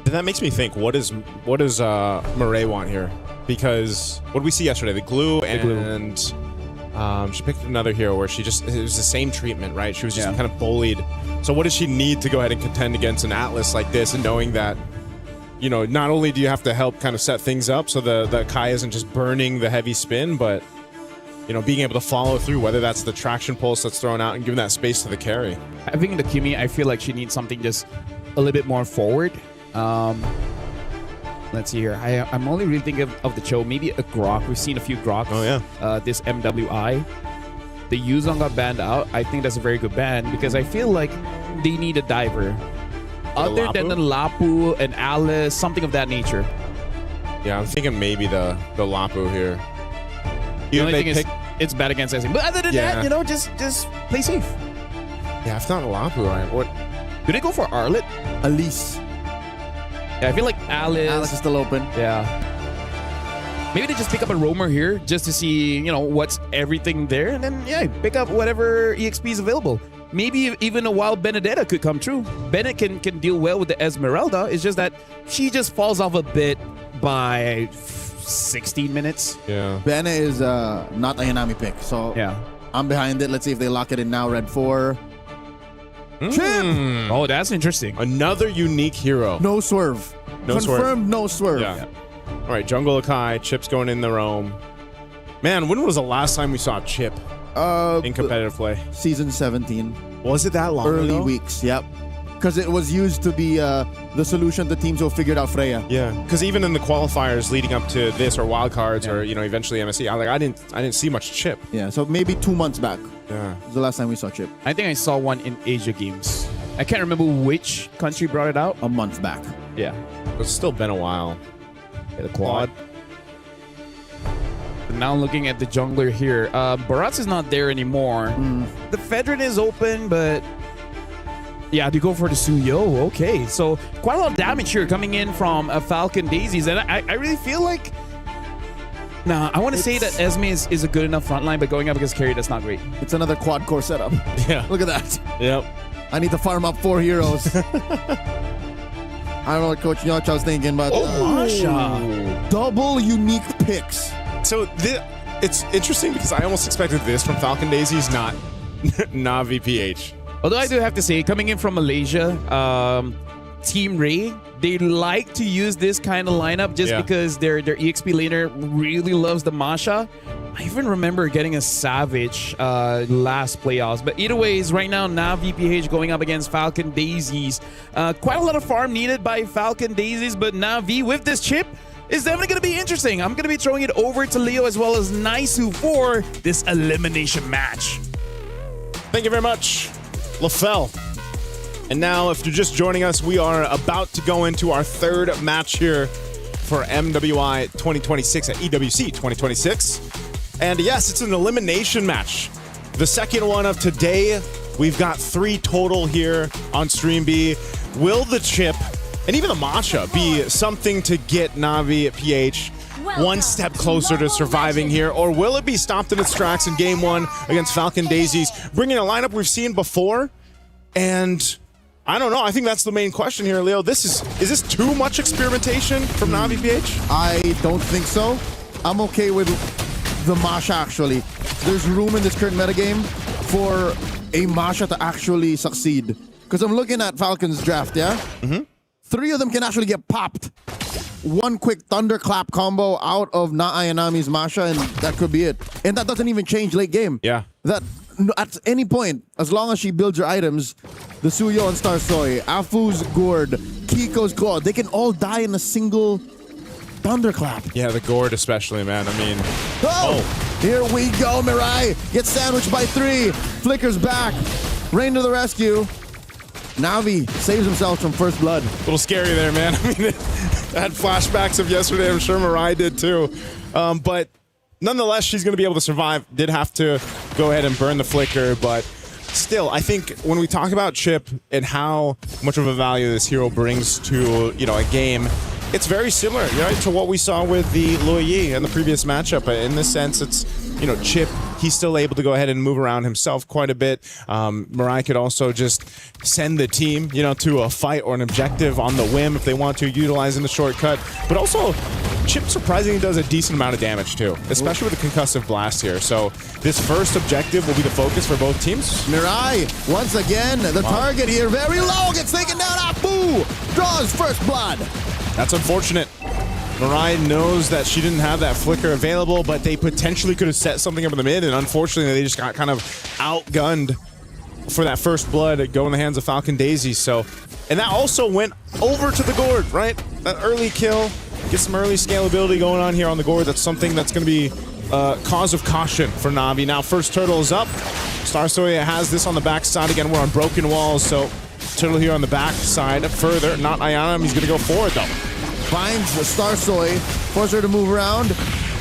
And that makes me think, what does Murray want here? Because what did we see yesterday? The glue and she picked another hero where it was the same treatment, right? She was just kind of bullied. So what does she need to go ahead and contend against an Atlas like this, and knowing that, you know, not only do you have to help kind of set things up so the Kai isn't just burning the heavy spin, but, you know, being able to follow through, whether that's the traction pulse that's thrown out and giving that space to the carry. Having the Kimmy, I feel like she needs something just a little bit more forward. Let's see here. I'm only really thinking of the show. Maybe a Grok. We've seen a few Groks. Oh, yeah. This MWI. The Yuzong got banned out. I think that's a very good ban, because I feel like they need a diver. Other than the Lapu and Alice, something of that nature. Yeah, I'm thinking maybe the Lapu here. The only thing is, it's bad against SC. But other than that, you know, just play safe. Yeah, if not a Lapu, right? What? Do they go for Arlet? Elise. Yeah, I feel like Alice is still open. Yeah. Maybe they just pick up a roamer here just to see, you know, what's everything there, and then pick up whatever EXP is available. Maybe even a wild Benedetta could come true. Bennett can deal well with the Esmeralda. It's just that she just falls off a bit by 16 minutes. Yeah. Bennett is not a Yanami pick, so I'm behind it. Let's see if they lock it in now. Red 4. Chip! Oh, that's interesting. Another unique hero. No swerve. Confirmed no swerve. Yeah. All right, Jungle Akai, Chip's going in the roam. Man, when was the last time we saw Chip in competitive play? Season 17. Was it that long Early ago? weeks, yep. Because it was used to be the solution to teams who figured out Freya. Yeah, because even in the qualifiers leading up to this, or wildcards, or, you know, eventually MSC, I didn't see much Chip. Yeah, so maybe 2 months back. Yeah. Was the last time we saw Chip. I think I saw one in Asia Games. I can't remember which country brought it out. A month back. Yeah. It's still been a while. Yeah, the quad. Now looking at the jungler here. Baratz is not there anymore. The Fedrin is open, but yeah, they go for the Suyo. Okay, so quite a lot of damage here coming in from Falcon Daisies. And I really feel like... Nah, I want to say that Esme is a good enough frontline, but going up against Carry, that's not great. It's another quad core setup. Yeah. Look at that. Yep. I need to farm up 4 heroes. I don't know what Coach Nyocha's thinking, but... Masha. Double unique picks. So it's interesting because I almost expected this from Falcon Daisies, not Na'Vi PH. Although I do have to say, coming in from Malaysia, Team Ray, they like to use this kind of lineup just because their EXP laner really loves the Masha. I even remember getting a Savage last playoffs. But either ways, right now, Na'Vi PH going up against Falcon Daisies. Quite a lot of farm needed by Falcon Daisies, but Na'Vi with this chip is definitely going to be interesting. I'm going to be throwing it over to Leo as well as Naisu for this elimination match. Thank you very much, LaFell. And now, if you're just joining us, we are about to go into our third match here for MWI 2026 at EWC 2026. And yes, it's an elimination match. The second one of today. We've got 3 total here on Stream B. Will the chip and even the Masha be something to get Na'Vi PH one step closer to surviving here, or will it be stopped in its tracks in game 1 against Falcon Daisies, bringing a lineup we've seen before? And I don't know. I think that's the main question here, Leo. Is this too much experimentation from Na'Vi PH? I don't think so. I'm okay with the Masha, actually. There's room in this current metagame for a Masha to actually succeed. Because I'm looking at Falcon's draft, yeah? 3 of them can actually get popped. 1 quick thunderclap combo out of Na'Ayanami's Masha, and that could be it. And that doesn't even change late game. Yeah. That at any point, as long as she builds her items, the Suyo and Star Soy, Afu's Gourd, Kiko's Claw, they can all die in a single thunderclap. Yeah, the Gourd especially, man. I mean... Here we go, Mirai. Gets sandwiched by 3. Flickers back. Rain to the rescue. Na'Vi saves himself from first blood. A little scary there, man. I mean, I had flashbacks of yesterday. I'm sure Mirai did too. But nonetheless, she's going to be able to survive. Did have to go ahead and burn the flicker, but still, I think when we talk about Chip and how much of a value this hero brings to, a game, it's very similar, right, to what we saw with the Luoyi in the previous matchup. In this sense, it's, Chip, he's still able to go ahead and move around himself quite a bit. Mirai could also just send the team, to a fight or an objective on the whim if they want to, utilizing the shortcut. But also, Chip surprisingly does a decent amount of damage too, especially with the concussive blast here. So this first objective will be the focus for both teams. Mirai, once again, the target here, very low, gets taken down. Apu draws first blood. That's unfortunate. Mirai knows that she didn't have that flicker available, but they potentially could have set something up in the mid, and unfortunately they just got kind of outgunned for that first blood go in the hands of Falcon Daisy. So, and that also went over to the Gourd, right? That early kill, get some early scalability going on here on the Gourd. That's something that's going to be cause of caution for Na'Vi. Now, first turtle is up. Star Soya has this on the backside. Again, we're on broken walls, so turtle here on the backside further. Not Ayana, he's going to go forward though. Finds the Star Soy, forces her to move around.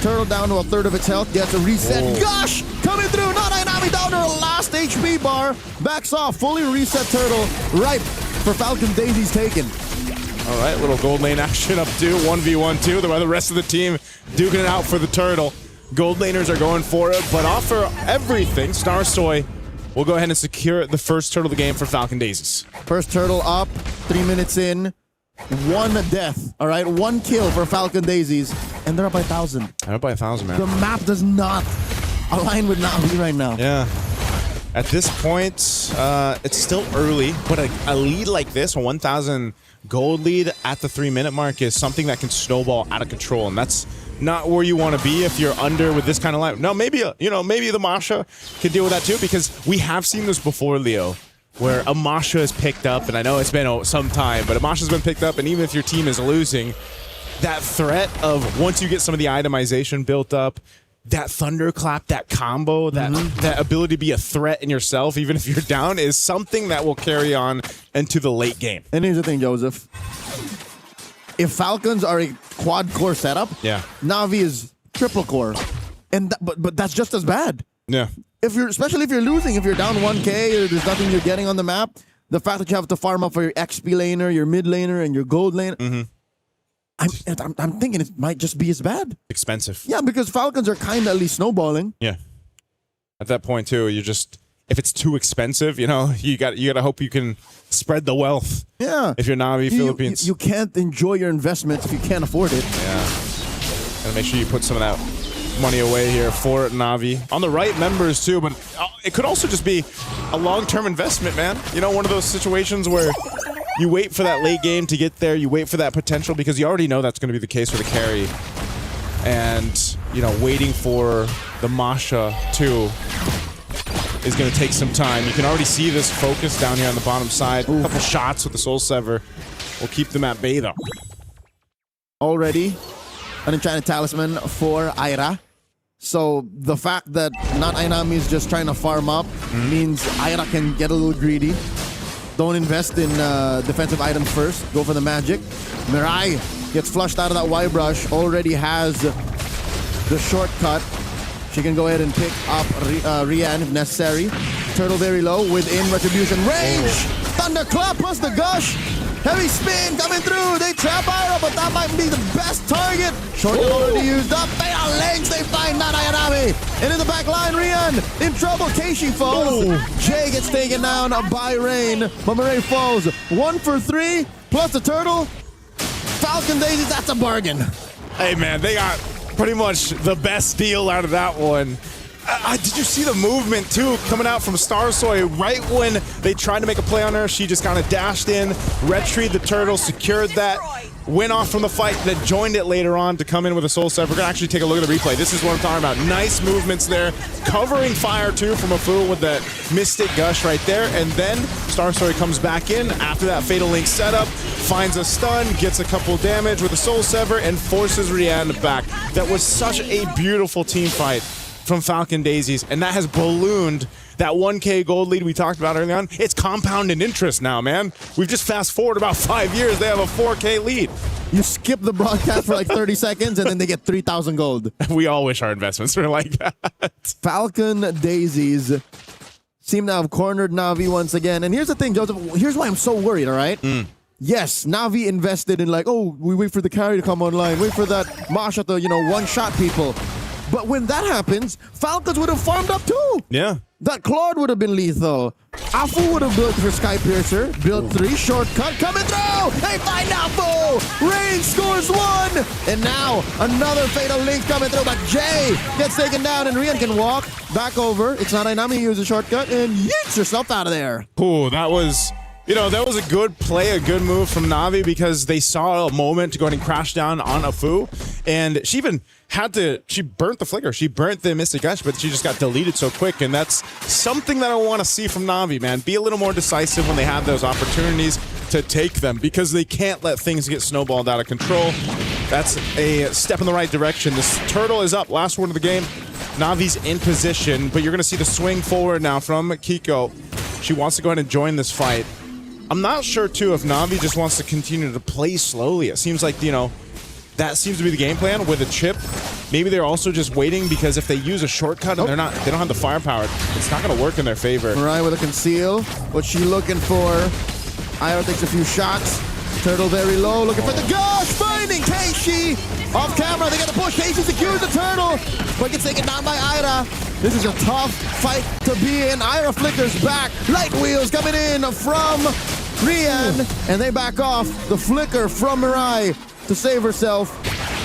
Turtle down to 1/3 of its health, gets a reset. Whoa. Gosh! Coming through, not Ainami down to her last HP bar. Backs off, fully reset Turtle. Ripe for Falcon Daisy's taken. All right, little gold lane action up to 1v1-2. The rest of the team duking it out for the turtle. Gold laners are going for it, but offer everything. Star Soy will go ahead and secure the first turtle of the game for Falcon Daisies. First turtle up, 3 minutes in. 1 death, all right? 1 kill for Falcon Daisies, and they're up by 1,000. They're up by 1,000, man. The map does not align with Na'Vi right now. Yeah. At this point, it's still early, but a lead like this, a 1,000 gold lead at the 3-minute mark is something that can snowball out of control, and that's not where you want to be if you're under with this kind of line. No, maybe maybe the Masha can deal with that too, because we have seen this before, Leo, where a Masha is picked up, and I know it's been some time, but a Masha's been picked up, and even if your team is losing, that threat of once you get some of the itemization built up, that thunderclap, that combo, that ability to be a threat in yourself, even if you're down, is something that will carry on into the late game. And here's the thing, Joseph. If Falcons are a quad core setup, yeah, Na'Vi is triple core. And but that's just as bad. Yeah. Especially if you're losing, if you're down 1K or there's nothing you're getting on the map, the fact that you have to farm up for your XP laner, your mid laner, and your gold laner, I'm thinking it might just be as bad. Expensive. Yeah, because Falcons are kind of at least snowballing. Yeah. At that point too, you just if it's too expensive, you got to hope you can spread the wealth. Yeah. If you're Na'Vi Philippines, you can't enjoy your investments if you can't afford it. Yeah. Gotta make sure you put some of that money away here for Na'Vi. On the right members too, but it could also just be a long-term investment, man. One of those situations where you wait for that late game to get there, you wait for that potential because you already know that's going to be the case for the carry. And, waiting for the Masha too is going to take some time. You can already see this focus down here on the bottom side. A couple shots with the Soul Sever will keep them at bay though. Already an enchanted talisman for Ira. So the fact that not Ainami is just trying to farm up means Ira can get a little greedy. Don't invest in defensive items first. Go for the magic. Mirai gets flushed out of that Y-brush. Already has the shortcut. She can go ahead and pick up Rian if necessary. Turtle very low within retribution range. Thunderclap plus the gush. Heavy spin coming through. They trap Ira, but that might be the best target. Shortcut already used up. Fatal Links. They find not Ayanami. And in the back line, Rian in trouble. Keishi falls. Jay gets taken down by Rain. But Mirai falls. 1 for 3 plus the turtle. Falcon Daisies, that's a bargain. Hey man, they got pretty much the best deal out of that one. Did you see the movement too coming out from Starsoy right when they tried to make a play on her? She just kind of dashed in, retrieved the turtle, secured that, went off from the fight, then joined it later on to come in with a Soul Sever. We're gonna actually take a look at the replay. This is what I'm talking about. Nice movements there, covering fire too from a fool with that Mystic Gush right there, and then Starsoy comes back in after that Fatal Link setup, finds a stun, gets a couple damage with a Soul Sever, and forces Rihanna back. That was such a beautiful team fight from Falcon Daisies, and that has ballooned that 1K gold lead we talked about early on. It's compounded interest now, man. We've just fast forward about 5 years, they have a 4K lead. You skip the broadcast for like 30 seconds and then they get 3,000 gold. We all wish our investments were like that. Falcon Daisies seem to have cornered Na'Vi once again. And here's the thing, Joseph, here's why I'm so worried, all right? Yes, Na'Vi invested in like, oh, we wait for the carry to come online, wait for that Masha to, one-shot people. But when that happens, Falcons would have farmed up too. Yeah. That Claude would have been lethal. Afu would have built for Sky Piercer. Built 3, shortcut coming through. They find Afu. Rain scores 1. And now another Fatal Link coming through. But Jay gets taken down and Rian can walk back over. It's not Ainami who uses a shortcut and yeets herself out of there. Ooh, that was a good play, a good move from Na'Vi because they saw a moment to go ahead and crash down on Afu. And she even she burnt the flicker. She burnt the Mystic Gush, but she just got deleted so quick. And that's something that I want to see from Na'Vi, man. Be a little more decisive when they have those opportunities to take them because they can't let things get snowballed out of control. That's a step in the right direction. This turtle is up. Last word of the game. Na'Vi's in position, but you're going to see the swing forward now from Kiko. She wants to go ahead and join this fight. I'm not sure, too, if Na'Vi just wants to continue to play slowly. It seems like, that seems to be the game plan with a chip. Maybe they're also just waiting because if they use a shortcut and they don't have the firepower, it's not going to work in their favor. Mirai with a conceal. What's she looking for? Ira takes a few shots. Turtle very low, looking for the gush. Finding Keishi. Off camera, they got to push. Keishi secures the turtle, but gets taken down by Ira. This is a tough fight to be in. Ira flickers back. Light wheels coming in from Rian, and they back off. The flicker from Mirai to save herself.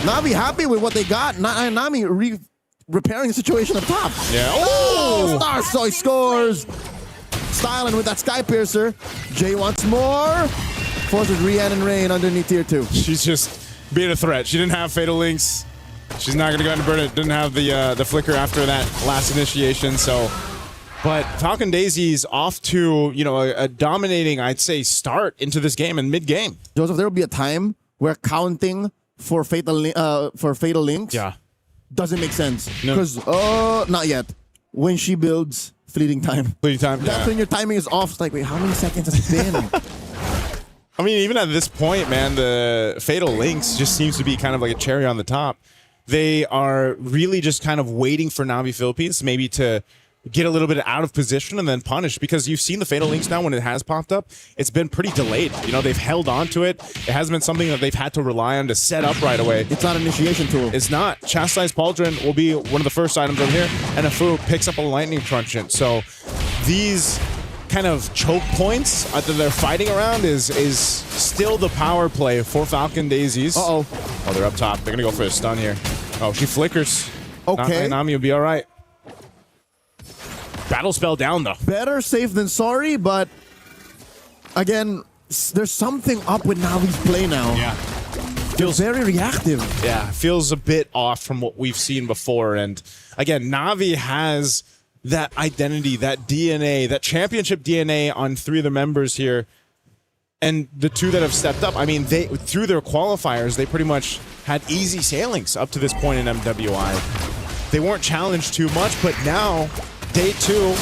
Na'Vi happy with what they got. Na'Vi repairing the situation up top. Yeah. Oh! Starsoy scores. Styling with that Sky Piercer. Jay wants more. Forces Rian and Rain underneath tier 2. She's just being a threat. She didn't have Fatal Links. She's not going to go ahead and burn it. Didn't have the flicker after that last initiation, so... But Falcon Daisy's off to, a dominating, I'd say, start into this game and mid-game. Joseph, there will be a time where counting for Fatal Links doesn't make sense. Because, not yet. When she builds Fleeting Time. That's when your timing is off. It's like, wait, how many seconds has it been? I mean, even at this point, man, the Fatal Links just seems to be kind of like a cherry on the top. they are really just kind of waiting for Navi Philippines maybe to get a little bit out of position and then punish, because you've seen the Fatal Links now when it has popped up. It's been pretty delayed. You know, they've held on to it. It hasn't been something that they've had to rely on to set up right away. It's not an initiation tool. It's not. Chastised Pauldron will be one of the first items over here, and Afu picks up a Lightning Truncheon. So these kind of choke points that they're fighting around is still the power play for Falcon Daisies. Oh, they're up top. They're going to go for a stun here. Oh, she flickers. Okay. Nami will be all right. Battle spell down, though. Better safe than sorry, but again, there's something up with Navi's play now. Yeah. Feels very reactive. Yeah, feels a bit off from what we've seen before. And again, Navi has that identity, that DNA, that championship DNA on 3 of the members here. And the 2 that have stepped up, I mean, they through their qualifiers, they pretty much had easy sailings up to this point in MWI. They weren't challenged too much, but now, day 2,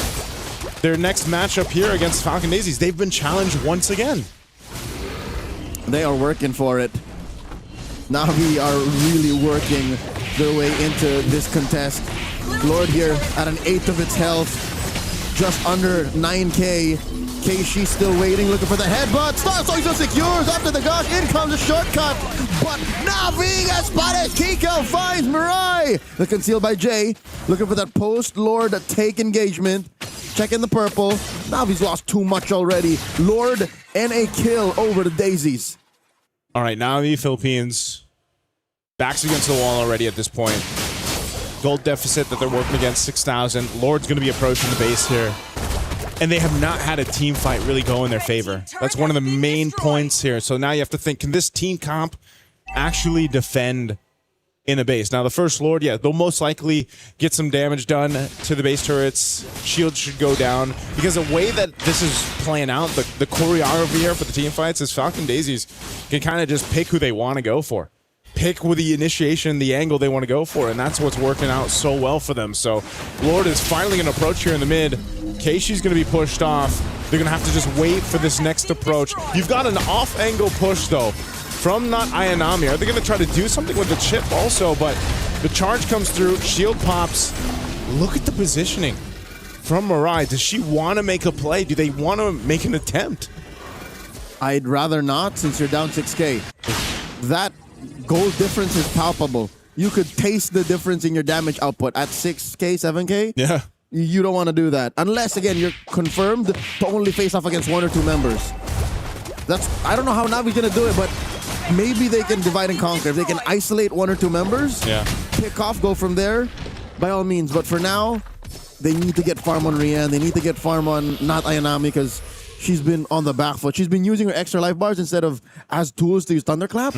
their next matchup here against Falcon Daisies, they've been challenged once again. They are working for it. Navi are really working their way into this contest. Lord here at an 1/8 of its health, just under 9k. Keishi still waiting, looking for the headbutt. Starsoy still secures after the gosh. In comes a shortcut, but Navi gets spotted. Kiko finds Mirai. The concealed by Jay, looking for that post. Lord take engagement. Checking the purple. Navi's lost too much already. Lord and a kill over the Daisies. All right, Navi Philippines backs against the wall already at this point. Gold deficit that they're working against, 6,000. Lord's going to be approaching the base here. And they have not had a team fight really go in their favor. That's one of the main points here. So now you have to think, can this team comp actually defend in a base? Now, the first Lord, yeah, they'll most likely get some damage done to the base turrets. Shields should go down. Because the way that this is playing out, the choreography here for the team fights is Falcon Daisies can kind of just pick who they want to go for. Pick with the initiation, the angle they want to go for, and that's what's working out so well for them. So Lord is finally going to approach here in the mid. Keishi's going to be pushed off. They're going to have to just wait for this next approach. You've got an off-angle push, though, from not Ayanami. Are they going to try to do something with the chip also? But the charge comes through. Shield pops. Look at the positioning from Mirai. Does she want to make a play? Do they want to make an attempt? I'd rather not, since you're down 6k. That gold difference is palpable. You could taste the difference in your damage output at 6k, 7k. Yeah. You don't want to do that. Unless, again, you're confirmed to only face off against 1 or 2 members. I don't know how Navi's going to do it, but maybe they can divide and conquer. If they can isolate 1 or 2 members, pick off, go from there, by all means. But for now, they need to get farm on Rian. They need to get farm on not Ayanami, because she's been on the back foot. She's been using her extra life bars instead of as tools to use Thunderclap.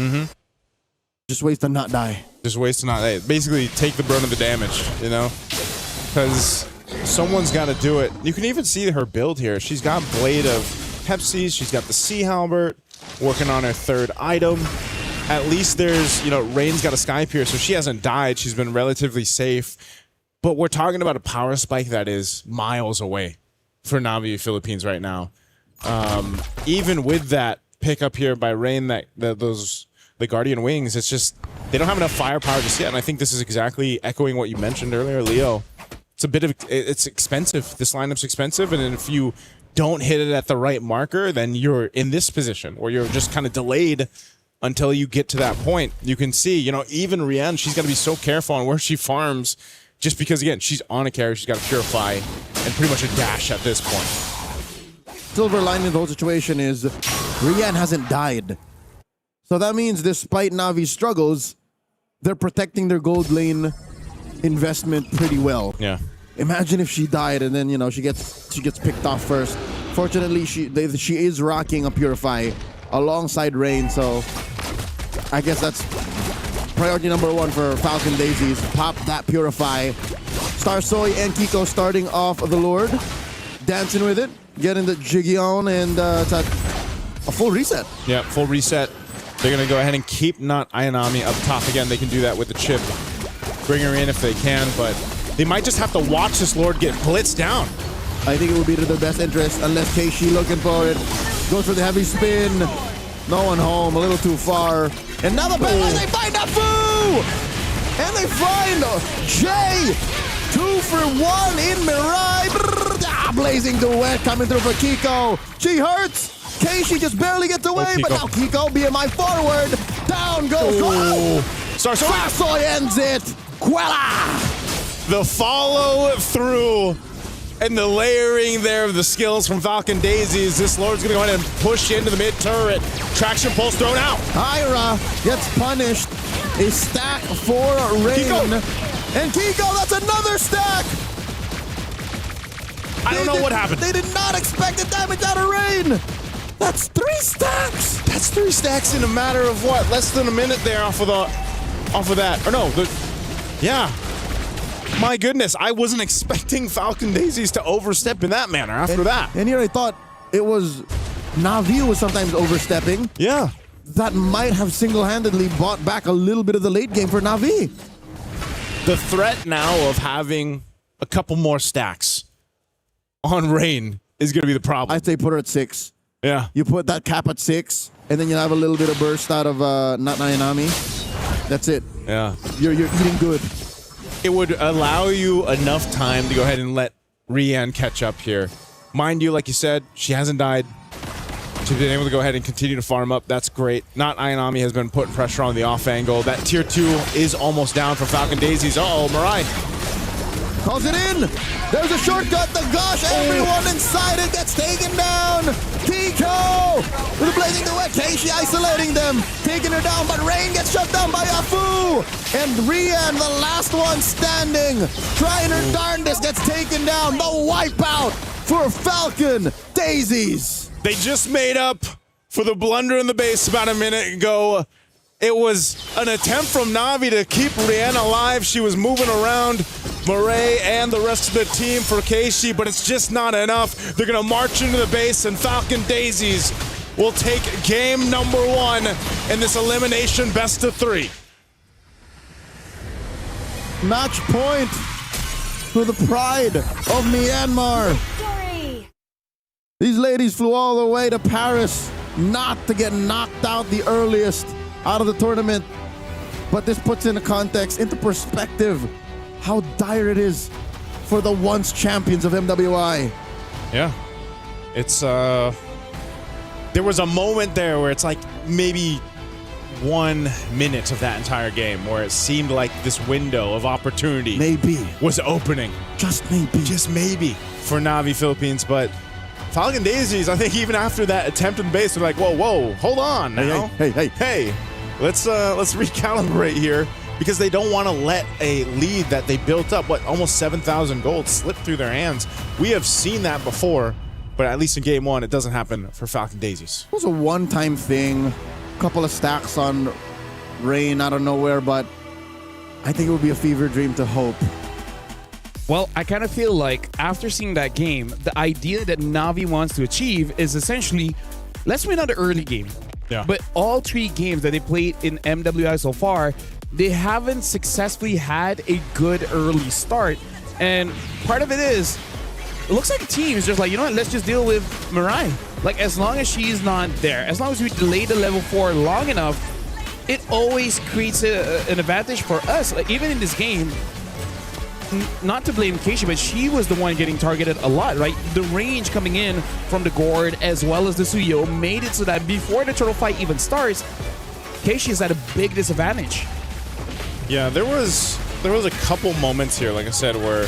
Just ways to not die. Just ways to not die. Basically, take the brunt of the damage, you know? Because someone's got to do it. You can even see her build here. She's got Blade of Pepsi. She's got the Sea Halberd, working on her 3rd item. At least there's, you know, Rain's got a Sky Pierce, so she hasn't died. She's been relatively safe. But we're talking about a power spike that is miles away for Navi Philippines right now. Even with that pickup here by Rain, the Guardian Wings, it's just, they don't have enough firepower just yet. And I think this is exactly echoing what you mentioned earlier, Leo. It's expensive. This lineup's expensive. And if you don't hit it at the right marker, then you're in this position where you're just kind of delayed until you get to that point. You can see, you know, even Rian, she's got to be so careful on where she farms, just because, again, she's on a carry. She's got to Purify and pretty much a dash at this point. Silver lining of the whole situation is Rian hasn't died. So that means despite Navi's struggles, they're protecting their gold lane investment pretty well. Yeah. Imagine if she died and then, you know, she gets picked off first. Fortunately, she is rocking a Purify alongside Rain, so I guess that's priority number 1 for Falcon Daisies. Pop that Purify. Starsoy and Kiko starting off the Lord, dancing with it, getting the jiggy on, and it's a full reset. Yeah, full reset. They're going to go ahead and keep not Ayanami up top again. They can do that with the chip. Bring her in if they can, but they might just have to watch this Lord get blitzed down. I think it would be to their best interest, unless Keishi looking for it. Goes for the heavy spin. No one home, a little too far. And now the battle as they find Afu! And they find Jay. 2 for 1 in Mirai. Blazing duet coming through for Kiko. She hurts. Keishi just barely gets away, but now Kiko, BMI forward. Down goes. Sasoy ends it. Quella. The follow through and the layering there of the skills from Falcon Daisies. This Lord's going to go ahead and push into the mid turret. Traction pulse thrown out. Ira gets punished. A stack for Rain. Kiko. And Kiko, that's another stack. I don't know what happened. They did not expect the damage out of Rain. That's 3 stacks. That's 3 stacks in a matter of what? Less than a minute there off of that. Or no, yeah. My goodness, I wasn't expecting Falcon Daisies to overstep in that manner after that. And here I thought it was Na'Vi was sometimes overstepping. Yeah. That might have single-handedly bought back a little bit of the late game for Na'Vi. The threat now of having a couple more stacks on Rain is going to be the problem. I'd say put her at 6. Yeah. You put that cap at 6, and then you have a little bit of burst out of not Nayanami. That's it. Yeah. You're eating good. It would allow you enough time to go ahead and let Rian catch up here. Mind you, like you said, she hasn't died. She's been able to go ahead and continue to farm up. That's great. Not Ayanami has been putting pressure on the off angle. That tier 2 is almost down for Falcon Daisies. Uh-oh, Mirai. Calls it in. There's a shortcut. The gosh, everyone inside it gets taken down. Kiko with a blazing duet. Keishi isolating them, taking her down, but Rain gets shut down by Afu. And Rian, the last one standing, trying her darndest, gets taken down. The wipeout for Falcon Daisies. They just made up for the blunder in the base about a minute ago. It was an attempt from Na'Vi to keep Rihanna alive. She was moving around Murray and the rest of the team for Keishi, but it's just not enough. They're going to march into the base, and Falcon Daisies will take game number 1 in this elimination best of 3. Match point for the pride of Myanmar. These ladies flew all the way to Paris not to get knocked out the earliest out of the tournament. But this puts into context, into perspective, how dire it is for the once champions of MWI. Yeah. It's, there was a moment there where it's like maybe 1 minute of that entire game where it seemed like this window of opportunity was opening. Just maybe for Na'Vi Philippines, but Falcon Daisies, I think even after that attempt in the base, they're like, whoa, hold on now. Hey, let's recalibrate here, because they don't want to let a lead that they built up, almost 7,000 gold slip through their hands. We have seen that before, but at least in game 1, it doesn't happen for Falcon Daisies. It was a one-time thing, couple of stacks on Rain out of nowhere, but I think it would be a fever dream to hope. Well, I kind of feel like after seeing that game, the idea that Na'Vi wants to achieve is essentially, let's win on the early game. Yeah. But all 3 games that they played in MWI so far, they haven't successfully had a good early start. And part of it is, it looks like the team is just like, you know what, let's just deal with Mirai. Like, as long as she's not there, as long as we delay the level 4 long enough, it always creates an advantage for us. Like, even in this game, not to blame Keishi, but she was the one getting targeted a lot, right? The range coming in from the Gourd as well as the Suyo made it so that before the turtle fight even starts, Keishi is at a big disadvantage. Yeah, there was a couple moments here, like I said, where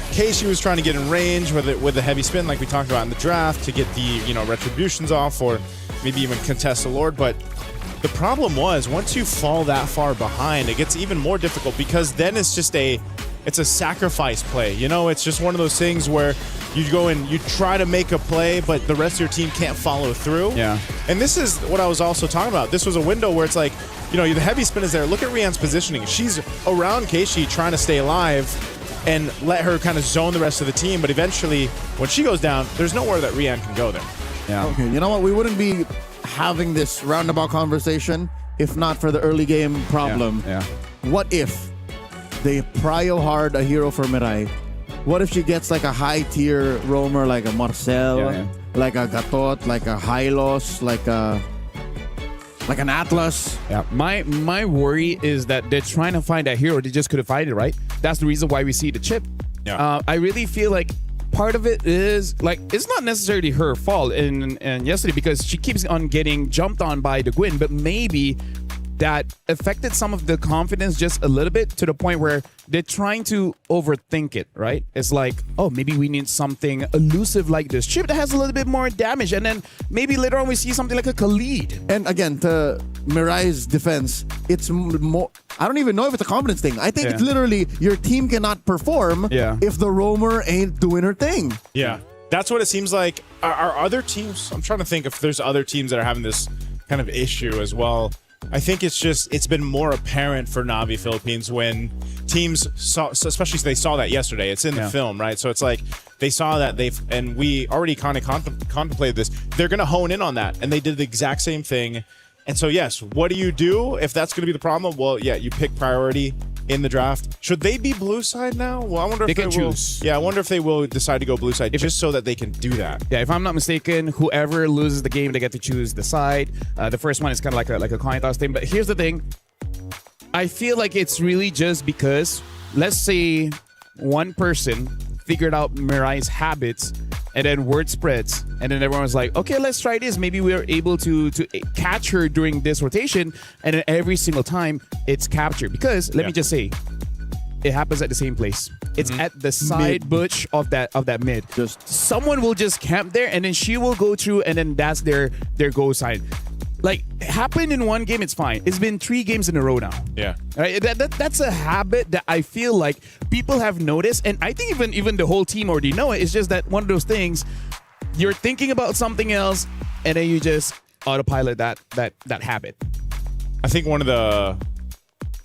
Keishi was trying to get in range with the heavy spin, like we talked about in the draft, to get the retributions off, or maybe even contest the Lord. But the problem was, once you fall that far behind, it gets even more difficult, because then it's just it's a sacrifice play. It's just one of those things where you go and you try to make a play, but the rest of your team can't follow through. Yeah. And this is what I was also talking about. This was a window where it's like, the heavy spin is there. Look at Rian's positioning. She's around Keishi trying to stay alive and let her kind of zone the rest of the team. But eventually, when she goes down, there's nowhere that Rian can go there. Yeah. Okay, you know what? We wouldn't be having this roundabout conversation if not for the early game problem. Yeah. What if they prio hard a hero for Mirai? What if she gets like a high tier roamer like a Marcel, like a Gatot, like a Hylos, like a like an Atlas. Yeah, my worry is that they're trying to find that hero. They just couldn't find it, right? That's the reason why we see the chip. Yeah. I really feel like part of it is like it's not necessarily her fault and yesterday because she keeps on getting jumped on by the Gwyn, but maybe that affected some of the confidence just a little bit to the point where they're trying to overthink it, right? It's like, oh, maybe we need something elusive like this chip that has a little bit more damage, and then maybe later on we see something like a Khalid. And again, to Mirai's defense, it's more. I don't even know if it's a confidence thing. I think it's literally your team cannot perform if the roamer ain't doing her thing. Yeah, that's what it seems like. Are other teams? I'm trying to think if there's other teams that are having this kind of issue as well. I think it's been more apparent for Na'Vi Philippines when teams saw, especially they saw that yesterday. It's in the film, right? So it's like they saw that and we already kind of contemplated this. They're going to hone in on that, and they did the exact same thing. And so yes, what do you do if that's going to be the problem? Well, yeah, you pick priority in the draft. Should they be blue side now? Well, I wonder if they will. Yeah, I wonder if they will decide to go blue side just so that they can do that. Yeah, if I'm not mistaken, whoever loses the game, they get to choose the side. The first one is kind of like a coin toss thing. But here's the thing. I feel like it's really just because, let's say, one person figured out Mirai's habits, and then word spreads, and then everyone was like, okay, let's try this. Maybe we are able to catch her during this rotation, and then every single time it's captured. Because let me just say, it happens at the same place. It's at the side bush of that mid. Just someone will just camp there, and then she will go through, and then that's their go side. Like, happened in one game, it's fine. It's been 3 games in a row now. Yeah. Right? That's a habit that I feel like people have noticed, and I think even the whole team already know it. It's just that one of those things, you're thinking about something else, and then you just autopilot that habit. I think one of the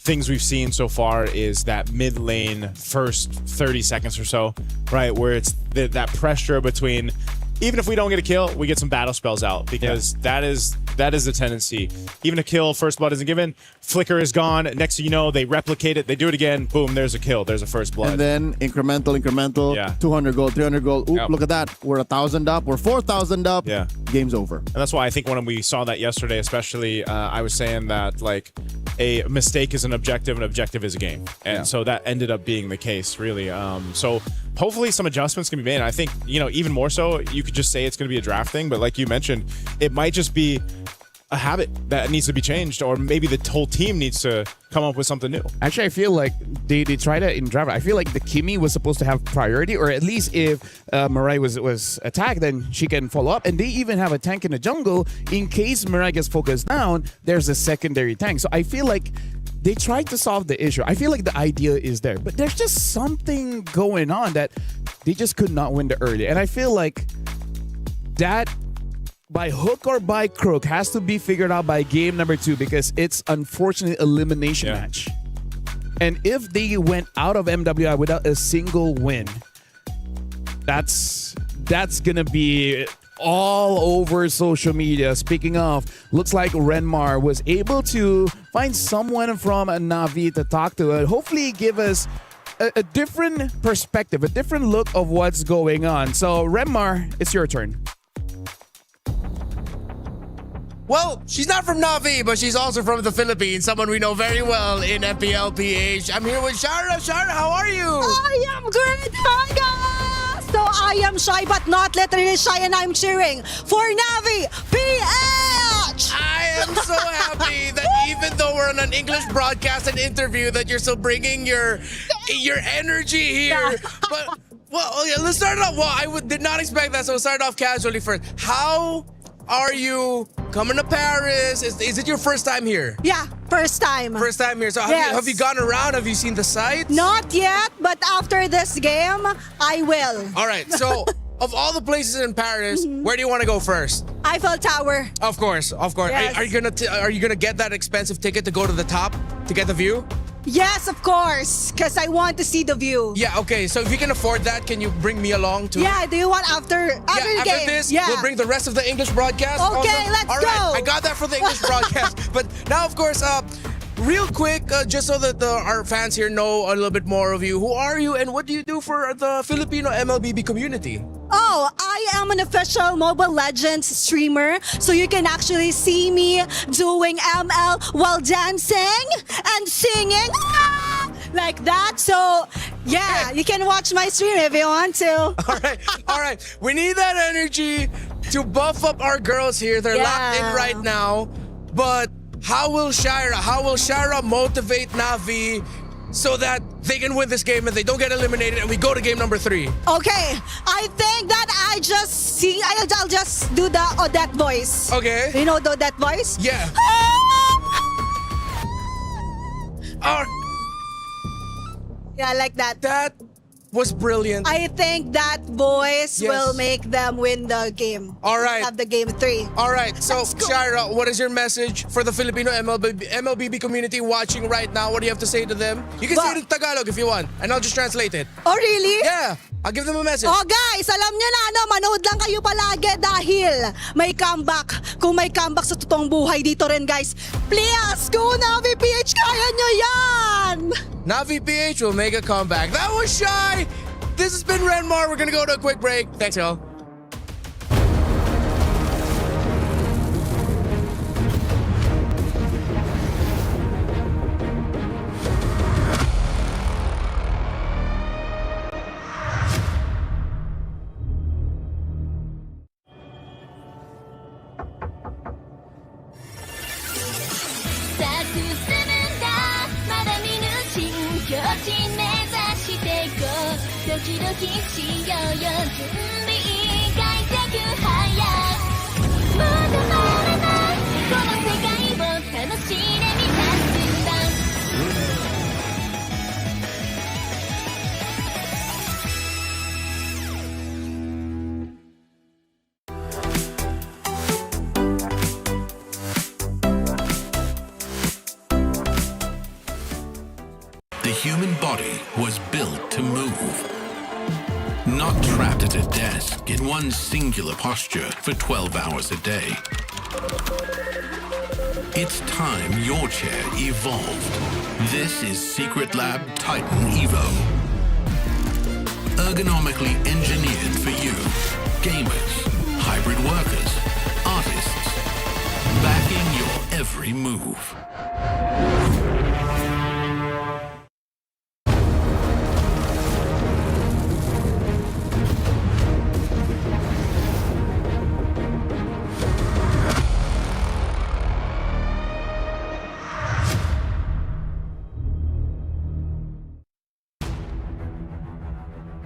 things we've seen so far is that mid lane first 30 seconds or so, right, where it's that pressure between, even if we don't get a kill, we get some battle spells out, because that is the tendency. Even a kill, first blood isn't given, flicker is gone, next thing you know, they replicate it, they do it again, boom, there's a kill, there's a first blood. And then incremental, 200 gold, 300 gold. Oop, look at that. We're 1,000 up, we're 4,000 up. Yeah. Game's over. And that's why I think when we saw that yesterday, especially, I was saying that, like, a mistake is an objective is a game. And so that ended up being the case, really. So hopefully some adjustments can be made. And I think, even more so, you could just say it's going to be a draft thing, but like you mentioned, it might just be a habit that needs to be changed, or maybe the whole team needs to come up with something new. Actually, I feel like they tried it in draft. I feel like the Kimi was supposed to have priority, or at least if Mirai was attacked, then she can follow up. And they even have a tank in the jungle in case Mirai gets focused down. There's a secondary tank. So I feel like they tried to solve the issue. I feel like the idea is there, but there's just something going on that they just could not win the early. And I feel like that, by hook or by crook, has to be figured out by game number 2, because it's unfortunately elimination match. And if they went out of MWI without a single win, that's gonna be all over social media. Speaking of, looks like Renmar was able to find someone from Na'Vi to talk to and hopefully give us a different perspective, a different look of what's going on. So Renmar, it's your turn. Well, she's not from Na'Vi, but she's also from the Philippines, someone we know very well in FPLPH. I'm here with Shara. Shara, how are you? I am good. Hi, guys. So I am shy, but not literally shy, and I'm cheering for Na'Vi PH. I am so happy that even though we're on an English broadcast and interview, that you're still bringing your energy here. But, well, okay, let's start off. Well, I did not expect that, so we'll start off casually first. How are you coming to Paris? Is it your first time here? Yeah, first time. First time here. So have you gone around? Have you seen the sights? Not yet, but after this game, I will. All right. So of all the places in Paris, where do you want to go first? Eiffel Tower. Of course. Yes. Are you gonna get that expensive ticket to go to the top to get the view? Yes, of course, because I want to see the view. Yeah, okay. So if you can afford that, can you bring me along too? Yeah, do you want after the game? After this, we'll bring the rest of the English broadcast. Okay, let's All go. right, I got that for the English broadcast. But now, of course, real quick, just so that our fans here know a little bit more of you. Who are you and what do you do for the Filipino MLBB community? Oh, I am an official Mobile Legends streamer, so you can actually see me doing ML while dancing and singing like that. So, yeah, you can watch my stream if you want to. All right. We need that energy to buff up our girls here. They're locked in right now. But how will Shira motivate Navi so that they can win this game and they don't get eliminated and we go to game number 3? Okay, I think that I'll just do the Odette voice. Okay. You know the Odette voice? Yeah. Yeah, like that. That was brilliant. I think that voice will make them win the game. All right. Have the game 3. All right. So, Shira, what is your message for the Filipino MLBB community watching right now? What do you have to say to them? You can say it in Tagalog if you want, and I'll just translate it. Oh, really? Yeah. I'll give them a message. Oh, guys, alam nyo na, manood lang kayo palagi dahil may comeback. Kung may comeback sa totoong buhay dito rin, guys. Please, go Navi PH, kaya nyo yan! Navi PH will make a comeback. That was Shy. This has been Renmar. We're going to go to a quick break. Thanks, y'all. The human body was built to move. Not trapped at a desk in one singular posture for 12 hours a day. It's time your chair evolved. This is Secret Lab Titan Evo. Ergonomically engineered for you, gamers, hybrid workers, artists, backing your every move.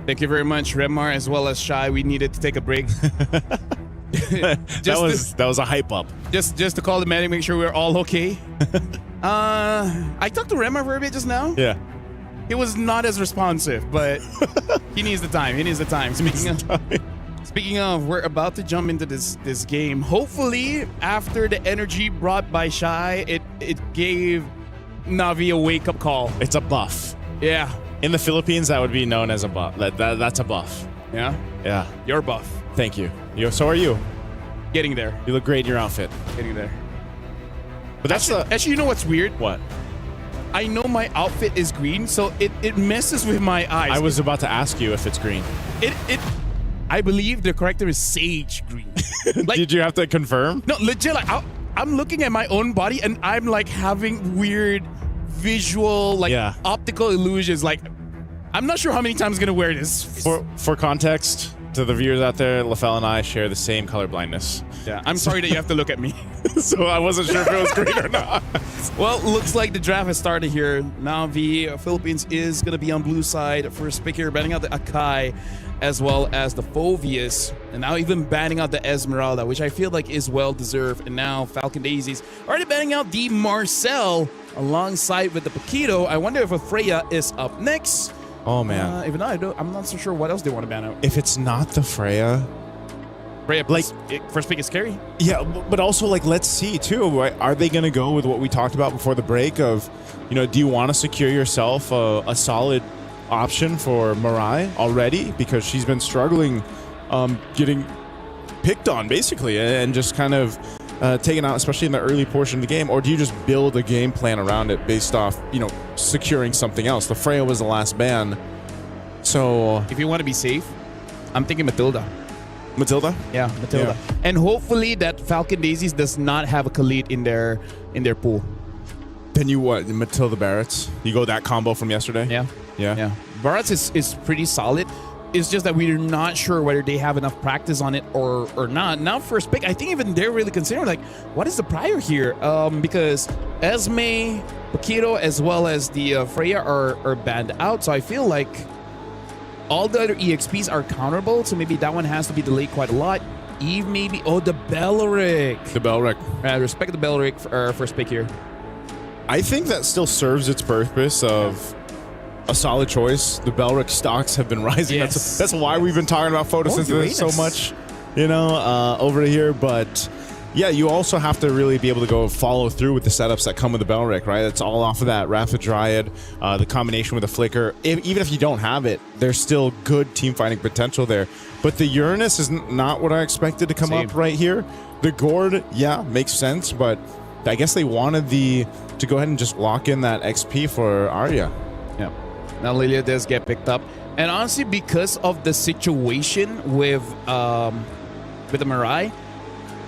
Thank you very much, Remar, as well as Shy. We needed to take a break. that was a hype up. Just to call the medic, make sure we're all okay. I talked to Remar for a bit just now. Yeah. He was not as responsive, but he needs the time. He needs the time. Speaking of, we're about to jump into this game. Hopefully, after the energy brought by Shy, it gave Navi a wake-up call. It's a buff. Yeah. In the Philippines, that would be known as a buff. That's a buff. Yeah? Yeah. You're buff. Thank you. So are you. Getting there. You look great in your outfit. Getting there. But that's actually, you know what's weird? What? I know my outfit is green, so it messes with my eyes. I was about to ask you if it's green. I believe the correct term is sage green. Like, did you have to confirm? No, legit. Like, I'm looking at my own body and I'm like having weird visual, optical illusions. Like, I'm not sure how many times I'm gonna wear this. For context, to the viewers out there, LaFell and I share the same color blindness. Yeah, I'm sorry that you have to look at me. So I wasn't sure if it was green or not. Well, looks like the draft has started here. Now the Philippines is gonna be on blue side. First pick here, banning out the Akai, as well as the Phoveus, and now even banning out the Esmeralda, which I feel like is well deserved. And now Falcon Daisies already banning out the Marcel alongside with the Paquito. I wonder if a Freya is up next. Oh man! Even though I'm not so sure what else they want to ban out. If it's not the Freya, like first pick is scary. Yeah, but also like let's see too. Are they going to go with what we talked about before the break of, do you want to secure yourself a solid option for Mirai already, because she's been struggling getting picked on basically, and just kind of taken out, especially in the early portion of the game, or do you just build a game plan around it based off, securing something else? The Freya was the last ban, so if you want to be safe, I'm thinking Matilda. Matilda? Yeah, Matilda. Yeah. And hopefully that Falcon Daisies does not have a Khalid in their pool. Then you what? Matilda Barretts? You go that combo from yesterday? Yeah. Barretts is pretty solid. It's just that we're not sure whether they have enough practice on it or not. Now, first pick, I think even they're really considering, like, what is the prior here? Because Esme, Paquito, as well as the Freya are banned out. So I feel like all the other EXPs are counterable. So maybe that one has to be delayed quite a lot. Eve, maybe. Oh, the Belleric. The Belleric. Respect the Belleric for our first pick here. I think that still serves its purpose of a solid choice. The Belleric stocks have been rising. Yes. That's why we've been talking about photosynthesis so much, over here. But yeah, you also have to really be able to go follow through with the setups that come with the Belleric, right? It's all off of that Rapid Dryad, the combination with the Flicker. Even if you don't have it, there's still good team fighting potential there. But the Uranus is not what I expected to come up right here. The Gourd, makes sense, but I guess they wanted to go ahead and just lock in that XP for Arya. Yeah. Now Lilia does get picked up. And honestly, because of the situation with the Mirai,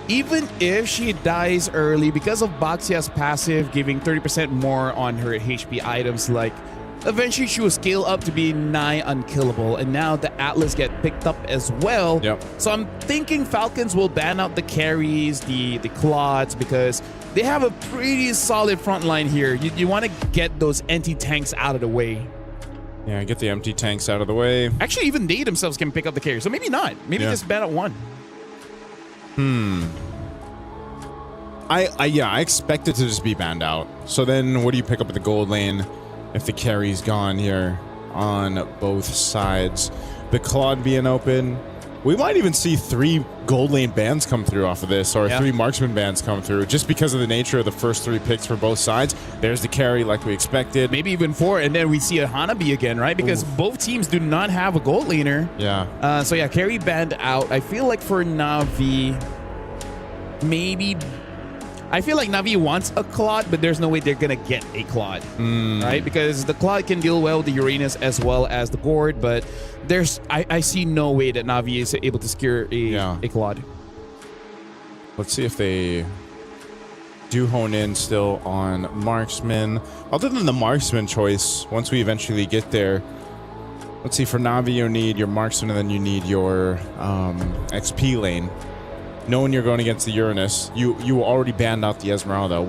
even if she dies early, because of Baxia's passive giving 30% more on her HP items, like, eventually she will scale up to be nigh unkillable. And now the Atlas get picked up as well. Yep. So I'm thinking Falcons will ban out the carries, the Claudes, because they have a pretty solid front line here. You want to get those empty tanks out of the way. Yeah, get the empty tanks out of the way. Actually, even they themselves can pick up the carry, so maybe not. Maybe just ban out one. I expect it to just be banned out. So then what do you pick up at the gold lane if the carry's gone here on both sides? The Claude being open. We might even see 3 gold lane bans come through off of this, or 3 marksman bans come through, just because of the nature of the first 3 picks for both sides. There's the carry like we expected. Maybe even 4, and then we see a Hanabi again, right? Because both teams do not have a gold laner. Yeah. So yeah, carry banned out. I feel like for Navi, maybe... I feel like Navi wants a Claude, but there's no way they're going to get a Claude, right? Because the Claude can deal well with the Uranus as well as the Gourd, but I see no way that Navi is able to secure a Claude. Let's see if they do hone in still on Marksman. Other than the Marksman choice, once we eventually get there, let's see, for Navi you need your Marksman and then you need your XP lane. Knowing you're going against the Uranus, you already banned out the Esmeralda.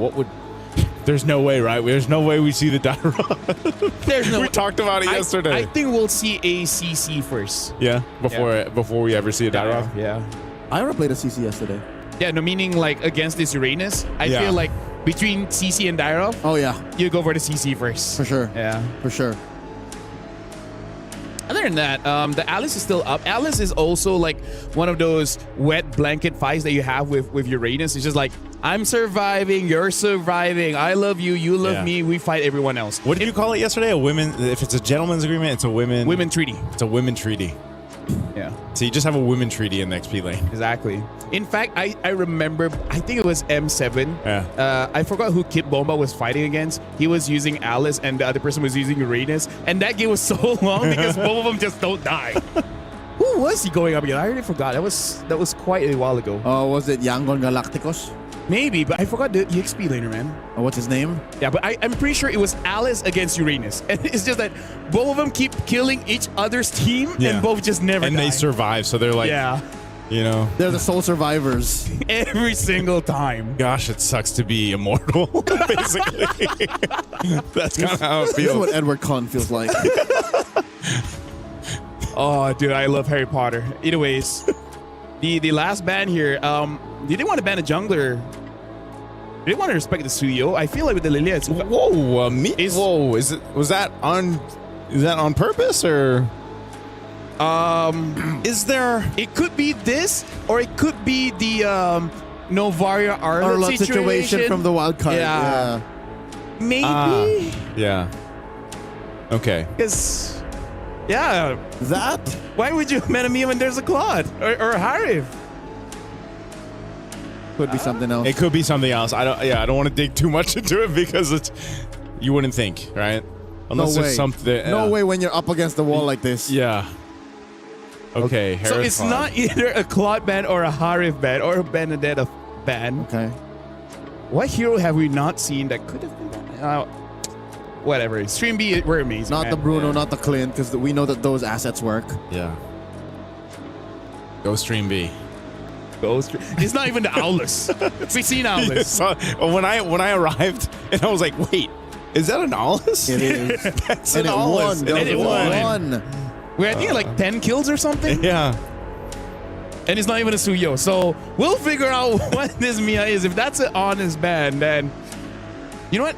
There's no way, right? There's no way we see the Daira. We talked about it yesterday. I think we'll see a CC first. Yeah, before we ever see a Daira. Yeah. Ira played a CC yesterday. Yeah, no, meaning like against this Uranus, I feel like between CC and Daira, you go for the CC first. For sure. Yeah. For sure. Other than that, the Alice is still up. Alice is also like one of those wet blanket fights that you have with Uranus. It's just like, I'm surviving, you're surviving, I love you, you love me, we fight everyone else. What did you call it yesterday? If it's a gentleman's agreement, it's a women treaty. It's a women treaty. Yeah. So you just have a women treaty in the XP lane. Exactly. In fact, I remember, I think it was M7. Yeah. I forgot who Kid Bomba was fighting against. He was using Alice and the other person was using Uranus. And that game was so long because both of them just don't die. Who was he going up against? I already forgot. That was quite a while ago. Oh, was it Yangon Galacticos? Maybe, but I forgot the EXP laner, man. Oh, what's his name? Yeah, but I'm pretty sure it was Alice against Uranus. And it's just that both of them keep killing each other's team and both just never die. They survive, so they're like, they're the sole survivors. Every single time. Gosh, it sucks to be immortal, basically. That's kind of how it feels. This is what Edward Cullen feels like. Oh, dude, I love Harry Potter. Anyways, the last ban here, they didn't want to ban a jungler. They didn't want to respect the Suyo. I feel like with the Lilia, it's... Whoa, was that on purpose, or... Is there... It could be this, or it could be the Novaria Arlott situation from the wild card. Yeah. Maybe. Yeah. Okay. Because, yeah. That? Why would you meta me when there's a Claude or a Harif? Could be something else. It could be something else. I don't want to dig too much into it because you wouldn't think, right? Unless no there's way. something. No way when you're up against the wall like this. Yeah. Okay. So it's not either a Claude ban or a Harif ban or a Benedetta ban. Okay. What hero have we not seen that could have been banned? Whatever. Stream B, we're amazing. Not the Bruno, not the Clint, because we know that those assets work. Yeah. Go Stream B. Go Stream. It's not even the Owless. We seen Owless. When I arrived, and I was like, wait, is that an Owless? It is. That's And an it Owless. won. And it won. We're I think like 10 kills or something. Yeah. And it's not even a Suyo. So we'll figure out what this Mia is. If that's an honest ban, then you know what?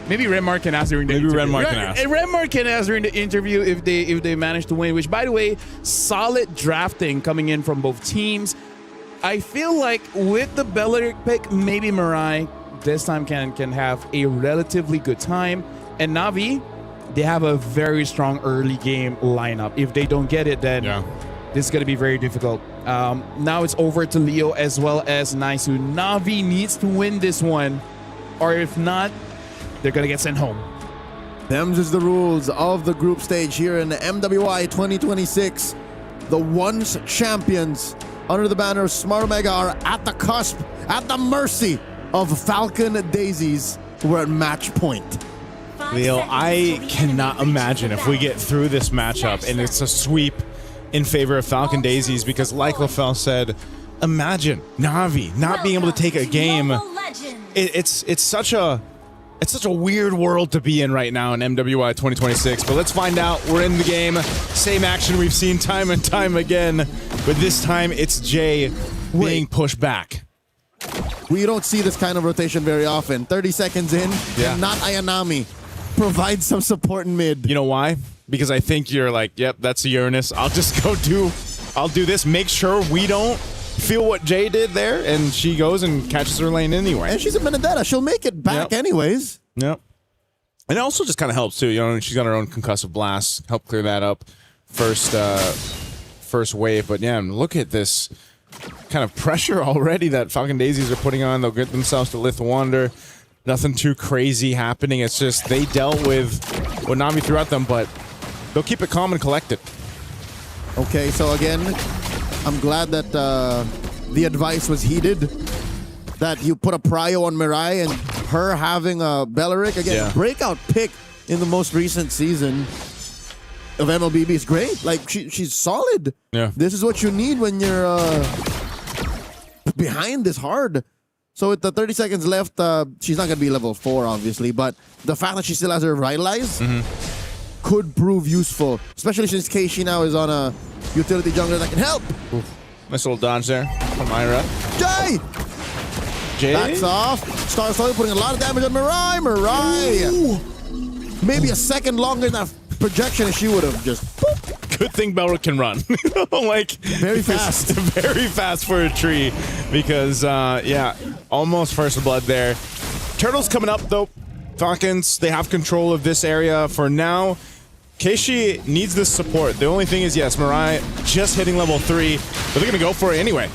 Maybe Renmar can ask during the interview. Renmar can ask. Renmar can ask during the interview if they manage to win. Which, by the way, solid drafting coming in from both teams. I feel like with the Belleric pick, maybe Mirai this time can have a relatively good time. And Navi, they have a very strong early game lineup. If they don't get it, then this is going to be very difficult. Now it's over to Leo as well as Naisu. Navi needs to win this one, or if not, they're going to get sent home. Them's is the rules of the group stage here in the MWI 2026. The once champions under the banner of Smart Omega are at the cusp, at the mercy of Falcon Daisies, who are at match point. Leo, I cannot imagine if we get through this matchup and it's a sweep in favor of Falcon Daisies, because like LaFell said, imagine Navi not being able to take a game. It's such a weird world to be in right now in MWI 2026. But let's find out. We're in the game. Same action we've seen time and time again, but this time it's Jay being pushed back. We don't see this kind of rotation very often. 30 seconds in, and not Ayanami provides some support in mid. You know why? Because I think you're like, yep, that's a Uranus. I'll just I'll do this. Make sure we don't feel what Jay did there, and she goes and catches her lane anyway. And she's a Benedetta. She'll make it back anyways. Yep. And it also just kind of helps too. You know, she's got her own concussive blast. Help clear that up. First wave. But yeah, look at this kind of pressure already that Falcon Daisies are putting on. They'll get themselves to Lith Wander. Nothing too crazy happening. It's just they dealt with what Navi threw at them, but they'll keep it calm and collected. Okay, so again, I'm glad that the advice was heeded. That you put a prio on Mirai, and her having a Belleric, again, breakout pick in the most recent season of MLBB is great. Like, she's solid. Yeah. This is what you need when you're behind this hard. So with the 30 seconds left, she's not going to be level 4, obviously, but the fact that she still has her Revitalize could prove useful, especially since Keishi now is on a utility jungler that can help. Oof. Nice little dodge there from Myra. Jay! Backs off. Star slowly putting a lot of damage on Mirai. Mirai! Maybe a second longer than that projection, and she would have just... Boop. Good thing Belric can run. Like, very fast. Very fast for a tree. Because, yeah, almost first blood there. Turtles coming up, though. Falcons, they have control of this area for now. Keishi needs this support. The only thing is, yes, Mirai just hitting level 3, but they're going to go for it anyway.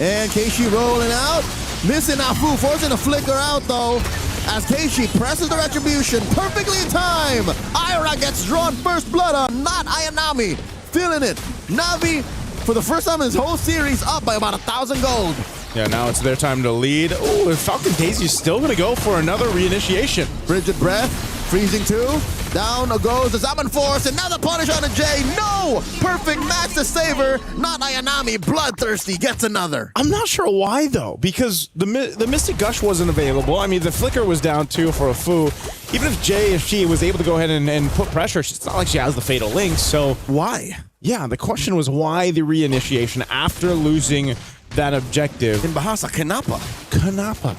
And Keishi rolling out. Missing Afu, forcing a flicker out, though. As Keishi presses the retribution perfectly in time. Ira gets drawn first blood on, not Ayanami. Feeling it. Navi, for the first time in this whole series, up by about 1,000 gold. Yeah, now it's their time to lead. Oh, Falcon Daisy's still going to go for another reinitiation. Frigid Breath, freezing 2. Down goes the Zaman Force, and now the punish on the J. No! Perfect match to save her. Not Ayanami, bloodthirsty, gets another. I'm not sure why, though, because the Mystic Gush wasn't available. I mean, the Flicker was down, too, for a Fu. Even if she was able to go ahead and put pressure, it's not like she has the Fatal Link, so... Why? Yeah, the question was why the reinitiation after losing that objective. In Bahasa, Kanapa. Kanapa.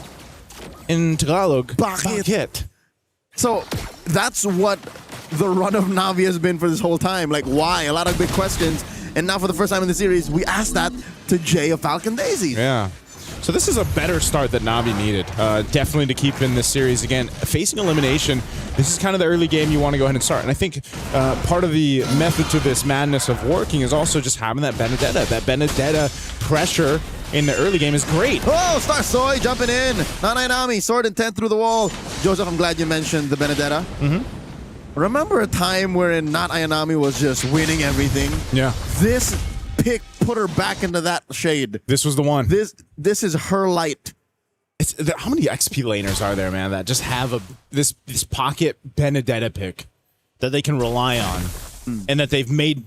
In Tagalog, Bakit. So that's what the run of Navi has been for this whole time. Like, why? A lot of big questions. And now for the first time in the series, we asked that to Jay of Falcon Daisies. Yeah. So this is a better start that Navi needed. Definitely to keep in this series. Again, facing elimination, this is kind of the early game you want to go ahead and start. And I think part of the method to this madness of working is also just having that Benedetta pressure in the early game is great. Oh, Star Soy jumping in. Nanainami, sword intent through the wall. Joseph, I'm glad you mentioned the Benedetta. Remember a time wherein Not Ayanami was just winning everything? Yeah. This pick put her back into that shade. This was the one. This is her light. How many XP laners are there, man, that just have this pocket Benedetta pick that they can rely on and that they've made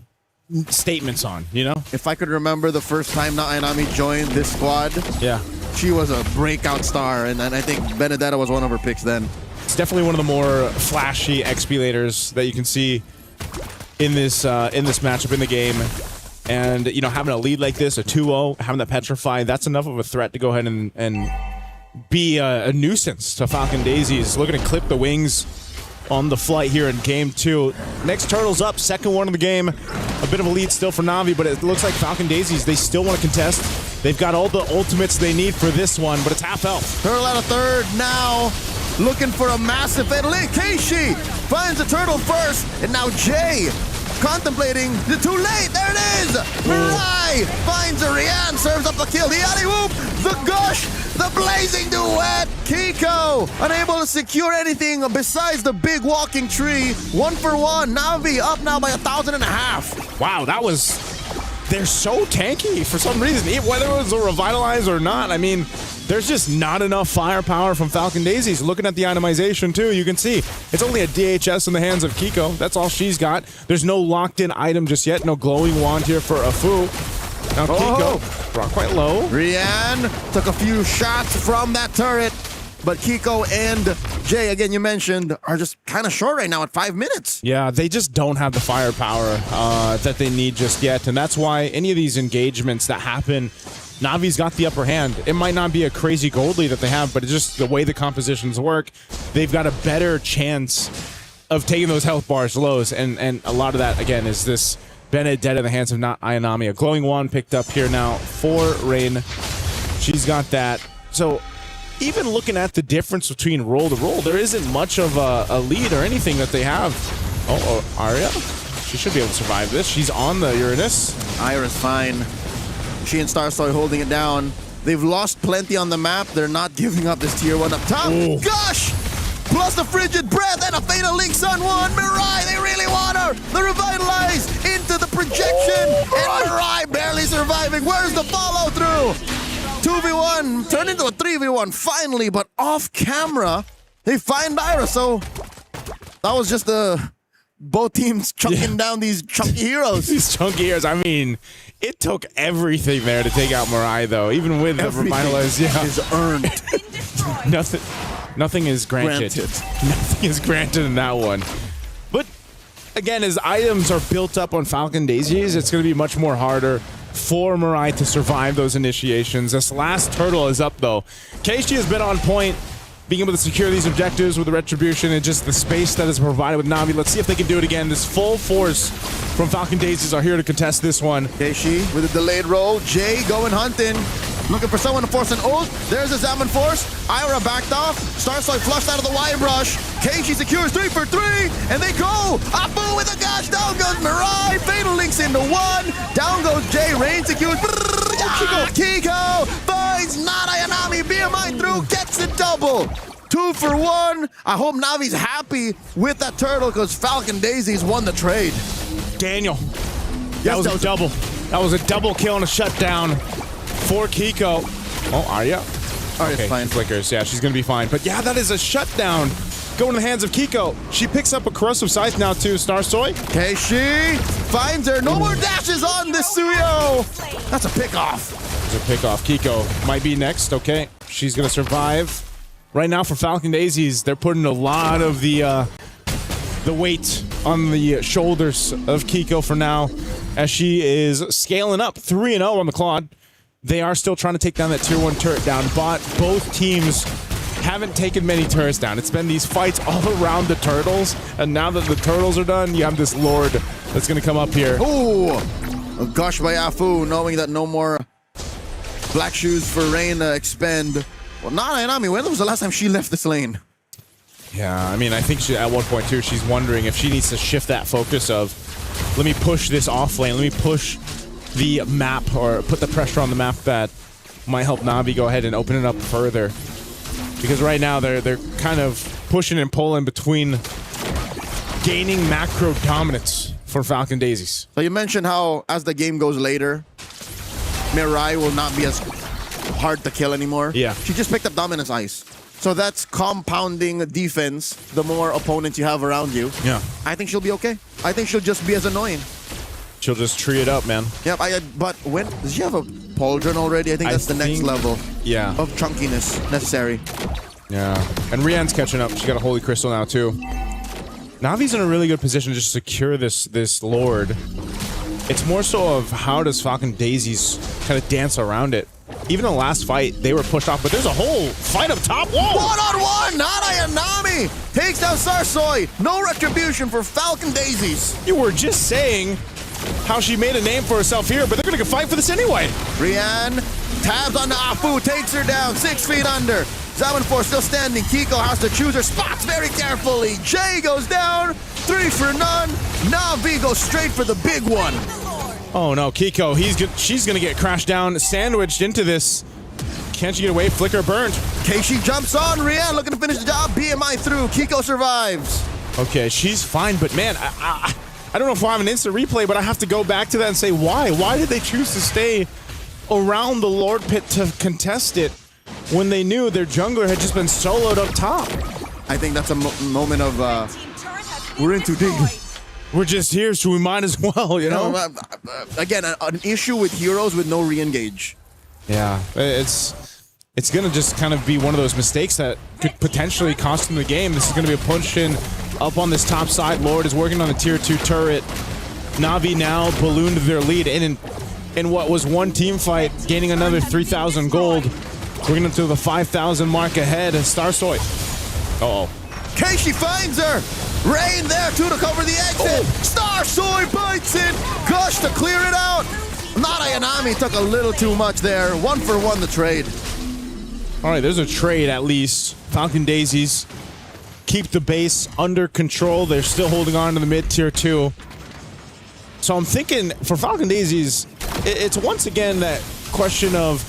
statements on, you know? If I could remember the first time Not Ayanami joined this squad, yeah, she was a breakout star, and I think Benedetta was one of her picks then. It's definitely one of the more flashy XP laners that you can see in this matchup in the game. And, you know, having a lead like this, a 2-0, having that Petrify, that's enough of a threat to go ahead and be a nuisance to Falcon Daisies. Looking to clip the wings on the flight here in game 2. Next turtle's up, second one of the game. A bit of a lead still for Na'Vi, but it looks like Falcon Daisies, they still want to contest. They've got all the ultimates they need for this one, but it's half health. Turtle at a third now, looking for a massive fatal link. Keishi finds the turtle first, and now Jay contemplating the too late. There it is. Mirai finds a Rian, serves up the kill. The alley-whoop, the gush, the blazing duet. Kiko unable to secure anything besides the big walking tree. 1 for 1. Na'Vi up now by 1,500. Wow, that was... They're so tanky for some reason, whether it was a revitalize or not. I mean, there's just not enough firepower from Falcon Daisies. Looking at the itemization too, you can see it's only a DHS in the hands of Kiko. That's all she's got. There's no locked-in item just yet. No glowing wand here for Afu. Now Kiko brought quite low. Rian took a few shots from that turret, but Kiko and Jay, again, you mentioned, are just kind of short right now at 5 minutes. Yeah, they just don't have the firepower that they need just yet, and that's why any of these engagements that happen, Navi's got the upper hand. It might not be a crazy gold lead that they have, but it's just the way the compositions work. They've got a better chance of taking those health bars lows, and a lot of that, again, is this Benedetta in the hands of Not Ayanami. A glowing wand picked up here now for Rain. She's got that. So even looking at the difference between roll to roll, there isn't much of a lead or anything that they have. Oh, Arya? She should be able to survive this. She's on the Uranus. Ira's fine. She and Starsoy holding it down. They've lost plenty on the map. They're not giving up this tier 1 up top. Ooh. Gosh! Plus the frigid breath and a fatal links on one. Mirai, they really want her. The revitalize into the projection. And Mirai barely surviving. Where's the follow through? 2v1 turned into a 3v1 finally, but off camera they find Ira. So that was just both teams chunking down these chunky heroes. These chunky heroes. I mean, it took everything there to take out Mirai, though. Even with the revitalize, is earned. Nothing is granted. Nothing is granted in that one. But again, as items are built up on Falcon Daisies, it's going to be much more harder for Mirai to survive those initiations. This last turtle is up, though. Keishi has been on point, being able to secure these objectives with the retribution and just the space that is provided with Na'Vi. Let's see if they can do it again. This full force from Falcon Daisies are here to contest this one. Keishi with a delayed roll. Jay going hunting. Looking for someone to force an ult. There's a Zaman force. Ira backed off. Starsoy flushed out of the Y brush. Keishi secures 3 for 3. And they go. Apu with a gash. Down goes Mirai. Fatal links into 1. Down goes Jay. Rain secures. Kiko finds Not Ayanami. BMI through. Gets it double. 2 for 1. I hope Navi's happy with that turtle because Falcon Daisies won the trade. Daniel. That was a double. That was a double kill and a shutdown for Kiko. Oh, Arya? Arya's fine. Flickers. Yeah, she's going to be fine. But yeah, that is a shutdown going in the hands of Kiko. She picks up a corrosive scythe now too, Starsoy. Keishi finds her. No more dashes on this Suyo. That's a pick-off. There's a pick-off. Kiko might be next. Okay, she's going to survive. Right now for Falcon Daisies, they're putting a lot of the weight on the shoulders of Kiko for now as she is scaling up 3-0 on the Claude. They are still trying to take down that tier 1 turret down, but both teams haven't taken many turrets down. It's been these fights all around the turtles, and now that the turtles are done, you have this Lord that's going to come up here. Ooh, a gush by Afu, knowing that no more black shoes for Rain to expend. Well, Not Ayanami, when was the last time she left this lane? Yeah, I mean, I think at one point, too, she's wondering if she needs to shift that focus of, let me push this off lane, let me push the map or put the pressure on the map that might help Na'Vi go ahead and open it up further. Because right now they're kind of pushing and pulling between gaining macro dominance for Falcon Daisies. So you mentioned how as the game goes later, Mirai will not be as hard to kill anymore. Yeah. She just picked up Dominance Ice. So that's compounding defense the more opponents you have around you. Yeah. I think she'll be okay. I think she'll just be as annoying. She'll just tree it up, man. Yep, but when does she have a pauldron already? I think that's the next level of chunkiness necessary. Yeah. And Rian's catching up. She got a Holy Crystal now, too. Navi's in a really good position to just secure this Lord. It's more so of how does Falcon Daisies kind of dance around it. Even in the last fight, they were pushed off, but there's a whole fight up top. Whoa! One-on-one! Nana and Nami takes down Sarsoi. No retribution for Falcon Daisies. You were just saying how she made a name for herself here, but they're going to fight for this anyway. Rian tabs on Afu, takes her down 6 feet under. Zamanfor still standing. Kiko has to choose her spots very carefully. Jay goes down, 3 for none. Na'Vi goes straight for the big one. Oh no, Kiko, she's gonna get crashed down, sandwiched into this. Can't she get away? Flicker burned. Keishi jumps on. Rian looking to finish the job. BMI through. Kiko survives. Okay, she's fine, but man, I don't know if we'll have an instant replay, but I have to go back to that and say why? Why did they choose to stay around the Lord Pit to contest it when they knew their jungler had just been soloed up top? I think that's a moment of we're in too deep. We're just here, so we might as well, you know? Again, an issue with heroes with no re-engage. Yeah, it's going to just kind of be one of those mistakes that could potentially cost them the game. This is going to be a push in up on this top side. Lord is working on the tier 2 turret. Na'Vi now ballooned their lead in what was one team fight, gaining another 3,000 gold. Bringing them to the 5,000 mark ahead. Starsoi. Uh-oh. Keishi finds her. Rain there too to cover the exit. Starsoi bites it. Gush to clear it out. Nana Yanami took a little too much there. 1 for 1 the trade. All right, there's a trade at least. Falcon Daisies keep the base under control. They're still holding on to the mid tier 2. So I'm thinking for Falcon Daisies, it's once again that question of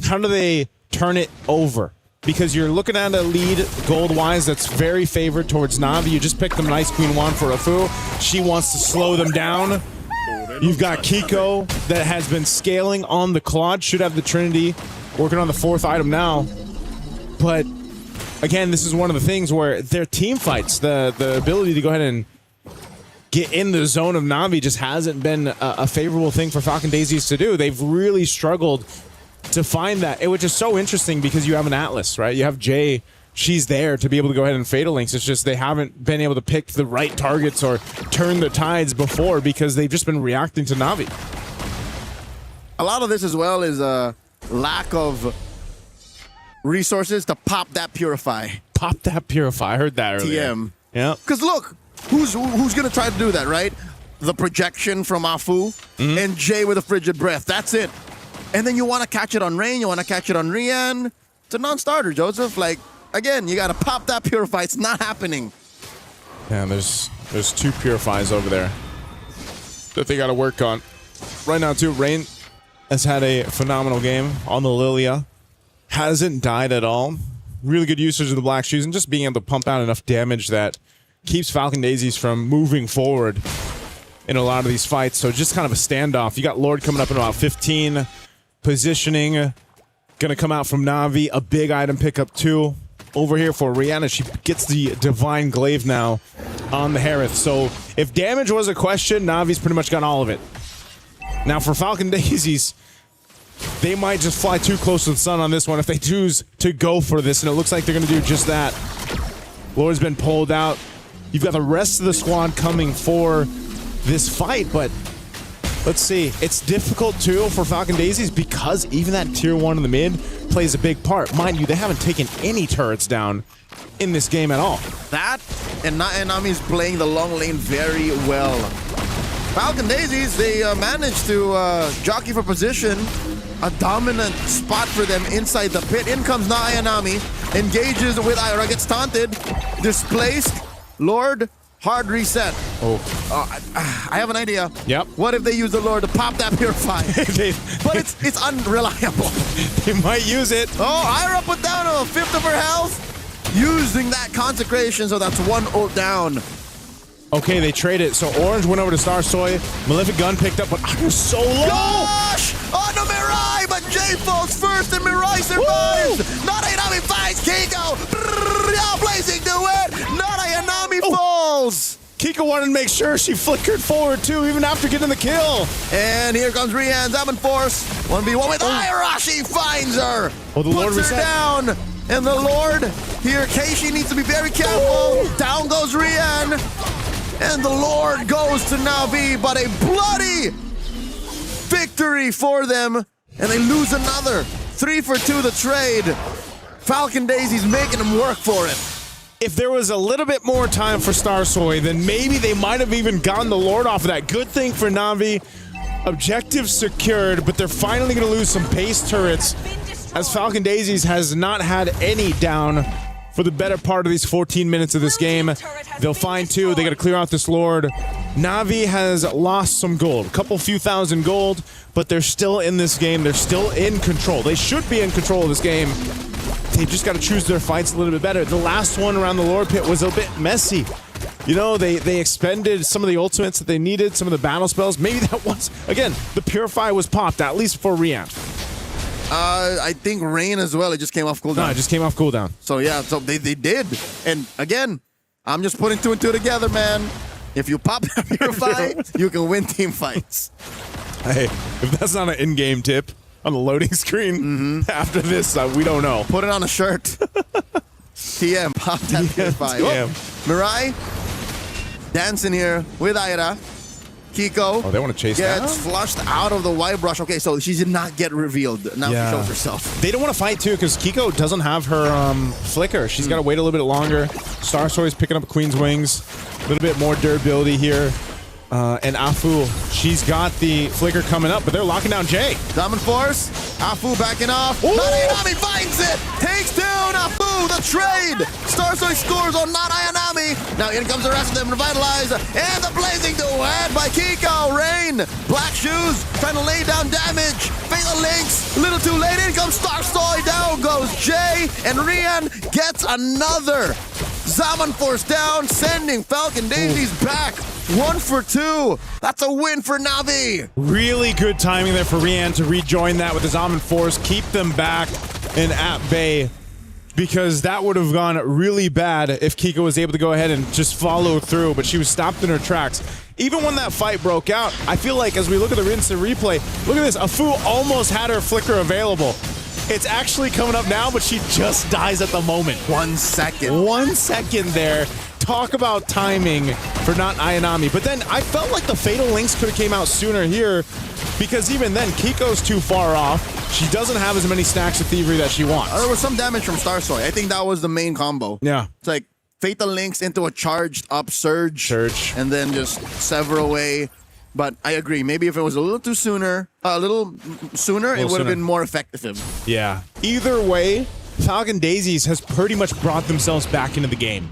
how do they turn it over? Because you're looking at a lead gold-wise that's very favored towards Na'Vi. You just picked them Nice Queen 1 for Afu. She wants to slow them down. You've got Kiko that has been scaling on the Claude. Should have the Trinity. Working on the 4th item now. But, again, this is one of the things where their team fights, the ability to go ahead and get in the zone of Na'Vi just hasn't been a favorable thing for Falcon Daisies to do. They've really struggled to find that, which is so interesting because you have an Atlas, right? You have Jay. She's there to be able to go ahead and Fatal Links. It's just they haven't been able to pick the right targets or turn the tides before because they've just been reacting to Na'Vi. A lot of this as well is a lack of resources to pop that Purify. Pop that Purify. I heard that earlier. TM. Yeah. Because look, who's going to try to do that, right? The projection from Afu and Jay with a Frigid Breath. That's it. And then you want to catch it on Rain, you want to catch it on Rian. It's a non-starter, Joseph. Like, again, you got to pop that Purify. It's not happening. Yeah, there's 2 Purifies over there that they got to work on. Right now, too, Rain has had a phenomenal game on the Lilia. Hasn't died at all. Really good usage of the Black Shoes and just being able to pump out enough damage that keeps Falcon Daisies from moving forward in a lot of these fights. So just kind of a standoff. You got Lord coming up in about 15. Positioning, gonna come out from Na'Vi. A big item pickup too. Over here for Rihanna, she gets the Divine Glaive now on the Harith. So if damage was a question, Na'Vi's pretty much got all of it. Now for Falcon Daisies, they might just fly too close to the sun on this one if they choose to go for this, and it looks like they're gonna do just that. Lord's been pulled out. You've got the rest of the squad coming for this fight, but let's see. It's difficult, too, for Falcon Daisies because even that tier 1 in the mid plays a big part. Mind you, they haven't taken any turrets down in this game at all. That, and Nami's playing the long lane very well. Falcon Daisies, they managed to jockey for position. A dominant spot for them inside the pit. In comes Nami, engages with Ira, gets taunted, displaced. Lord, hard reset. I have an idea. Yep. What if they use the Lord to pop that Purify? But it's unreliable. They might use it. Oh, Ira put down a fifth of her health using that consecration, so that's one ult down. Okay, they trade it. So Orange went over to Star Soy. Malefic Gun picked up, but Ira's so low. Gosh! On the Mirai, but J falls first and Mirai survives. Not Ayanami finds Kiko. Now blazing to it. Not Ayanami falls. Kiko wanted to make sure she flickered forward too, even after getting the kill. And here comes Rian, Zaman Force. 1v1 with Ira. She finds her. Oh, the Lord puts her reset. down. And the Lord here, Keishi needs to be very careful. Down goes Rian. And the Lord goes to Na'Vi, but a bloody victory for them. And they lose another. 3 for 2 the trade. Falcon Daisy's making them work for it. If there was a little bit more time for Star Soy, then maybe they might have even gotten the Lord off of that. Good thing for Na'Vi. Objective secured, but they're finally going to lose some base turrets as Falcon Daisies has not had any down for the better part of these 14 minutes of this game. They'll find 2. They got to clear out this Lord. Na'Vi has lost some gold, a few thousand gold, but they're still in this game. They're still in control. They should be in control of this game. They've just got to choose their fights a little bit better. The last one around the Lord Pit was a bit messy. You know, they expended some of the ultimates that they needed, some of the battle spells. Maybe that was, again, the Purify was popped, at least for Rian. I think Rain as well. It just came off cooldown. No, it just came off cooldown. So yeah, so they did. And again, I'm just putting 2 and 2 together, man. If you pop that Purify, you can win team fights. Hey, if that's not an in-game tip on the loading screen after this, we don't know. Put it on a shirt. TM, pop that Purify. TM. Mirai dancing here with Ira. Kiko. Oh, they want to chase gets down? flushed out of the white brush. Okay, so she did not get revealed. Now Yeah. she shows herself. They don't want to fight too because Kiko doesn't have her flicker. She's got to wait a little bit longer. Star Soy's picking up Queen's Wings. A little bit more durability here. And Afu, she's got the flicker coming up, but they're locking down Jay. Diamond Force. Afu backing off. Not Ayanami finds it. Takes down Afu. The trade. Star Soy scores on Not Ayanami. Now in comes the rest of them. Revitalize. And the blazing duet by Kiko. Rain. Black Shoes trying to lay down damage. Fatal Links. A little too late. In comes Star Soy. Down goes Jay. And Rian gets another. Zaman Force down. Sending Falcon Daisies back. 1 for 2. That's a win for Na'Vi. Really good timing there for Rian to rejoin that with his Almond Force, keep them back and at bay, because that would have gone really bad if Kiko was able to go ahead and just follow through, but she was stopped in her tracks. Even when that fight broke out, I feel like as we look at the rinse and replay, look at this, Afu almost had her flicker available. It's actually coming up now, but she just dies at the moment. 1 second. 1 second there. Talk about timing for Not Ayanami. But then I felt like the Fatal Links could have came out sooner here, because even then, Kiko's too far off. She doesn't have as many stacks of Thievery that she wants. There was some damage from Star Soy. I think that was the main combo. Yeah. It's like Fatal Links into a charged up Surge. And then just sever away. But I agree. Maybe if it was a little sooner, it would have been more effective. Yeah. Either way, Falcon Daisies has pretty much brought themselves back into the game.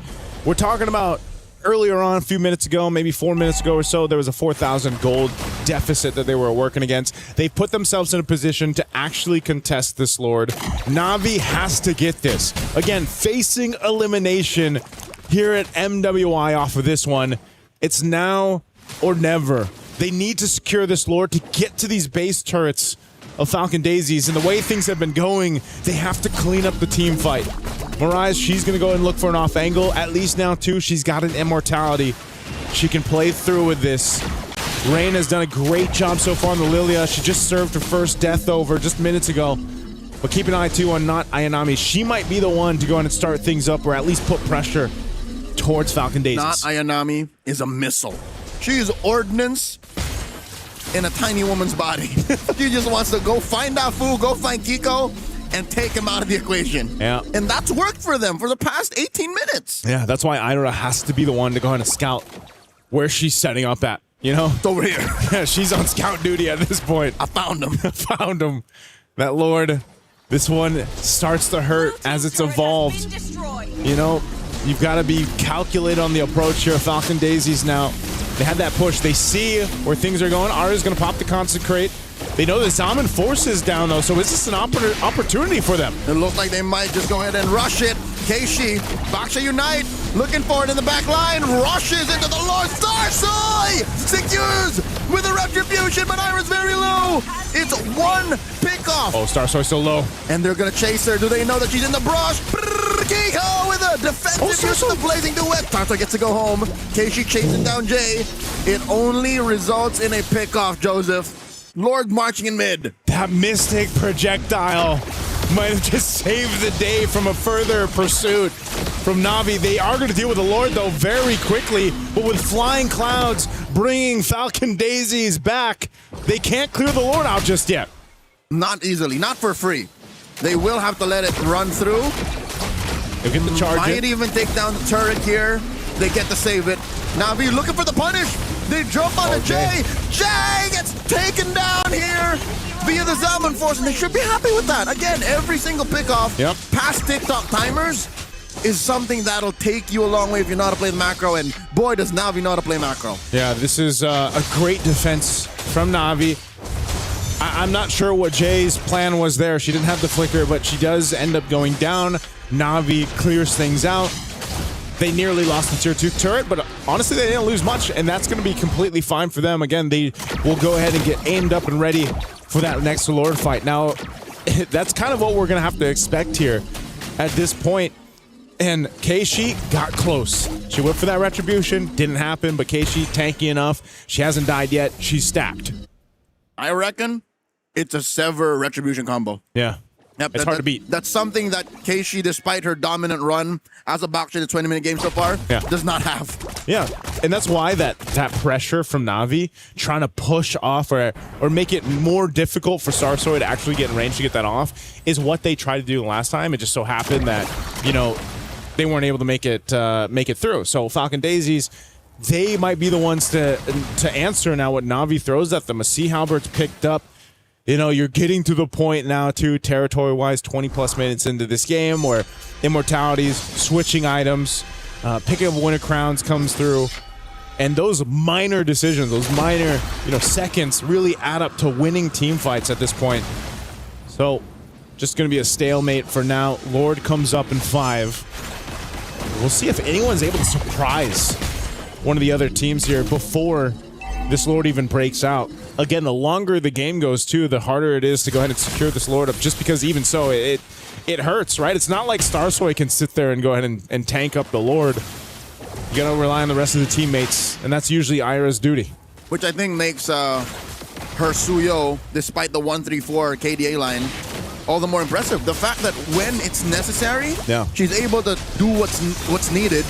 We're talking about earlier on, a few minutes ago, maybe 4 minutes ago or so, there was a 4,000 gold deficit that they were working against. They've put themselves in a position to actually contest this Lord. Na'Vi has to get this. Again, facing elimination here at MWI off of this one. It's now or never. They need to secure this Lord to get to these base turrets of Falcon Daisies. And the way things have been going, they have to clean up the team fight. Mirage, she's going to go and look for an off angle. At least now, too, she's got an immortality. She can play through with this. Rain has done a great job so far on the Lilia. She just served her first death over just minutes ago. But keep an eye, too, on Not Ayanami. She might be the one to go in and start things up, or at least put pressure towards Falcon Daisies. Not Ayanami is a missile. She is ordnance in a tiny woman's body. She just wants to go find Afu, go find Kiko, and take him out of the equation. Yeah. And that's worked for them for the past 18 minutes. Yeah, that's why Ira has to be the one to go ahead and scout where she's setting up at, you know? It's over here. Yeah, she's on scout duty at this point. I found him. Found him. That Lord, this one starts to hurt as it's evolved. You know, you've got to be calculated on the approach here of Falcon Daisies now. They had that push. They see where things are going. Ara's going to pop the Consecrate. They know the Zaman Force is down, though, so is this an opportunity for them? It looks like they might just go ahead and rush it. Keishi, Baksha Unite, looking for it in the back line, rushes into the Lord. Starsoy secures with a Retribution, but Ira's very low. It's one pick-off. Oh, Starsoy still low. And they're going to chase her. Do they know that she's in the brush? Kiko with a defensive use of the Blazing Duet. Starsoy gets to go home. Keishi chasing down Jay. It only results in a pick-off, Joseph. Lord marching in mid. That Mystic projectile might have just saved the day from a further pursuit from Na'Vi. They are going to deal with the Lord, though, very quickly. But with Flying Clouds bringing Falcon Daisies back, they can't clear the Lord out just yet. Not easily. Not for free. They will have to let it run through. They'll get the charge. Might even take down the turret here. They get to save it. Na'Vi looking for the punish. They jump on the Jay. Jay gets taken down here via the Zaman Force, and they should be happy with that. Again, every single pickoff past TikTok timers is something that'll take you a long way if you know how to play the macro, and boy, does Na'Vi know how to play macro. Yeah, this is a great defense from Na'Vi. I'm not sure what Jay's plan was there. She didn't have the flicker, but she does end up going down. Na'Vi clears things out. They nearly lost the tier 2 turret, but honestly, they didn't lose much, and that's going to be completely fine for them. Again, they will go ahead and get aimed up and ready for that next Lord fight. Now, that's kind of what we're going to have to expect here at this point. And Keishi got close. She went for that Retribution. Didn't happen, but Keishi, tanky enough. She hasn't died yet. She's stacked. I reckon it's a Sever Retribution combo. Yeah. Yep, it's hard to beat. That's something that Keishi, despite her dominant run as a Baksha in the 20-minute game so far, does not have. Yeah, and that's why that pressure from Na'Vi trying to push off or make it more difficult for Starsoy to actually get in range to get that off is what they tried to do last time. It just so happened that, you know, they weren't able to make it through. So Falcon Daisies, they might be the ones to answer now what Na'Vi throws at them. A Sea Halbert's picked up. You know, you're getting to the point now, too, territory-wise, 20-plus minutes into this game where Immortalities, switching items, picking up Winter Crowns comes through, and those minor decisions, those minor, seconds really add up to winning team fights at this point. So, just going to be a stalemate for now. Lord comes up in 5. We'll see if anyone's able to surprise one of the other teams here before this Lord even breaks out. Again, the longer the game goes, too, the harder it is to go ahead and secure this Lord up, just because even so, it hurts, right? It's not like Starsoy can sit there and go ahead and tank up the Lord. You gotta rely on the rest of the teammates, and that's usually Ira's duty. Which I think makes her Suyo, despite the 1-3-4 KDA line, all the more impressive. The fact that when it's necessary, she's able to do what's needed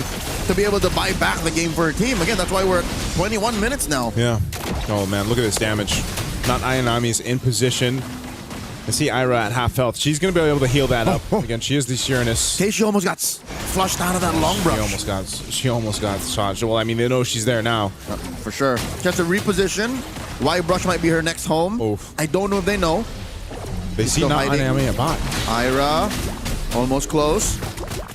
to be able to buy back the game for her team. Again, that's why we're at 21 minutes now. Yeah. Oh, man, look at this damage. Not Ayanami's in position. I see Ira at half health. She's going to be able to heal that up. Again, she is the Uranus. Keishi almost got flushed out of that long brush. She almost got shot. Well, I mean, they know she's there now. For sure. She has to reposition. Why brush might be her next home. Oof. I don't know if they know. They see not Ayanami a bot. Ira, almost close.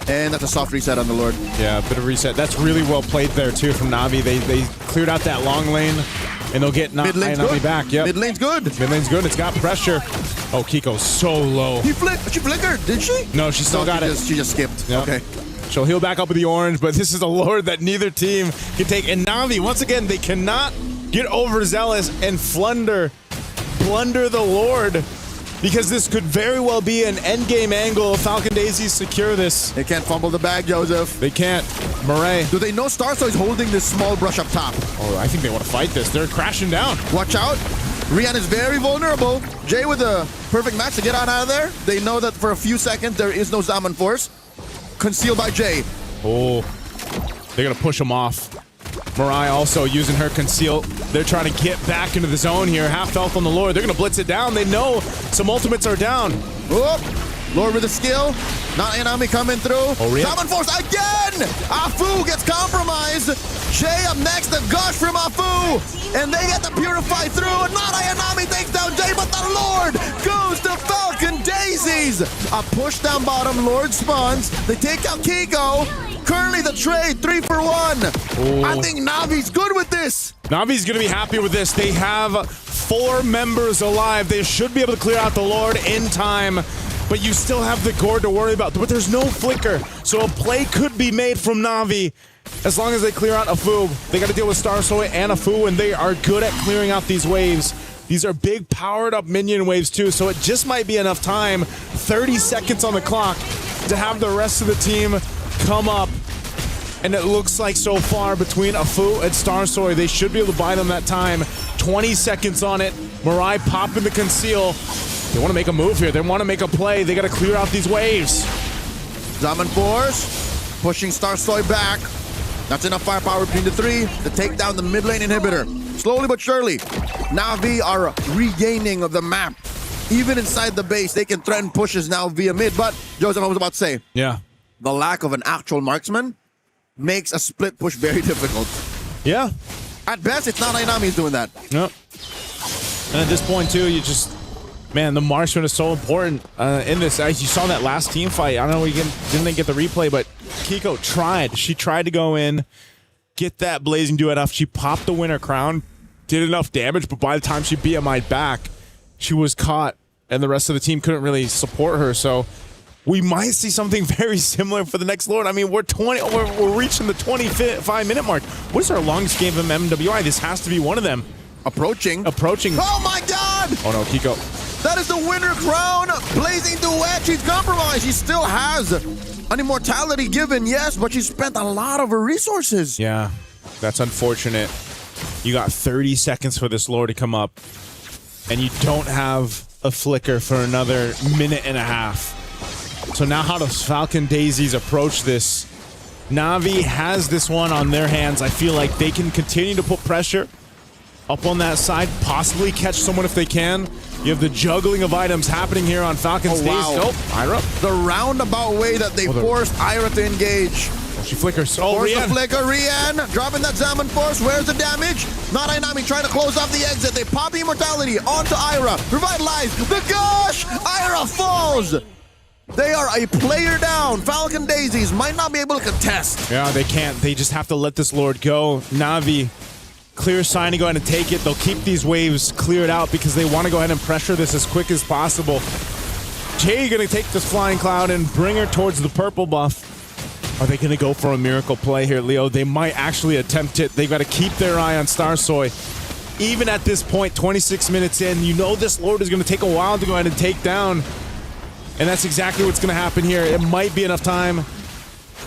And that's a soft reset on the Lord. Yeah, a bit of reset. That's really well played there, too, from Na'Vi. They cleared out that long lane, and they'll get Ayanami back. Yep. Mid lane's good. Mid lane's good. It's got pressure. Oh, Kiko's so low. She flickered, did she? No, she still got it. She just skipped. Yep. Okay. She'll heal back up with the orange, but this is a Lord that neither team can take. And Na'Vi, once again, they cannot get overzealous and blunder the Lord, because this could very well be an endgame angle. Falcon Daisies secure this. They can't fumble the bag, Joseph. They can't. Murray. Do they know Starsoy is holding this small brush up top? Oh, I think they want to fight this. They're crashing down. Watch out. Rian is very vulnerable. Jay with a perfect match to get out of there. They know that for a few seconds there is no Zaman Force. Concealed by Jay. Oh, they're going to push him off. Mirai also using her conceal. They're trying to get back into the zone here. Half health on the Lord. They're going to blitz it down. They know some ultimates are down. Oh, Lord with a skill. Not Ayanami coming through. Oh, Zaman Force again! Afu gets compromised. Jay up next, the gush from Afu. And they get the Purify through. Not Ayanami takes down Jay, but the Lord goes to Falcon Daisies. Daisies! A push down bottom, Lord spawns. They take out Kiko. Currently the trade, 3 for 1. I think Navi's good with this. Navi's going to be happy with this. They have 4 members alive. They should be able to clear out the Lord in time. But you still have the Gourd to worry about. But there's no flicker. So a play could be made from Navi as long as they clear out a Fu. They got to deal with Star Soy and a Fu, and they are good at clearing out these waves. These are big powered up minion waves too, so it just might be enough time, 30 seconds on the clock, to have the rest of the team come up. And it looks like so far between a Fu and Star Soy, they should be able to buy them that time. 20 seconds on it. Mirai popping the conceal. They want to make a move here. They want to make a play. They got to clear out these waves. Diamond Force pushing Star Soy back. That's enough firepower between the 3 to take down the mid lane inhibitor. Slowly but surely, Navi are regaining the map. Even inside the base, they can threaten pushes now via mid. But, Joseph, I was about to say, yeah, the lack of an actual marksman makes a split push very difficult. Yeah. At best, it's not Ainami's doing that. Yep. And at this point, too, you just... Man, the marksman is so important in this. You saw that last team fight. I don't know, didn't get the replay, but Kiko tried. She tried to go in, get that blazing duet off. She popped the winner crown, did enough damage, but by the time she BMI'd back, she was caught, and the rest of the team couldn't really support her. So we might see something very similar for the next Lord. I mean, we're reaching the 25-minute mark. What is our longest game of MWI? This has to be one of them. Approaching. Oh my God! Oh no, Kiko. That is the winner crown. Blazing duet. She's compromised. She still has an immortality given, yes, but she spent a lot of her resources. Yeah, that's unfortunate. You got 30 seconds for this Lord to come up, and you don't have a flicker for another minute and a half. So now how does Falcon Daisies approach this? Navi has this one on their hands. I feel like they can continue to put pressure up on that side, possibly catch someone if they can. You have the juggling of items happening here on Falcon's Daisies. Wow. Oh, Ira. The roundabout way that they forced Ira to engage. She flickers. Oh, Force Rian. the flicker, Rian. Dropping that Zaman Force. Where's the damage? Not Ainami trying to close off the exit. They pop the immortality onto Ira. Revitalize. The gush! Ira falls. They are a player down. Falcon Daisies might not be able to contest. Yeah, they can't. They just have to let this Lord go. Navi, clear sign to go ahead and take it. They'll keep these waves cleared out because they want to go ahead and pressure this as quick as possible. Jay going to take this Flying Cloud and bring her towards the purple buff. Are they going to go for a miracle play here, Leo? They might actually attempt it. They've got to keep their eye on Star Soy. Even at this point, 26 minutes in, you know this Lord is going to take a while to go ahead and take down. And that's exactly what's going to happen here. It might be enough time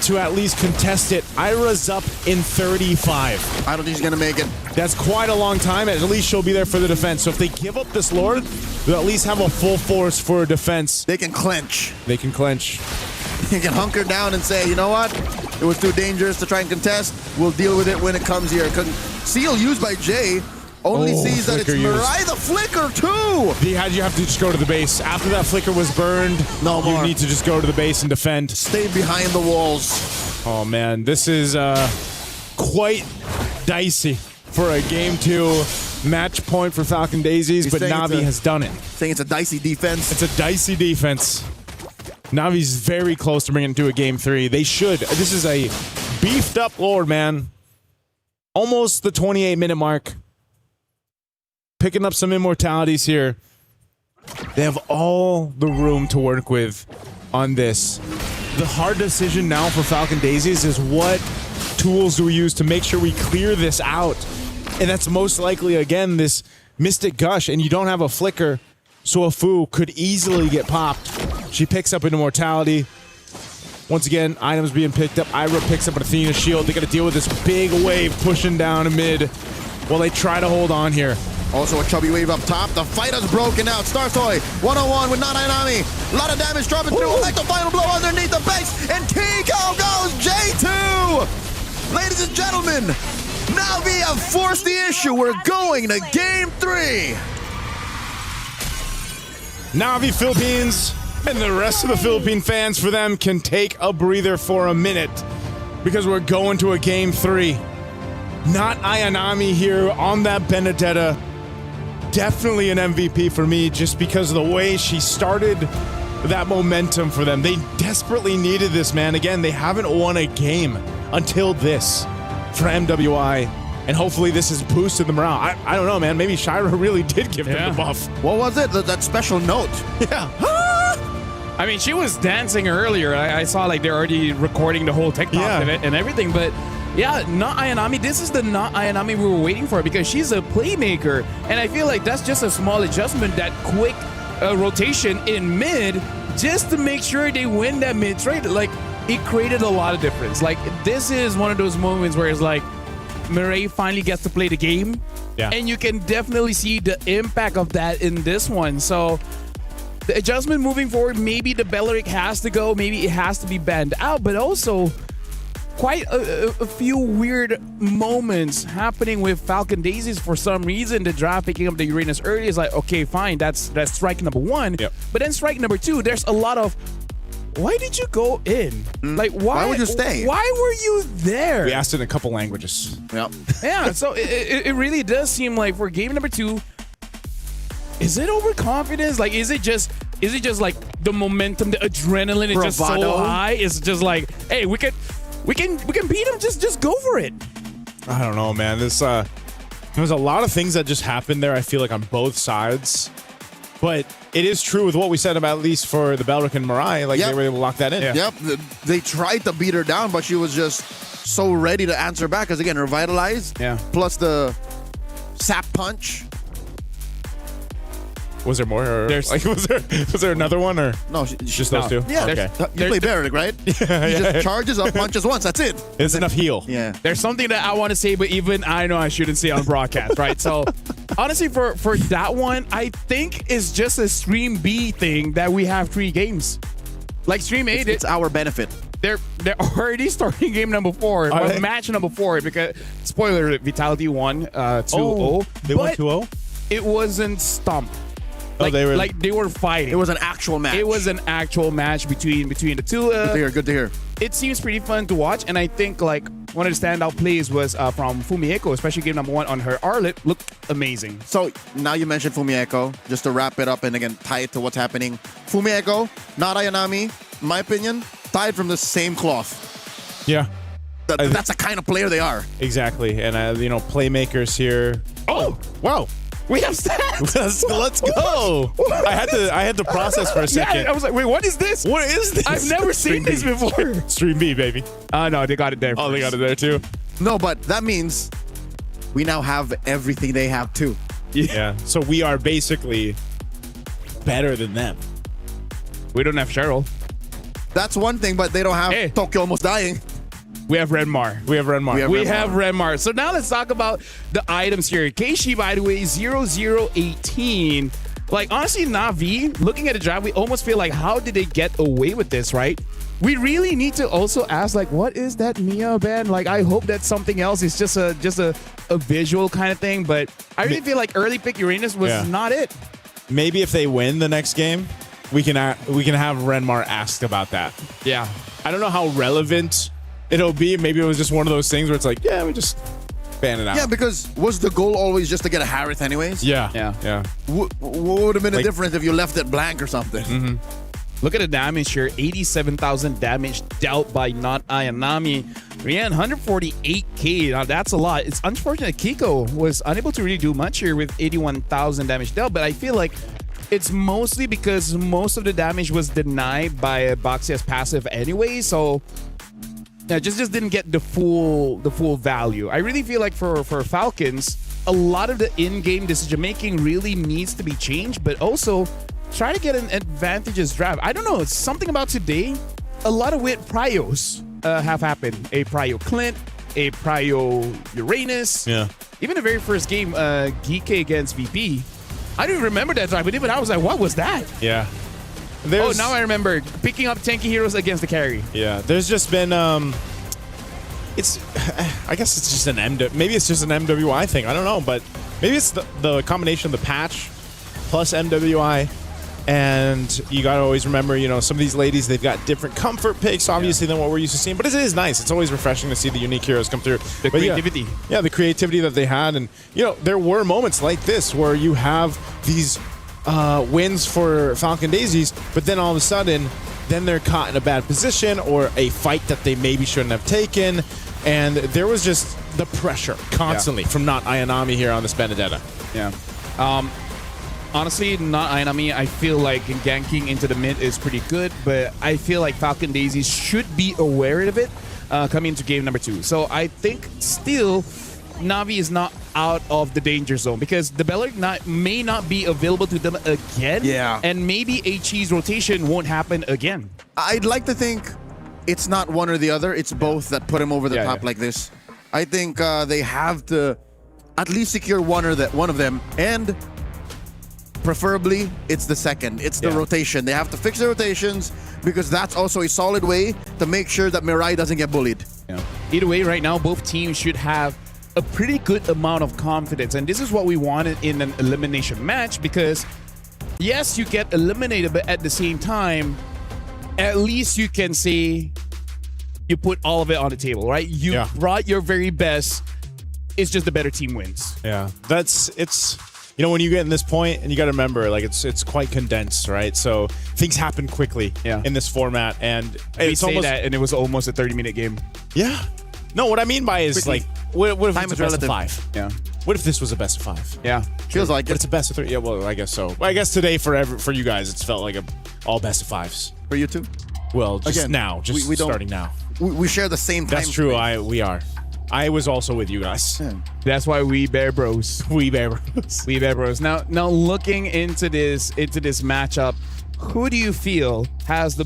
to at least contest it. Ira's up in 35. I don't think she's going to make it. That's quite a long time. At least she'll be there for the defense. So if they give up this Lord, they'll at least have a full force for a defense. They can clench. They can clench. You can hunker down and say, you know what? It was too dangerous to try and contest. We'll deal with it when it comes here. Seal used by Jay. Only sees that it's Mirai the flicker too. You have to just go to the base. After that flicker was burned, no more. You need to just go to the base and defend. Stay behind the walls. Oh man, this is quite dicey for a Game 2 match point for Falcon Daisies, but Navi has done it. Saying it's a dicey defense. It's a dicey defense. Navi's very close to bringing it to a Game 3. They should. This is a beefed up Lord, man. Almost the 28-minute mark. Picking up some immortalities here. They have all the room to work with on this. The hard decision now for Falcon Daisies is what tools do we use to make sure we clear this out? And that's most likely, again, this Mystic Gush, and you don't have a flicker, so a Fu could easily get popped. She picks up an immortality. Once again, items being picked up. Ira picks up an Athena shield. They got to deal with this big wave pushing down mid while they try to hold on here. Also a chubby wave up top. The fight has broken out. Star Soy 101 with not Ainami. A lot of damage dropping through. Like the final blow underneath the base. And Kiko goes J2. Ladies and gentlemen, Navi have forced the issue. We're going to Game 3. Navi Philippines and the rest of the Philippine fans, for them, can take a breather for a minute because we're going to a Game 3. Not Ayanami here on that Benedetta. Definitely an MVP for me just because of the way she started that momentum for them. They desperately needed this, man. Again, they haven't won a game until this for MWI. And hopefully this has boosted the morale. I don't know, man. Maybe Shira really did give them the buff. What was it? That special note. Yeah. I mean, she was dancing earlier. I saw like they're already recording the whole TikTok of it and everything. But yeah, not Ayanami. This is the not Ayanami we were waiting for because she's a playmaker. And I feel like that's just a small adjustment, that quick rotation in mid, just to make sure they win that mid trade. Like, it created a lot of difference. Like, this is one of those moments where it's like, Mireille finally gets to play the game. Yeah. And you can definitely see the impact of that in this one. So the adjustment moving forward, maybe the Belleric has to go, maybe it has to be banned out, but also quite a few weird moments happening with Falcon Daisies for some reason. The draft picking up the Uranus early is like, okay, fine, that's strike number 1. Yep. But then strike number 2, there's a lot of, why did you go in? Like, why would you stay? Why were you there? We asked it in a couple languages. Yep. Yeah, so it really does seem like for game number 2, is it overconfidence? Like, is it just like the momentum, the adrenaline is just so high? It's just like, hey, we can beat them. Just go for it. I don't know, man. This there's a lot of things that just happened there. I feel like on both sides, but it is true with what we said about, at least for the Belleric and Mirai. Like they were able to lock that in. Yep. They tried to beat her down, but she was just so ready to answer back. Because again, revitalized. Yeah. Plus the sap punch. Was there more? Or, like, was there another one, or no? Just those two. Yeah. Okay. You play Belleric, right? He just charges up, punches once. That's it. It's enough heal. Yeah. There's something that I want to say, but even I know I shouldn't say on broadcast, right? So honestly, for that one, I think it's just a Stream B thing that we have 3 games. Like Stream A, it's our benefit. They're already starting game number 4, or match number 4, because spoiler, Vitality won 2-0. They won 2-0? It wasn't stumped. Like, they were fighting. It was an actual match. It was an actual match between the two. Good to hear. It seems pretty fun to watch, and I think like one of the standout plays was from Fumieko, especially game number 1 on her Arlet. Looked amazing. So now you mentioned Fumieko, just to wrap it up and again tie it to what's happening. Fumieko, not Ayanami, in my opinion, tied from the same cloth. Yeah. That's the kind of player they are. Exactly. And playmakers here. Oh, wow. We have stats. Let's go. I had to process for a second. Yeah, I was like, wait, what is this? What is this? I've never seen this before. Stream B, baby. No, they got it there. Oh, they got it there too. No, but that means we now have everything they have too. Yeah. So we are basically better than them. We don't have Cheryl. That's one thing, but they don't have Tokyo almost dying. We have Renmar. We have Renmar. So now let's talk about the items here. Keishi, by the way, 0018. Like, honestly, Na'Vi, looking at the draft, we almost feel like, how did they get away with this, right? We really need to also ask, like, what is that Mia band? Like, I hope that something else is just a visual kind of thing. But I really feel like early pick Uranus was not it. Maybe if they win the next game, we can have Renmar asked about that. Yeah. I don't know how relevant it'll be. Maybe it was just one of those things where it's like, yeah, we just ban it out. Yeah, because was the goal always just to get a Harith anyways? Yeah. What would have been the difference if you left it blank or something? Mm-hmm. Look at the damage here. 87,000 damage dealt by not Ayanami. Rian, 148k. Now, that's a lot. It's unfortunate Kiko was unable to really do much here with 81,000 damage dealt, but I feel like it's mostly because most of the damage was denied by Baxia's passive anyway, so yeah, just didn't get the full value. I really feel like for Falcons, a lot of the in-game decision making really needs to be changed, but also try to get an advantageous draft. I don't know, it's something about today. A lot of weird prios have happened. A prio Clint, a prio Uranus. Yeah. Even the very first game, Geeke against VP. I didn't remember that draft, but even I was like, what was that? Yeah. Now I remember picking up tanky heroes against the carry. Yeah, there's just been I guess it's just maybe it's just an MWI thing. I don't know, but maybe it's the combination of the patch plus MWI. And you got to always remember, some of these ladies, they've got different comfort picks, obviously, than what we're used to seeing. But it is nice. It's always refreshing to see the unique heroes come through. The creativity. Yeah, the creativity that they had. And, there were moments like this where you have these wins for Falcon Daisies, but then all of a sudden, then they're caught in a bad position or a fight that they maybe shouldn't have taken. And there was just the pressure constantly from not Ayanami here on this Benedetta. Yeah. Honestly, not Ayanami. I feel like ganking into the mid is pretty good, but I feel like Falcon Daisies should be aware of it coming into game number 2. So I think still Na'Vi is not out of the danger zone because the Belleric may not be available to them again. Yeah. And maybe HE's rotation won't happen again. I'd like to think it's not one or the other. It's both that put him over the top like this. I think they have to at least secure one of them, and preferably it's the second. It's the rotation. They have to fix the rotations because that's also a solid way to make sure that Mirai doesn't get bullied. Yeah. Either way, right now, both teams should have a pretty good amount of confidence. And this is what we wanted in an elimination match because, yes, you get eliminated, but at the same time, at least you can say you put all of it on the table, right? You brought your very best. It's just the better team wins. Yeah, it's you know, when you get in this point, and you got to remember, like it's quite condensed, right? So things happen quickly in this format, and it's almost that, and it was almost a 30-minute game. Yeah. No, what I mean by is like, what if Time it's is a best of relative. 5? Yeah. What if this was a best of 5? Yeah. Feels like But it's a best of 3. Yeah, well, I guess so. Well, I guess today for you guys, it's felt like all best of 5s. For you too? Well, just Again, now, just we don't- starting now. We share the same time. That's true. We are. I was also with you guys. That's why we bear bros. We bear bros. We bear bros. Now looking into this matchup, who do you feel has the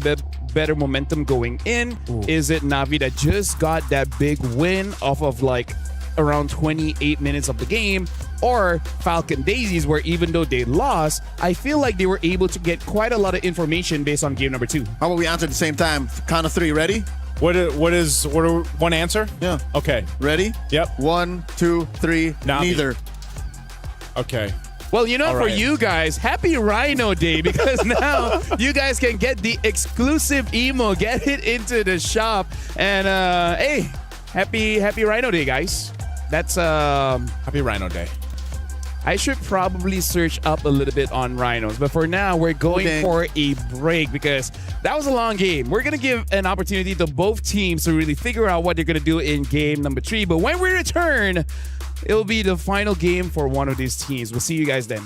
better momentum going in? Ooh. Is it Na'Vi that just got that big win off of like around 28 minutes of the game, or Falcon Daisies, where even though they lost, I feel like they were able to get quite a lot of information based on game number 2. How about we answer at the same time? Count of 3. Ready? What are one answer? Yeah. Okay. Ready? Yep. 1, 2, 3. Na'Vi. Neither. Okay. Well, you know, All for right. you guys, happy Rhino Day because now you guys can get the exclusive emo, get it into the shop, and hey, happy Rhino Day, guys. That's happy Rhino Day. I should probably search up a little bit on rhinos, but for now, we're going for a break because that was a long game. We're going to give an opportunity to both teams to really figure out what they're going to do in game number 3. But when we return, it'll be the final game for one of these teams. We'll see you guys then.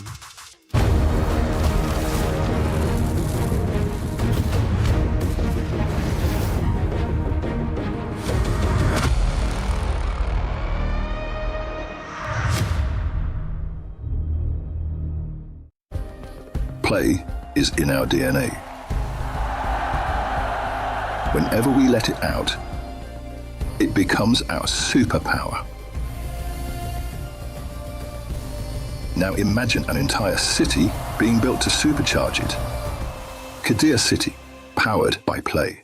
Play is in our DNA. Whenever we let it out, it becomes our superpower. Now imagine an entire city being built to supercharge it. Kadir City, powered by play.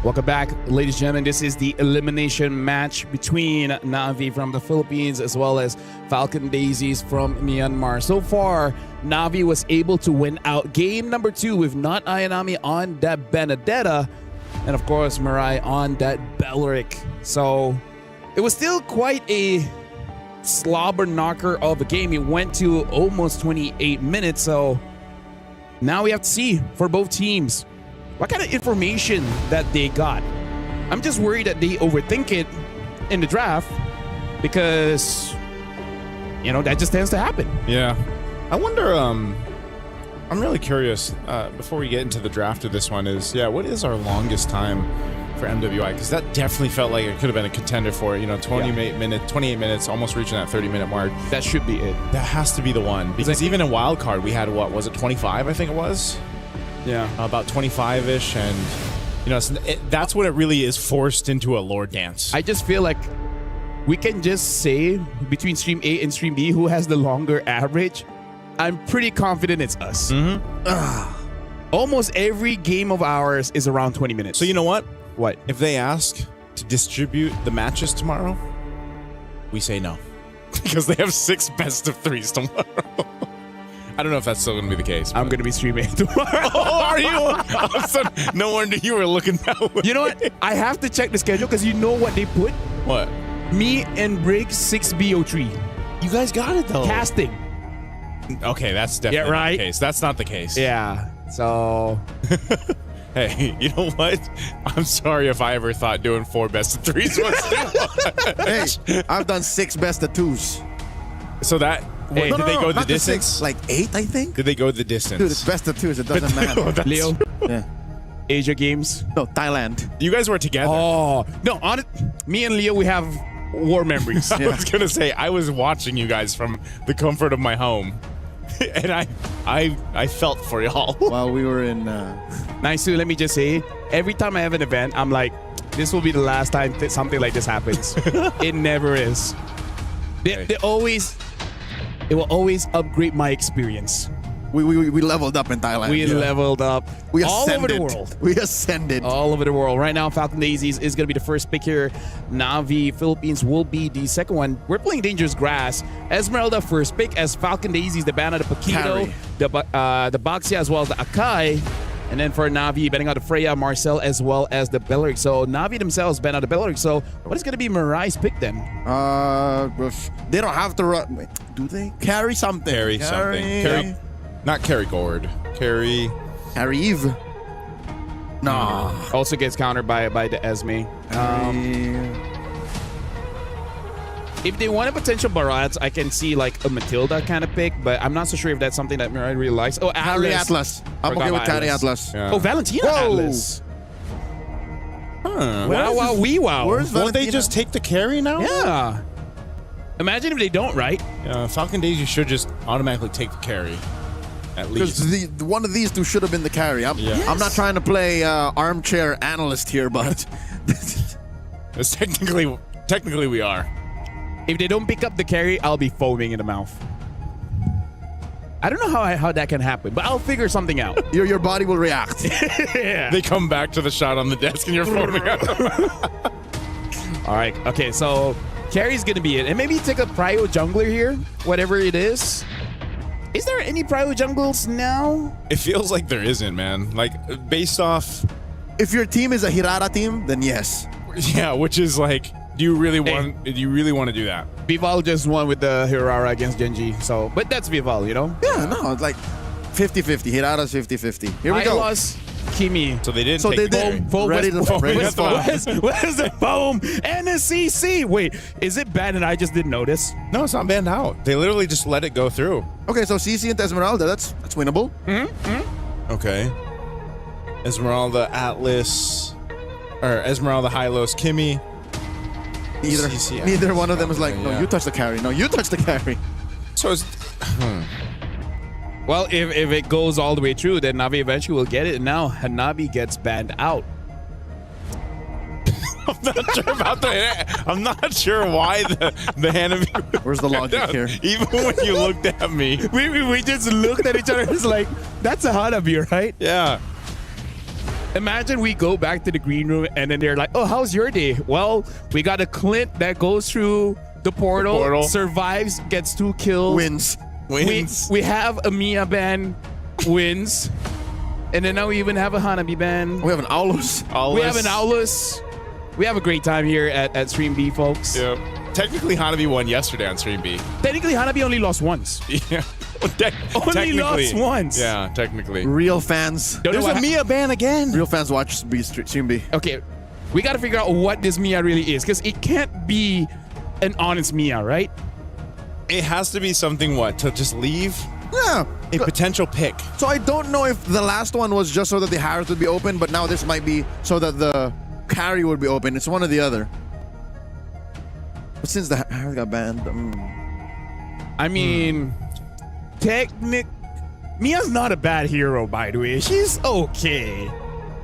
Welcome back, ladies and gentlemen. This is the elimination match between Na'Vi from the Philippines as well as Falcon Daisies from Myanmar. So far, Na'Vi was able to win out game number 2 with not Ayanami on that Benedetta and, of course, Mirai on that Belleric. So it was still quite a slobber knocker of a game. It went to almost 28 minutes. So now we have to see for both teams what kind of information that they got. I'm just worried that they overthink it in the draft because, you know, that just tends to happen. Yeah. I wonder, I'm really curious, before we get into the draft of this one is, what is our longest time for MWI? Because that definitely felt like it could have been a contender for it. You know, 28 minutes, almost reaching that 30-minute mark. That should be it. That has to be the one. Because even in Wildcard, we had, what was it, 25, I think it was? Yeah. About 25-ish, and that's when it really is forced into a lore dance. I just feel like we can just say between Stream A and Stream B who has the longer average. I'm pretty confident it's us. Almost every game of ours is around 20 minutes. So you know what? What? If they ask to distribute the matches tomorrow, we say no. Because they have 6 best of 3s tomorrow. I don't know if that's still going to be the case. I'm going to be streaming tomorrow. Oh, are you? All of a sudden, no wonder you were looking that way. You know what? I have to check the schedule because you know what they put? What? Me and Briggs 6BO3. You guys got it, though. Casting. Okay, that's definitely not the case. That's not the case. Yeah. So... Hey, you know what? I'm sorry if I ever thought doing 4 best of 3s was too much. Hey, I've done 6 best of 2s. So that... Wait, did they go the distance? 6, like 8, I think. Did they go the distance? Dude, it's best of 2s. It doesn't matter. Leo? Yeah. Asia Games? No, Thailand. You guys were together. Oh, no. Me and Leo, we have war memories. I was going to say, I was watching you guys from the comfort of my home. And I felt for y'all. While we were in... Nice to let me just say, every time I have an event, I'm like, this will be the last time something like this happens. It never is. They always... It will always upgrade my experience. We leveled up in Thailand. We leveled up we all over ascended. the world. We ascended. All over the world. Right now, Falcon Daisies is going to be the first pick here. Navi, Philippines will be the second one. We're playing Dangerous Grass. Esmeralda first pick as Falcon Daisies, the Banner, the Paquito, the Baxia, as well as the Akai. And then for Navi, betting out the Freya, Marcel, as well as the Belleric. So Navi themselves bet out the Belleric. So what is going to be Mirai's pick then? They don't have to run. Wait, do they? Carry something. Carry something. Not Carry Gord. Carry Eve. No. Also gets countered by the Esme. If they want a potential Barats, I can see like a Matilda kind of pick, but I'm not so sure if that's something that Mirai really likes. Oh, Carry Atlas. I'm okay with Carry Atlas. Yeah. Oh, Valentina Atlas. Huh. Wow, wow. Where's Won't they Valentina? just take the carry now? Yeah. Imagine if they don't, right? Falcon Daisy should just automatically take the carry. At least. Because one of these two should have been the carry. I'm not trying to play armchair analyst here, but... It's technically we are. If they don't pick up the carry, I'll be foaming in the mouth. I don't know how that can happen, but I'll figure something out. Your body will react. Yeah. They come back to the shot on the desk and you're foaming at them. All right. Okay, so carry's going to be it. And maybe take a Prio jungler here, whatever it is. Is there any Prio jungles now? It feels like there isn't, man. Like, based off... If your team is a Hirara team, then yes. Yeah, which is like... Do you really want to do that? Vival just won with the Hirara against Genji. So, but that's Vival, you know? Yeah, no, it's like 50-50. Hirara's 50-50. Here we go. Lost Kimi. So they didn't So take they the did. Ready to foam. Where's the foam and the CC? Wait, is it banned and I just didn't notice? No, it's not banned out. They literally just let it go through. Okay, so CC and Esmeralda, that's winnable. Okay. Esmeralda, Atlas, or Esmeralda, Hylos, Kimi. Neither one of them is like, no, you touch the carry. No, you touch the carry. So it's... Well, if it goes all the way through, then Navi eventually will get it. And now Hanabi gets banned out. I'm not sure about that. I'm not sure why the Hanabi... Where's the logic here? Even when you looked at me. We just looked at each other. It's like, that's a Hanabi, right? Yeah. Imagine we go back to the green room and then they're like, oh, how's your day? Well, we got a Clint that goes through the portal. Survives, gets 2 kills. Wins. We have a Mia ban, wins. And then now we even have a Hanabi ban. We have an Aulus. We have an Aulus. We have a great time here at Stream B, folks. Yeah. Technically, Hanabi won yesterday on Stream B. Technically, Hanabi only lost once. Yeah. Only lost once. Yeah, technically. Real fans. There's a Mia ban again. Real fans watch Stream B. Okay, we got to figure out what this Mia really is, because it can't be an honest Mia, right? It has to be something, to just leave? Yeah. A potential pick. So I don't know if the last one was just so that the Harris would be open, but now this might be so that the carry would be open. It's one or the other. But since the Harris got banned... I mean... Mia's not a bad hero, by the way. She's okay.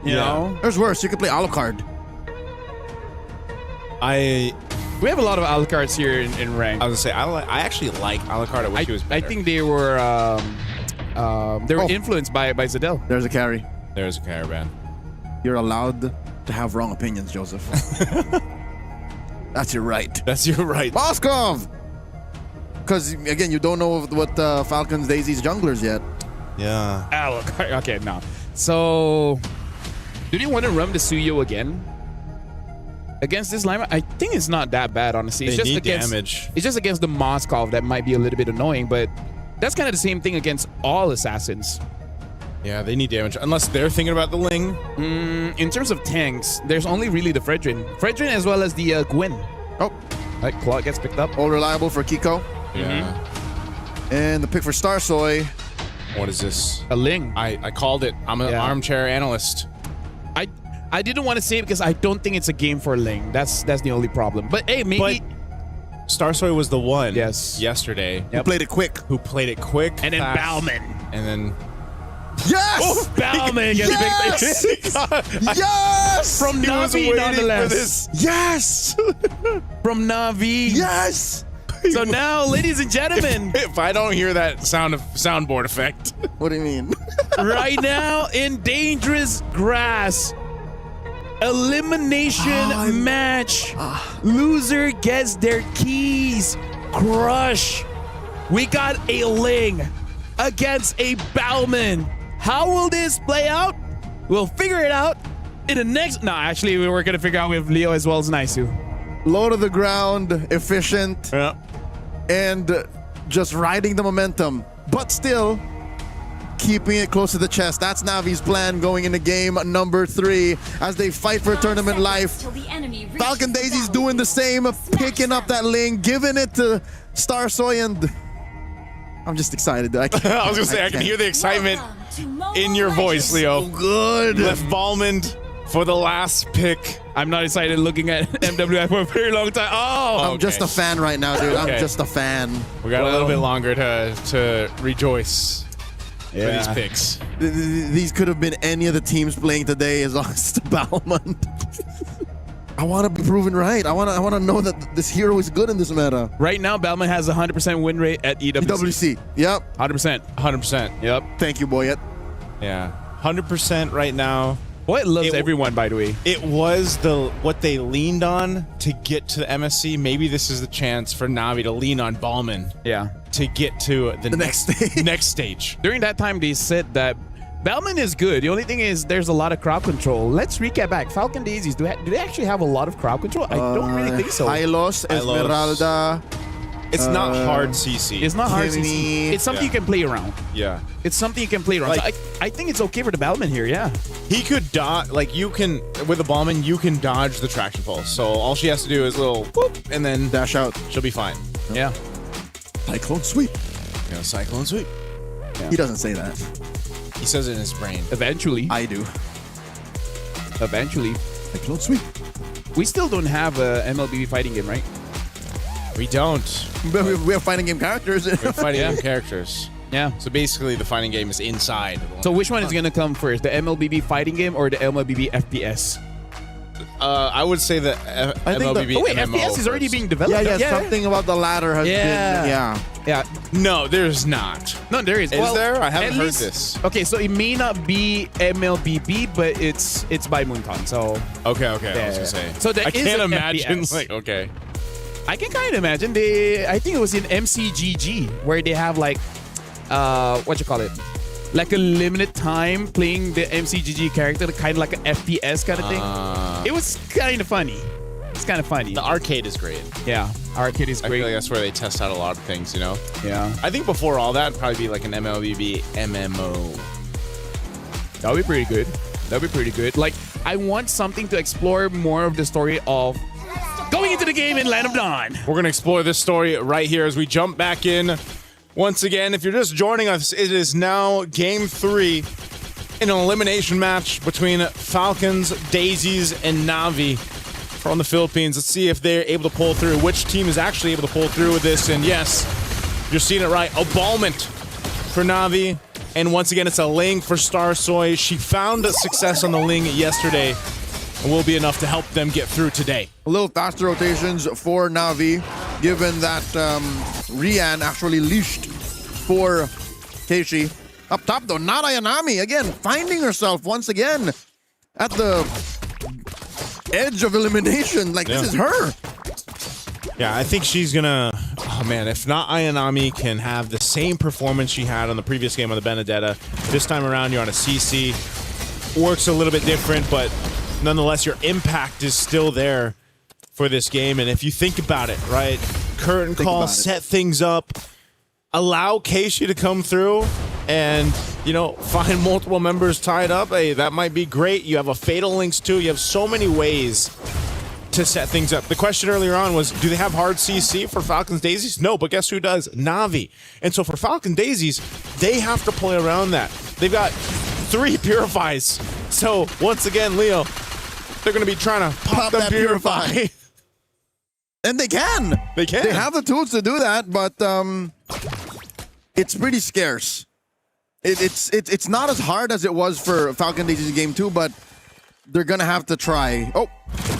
You know? There's worse. You could play Alucard. We have a lot of Alucards here in rank. I was gonna say I actually like Alucard. I wish he was better. I think they were influenced by Zadel. There's a carry. There's a caravan. You're allowed to have wrong opinions, Joseph. That's your right. That's your right. Moskov! Because, again, you don't know what Falcons, Daisies, junglers yet. Yeah. Alucard. Okay, no. So, do they want to run the Suyo again? Against this lineup? I think it's not that bad, honestly. It's They just need against, damage. It's just against the Moskov that might be a little bit annoying, but that's kind of the same thing against all assassins. Yeah, they need damage. Unless they're thinking about the Ling. In terms of tanks, there's only really the Fredrin. Fredrin as well as the Gwyn. Oh. Like, Claw gets picked up. All reliable for Kiko. Yeah. And the pick for Starsoy. What is this? A Ling. I called it. I'm an armchair analyst. I didn't want to say it because I don't think it's a game for Ling. That's the only problem. But hey, maybe Starsoy was the one Yep. yesterday Who played it quick. And then fast, Bauman. And then Yes! Oh, Bauman gets picked up. Yes! From He was Navi, waiting nonetheless. for this. Yes! From Navi. Yes! So now, ladies and gentlemen, if I don't hear that soundboard effect. What do you mean? right now in dangerous grass, elimination match. Loser gets their keys. Crush. We got a Ling against a Bauman. How will this play out? We'll figure it out in the next. No, actually, we were gonna figure out with Leo as well as Naisu. Low to the ground, efficient, and just riding the momentum, but still keeping it close to the chest. That's Navi's plan going into game number 3 as they fight for tournament life. Falcon Daisy's doing the same, picking up that Ling, giving it to Starsoy, and I'm just excited. I was gonna say I can hear the excitement in your voice, Leo. So good. Left Ballman for the last pick. I'm not excited looking at MWI for a very long time. Oh, I'm just a fan right now, dude. Okay. I'm just a fan. We got a little bit longer to rejoice for these picks. These could have been any of the teams playing today as long as it's Bauman. I want to be proven right. I want to know that this hero is good in this meta. Right now, Bauman has a 100% win rate at EWC. EWC. Yep. 100%. 100%. Yep. Thank you, Boyet. Yeah. 100% right now. Boyet loves everyone, by the way. It was what they leaned on to get to the MSC. Maybe this is the chance for Navi to lean on Ballman. Yeah. To get to the next stage. Next stage. During that time, they said that Bauman is good. The only thing is there's a lot of crowd control. Let's recap back. Falcon Daisies, do they actually have a lot of crowd control? I don't really think so. Hylos, Esmeralda. It's not hard CC. It's not hard CC. It's something you can play around. Yeah. It's something you can play around. Like, so I think it's okay for the Bauman here, yeah. He could dodge, like you can, with a Ballman, you can dodge the traction pulse. So all she has to do is a little whoop, and then dash out. She'll be fine. Yeah. Cyclone sweep. Yeah, cyclone sweep. Yeah. He doesn't say that. He says it in his brain. Eventually. I do. Eventually. Cyclone sweep. We still don't have a MLBB fighting game, right? We don't. But we have fighting game characters. We're fighting game characters. Yeah. So basically, the fighting game is inside. So which one is going to come first? The MLBB fighting game or the MLBB FPS? I would say the MLBB wait, MMO FPS is already first. being developed. Yeah, something about the latter has been. Yeah. No, there's not. No, there is. Is there? I haven't at heard least- this. Okay, so it may not be MLBB, but it's by Moonton. So Okay. I was gonna say. So there I is can't an imagine. FPS. Like, okay. I can kind of imagine. I think it was in MCGG where they have like, what you call it, like a limited time playing the MCGG character, kind of like an FPS kind of thing. It was kind of funny. It's kind of funny. The arcade is great. Yeah, arcade is I great. feel like that's where they test out a lot of things, you know? Yeah. I think before all that, it'd probably be like an MLBB MMO. That would be pretty good. That would be pretty good. Like, I want something to explore more of the story of going into the game in Land of Dawn. We're going to explore this story right here as we jump back in. Once again, if you're just joining us, it is now Game 3 in an elimination match between Falcons, Daisies, and Navi from the Philippines. Let's see if they're able to pull through. Which team is actually able to pull through with this? And yes, you're seeing it right. A Ballman for Navi. And once again, it's a Ling for Star Soy. She found a success on the Ling yesterday and will be enough to help them get through today. A little faster rotations for Na'Vi, given that Rian actually leashed for Keishi. Up top though, not Ayanami again, finding herself once again at the edge of elimination. Like, this is her. Yeah, I think she's gonna, oh man, if not Ayanami can have the same performance she had on the previous game on the Benedetta, this time around you're on a CC. Works a little bit different, but nonetheless your impact is still there for this game. And if you think about it, right, curtain call, set things up, allow Keishi to come through and, you know, find multiple members tied up, hey, that might be great. You have a Fatal Links too. You have so many ways to set things up. The question earlier on was, do they have hard CC for Falcons Daisies? No, but guess who does? Na'Vi. And so for Falcon Daisies, they have to play around that. They've got 3 Purifies. So once again, Leo, they're going to be trying to pop that Purify. And they can. They can. They have the tools to do that, but it's pretty scarce. It's not as hard as it was for Falcon Daisies Game 2, but they're going to have to try. Oh,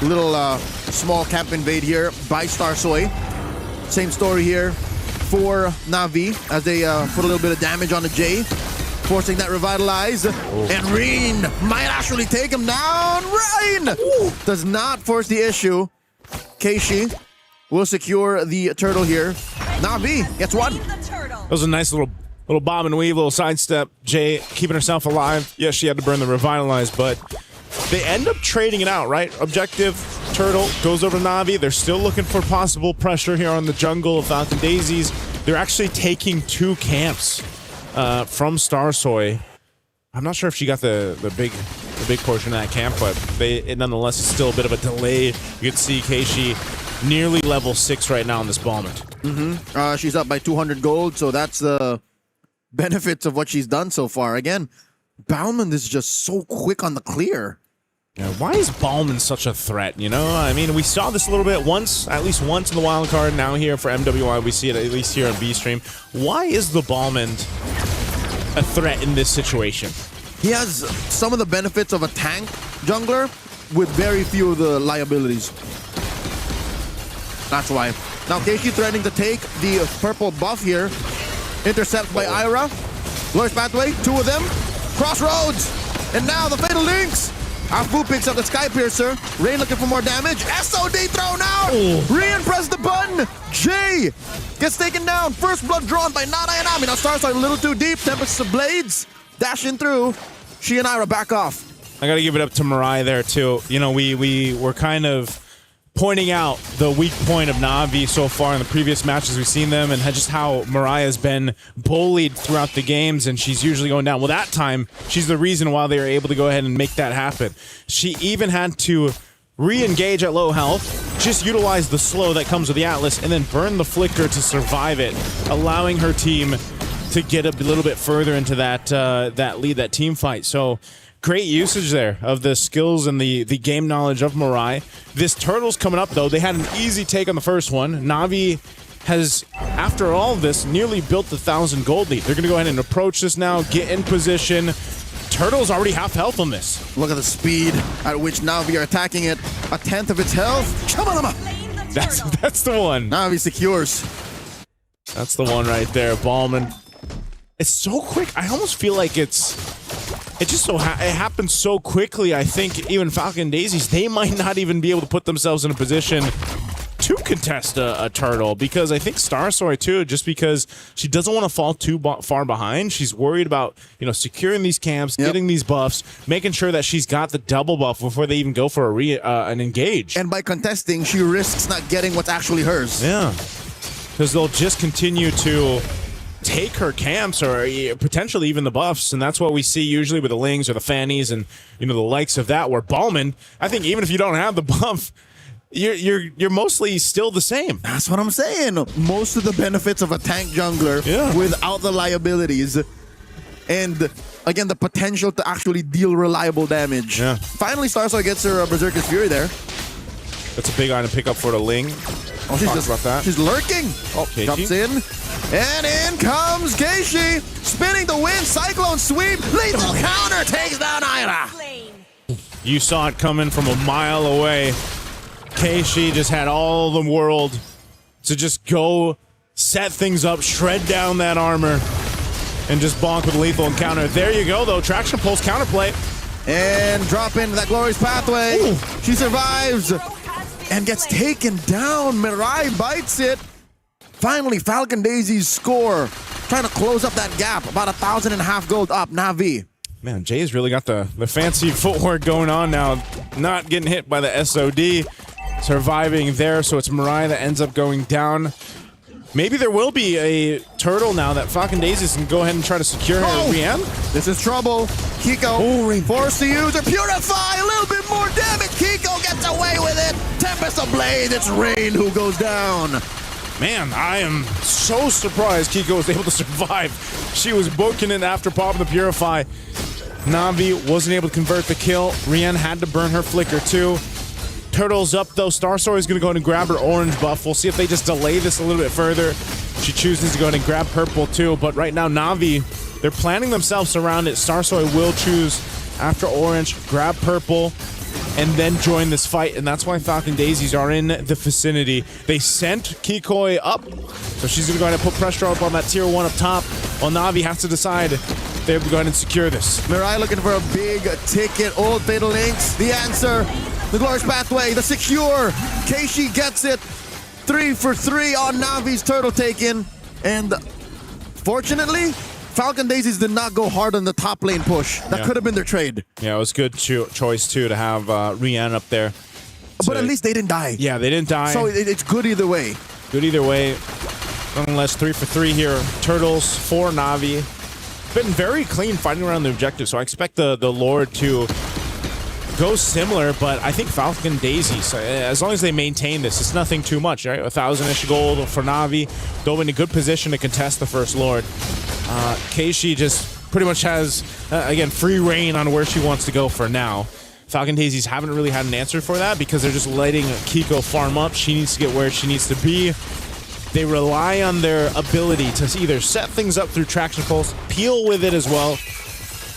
little small camp invade here by Star Soy. Same story here for Na'Vi as they put a little bit of damage on the J, forcing that Revitalize. And Reen might actually take him down. Reen does not force the issue. Keishi will secure the turtle here. Na'Vi gets one. That was a nice little bob and weave, little sidestep. Jay keeping herself alive. Yes, she had to burn the Revitalize, but they end up trading it out, right? Objective, turtle, goes over to Na'Vi. They're still looking for possible pressure here on the jungle of Falcon Daisies. They're actually taking 2 camps from Star Soy. I'm not sure if she got the big portion of that camp, but nonetheless, it's still a bit of a delay. You can see Keishi nearly level 6 right now on this Balmond. She's up by 200 gold, so that's the benefits of what she's done so far. Again, Balmond is just so quick on the clear. Yeah, why is Balmond such a threat, you know? I mean, we saw this a little bit at least once in the wild card. Now here for MWI, we see it at least here on B-Stream. Why is the Balmond a threat in this situation? He has some of the benefits of a tank jungler with very few of the liabilities. That's why. Now Keishi threatening to take the purple buff here. Intercept by Ira. Lurch pathway, 2 of them. Crossroads. And now the Fatal Links. Afu picks up the Sky Piercer. Rain looking for more damage. SOD thrown out. Rian press the button. Jay gets taken down. First blood drawn by not Ayanami. Now Stars are a little too deep. Tempest of Blades. Dashing through. She and Ira back off. I got to give it up to Mirai there, too. You know, we were kind of pointing out the weak point of Na'Vi so far in the previous matches we've seen them, and just how Mariah's been bullied throughout the games, and she's usually going down. Well, that time, she's the reason why they were able to go ahead and make that happen. She even had to re-engage at low health, just utilize the slow that comes with the Atlas, and then burn the flicker to survive it, allowing her team to get a little bit further into that lead, that team fight. So great usage there of the skills and the game knowledge of Mirai. This turtle's coming up, though. They had an easy take on the first one. Na'Vi has, after all of this, nearly built the 1,000 gold lead. They're going to go ahead and approach this now, get in position. Turtle's already half health on this. Look at the speed at which Na'Vi are attacking it. 1/10 of its health. That's the one. Na'Vi secures. That's the one right there. Ballman. It's so quick. I almost feel like it happens so quickly. I think even Falcon Daisies, they might not even be able to put themselves in a position to contest a turtle, because I think Star Soy too, just because she doesn't want to fall too far behind. She's worried about, you know, securing these camps, getting these buffs, making sure that she's got the double buff before they even go for an engage. And by contesting, she risks not getting what's actually hers. Yeah, because they'll just continue to take her camps or potentially even the buffs, and that's what we see usually with the Lings or the Fannies and, you know, the likes of that, where Ballman, I think even if you don't have the buff, you're mostly still the same. That's what I'm saying. Most of the benefits of a tank jungler without the liabilities, and again the potential to actually deal reliable damage. Finally Starsoy gets her Berserker's Fury there. That's a big item pick up for the Ling. Oh, she's just about that. She's lurking. Oh, Keishi. jumps in. And in comes Keishi. Spinning the wind. Cyclone sweep. Lethal counter. Takes down Ira. You saw it coming from a mile away. Keishi just had all the world to just go set things up, shred down that armor, and just bonk with lethal encounter. There you go, though. Traction pulse counterplay. And drop into that glorious pathway. Ooh. She survives and gets taken down. Mirai bites it. Finally, Falcon Daisy's score. Trying to close up that gap. About 1,500 gold up. Navi. Man, Jay's really got the fancy footwork going on now. Not getting hit by the SOD. Surviving there, so it's Mirai that ends up going down. Maybe there will be a turtle now that Falcon Daisy can go ahead and try to secure her. Rian? This is trouble. Kiko forced to use her Purify. A little bit more damage. Kiko gets away with it. Tempest Ablaze. It's Rain who goes down. Man, I am so surprised Kiko was able to survive. She was booking it after popping the Purify. Navi wasn't able to convert the kill. Rian had to burn her flicker too. Turtle's up though. Starstory is going to go ahead and grab her orange buff. We'll see if they just delay this a little bit further. She chooses to go ahead and grab purple too, but right now Navi, they're planning themselves around it. Starstory will choose after orange, grab purple, and then join this fight, and that's why Falcon Daisies are in the vicinity. They sent Kikoi up, so she's going to go ahead and put pressure up on that tier 1 up top, while Navi has to decide they have to go ahead and secure this. Mirai looking for a big ticket. Old Fatal Links. The answer. The Glorious Pathway. The secure. Keishi gets it. 3 for 3 on Navi's turtle taken. And fortunately, Falcon Daisies did not go hard on the top lane push. That could have been their trade. Yeah, it was good choice too to have Rian up there. But at least they didn't die. Yeah, they didn't die. So it's good either way. Good either way. Nonetheless, 3 for 3 here. Turtles for Navi. Been very clean fighting around the objective, so I expect the Lord to go similar, but I think Falcon Daisies, as long as they maintain this, it's nothing too much, right? 1,000-ish gold for Navi. They'll be in a good position to contest the first Lord. Keishi just pretty much has, again, free reign on where she wants to go for now. Falcon Daisies haven't really had an answer for that because they're just letting Kiko farm up. She needs to get where she needs to be. They rely on their ability to either set things up through Traction Pulse, peel with it as well.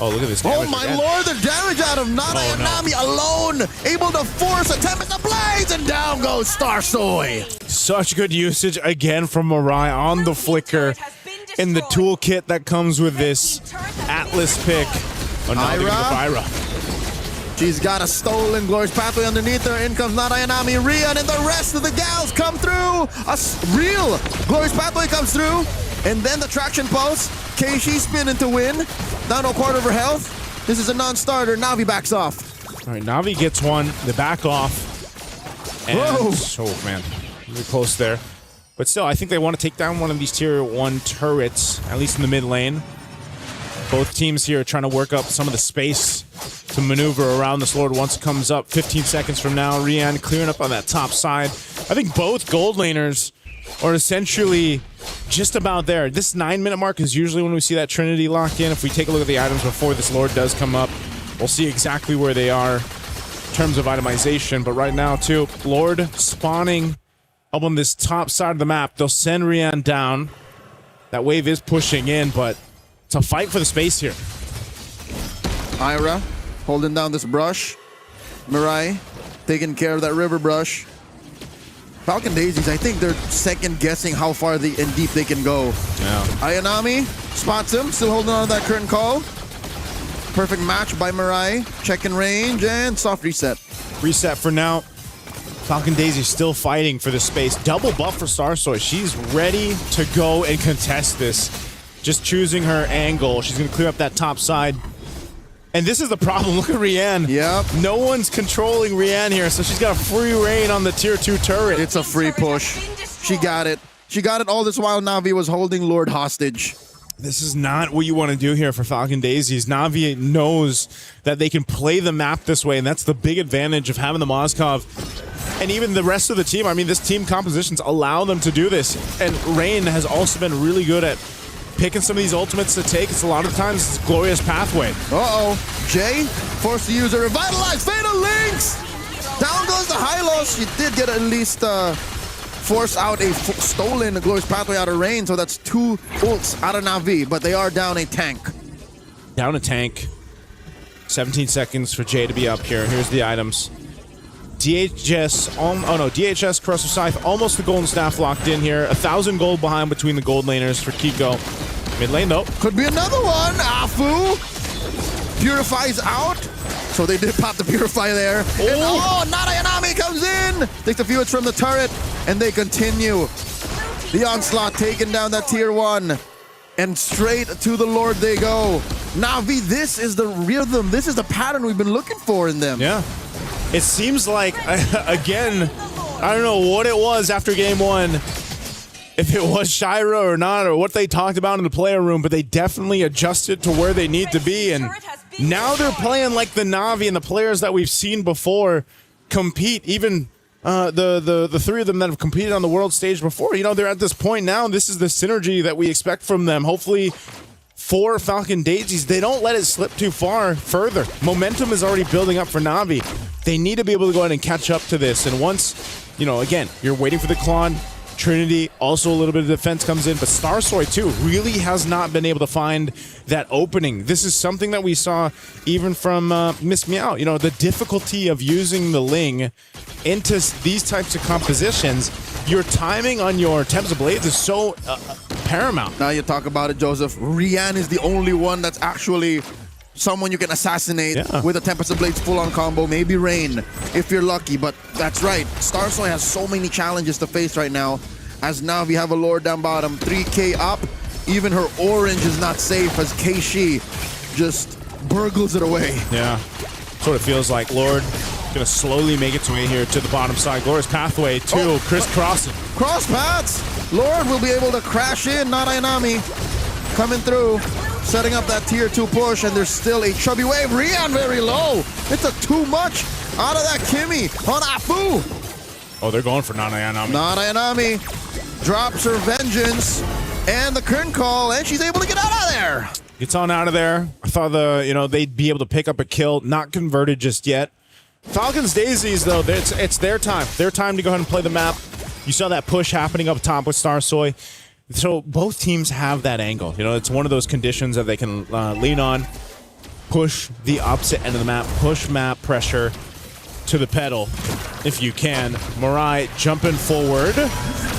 Oh, look at this damage. Oh my again. lord, the damage out of Nana and Nami alone, able to force a Tempest Ablaze, and down goes Starsoy. Such good usage again from Mirai on the flicker in the toolkit that comes with this Atlas pick. Oh, no, Ira. She's got a stolen Glorious Pathway underneath her. In comes Nana and Nami, Rian, and the rest of the gals come through. A real Glorious Pathway comes through. And then the Traction Pulse. Keishi spinning to win. Down to a quarter of her health. This is a non-starter. Navi backs off. All right, Navi gets one. They back off. And, oh, man. Really close there. But still, I think they want to take down one of these tier 1 turrets, at least in the mid lane. Both teams here are trying to work up some of the space to maneuver around this Lord once it comes up. 15 seconds from now, Rian clearing up on that top side. I think both gold laners are essentially just about there. This 9-minute mark is usually when we see that Trinity lock in. If we take a look at the items before this Lord does come up, we'll see exactly where they are in terms of itemization. But right now, too, Lord spawning up on this top side of the map. They'll send Rian down. That wave is pushing in, but it's a fight for the space here. Ira holding down this brush. Mirai taking care of that river brush. Falcon Daisies, I think they're second guessing how far and deep they can go. Yeah. Ayanami spots him, still holding on to that curtain call. Perfect match by Mirai. Checking range and soft reset. Reset for now. Falcon Daisy still fighting for the space. Double buff for Starsoy. She's ready to go and contest this. Just choosing her angle. She's going to clear up that top side. And this is the problem. Look at Rian. Yep. No one's controlling Rian here, so she's got a free reign on the tier 2 turret. It's a free push. She got it. She got it all this while Navi was holding Lord hostage. This is not what you want to do here for Falcon Daisies. Navi knows that they can play the map this way, and that's the big advantage of having the Moskov. And even the rest of the team, I mean, this team compositions allow them to do this. And Rain has also been really good at picking some of these ultimates to take. It's a lot of times it's Glorious Pathway. Uh-oh. Jay forced to use a Revitalize Fatal Links. Down goes the Hylos. She did get at least force out a stolen Glorious Pathway out of range, so that's 2 ults out of Na'Vi, but they are down a tank. Down a tank. 17 seconds for Jay to be up here. Here's the items. DHS, DHS, Corrosive Scythe, almost the golden staff locked in here. 1,000 gold behind between the gold laners for Kiko. Mid lane though. Could be another one. Afu purifies out. So they did pop the purify there. Oh, And, Narayanami comes in. Takes a few hits from the turret, and they continue. The onslaught taking down that tier 1. And straight to the Lord they go. Na'Vi, this is the rhythm. This is the pattern we've been looking for in them. Yeah. It seems like, again, I don't know what it was after game 1. If it was Shira or not, or what they talked about in the player room, but they definitely adjusted to where they need to be. And now they're playing like the Na'Vi and the players that we've seen before compete. Even the 3 of them that have competed on the world stage before. You know, they're at this point now. This is the synergy that we expect from them. Hopefully, for Falcon Daisies, they don't let it slip too far further. Momentum is already building up for Na'Vi. They need to be able to go ahead and catch up to this. And once, you know, again, you're waiting for the Klon. Trinity, also a little bit of defense comes in, but Starsoy too really has not been able to find that opening. This is something that we saw even from Miss Meow. You know, the difficulty of using the Ling into these types of compositions. Your timing on your Tempest of Blades is so paramount. Now you talk about it, Joseph. Rian is the only one that's actually someone you can assassinate with a Tempest of Blades full-on combo. Maybe Rain, if you're lucky. But that's right. Starsoy has so many challenges to face right now. As now we have a Lord down bottom. 3K up. Even her orange is not safe as Keishi just burgles it away. Yeah. Sort of feels like Lord gonna slowly make its way here to the bottom side. Glorious Pathway too. Crisscrossing. Cross paths. Lord will be able to crash in. Narayanami coming through. Setting up that tier 2 push, and there's still a chubby wave. Rian very low. It's a too much out of that Kimmy on Afu. Oh, they're going for Narayanami. Narayanami drops her vengeance and the current call, and she's able to get out of there. Gets on out of there. I thought they'd be able to pick up a kill. Not converted just yet. Falcons Daisies though, it's their time. Their time to go ahead and play the map. You saw that push happening up top with Starsoy. So both teams have that angle. You know, it's one of those conditions that they can lean on. Push the opposite end of the map. Push map pressure to the pedal if you can. Mirai jumping forward.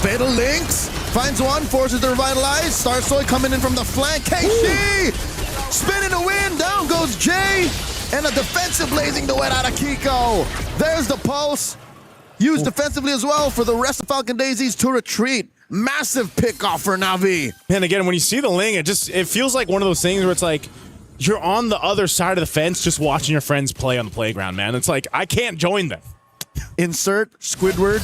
Fatal Links finds one, forces to revitalize. Starsoy coming in from the flank. Keishi spinning the wind. Down goes Jay. And a defensive blazing the wet out of Kiko. There's the pulse. Used defensively as well for the rest of Falcon Daisies to retreat. Massive pick off for Na'Vi. And again, when you see the Ling, it feels like one of those things where it's like you're on the other side of the fence just watching your friends play on the playground, man. It's like, I can't join them. Insert Squidward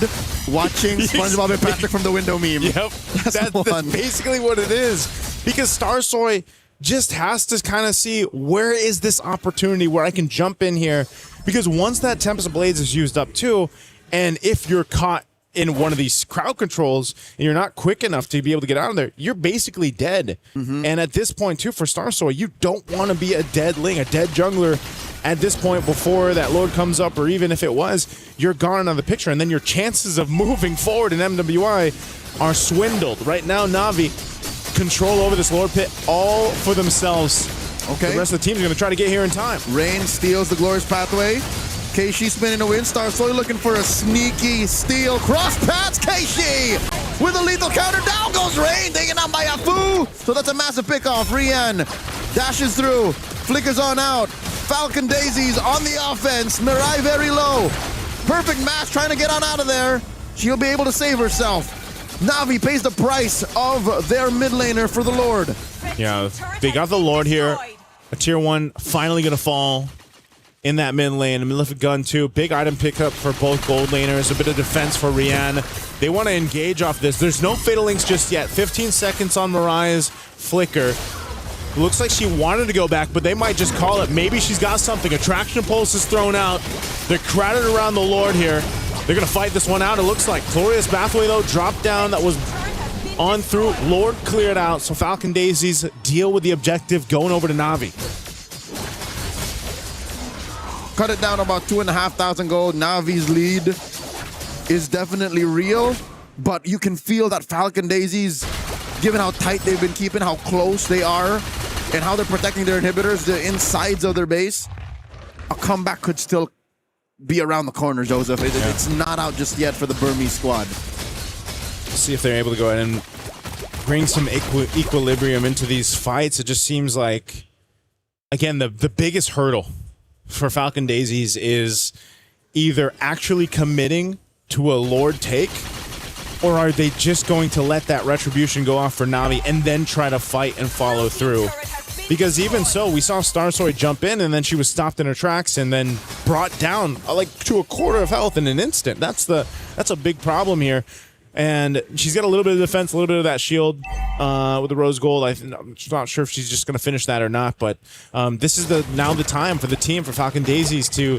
watching SpongeBob and Patrick from the window meme. Yep. That's basically what it is. Because Starsoy just has to kind of see, where is this opportunity where I can jump in here? Because once that Tempest of Blades is used up too, and if you're caught in one of these crowd controls and you're not quick enough to be able to get out of there, you're basically dead. And at this point too, for Starsoy, you don't want to be a dead Ling, a dead jungler at this point before that Lord comes up, or even if it was, you're gone out of the picture, and then your chances of moving forward in MWI are swindled. Right now, Na'Vi control over this Lord pit all for themselves. Okay. The rest of the team is going to try to get here in time. Rain steals the Glorious Pathway. Keishi spinning the wind. Starsoy looking for a sneaky steal. Cross paths. Keishi with a lethal counter. Down goes Rain, taken out by Afu. So that's a massive pickoff. Rian dashes through, flickers on out. Falcon Daisies on the offense. Mirai very low. Perfect match, trying to get on out of there. She'll be able to save herself. Na'Vi pays the price of their mid laner for the Lord. Yeah, they got the Lord here. A tier 1 finally going to fall in that mid lane. A Malefic Gun too. Big item pickup for both gold laners. A bit of defense for Rian. They want to engage off this. There's no Fatal Links just yet. 15 seconds on Mariah's flicker. Looks like she wanted to go back, but they might just call it. Maybe she's got something. Attraction Pulse is thrown out. They're crowded around the Lord here. They're going to fight this one out, it looks like. Glorious Pathway, though, dropped down. That was on through. Lord cleared out. So Falcon Daisies deal with the objective, going over to Na'Vi. cut it down about 2,500 gold. Navi's lead is definitely real, but you can feel that Falcon Daisies, given how tight they've been keeping, how close they are, and how they're protecting their inhibitors, the insides of their base, a comeback could still be around the corner, Joseph. It's not out just yet for the Burmese squad. See if they're able to go ahead and bring some equilibrium into these fights. It just seems like, again, the biggest hurdle for Falcon Daisies is either actually committing to a Lord take, or are they just going to let that retribution go off for Na'Vi and then try to fight and follow through? Because even so, we saw Starsoy jump in and then she was stopped in her tracks and then brought down like to a quarter of health in an instant. That's a big problem here. And she's got a little bit of defense, a little bit of that shield with the rose gold. I'm not sure if she's just going to finish that or not, but this is now the time for the team, for Falcon Daisies, to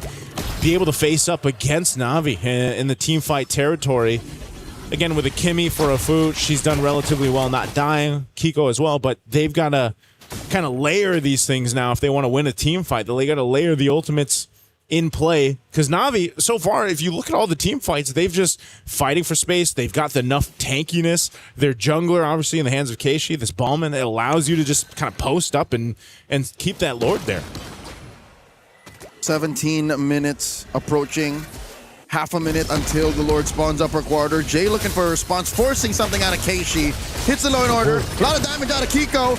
be able to face up against Na'Vi in the team fight territory. Again, with a Kimmy for a Fu, she's done relatively well not dying. Kiko as well, but they've got to kind of layer these things now if they want to win a team fight. They got to layer the ultimates in play, because Na'Vi, so far, if you look at all the team fights, they've just fighting for space. They've got enough tankiness. Their jungler, obviously, in the hands of Keishi, this Ballman, it allows you to just kind of post up and keep that Lord there. 17 minutes approaching. Half a minute until the Lord spawns upper quarter. Jay looking for a response, forcing something out of Keishi. Hits the low in order. A lot of damage out of Kiko.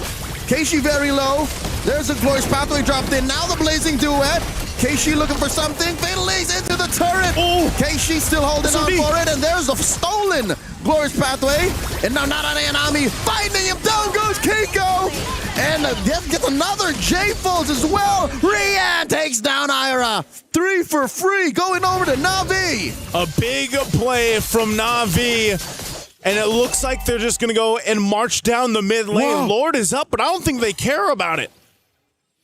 Keishi very low. There's a Glorious Pathway dropped in. Now the Blazing Duet. Keishi looking for something. Fatal Ace into the turret. Oh, Keishi still holding on for it. And there's the stolen Glorious Pathway. And now Narane Anami finding him. Down goes Kiko. And gets another J-Folds as well. Rian takes down Ira. 3 for free going over to Na'Vi. A big play from Na'Vi. And it looks like they're just going to go and march down the mid lane. Whoa. Lord is up, but I don't think they care about it.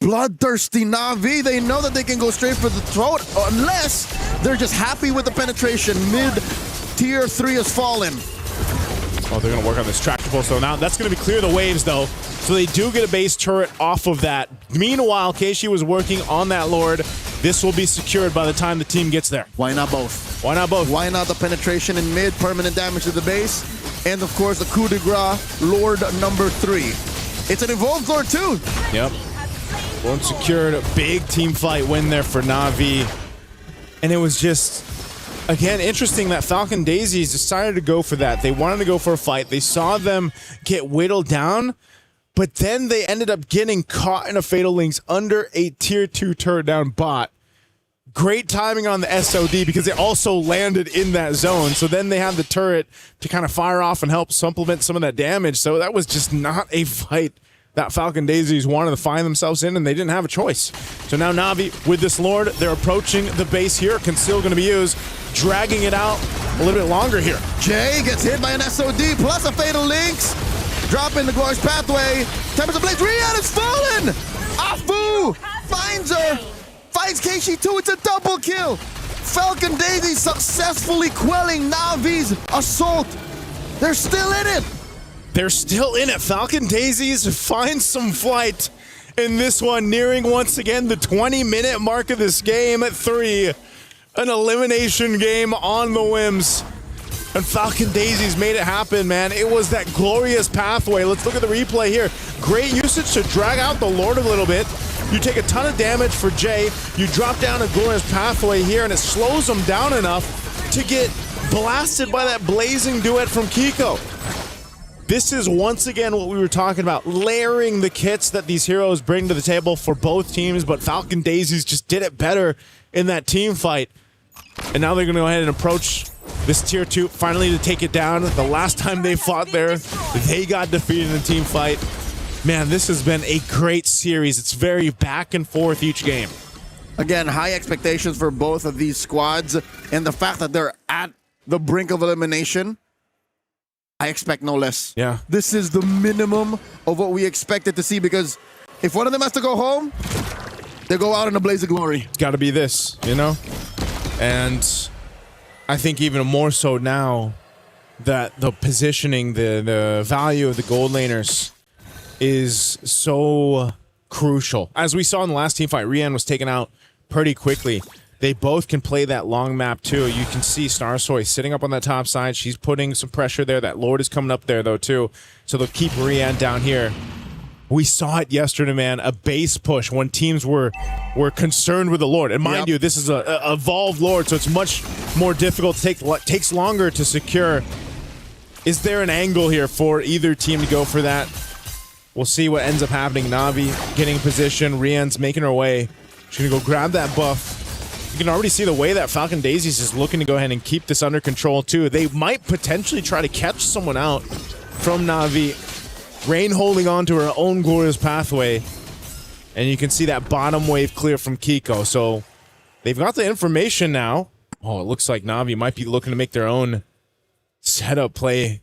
Bloodthirsty Na'Vi. They know that they can go straight for the throat unless they're just happy with the penetration. Mid tier 3 has fallen. Oh, they're going to work on this tractable. So now that's going to be clear the waves, though. So they do get a base turret off of that. Meanwhile, Keishi was working on that Lord. This will be secured by the time the team gets there. Why not both? Why not both? Why not the penetration in mid, permanent damage to the base, and of course the coup de grace, Lord number 3. It's an evolved Lord too. Yep. Lord secured, a big team fight win there for Na'Vi. And it was just, again, interesting that Falcon Daisies decided to go for that. They wanted to go for a fight. They saw them get whittled down, but then they ended up getting caught in a Fatal Links under a tier 2 turret down bot. Great timing on the SOD because it also landed in that zone. So then they had the turret to kind of fire off and help supplement some of that damage. So that was just not a fight that Falcon Daisies wanted to find themselves in, and they didn't have a choice. So now Na'Vi with this Lord, they're approaching the base here. Conceal going to be used, dragging it out a little bit longer here. Jay gets hit by an SOD plus a Fatal Links. Dropping the Glorious Pathway. Tempest of Blaze. Rian is fallen. Afu finds her. Finds Keishi too. It's a double kill. Falcon Daisy successfully quelling Na'Vi's assault. They're still in it. They're still in it. Falcon Daisies find some flight in this one, nearing once again the 20-minute mark of this game at 3. An elimination game on the whims. And Falcon Daisies made it happen, man. It was that glorious pathway. Let's look at the replay here. Great usage to drag out the Lord a little bit. You take a ton of damage for Jay. You drop down a glorious pathway here, and it slows them down enough to get blasted by that blazing duet from Kiko. This is once again what we were talking about, layering the kits that these heroes bring to the table for both teams, but Falcon Daisies just did it better in that team fight. And now they're going to go ahead and approach this tier 2, finally to take it down. The last time they fought there, they got defeated in a team fight. Man, this has been a great series. It's very back and forth each game. Again, high expectations for both of these squads, and the fact that they're at the brink of elimination, I expect no less. Yeah. This is the minimum of what we expected to see, because if one of them has to go home, they go out in a blaze of glory. It's got to be this, you know? And I think even more so now that the positioning, the value of the gold laners is so crucial. As we saw in the last team fight, Rian was taken out pretty quickly. They both can play that long map too. You can see Starsoy sitting up on that top side. She's putting some pressure there. That Lord is coming up there though too. So they'll keep Rian down here. We saw it yesterday, man. A base push when teams were concerned with the Lord. And mind you, this is a evolved Lord, so it's much more difficult. Takes longer to secure. Is there an angle here for either team to go for that? We'll see what ends up happening. Na'Vi getting in position. Rian's making her way. She's gonna go grab that buff. You can already see the way that Falcon Daisies is looking to go ahead and keep this under control too. They might potentially try to catch someone out from Na'Vi. Rain holding on to her own glorious pathway. And you can see that bottom wave clear from Kiko. So they've got the information now. Oh, it looks like Na'Vi might be looking to make their own setup play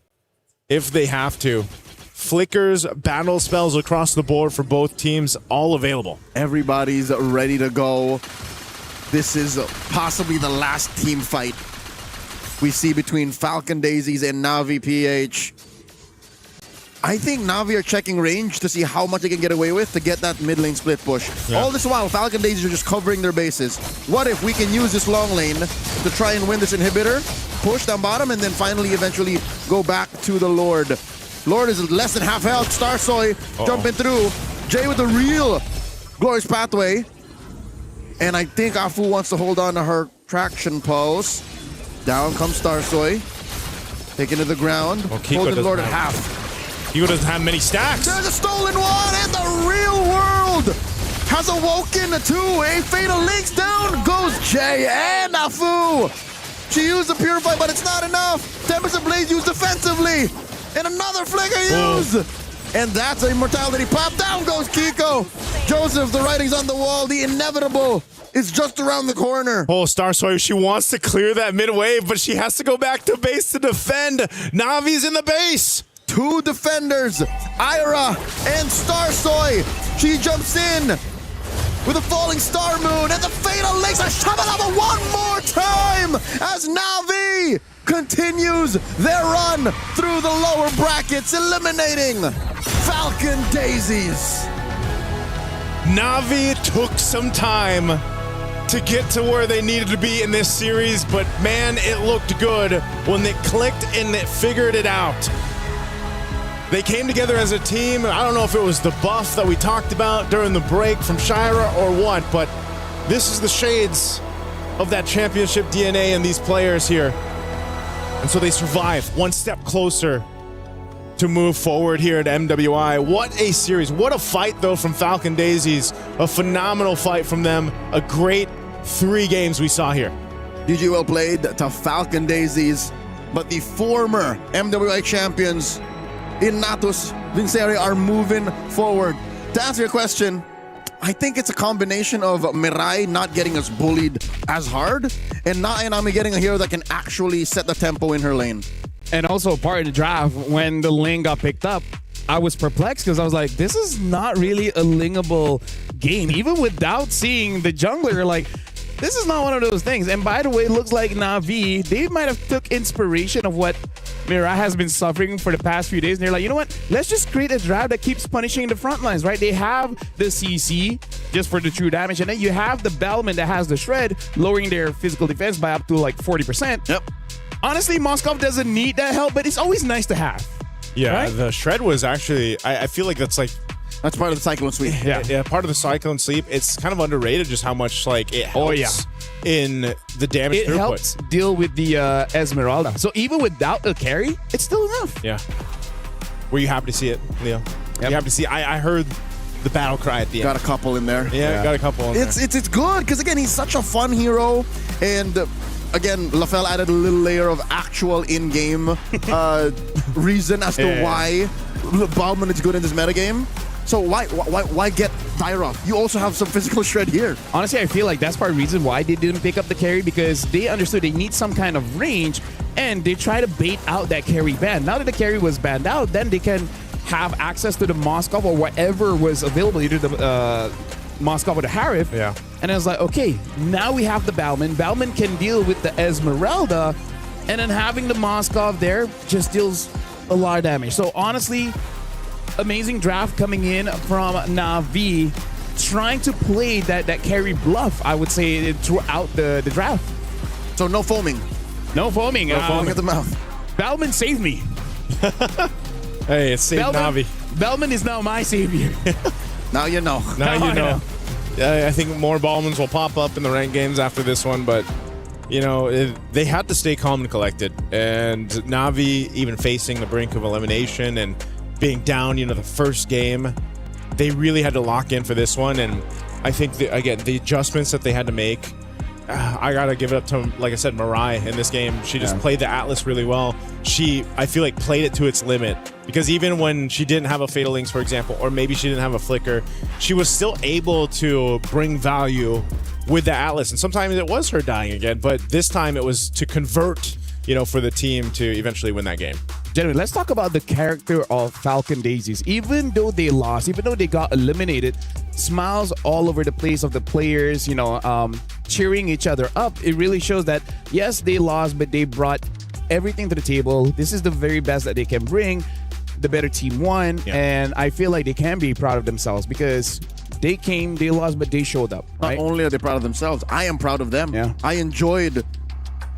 if they have to. Flickers, battle spells across the board for both teams, all available. Everybody's ready to go. This is possibly the last team fight we see between Falcon Daisies and Na'Vi PH. I think Na'Vi are checking range to see how much they can get away with to get that mid lane split push. Yeah. All this while, Falcon Daisies are just covering their bases. What if we can use this long lane to try and win this inhibitor, push down bottom, and then finally eventually go back to the Lord? Lord is less than half health. Starsoy jumping through. Jay with the real glorious pathway. And I think Afu wants to hold on to her traction pulse. Down comes Starsoy. Taken to the ground. Holding the Lord at half. Kiko doesn't have many stacks. There's a stolen one, and the real world has awoken to a fatal links. Down goes Jay and Afu. She used the Purify, but it's not enough. Tempest and Blaze used defensively. And another flicker used. And that's an immortality pop. Down goes Kiko. Joseph, the writing's on the wall. The inevitable is just around the corner. Oh, Starsoy, she wants to clear that mid wave, but she has to go back to base to defend. Na'Vi's in the base. Two defenders, Ira and Starsoy. She jumps in with a falling star moon, and the fatal links are Shabalaba one more time as Na'Vi continues their run through the lower brackets, eliminating Falcon Daisies. Na'Vi took some time to get to where they needed to be in this series, but man, it looked good when they clicked and it figured it out. They came together as a team. I don't know if it was the buff that we talked about during the break from Shira or what, but this is the shades of that championship DNA in these players here. And so they survive one step closer to move forward here at MWI. What a series. What a fight, though, from Falcon Daisies. A phenomenal fight from them. A great 3 games we saw here. GG well played to Falcon Daisies, but the former MWI champions in Natus Vincere are moving forward. To answer your question, I think it's a combination of Mirai not getting us bullied as hard and Nainami getting a hero that can actually set the tempo in her lane. And also part of the draft, when the lane got picked up, I was perplexed because I was like, this is not really a lingable game. Even without seeing the jungler, like, this is not one of those things. And by the way, it looks like Na'Vi, they might have took inspiration of what Mirai has been suffering for the past few days. And they're like, you know what? Let's just create a draft that keeps punishing the front lines, right? They have the CC just for the true damage. And then you have the Bellman that has the Shred, lowering their physical defense by up to like 40%. Yep. Honestly, Moskov doesn't need that help, but it's always nice to have. Yeah, right? The Shred was actually, I feel like that's part of the Cyclone Sweep. Yeah, part of the Cyclone Sleep. It's kind of underrated just how much like it helps in the damage it throughput. Helps deal with the Esmeralda. So even without a carry, it's still enough. Yeah. Were you happy to see it, Leo? Yep. You happy to see? I heard the battle cry at the end. Got a couple in there. Yeah, got a couple in there. It's good because again, he's such a fun hero, and again, LaFell added a little layer of actual in-game reason as to why Bauman is good in this metagame. So why get Tyra? You also have some physical shred here. Honestly, I feel like that's part of the reason why they didn't pick up the carry, because they understood they need some kind of range, and they try to bait out that carry ban. Now that the carry was banned out, then they can have access to the Moskov or whatever was available, either the Moskov or the Harif. Yeah. And I was like, okay, now we have the Bauman. Bauman can deal with the Esmeralda, and then having the Moskov there just deals a lot of damage. So honestly, amazing draft coming in from Na'Vi trying to play that carry bluff, I would say, throughout the draft. So no foaming. No foaming. No foaming at the mouth. Bellman saved me. Hey, it's saved Navi. Bellman is now my savior. Now you know. Now you know. Yeah, I think more Ballmans will pop up in the ranked games after this one, but they had to stay calm and collected. And Navi, even facing the brink of elimination and being down, the first game, they really had to lock in for this one. And I think, the adjustments that they had to make, I gotta give it up to, like I said, Mirai in this game. She just played the Atlas really well. She, I feel like, played it to its limit, because even when she didn't have a Fatal Links, for example, or maybe she didn't have a Flicker, she was still able to bring value with the Atlas. And sometimes it was her dying again, but this time it was to convert, for the team to eventually win that game. Gentlemen, let's talk about the character of Falcon Daisies. Even though they lost, even though they got eliminated, smiles all over the place of the players, cheering each other up. It really shows that, yes, they lost, but they brought everything to the table. This is the very best that they can bring. The better team won, and I feel like they can be proud of themselves because they came, they lost, but they showed up. Right? Not only are they proud of themselves, I am proud of them. Yeah. I enjoyed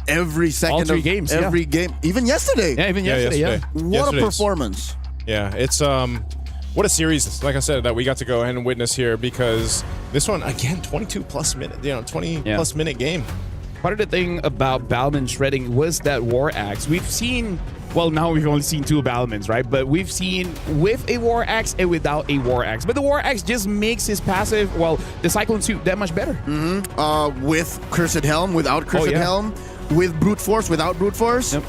every second all three of games, every game. Even yesterday. Yeah, even yesterday. What a performance. Yeah, it's what a series, like I said, that we got to go ahead and witness here, because this one, again, 22 plus minute, 20 plus minute game. Part of the thing about Balman shredding was that War Axe. We've seen, well, now we've only seen two Balmans, right? But we've seen with a War Axe and without a War Axe. But the War Axe just makes his passive, well, the Cyclone Suit, that much better. With Cursed Helm, without Cursed Helm, with Brute Force, without Brute Force. Yep.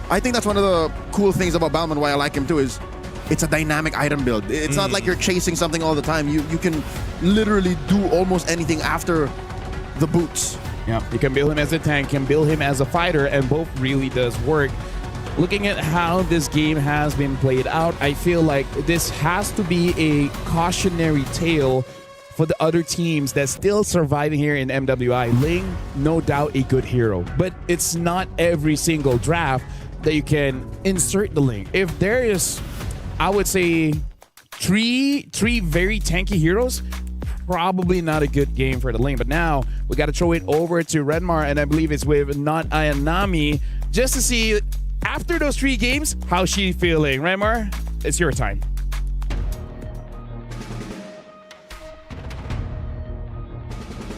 I think that's one of the cool things about Balman, why I like him too, is it's a dynamic item build. It's not like you're chasing something all the time. You can literally do almost anything after the boots. Yeah, you can build him as a tank, can build him as a fighter, and both really does work. Looking at how this game has been played out, I feel like this has to be a cautionary tale for the other teams that's still surviving here in MWI. Ling, no doubt a good hero, but it's not every single draft that you can insert the Ling. If there is, I would say, three very tanky heroes, probably not a good game for the Ling. But now we got to throw it over to Redmar, and I believe it's with Not Ayanami, just to see after those 3 games how she feeling. Redmar, it's your time.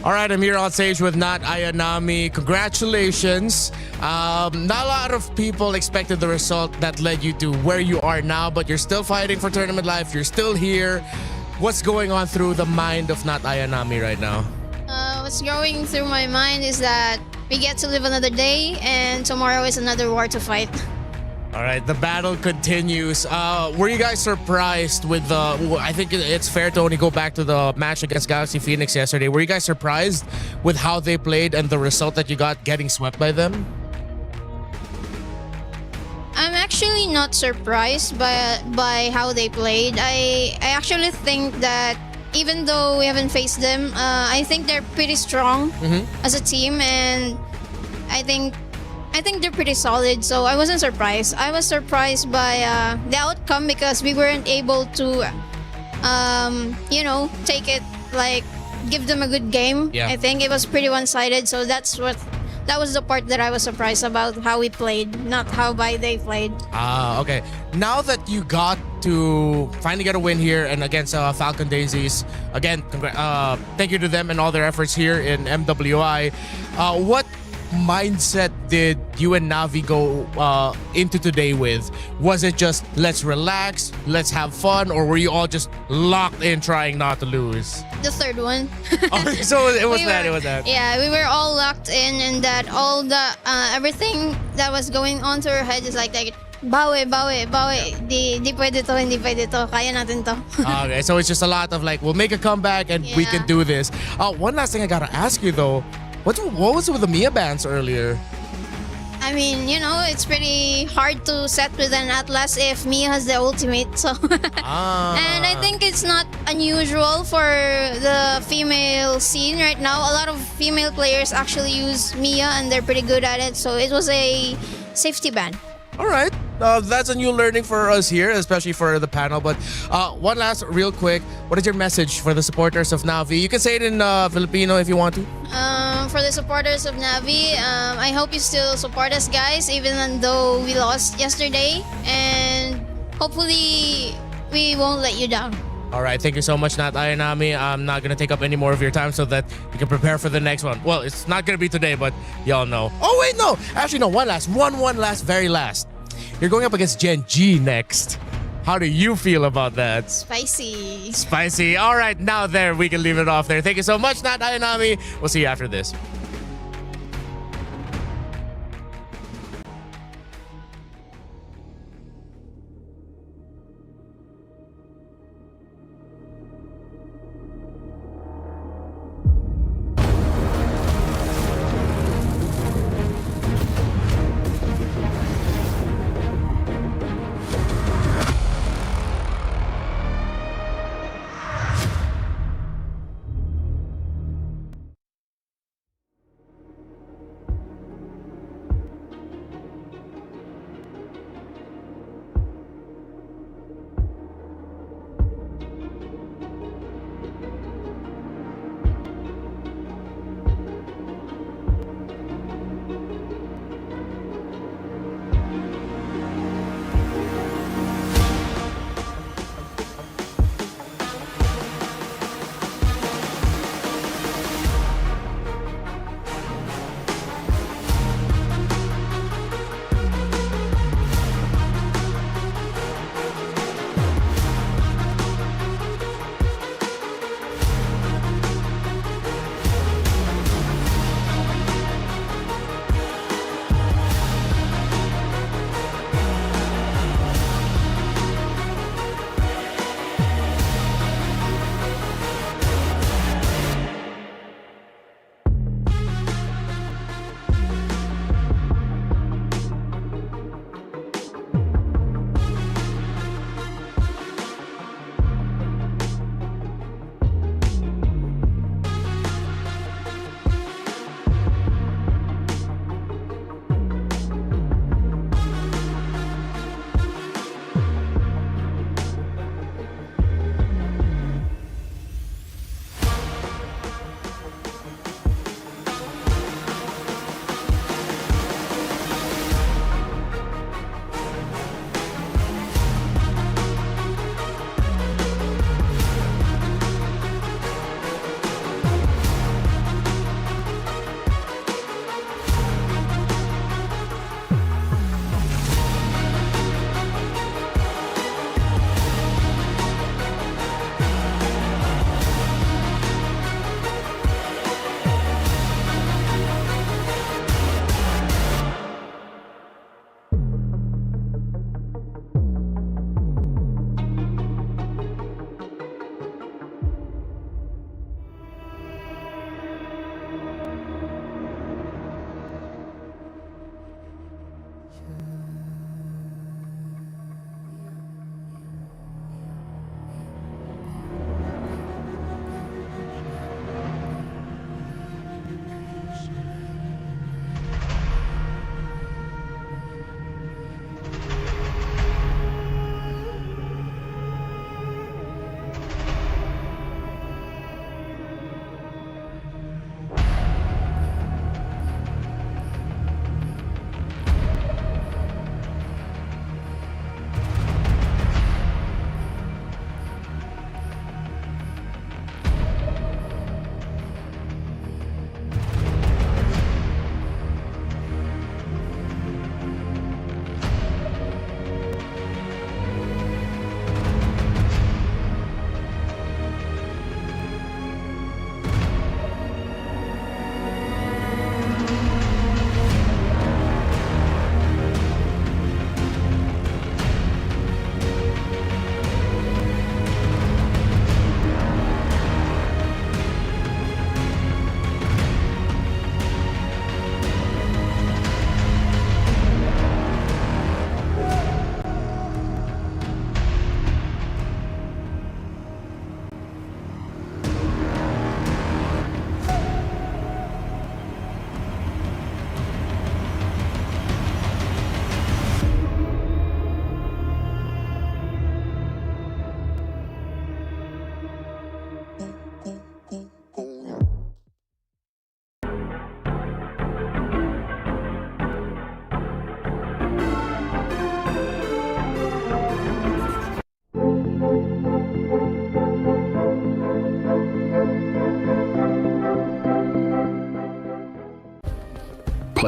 All right, I'm here on stage with Not Ayanami. Congratulations. Not a lot of people expected the result that led you to where you are now, but you're still fighting for tournament life. You're still here. What's going on through the mind of Not Ayanami right now? What's going through my mind is that we get to live another day, and tomorrow is another war to fight. All right, the battle continues. Were you guys surprised with the... I think it's fair to only go back to the match against Galaxy Phoenix yesterday. Were you guys surprised with how they played and the result that you got getting swept by them? I'm actually not surprised by how they played. I actually think that even though we haven't faced them, I think they're pretty strong as a team, and I think they're pretty solid, so I wasn't surprised. I was surprised by the outcome because we weren't able to, take it, like, give them a good game. Yeah. I think it was pretty one-sided, so that was the part that I was surprised about, how we played, not how they played. Okay. Now that you got to finally get a win here and against Falcon Daisies, again, thank you to them and all their efforts here in MWI. What mindset did you and Navi go into today with? Was it just let's relax, let's have fun, or were you all just locked in trying not to lose? The third one. So it was that. Yeah, we were all locked in, and that all the everything that was going on through our head is like bawi. Di pwede to, hindi pwede to. Kaya natin to. Okay, so it's just a lot of like, we'll make a comeback and we can do this. One last thing I gotta ask you though. What was with the Mia bans earlier? I mean, it's pretty hard to set with an Atlas if Mia has the ultimate. So, and I think it's not unusual for the female scene right now. A lot of female players actually use Mia, and they're pretty good at it. So it was a safety ban. All right. That's a new learning for us here, especially for the panel. But one last, real quick, what is your message for the supporters of Navi? You can say it in Filipino if you want to. For the supporters of Navi, I hope you still support us, guys, even though we lost yesterday. And hopefully, we won't let you down. All right, thank you so much, Nat Ayanami. I'm not going to take up any more of your time so that you can prepare for the next one. Well, it's not going to be today, but y'all know. Oh, wait, no. Actually, no, one last, very last. You're going up against Gen G next. How do you feel about that? Spicy. Spicy. All right, now there, we can leave it off there. Thank you so much, Nat Ayanami. We'll see you after this.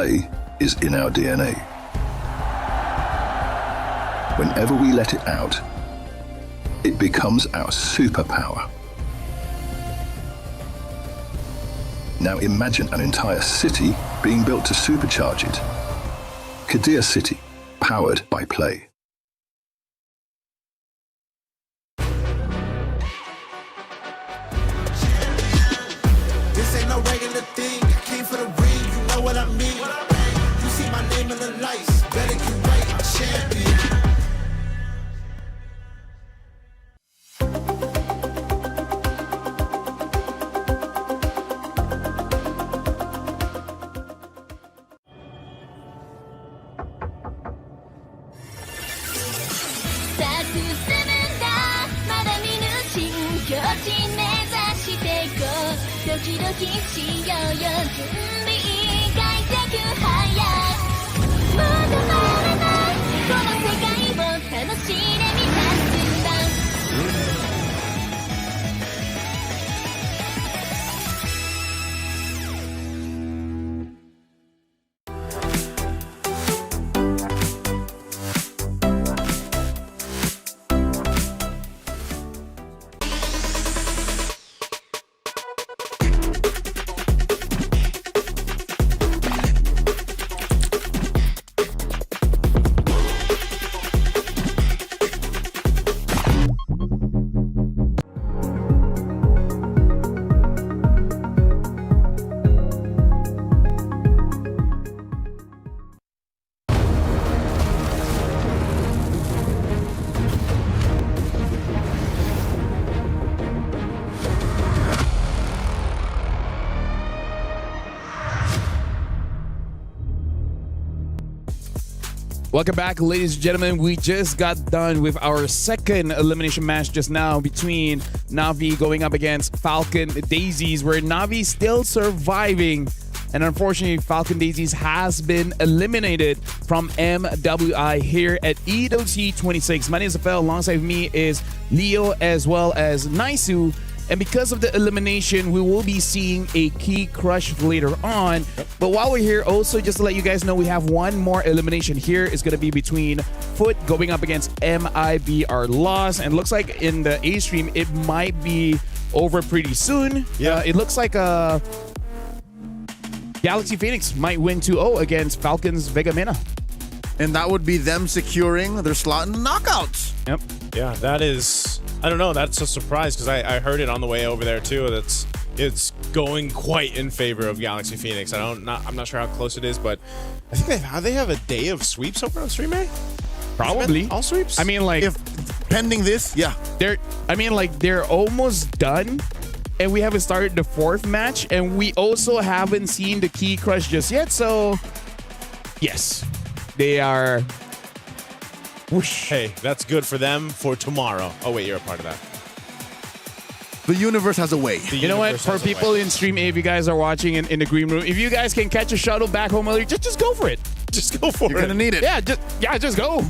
play is in our DNA. Whenever we let it out, it becomes our superpower. Now imagine an entire city being built to supercharge it. Kadir City, powered by play. This ain't no regular thing. I came for the ring, you know what I mean. You see my name in the lights, better get right, I'm champion. Welcome back, ladies and gentlemen. We just got done with our second elimination match just now between Na'Vi going up against Falcon Daisies, where Na'Vi still surviving. And unfortunately, Falcon Daisies has been eliminated from MWI here at EWC26. My name is Rafael. Alongside me is Leo as well as Naisu. And because of the elimination, we will be seeing a key crush later on. But while we're here, also just to let you guys know, we have one more elimination here. It's going to be between Foot going up against MIBR Loss. And looks like in the A stream, it might be over pretty soon. Yeah, it looks like Galaxy Phoenix might win 2-0 against Falcons Vega Mena. And that would be them securing their slot in the knockouts. Yep. Yeah, that is... I don't know. That's a surprise because I heard it on the way over there too. It's going quite in favor of Galaxy Phoenix. I'm not sure how close it is, but I think they have a day of sweeps over on Stream A. Probably all sweeps. I mean, like, if pending this, yeah, they're almost done, and we haven't started the fourth match, and we also haven't seen the key crush just yet. So, yes, they are. Whoosh. Hey, that's good for them for tomorrow. Oh wait, you're a part of that. The universe has a way. You know what? For people in Stream A, if you guys are watching in the green room, if you guys can catch a shuttle back home early, just go for it. Just go for it. You're gonna need it. Yeah, just go.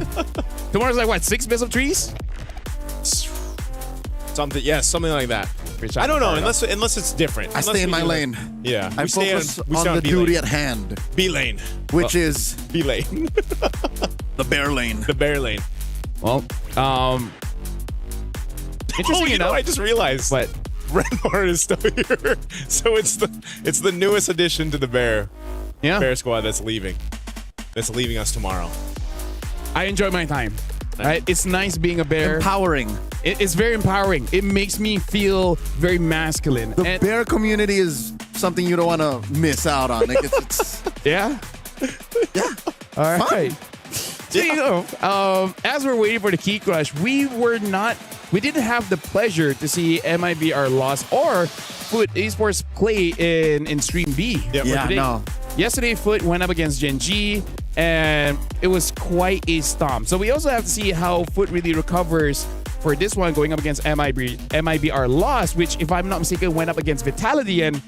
Tomorrow's like what, 6 bits of trees? Something like that. I don't know, unless it's different. I stay in my lane. Yeah, I focus on the duty at hand. B lane, which is B lane. The bear lane. The bear lane. Well, interesting enough. I just realized what Renmar is still here. So it's the newest addition to the bear squad that's leaving us tomorrow. I enjoy my time. Right? It's nice being a bear. Empowering. It's very empowering. It makes me feel very masculine. The bear community is something you don't want to miss out on. Like it's yeah. Yeah. All right. So you know, as we're waiting for the key crush, we didn't have the pleasure to see MIBR Loss or Foot Esports play in Stream B. No. Yesterday, Foot went up against Gen G, and it was quite a stomp. So we also have to see how Foot really recovers for this one, going up against MIBR Loss, which, if I'm not mistaken, went up against Vitality, and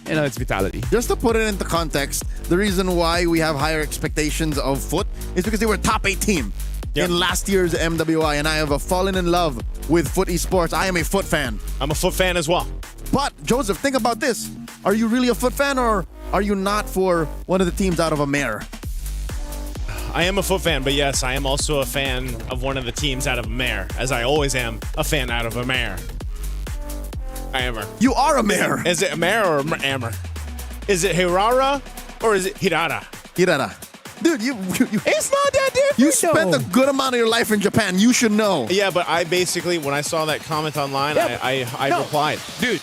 it's Vitality. Just to put it into context, the reason why we have higher expectations of Foot is because they were a top 8 team in last year's MWI, and I have fallen in love with Foot Esports. I am a Foot fan. I'm a Foot fan as well. But, Joseph, think about this. Are you really a Foot fan, or are you not for one of the teams out of a mare? I am a foot fan, but yes, I am also a fan of one of the teams out of a mare, as I always am a fan out of a mare. I am. You are a mare. Is it a mare or ammer? Is it Hirara or is it Hirara? Hirara. Dude, you it's not that different. You spent a good amount of your life in Japan. You should know. Yeah, but I basically, when I saw that comment online, I replied. Dude,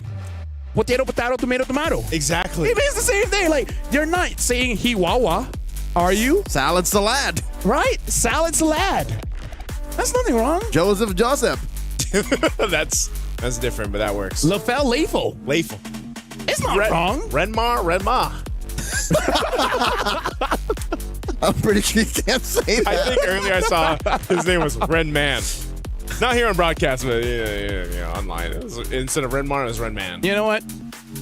potato, potato, tomato, tomato. Exactly. It means the same thing. Like, you're not saying hiwawa, are you? Salad salad. Right? Salad salad. That's nothing wrong. Joseph. That's different, but that works. Lafel Lafel. Lafel. It's not wrong. Redmar. I'm pretty sure you can't say that. I think earlier I saw his name was Red Man. Not here on broadcast, but yeah, online. Instead of Redmar, it was Red Man. You know what?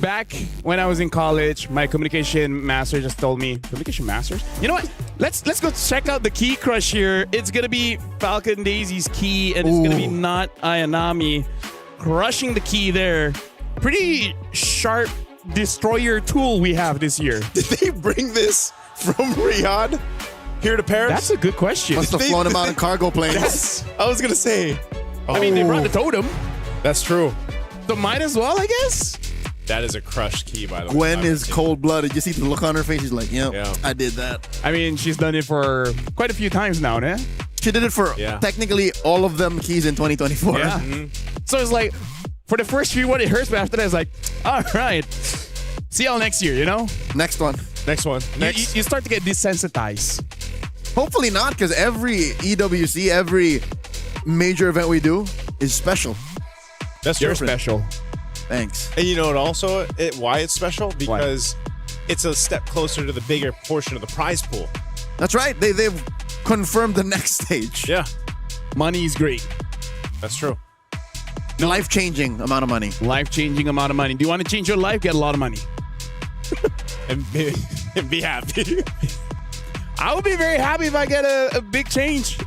Back when I was in college, my communication master just told me, communication masters? You know what? Let's go check out the key crush here. It's going to be Falcon Daisy's key, and it's going to be not Ayanami crushing the key there. Pretty sharp destroyer tool we have this year. Did they bring this from Riyadh here to Paris? That's a good question. Must have flown him out in cargo planes. Yes, I was going to say. I mean, they brought the totem. That's true. So might as well, I guess. That is a crushed key, by the way. Gwen is cold-blooded. You see the look on her face. She's like, yeah, I did that. I mean, she's done it for quite a few times now, eh? She did it for technically all of them keys in 2024. Yeah. So it's like, for the first few one, it hurts, but after that, it's like, all right. See y'all next year, you know? Next one. You start to get desensitized. Hopefully not, because every EWC, every major event we do is special. That's You're different. special. Thanks. And you know what also, why it's special? Because it's a step closer to the bigger portion of the prize pool. That's right. They've confirmed the next stage. Yeah. Money is great. That's true. Life-changing amount of money. Life-changing amount of money. Do you want to change your life? Get a lot of money. and be happy. I would be very happy if I get a big change.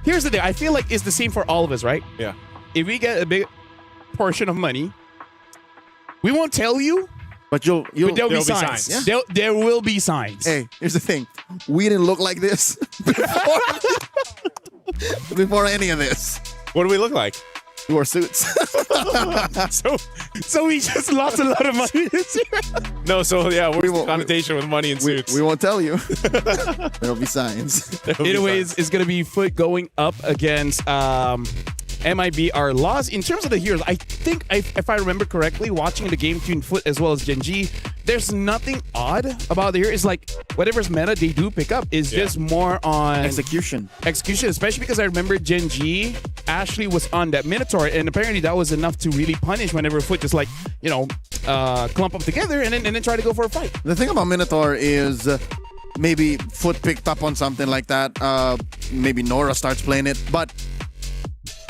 Here's the thing. I feel like it's the same for all of us, right? Yeah. If we get a big portion of money, we won't tell you. But there'll be signs. Yeah. There will be signs. Hey, here's the thing. We didn't look like this before any of this. What do we look like? We wore suits. So we just lost a lot of money this year. No, so yeah, what's the connotation with money and suits? We won't tell you. There'll be signs. Anyways, it's going to be Foot going up against MIBR Loss. In terms of the heroes, I think, if I remember correctly, watching the game between Foot as well as Genji, there's nothing odd about the hero. It's like whatever's meta they do pick up is just more on execution, especially because I remember Genji Ashley was on that Minotaur, and apparently that was enough to really punish whenever Foot just clump up together and then try to go for a fight. The thing about Minotaur is maybe Foot picked up on something like that. Maybe Nora starts playing it, but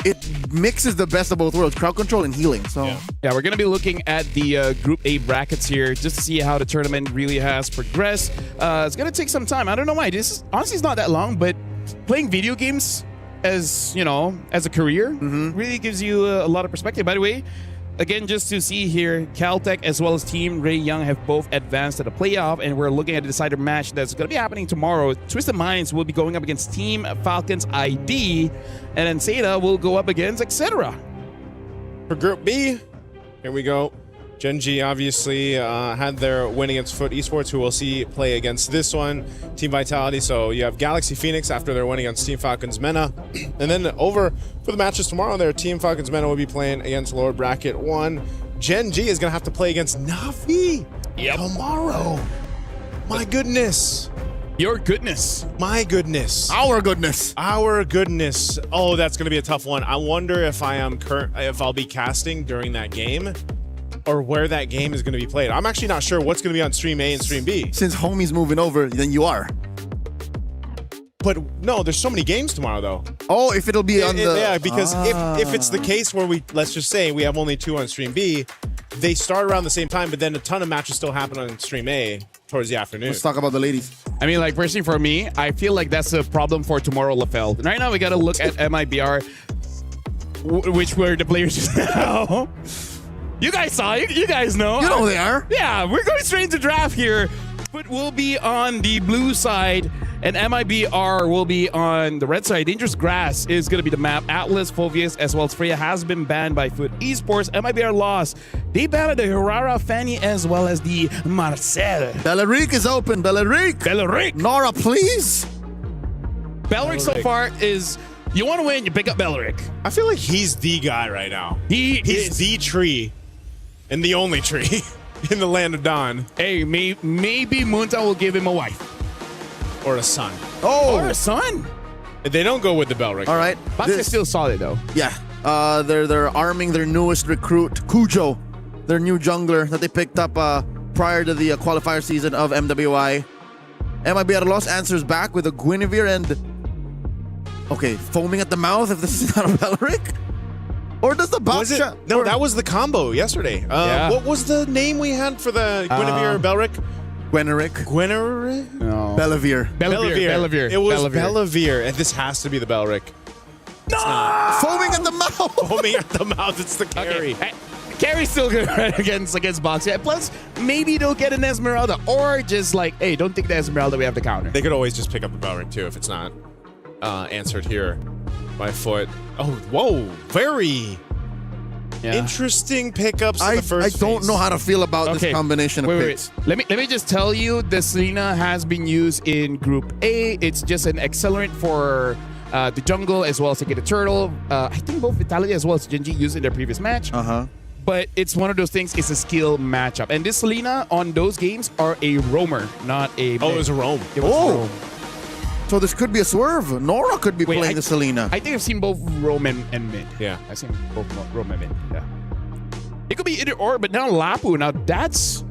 it mixes the best of both worlds, crowd control and healing. So yeah, we're going to be looking at the Group A brackets here just to see how the tournament really has progressed. It's going to take some time. I don't know why. This honestly is not that long, but playing video games as a career really gives you a lot of perspective. By the way, again, just to see here, Caltech as well as Team Ray Young have both advanced to the playoff, and we're looking at the decider match that's going to be happening tomorrow. Twisted Minds will be going up against Team Falcons ID, and then Seda will go up against Etc. For Group B, here we go. Genji obviously had their win against Foot Esports, who we'll see play against this one, Team Vitality. So you have Galaxy Phoenix after their win against Team Falcons Mena. And then over for the matches tomorrow there, Team Falcons Mena will be playing against Lower Bracket 1. Genji is going to have to play against Navi tomorrow. My goodness. Your goodness. My goodness. Our goodness. Our goodness. Oh, that's going to be a tough one. I wonder if I'll be casting during that game, or where that game is going to be played. I'm actually not sure what's going to be on Stream A and Stream B. Since Homie's moving over, then you are. But no, there's so many games tomorrow, though. Oh, if it'll be on the... Yeah, because if it's the case where let's just say we have only 2 on Stream B, they start around the same time, but then a ton of matches still happen on Stream A towards the afternoon. Let's talk about the ladies. I mean, like, personally for me, I feel like that's a problem for tomorrow, LaFell. Right now, we got to look at MIBR, which were the players just now. You guys saw it. You guys know. You know they are. Yeah, we're going straight into draft here. But we'll be on the blue side, and MIBR will be on the red side. Dangerous Grass is going to be the map. Atlas, Fovius, as well as Freya has been banned by Foot Esports. MIBR lost. They banned the Hirara, Fanny, as well as the Marcel. Belleric is open. Belleric. Nora, please. Belleric so far is, you want to win, you pick up Belleric. I feel like he's the guy right now. He's the tree and the only tree in the land of Dawn. Hey, maybe Moontown will give him a wife. Or a son. Oh. Or a son. They don't go with the Belleric. All right. Bucks is still solid, though. Yeah. They're arming their newest recruit, Cujo, their new jungler that they picked up prior to the qualifier season of MWI. MIBR Los answers back with a Guinevere and... Okay, foaming at the mouth if this is not a Belleric? Or does the box shot? No, that was the combo yesterday. What was the name we had for the Guinevere Belleric? Gweneric? No. Bellevere. It was Bellevere, and this has to be the Belleric. No! Foaming at the mouth! Foaming at the mouth, it's the carry. Okay. Carry's still good right against Box. Yeah, plus, maybe they'll get an Esmeralda. Or just like, hey, don't take the Esmeralda, we have the counter. They could always just pick up the Belleric, too, if it's not answered here by Foot. Oh, whoa. Very interesting pickups in the first I don't phase. know how to feel about this combination of picks. Let me just tell you, the Selena has been used in Group A. It's just an accelerant for the jungle as well as to get a turtle. I think both Vitality as well as Genji used in their previous match. But it's one of those things, it's a skill matchup. And this Selena on those games are a roamer, not a mid. Oh, it was a roam. It was a roam. So this could be a swerve. Nora could be playing the Selena. I think I've seen both roam and mid. Yeah. I've seen both roam and mid. Yeah. It could be either or, but now Lapu, now that's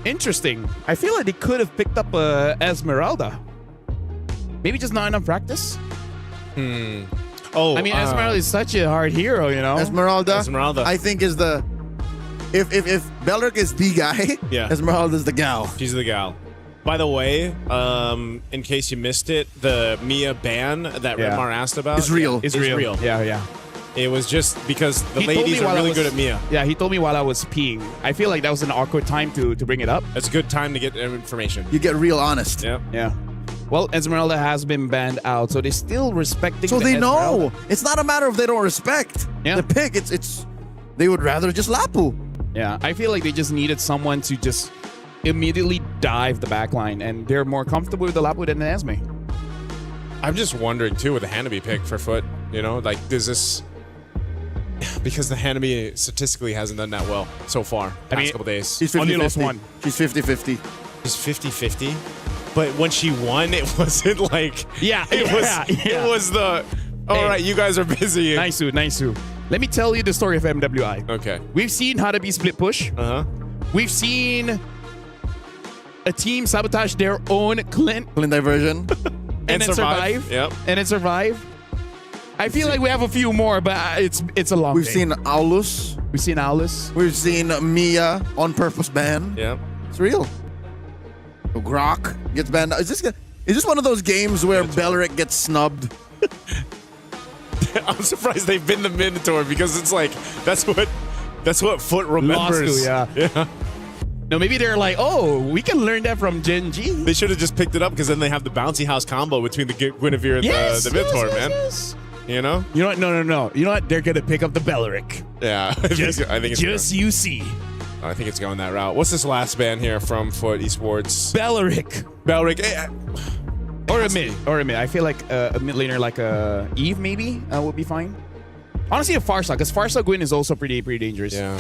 interesting. I feel like they could have picked up Esmeralda. Maybe just not enough practice. Oh, I mean, Esmeralda is such a hard hero, you know. Esmeralda, I think is the if Belleric is the guy, Esmeralda's the gal. She's the gal. By the way, in case you missed it, the Mia ban that Redmar asked about is real. It's real. Yeah. It was just because the ladies are really good at Mia. Yeah, he told me while I was peeing. I feel like that was an awkward time to bring it up. It's a good time to get information. You get real honest. Yeah. Well, Esmeralda has been banned out, so they're still respecting. So the they Esmeralda. know. It's not a matter of they don't respect the pick. It's they would rather just Lapu. Yeah, I feel like they just needed someone to just immediately dive the backline, and they're more comfortable with the Lapu than the Esme. I'm just wondering too with the Hanabi pick for Foot. You know, like does this? Because the Hanabi statistically hasn't done that well so far. Past couple days. She's 50-50. She's 50-50. She's 50-50. But when she won, it wasn't like it was the all right, you guys are busy. Nice. Let me tell you the story of MWI. Okay. We've seen Hanabi split push. We've seen a team sabotage their own Clint diversion. and then survive. Yep. And then survive. I feel like we have a few more, but it's a long We've day. seen Aulus. We've seen Mia on purpose ban. Yep. It's real. Grok gets banned. Is this one of those games where Belleric gets snubbed? I'm surprised they've been the Minotaur because it's like that's what Foot remembers. Lost to, yeah. No, maybe they're like, oh, we can learn that from Gen G. They should have just picked it up because then they have the bouncy house combo between the Guinevere and the Minotaur, man. Yes. You know? You know what? No. You know what? They're gonna pick up the Belleric. Yeah. I think it's just you see. I think it's going that route. What's this last ban here from Foot Esports? Belleric. Or a mid. I feel like a mid laner like a Eve maybe would be fine. Honestly, a Farsa, because Farsa Gwyn is also pretty dangerous. Yeah.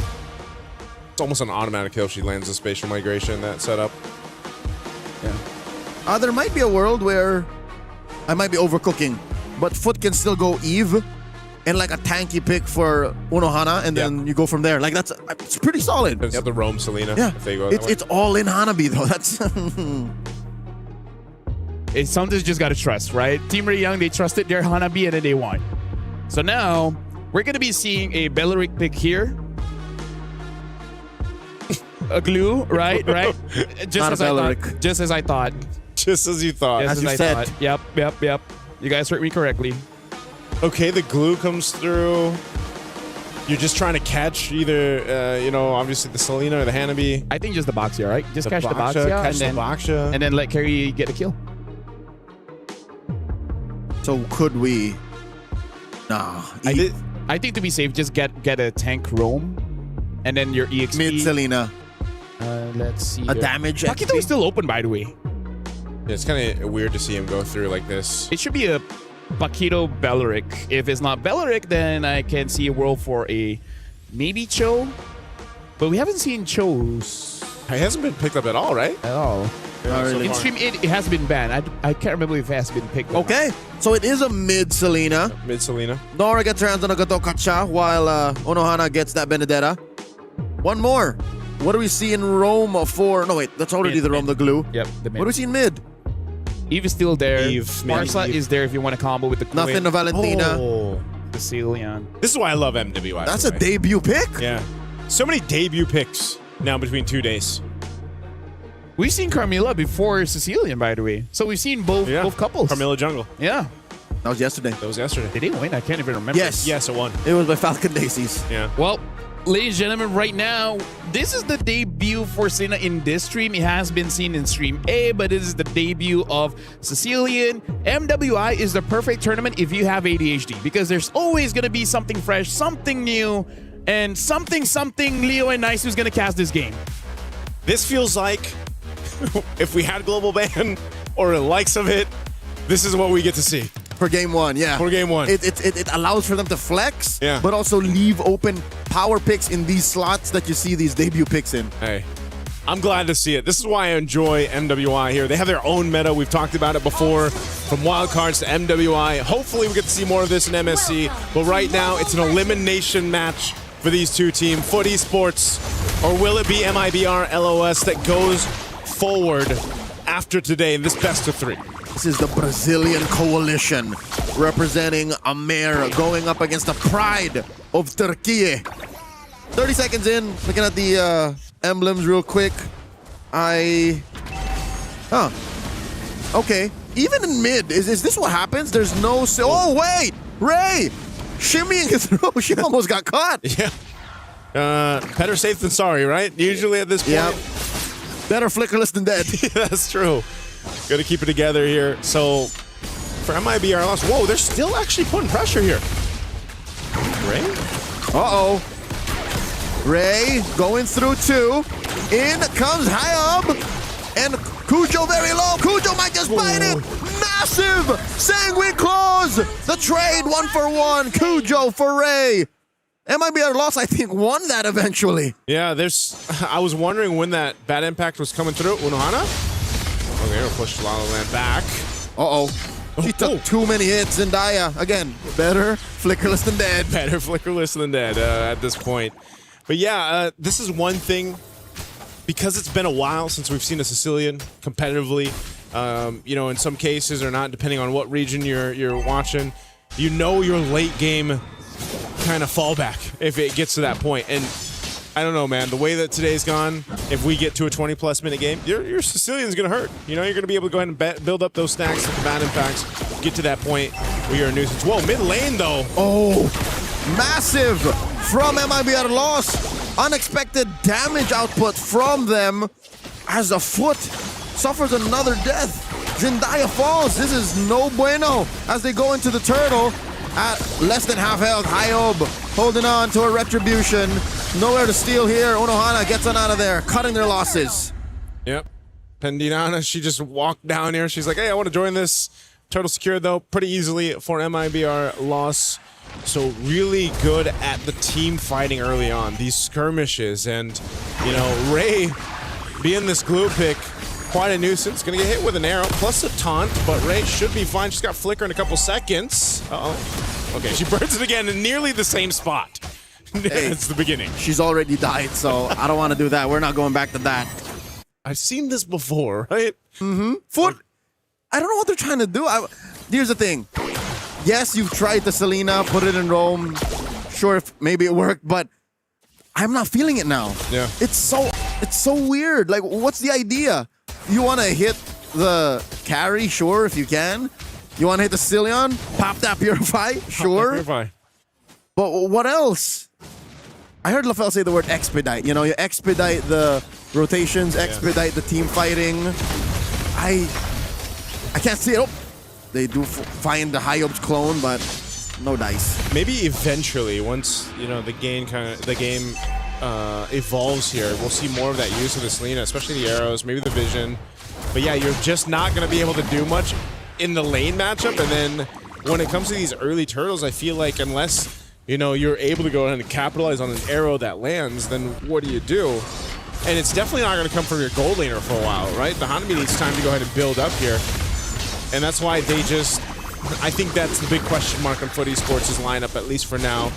It's almost an automatic kill if she lands a spatial migration, that setup. Yeah. There might be a world where I might be overcooking, but Foot can still go Eve and like a tanky pick for Unohana, and then you go from there. Like it's pretty solid. It's the Rome Selena. Yeah. If they go it's all in Hanabi though. That's it's something you just gotta trust, right? Team Ray Young, they trusted their Hanabi and then they won. So now we're gonna be seeing a Belleric pick here. A glue, right? Not a Belleric. Just as I thought. Just as you thought. As you said. Yep. You guys heard me correctly. Okay, the glue comes through. You're just trying to catch either, obviously the Selena or the Hanabi. I think just the Boxia, right? Just catch the Boxia, Boxia, and then let Carrie get a kill. So could we? Nah. I think to be safe, just get a tank roam, and then your EXP. Mid Selena. Let's see. A damage Paquito is still open, by the way. Yeah, it's kind of weird to see him go through like this. It should be a Paquito Belleric. If it's not Belleric, then I can see a world for a maybe Cho. But we haven't seen Cho's. He hasn't been picked up at all, right? At all. In stream, it has been banned. I can't remember if it has been picked up. Okay, so it is a mid Selena. Mid Selena. Nora gets her hands on a Gatokacha while Onohana gets that Benedetta. One more. What do we see in Rome for? No, wait, that's already the Rome, the glue. Yep, the mid. What do we see in mid? Eve is still there. Eve, Marsa Eve. is there if you want to combo with the Queen. Nothing to Valentina. Oh. Sicilian. This is why I love MWI. That's a debut pick? Yeah. So many debut picks now between 2 days. We've seen Carmilla before Sicilian, by the way. So we've seen both couples. Carmilla Jungle. Yeah. That was yesterday. That was yesterday. Did he win? I can't even remember. Yes. Yes, it won. It was by Falcon Daisies. Yeah. Well, ladies and gentlemen, right now, this is the debut for Sina in this stream. It has been seen in Stream A, but this is the debut of Sicilian. MWI is the perfect tournament if you have ADHD, because there's always going to be something fresh, something new, and something Leo and Nice who's going to cast this game. This feels like if we had Global Ban or the likes of it, this is what we get to see. For game one, yeah. For game one. It allows for them to flex, Yeah. but also leave open power picks in these slots that you see these debut picks in. Hey, I'm glad to see it. This is why I enjoy MWI here. They have their own meta. We've talked about it before, from wildcards to MWI. Hopefully we get to see more of this in MSC, but right now it's an elimination match for these two teams. Foot Esports, or will it be MIBR LOS that goes forward after today in this best of 3? This is the Brazilian coalition representing Amer going up against the pride of Turkey. 30 seconds in, looking at the emblems real quick. Okay. Even in mid, is this what happens? There's no... Oh, wait! Ray! Shimmying it through. She almost got caught. Yeah. Better safe than sorry, right? Usually at this point. Yep. Better flickerless than dead. That's true. Got to keep it together here. So for MIBR loss, whoa, they're still actually putting pressure here. Ray? Uh-oh. Ray going through 2. In comes Hayab. And Cujo very low. Cujo might just bite it. Massive sanguine claws. The trade 1-for-1. Cujo for Ray. MIBR loss, I think, won that eventually. Yeah, I was wondering when that bad impact was coming through. Unohana? Okay, we'll push La La Land back. Uh-oh. She took too many hits. Zendaya, again, better flickerless than dead. Better flickerless than dead at this point. But yeah, this is one thing. Because it's been a while since we've seen a Sicilian competitively, in some cases or not, depending on what region you're watching, your late game kind of fallback if it gets to that point. And I don't know, man, the way that today's gone, if we get to a 20+ minute game, your Sicilian's gonna hurt. You're gonna be able to go ahead and build up those stacks with the bad impacts, get to that point where you're a nuisance. Whoa, mid lane though. Oh, massive from MIBR loss. Unexpected damage output from them as a Foot suffers another death. Zendaya falls. This is no bueno as they go into the turtle at less than half health. Hyob holding on to a retribution. Nowhere to steal here. Unohana gets on out of there, cutting their losses. Yep. Pendinana, she just walked down here. She's like, hey, I want to join this. Turtle secured though pretty easily for MIBR loss. So really good at the team fighting early on, these skirmishes, and Ray being this glue pick, quite a nuisance. Gonna get hit with an arrow plus a taunt, but Ray should be fine. She's got flicker in a couple seconds. Uh-oh. Okay, she burns it again in nearly the same spot. Hey, it's the beginning. She's already died, so I don't want to do that. We're not going back to that. I've seen this before, right? Mm-hmm. Foot, I don't know what they're trying to do. Here's the thing. Yes, you've tried the Selena, put it in Rome. Sure, maybe it worked, but I'm not feeling it now. Yeah. It's so weird. Like, what's the idea? You want to hit the carry? Sure, if you can. You want to hit the Sicilian? Pop that Purify? Sure. Purify. But what else? I heard LaFell say the word expedite. You know, you expedite the rotations, expedite the team fighting. I can't see it. Oh, they do find the Hayob's clone, but no dice. Maybe eventually, once the game evolves here, we'll see more of that use of the Selena, especially the arrows, maybe the vision. But yeah, you're just not going to be able to do much in the lane matchup. And then when it comes to these early turtles, I feel like unless you're able to go ahead and capitalize on an arrow that lands, then what do you do? And it's definitely not going to come from your gold laner for a while, right? The Hanami needs time to go ahead and build up here. And that's why I think that's the big question mark on Foot Esports' lineup, at least for now.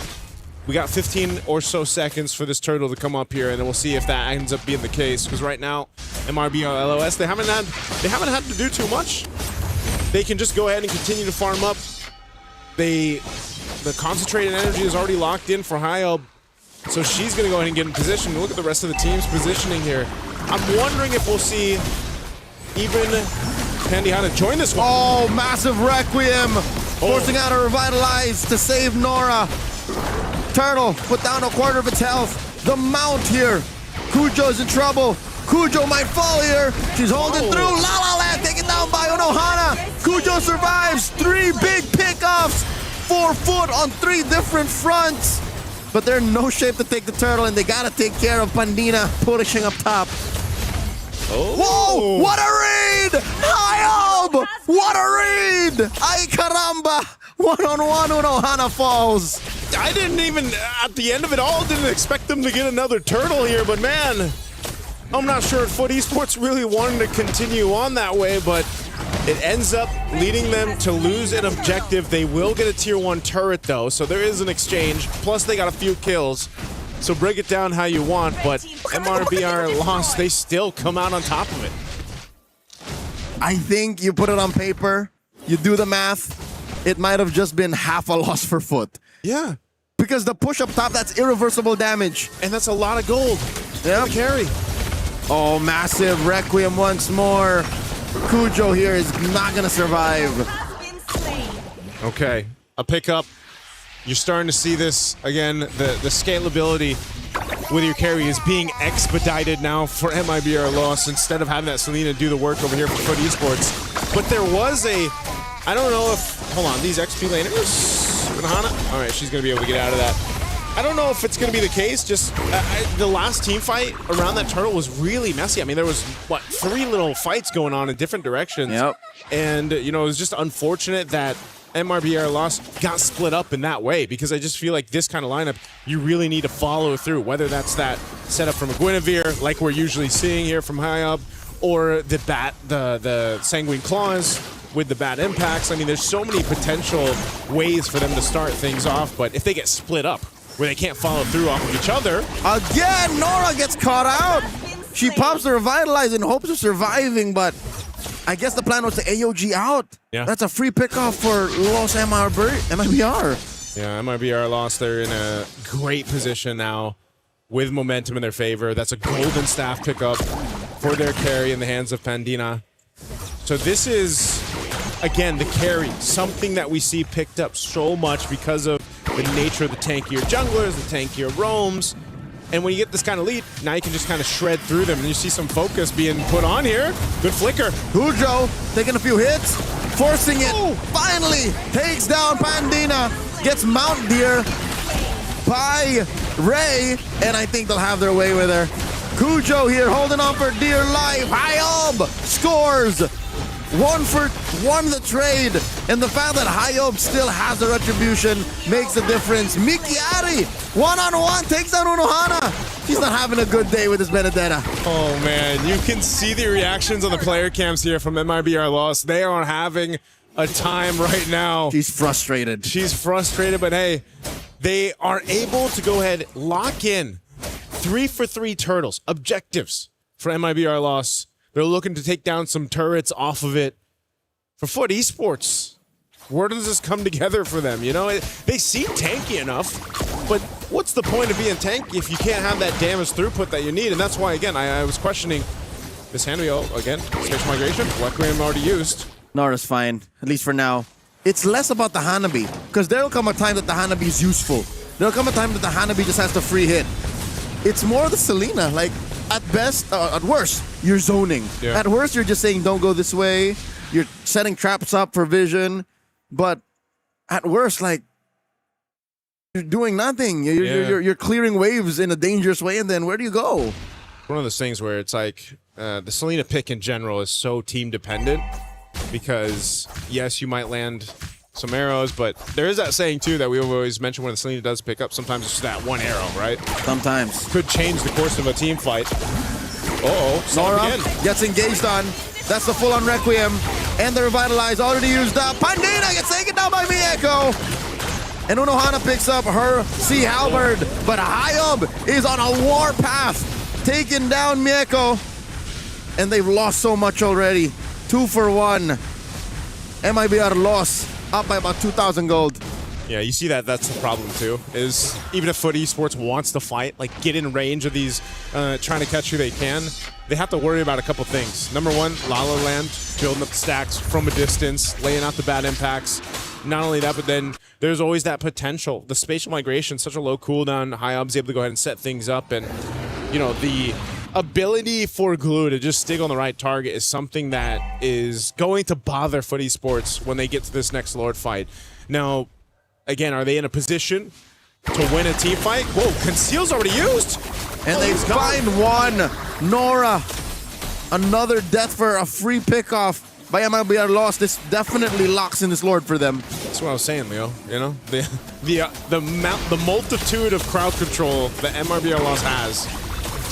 We got 15 or so seconds for this turtle to come up here, and then we'll see if that ends up being the case. Because right now, MRB or LOS, they haven't had to do too much. They can just go ahead and continue to farm up. The concentrated energy is already locked in for Hayob, so she's going to go ahead and get in position. Look at the rest of the team's positioning here. I'm wondering if we'll see even Pandihana join this one. Oh, massive Requiem! Forcing out a Revitalize to save Nora. Turtle put down a quarter of its health. The Mount here. Kujo's in trouble. Kujo might fall here. She's holding through. La La Land taken down by Unohana. Kujo survives. 3 big pickoffs. 4 Foot on 3 different fronts. But they're in no shape to take the turtle, and they gotta take care of Pandina pushing up top. Oh. Whoa! What a read! Hayob! What a read! Ay caramba! 1-on-1 Unohana falls. I didn't even, at the end of it all, didn't expect them to get another turtle here, but man, I'm not sure if Foot Esports really wanted to continue on that way, but it ends up leading them to lose an objective. They will get a tier 1 turret though, so there is an exchange, plus they got a few kills. So break it down how you want, but MRBR lost, they still come out on top of it. I think you put it on paper, you do the math, it might have just been half a loss for Foot. Yeah. Because the push up top, that's irreversible damage. And that's a lot of gold. Yeah. Carry. Oh, massive Requiem once more. Kujo here is not going to survive. Okay, a pickup. You're starting to see this again. The scalability with your carry is being expedited now for MIBR loss instead of having that Selena do the work over here for Foot Esports. But there was I don't know if, hold on, these XP laners, Hana? All right, she's going to be able to get out of that. I don't know if it's going to be the case. Just the last team fight around that turtle was really messy. I mean, there was, 3 little fights going on in different directions. Yep. And, it was just unfortunate that MRBR loss got split up in that way, because I just feel like this kind of lineup, you really need to follow through, whether that's that setup from a Guinevere, like we're usually seeing here from Hayob, or the Sanguine Claws with the bad impacts. I mean, there's so many potential ways for them to start things off, but if they get split up, where they can't follow through off of each other. Again, Nora gets caught out. She pops the Revitalize in hopes of surviving, but I guess the plan was to AOG out. Yeah. That's a free pickoff for Los MIBR. Yeah, MIBR lost. They're in a great position now with momentum in their favor. That's a golden staff pickup for their carry in the hands of Pandina. So this is, again, the carry, something that we see picked up so much because of the nature of the tankier junglers, the tankier roams. And when you get this kind of lead, now you can just kind of shred through them. And you see some focus being put on here. Good flicker. Kujo taking a few hits, forcing it. Finally takes down Pandina. Gets Mount Deer by Ray. And I think they'll have their way with her. Kujo here holding on for dear life. Hayob scores. 1-for-1 the trade, and the fact that Hayob still has the retribution makes a difference. Mikiari, 1-on-1, takes down Unohana. She's not having a good day with this Benedetta. Oh man, you can see the reactions on the player cams here from MIBR Lost. They are having a time right now. She's frustrated. She's frustrated, but hey, they are able to go ahead, lock in 3-for-3 turtles, objectives for MIBR Lost. They're looking to take down some turrets off of it. For Foot Esports, where does this come together for them? You know, they seem tanky enough, but what's the point of being tanky if you can't have that damage throughput that you need? And that's why, again, I was questioning this Hanrio, again, Spatial Migration, Requiem already used. Nora's fine, at least for now. It's less about the Hanabi, because there will come a time that the Hanabi is useful. there'll come a time that the Hanabi just has the free hit. It's more the Selena. Like, at best, at worst, you're zoning. Yeah. At worst, you're just saying, don't go this way. You're setting traps up for vision. But at worst, like, you're doing nothing. You're clearing waves in a dangerous way, and then where do you go? One of those things where it's like the Selena pick in general is so team dependent because, yes, you might land some arrows, but there is that saying, too, that we always mention when the Selena does pick up, sometimes it's just that one arrow, right? Sometimes. Could change the course of a team fight. Nora gets engaged on. That's the full-on Requiem. And the Revitalize already used up. Pandina gets taken down by Mieko. And Unohana picks up her Sea Halberd. But Hayab is on a war path, taking down Mieko. And they've lost so much already. 2 for 1. MIBR lost, up by about 2,000 gold. Yeah, you see that's the problem too, is even if Foot Esports wants to fight, like get in range of these, trying to catch who they can, they have to worry about a couple things. Number one, La La Land, building up the stacks from a distance, laying out the bad impacts. Not only that, but then there's always that potential. The spatial migration, such a low cooldown, Hayab's able to go ahead and set things up, and you know, the ability for Glue to just stick on the right target is something that is going to bother Foot Esports when they get to this next Lord fight. Now, again, are they in a position to win a team fight? Whoa, Conceal's already used! And they find one. Nora, another death for a free pickoff by MLBR loss. This definitely locks in this Lord for them. That's what I was saying, Leo. You know, the multitude of crowd control that MRBR loss has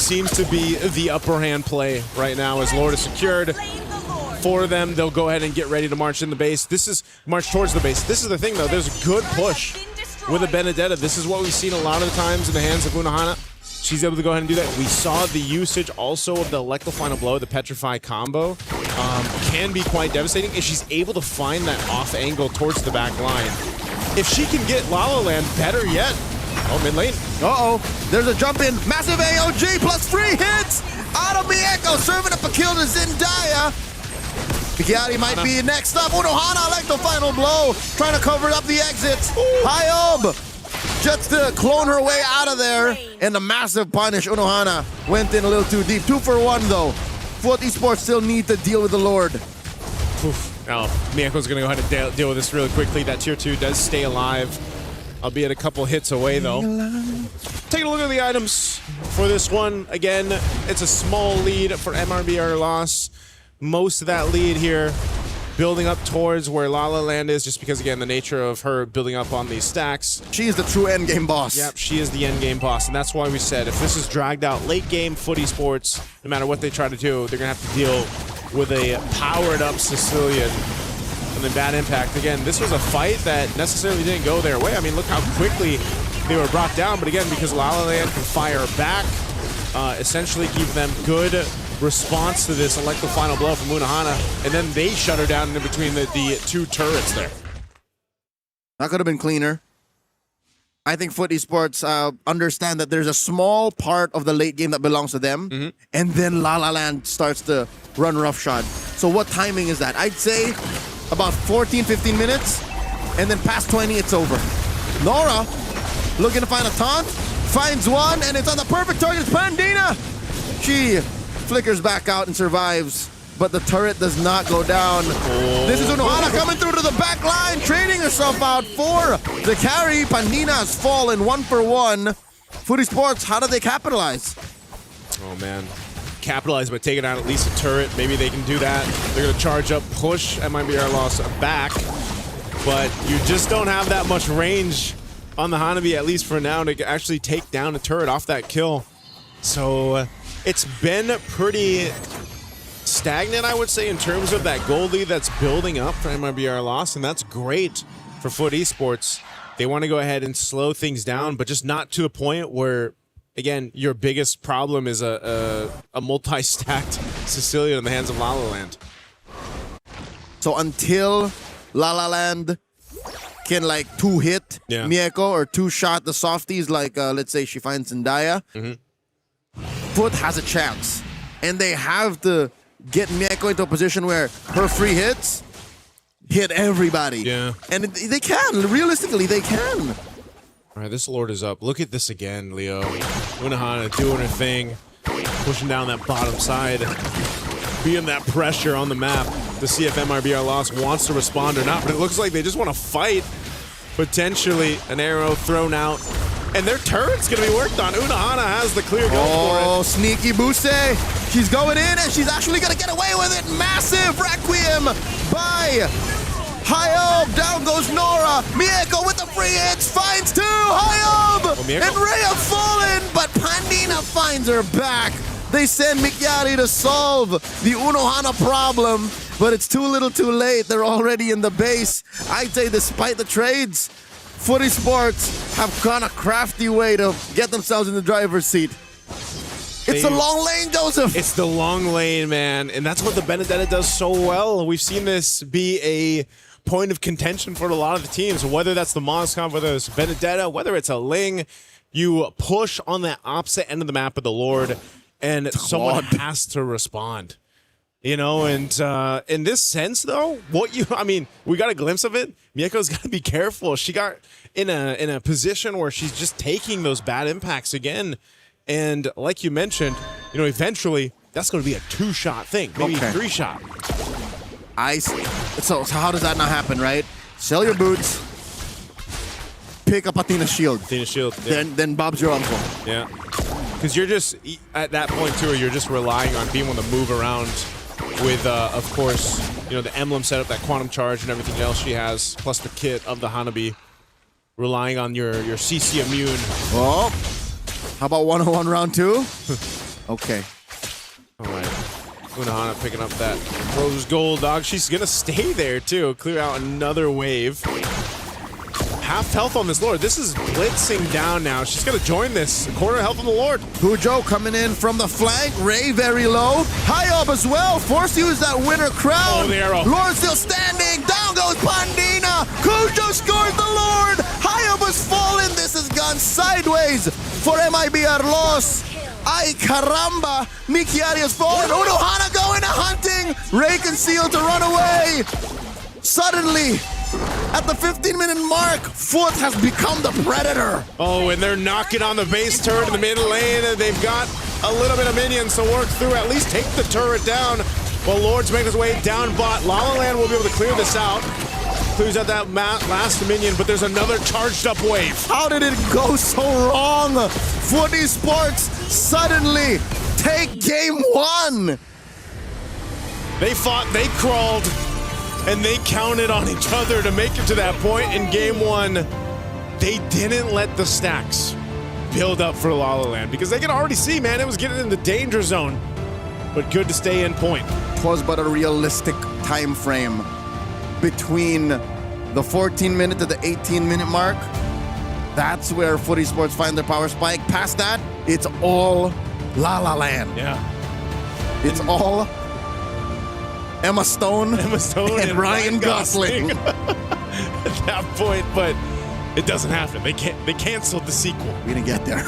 seems to be the upper hand play right now as Lord is secured for them. They'll go ahead and get ready to march in the base. This is march towards the base. This is the thing, though. There's a good push with a Benedetta. This is what we've seen a lot of the times in the hands of Unohana. She's able to go ahead and do that. We saw the usage also of the Electro Final Blow, the Petrify combo. Can be quite devastating if she's able to find that off angle towards the back line. If she can get La La Land, better yet. Oh, mid lane. Uh-oh. There's a jump in. Massive AOG plus 3 hits. Out of Mieko, serving up a kill to Zendaya. Pikiati might be next up. Unohana like the final blow. Trying to cover up the exits. Hayab just to clone her way out of there. And the massive punish. Unohana went in a little too deep. 2 for 1 though. Foot Esports still need to deal with the Lord. Now, Mieko's going to go ahead and deal with this really quickly. That tier 2 does stay alive, albeit a couple hits away though. Taking a look at the items for this one. Again, it's a small lead for MRBR loss. Most of that lead here building up towards where La La Land is, just because, again, the nature of her building up on these stacks. She is the true endgame boss. Yep, she is the endgame boss, and that's why we said if this is dragged out late game Foot Esports, no matter what they try to do, they're going to have to deal with a powered-up Sicilian and then bad impact. Again, this was a fight that necessarily didn't go their way. I mean, look how quickly they were brought down, but again, because La La Land can fire back, essentially give them good response to this Electro Final Blow from Unohana, and then they shut her down in between the 2 turrets there. That could have been cleaner. I think Foot Esports understand that there's a small part of the late game that belongs to them, and then La La Land starts to run roughshod. So what timing is that? I'd say about 14, 15 minutes, and then past 20, it's over. Nora, looking to find a taunt, finds one, and it's on the perfect target. It's Pandina. She flickers back out and survives, but the turret does not go down. This is Unohana coming through to the back line, trading herself out for the carry. Pandina has fallen 1 for 1. Foot Esports, how do they capitalize? Oh, man. Capitalize by taking out at least a turret. Maybe they can do that. They're going to charge up, push MIBR loss back, but you just don't have that much range on the Hanabi, at least for now, to actually take down a turret off that kill. So it's been pretty stagnant, I would say, in terms of that gold lead that's building up for MIBR loss, and that's great for Foot Esports. They want to go ahead and slow things down, but just not to the point where, again, your biggest problem is a multi-stacked Sicilian in the hands of La La Land. So until La La Land can like 2-hit Mieko or 2-shot the softies, like let's say she finds Zendaya, Foot has a chance. And they have to get Mieko into a position where her free hits hit everybody. Yeah. And they can. Realistically, they can. All right, this Lord is up. Look at this again, Leo. Unohana doing her thing, pushing down that bottom side, being that pressure on the map to see if MRBR Lost wants to respond or not. But it looks like they just want to fight. Potentially an arrow thrown out. And their turret's going to be worked on. Unohana has the clear go for it. Oh, sneaky Buse. She's going in and she's actually going to get away with it. Massive Requiem by Hyob. Down goes Nora. Mieko with the free hits. Finds two. Hyob and Rhea fallen, but Pandina finds her back. They send Mikyari to solve the Unohana problem, but it's too little too late. They're already in the base. I'd say despite the trades, Footy Sports have gone a crafty way to get themselves in the driver's seat. It's the long lane, Joseph. It's the long lane, man. And that's what the Benedetta does so well. We've seen this be a point of contention for a lot of the teams, whether that's the Moscom, whether it's Benedetta, whether it's a Ling. You push on that opposite end of the map with the Lord, and someone has to respond. You know, and in this sense, though, we got a glimpse of it. Mieko's got to be careful. She got in a position where she's just taking those bad impacts again. And like you mentioned, you know, eventually that's going to be a 2-shot thing, maybe 3-shot. I see. So how does that not happen, right? Sell your boots, pick up Athena's shield. Yeah. Then Bob's your uncle. Yeah. Because you're just, at that point, too, you're just relying on being able to move around with, of course, you know, the emblem setup, that quantum charge and everything else she has, plus the kit of the Hanabi. Relying on your CC immune. Oh, how about 101 round 2? Okay. All right. Unohana picking up that Rose Gold, dog. She's going to stay there, too. Clear out another wave. Half health on this Lord. This is blitzing down now. She's going to join this. Quarter health on the Lord. Pujo coming in from the flank. Ray very low. Hyob as well. Forced to use that winter crown. Oh, the arrow. Lord still standing. Down goes Pandina. Cujo scores the Lord. Hyob has fallen. This has gone sideways for MIBR loss. Ay caramba. Mikyari has fallen. Unohana going to hunting. Ray concealed to run away. Suddenly, at the 15-minute mark, Foot has become the predator. Oh, and they're knocking on the base turret in the mid lane, and they've got a little bit of minions to work through. At least take the turret down. While Lord's making his way down bot. La La Land will be able to clear this out. Clears out that last minion, but there's another charged up wave. How did it go so wrong? Footy Sports suddenly take game 1. They fought, they crawled, and they counted on each other to make it to that point in game 1. They didn't let the stacks build up for La La Land because they could already see, man, it was getting in the danger zone. But good to stay in point. It was but a realistic time frame between the 14-minute to the 18-minute mark. That's where Footy Sports find their power spike. Past that, it's all La La Land. Yeah. It's all Emma Stone and Ryan Gosling. At that point, but it doesn't happen. They canceled the sequel. We didn't get there.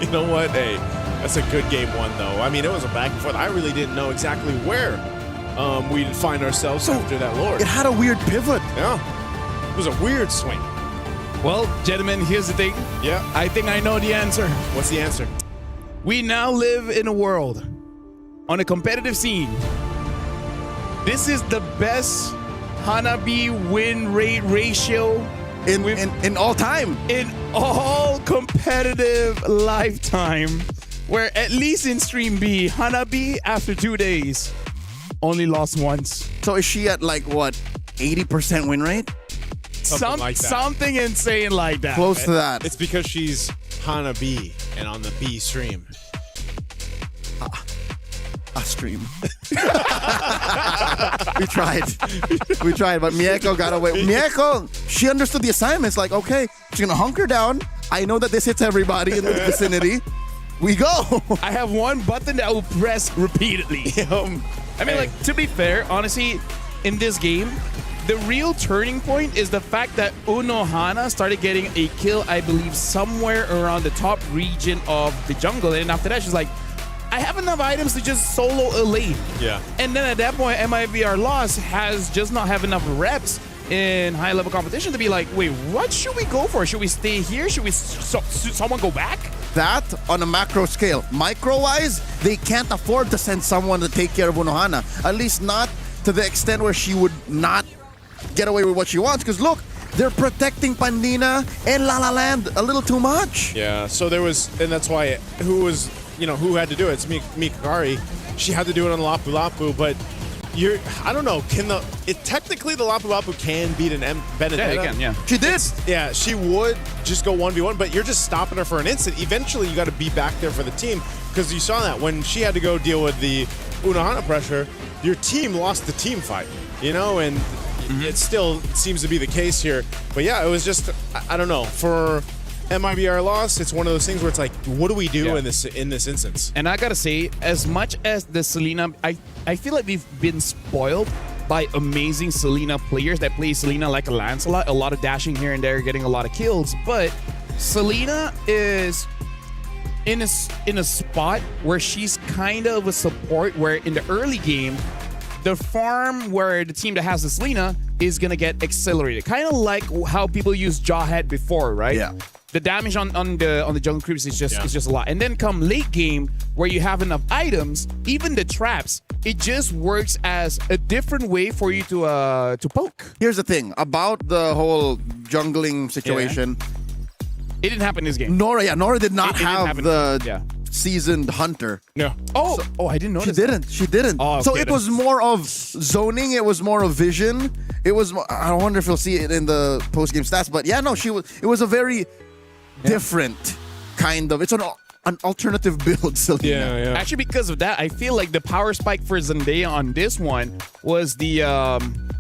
You know what? Hey, that's a good game 1, though. I mean, it was a back and forth. I really didn't know exactly where we'd find ourselves after that Lord. It had a weird pivot. Yeah. It was a weird swing. Well, gentlemen, here's the thing. Yeah. I think I know the answer. What's the answer? We now live in a world on a competitive scene. This is the best Hanabi win rate ratio in all time. In all competitive lifetime. Where at least in Stream B, Hanabi, after 2 days, only lost once. So is she at like, what, 80% win rate? Something like that. Something insane like that. Close to that. It's because she's Hana B and on the B stream. A stream. We tried, but Mieko got away. Mieko, she understood the assignment. It's like, okay, she's gonna hunker down. I know that this hits everybody in the vicinity. We go. I have one button that I will press repeatedly. I mean, like, to be fair, honestly, in this game, the real turning point is the fact that Unohana started getting a kill, I believe, somewhere around the top region of the jungle. And after that, she's like, I have enough items to just solo a lane. Yeah. And then at that point, MIBR Lost has just not have enough reps in high-level competition to be like, wait, what should we go for? Should we stay here? Should we someone go back? That on a macro scale. Micro-wise, they can't afford to send someone to take care of Unohana. At least not to the extent where she would not get away with what she wants. Because look, they're protecting Pandina and La La Land a little too much. Yeah, so there was, and that's why who had to do it? It's Mikari. She had to do it on Lapu Lapu, but I don't know, technically the Lapu Lapu can beat an Benedetta. Yeah, again, yeah. She did. Yeah, she would just go 1v1, but you're just stopping her for an instant. Eventually, you got to be back there for the team, because you saw that when she had to go deal with the Unohana pressure, your team lost the team fight, and it still seems to be the case here. But yeah, it was just, I don't know, for MIBR loss, it's one of those things where it's like, what do we do in this instance? And I gotta say, as much as the Selena, I feel like we've been spoiled by amazing Selena players that play Selena like a Lancelot, a lot of dashing here and there, getting a lot of kills. But Selena is in a spot where she's kind of a support, where in the early game, the farm where the team that has the Selena is gonna get accelerated, kind of like how people use Jawhead before, right? Yeah. The damage on the jungle creeps is just a lot. And then come late game where you have enough items, even the traps, it just works as a different way for you to poke. Here's the thing about the whole jungling situation. It didn't happen this game. Nora did not have the yeah. seasoned hunter. No. Oh, I didn't notice. She didn't. Oh, so okay, it was more of zoning. It was more of vision. It was. I wonder if you'll see it in the post game stats. But yeah, no, she was. It was a very different kind of. It's an alternative build, Selena. Yeah. Actually, because of that, I feel like the power spike for Zendaya on this one was the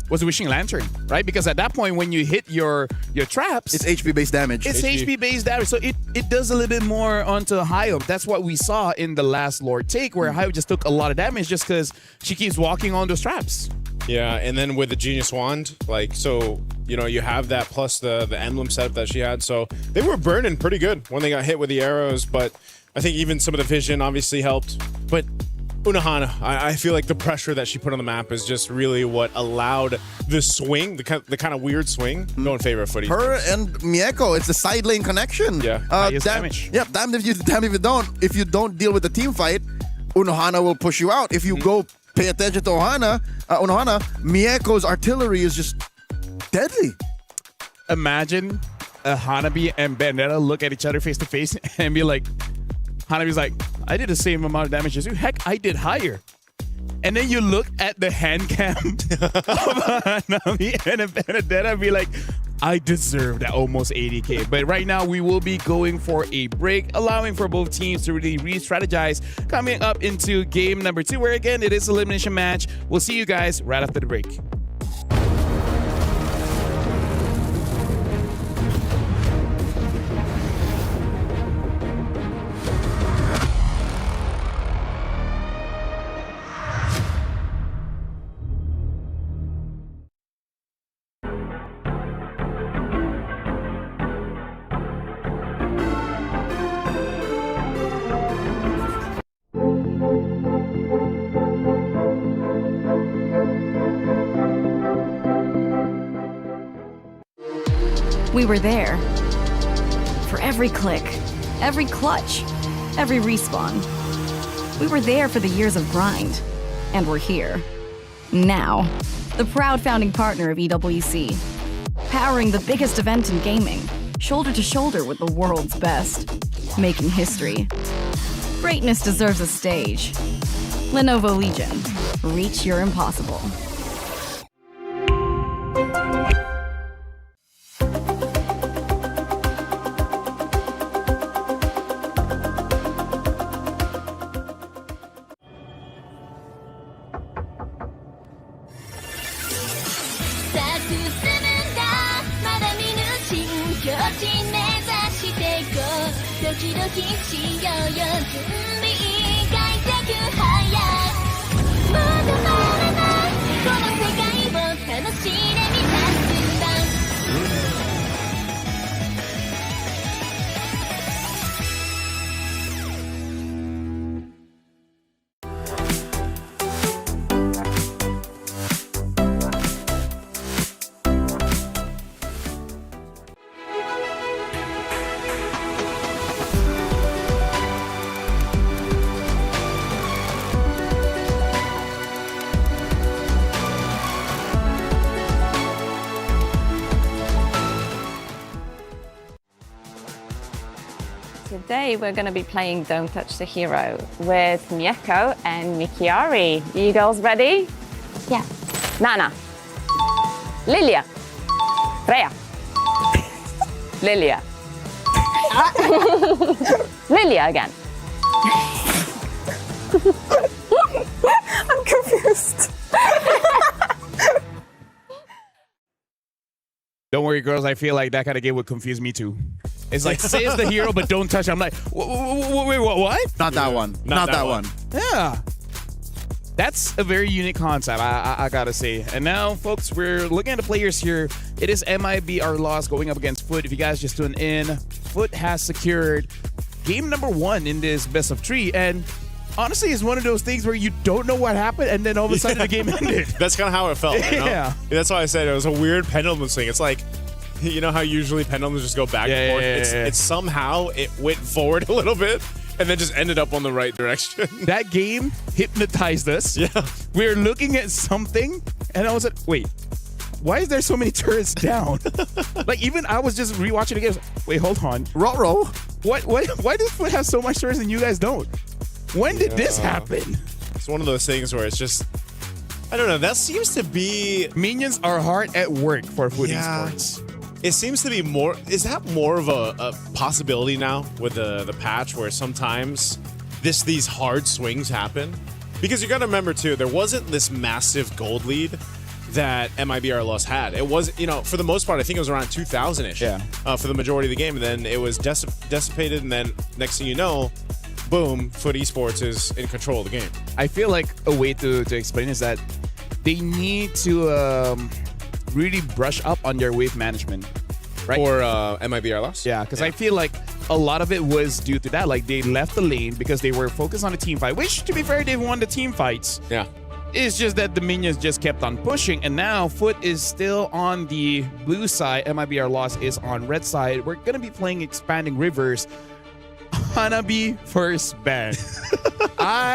Wishing Lantern, right? Because at that point, when you hit your traps, it's HP based damage. It's HP based damage, so it does a little bit more onto Hayo. That's what we saw in the last Lord take, where Hayo just took a lot of damage just because she keeps walking on those traps. Yeah, and then with the Genius Wand, you have that plus the emblem setup that she had. So they were burning pretty good when they got hit with the arrows, but I think even some of the vision obviously helped. But Unohana, I feel like the pressure that she put on the map is just really what allowed the swing, the kind of weird swing, go in favor of Footy. Her and Mieko, it's the side lane connection. Yeah. Damage. Yep, damned if you don't. If you don't deal with the team fight, Unohana will push you out. If you go pay attention to Unohana, Mieko's artillery is just deadly. Imagine Hanabi and Benedetta look at each other face to face and be like, Hanabi's like, I did the same amount of damage as you. Heck, I did higher. And then you look at the hand cam of Hanabi and Benedetta and be like, I deserve that almost 80k. But right now, we will be going for a break, allowing for both teams to really re-strategize coming up into game number 2, where again, it is an elimination match. We'll see you guys right after the break. We were there. For every click, every clutch, every respawn. We were there for the years of grind. And we're here. Now. The proud founding partner of EWC. Powering the biggest event in gaming. Shoulder to shoulder with the world's best. Making history. Greatness deserves a stage. Lenovo Legion. Reach your impossible. Today we're going to be playing Don't Touch the Hero with Mieko and Mikiari. You girls ready? Yeah. Nana. Lilia. Freya. Lilia. Lilia again. I'm confused. Don't worry, girls. I feel like that kind of game would confuse me too. It's like, say it's the hero, but don't touch. I'm like, wait, what? Not that one. Not that one. Yeah. That's a very unique concept, I gotta say. And now, folks, we're looking at the players here. It is MIBR loss going up against Foot. If you guys just tune in, Foot has secured game number 1 in this best of 3. And honestly, it's one of those things where you don't know what happened, and then all of a sudden the game ended. That's kind of how it felt. You know? Yeah. That's why I said it was a weird pendulum thing. It's like, you know how usually pendulums just go back and forth? It's somehow it went forward a little bit and then just ended up on the right direction. That game hypnotized us. Yeah. We were looking at something, and I was like, wait, why is there so many turrets down? Like, even I was just rewatching the game. Wait, hold on. Ruh-roh. Why does Foot have so much turrets and you guys don't? When did this happen? It's one of those things where it's just, I don't know, that seems to be... Minions are hard at work for Foot Esports. It seems to be more, is that more of a possibility now with the patch where sometimes these hard swings happen? Because you got to remember too, there wasn't this massive gold lead that MIBR Lost had. It was, you know, for the most part, I think it was around 2,000-ish for the majority of the game. And then it was dissipated, and then next thing you know, boom, Foot Esports is in control of the game. I feel like a way to explain is that they need to really brush up on their wave management. Right? For MIBR Lost? Yeah, because I feel like a lot of it was due to that. Like, they left the lane because they were focused on the team fight, which, to be fair, they won the team fights. Yeah. It's just that the minions just kept on pushing, and now Foot is still on the blue side. MIBR Lost is on red side. We're going to be playing Expanding Rivers. Hanabi first ban.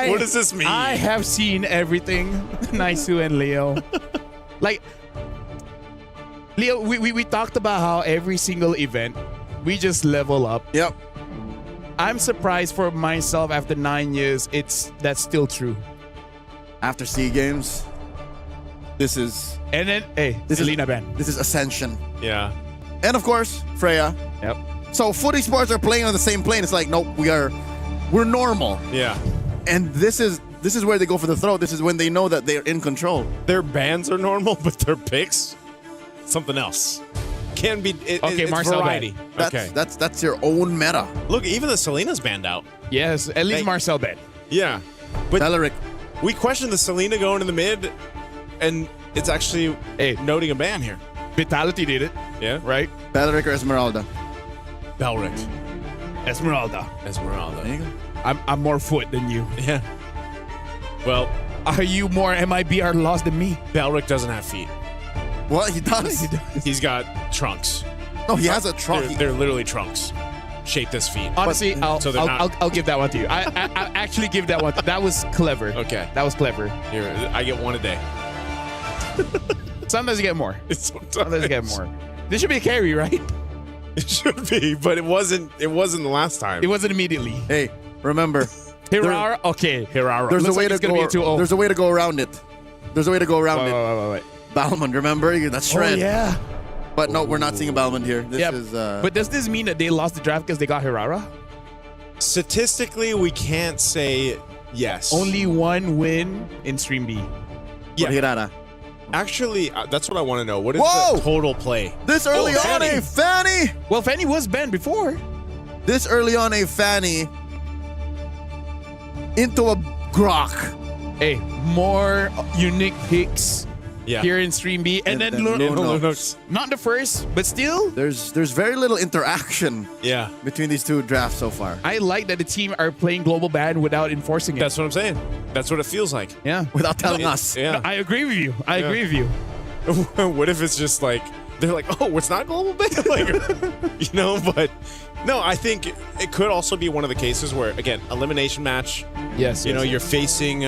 What does this mean? I have seen everything, Naisu and Leo. Like, Leo, we talked about how every single event, we just level up. Yep. I'm surprised for myself after 9 years, that's still true. After SEA Games, this is... And then, hey, this Selena ban. This is Ascension. Yeah. And of course, Freya. Yep. So Foot Esports are playing on the same plane. It's like, nope, we're normal. Yeah. And this is where they go for the throw. This is when they know that they're in control. Their bans are normal, but their picks, something else. Can be it's Marcel variety. That's your own meta. Look, even the Selena's banned out. Yes, at least Marcel banned. Yeah. But Beleric. We questioned the Selena going in the mid, and it's actually noting a ban here. Vitality did it. Yeah. Right? Beleric or Esmeralda? Belric. Esmeralda. There you go. I'm more Foot than you. Yeah. Well, are you more MIBR Lost than me? Belric doesn't have feet. What? He does? He's got trunks. No, he has a trunk. They're literally trunks. Shaped as feet. Honestly, I'll give that one to you. I actually give that one. That was clever. Okay. That was clever. Here, I get one a day. Sometimes you get more. Sometimes you get more. This should be a carry, right? It should be, but it wasn't the last time. It wasn't immediately. Hey, remember. Hirara? Okay. Hirara. There's Looks a way like to it's gonna go. be a 2-0. There's a way to go around it. There's a way to go around it. Wait. Balmond, remember? That's shred. Oh, yeah. But no, we're not seeing a Balmond here. This is. But does this mean that they lost the draft because they got Hirara? Statistically, we can't say yes. Only one win in Stream B. Yeah. Hirara. Actually, that's what I want to know. What is Whoa! the total play? This early on a Fanny. Well, Fanny was banned before. This early on a Fanny into a Grok. Hey, more unique picks Yeah. here in Stream B. And then Lunox. Not the first, but still. There's very little interaction Yeah. between these two drafts so far. I like that the team are playing global ban without enforcing it. That's what I'm saying. That's what it feels like. Yeah. Without telling us. Yeah. No, I agree with you. I agree with you. What if it's just like, they're like, oh, it's not global ban? Like, you know, but no, I think it could also be one of the cases where, again, elimination match. Yes. You know, you're facing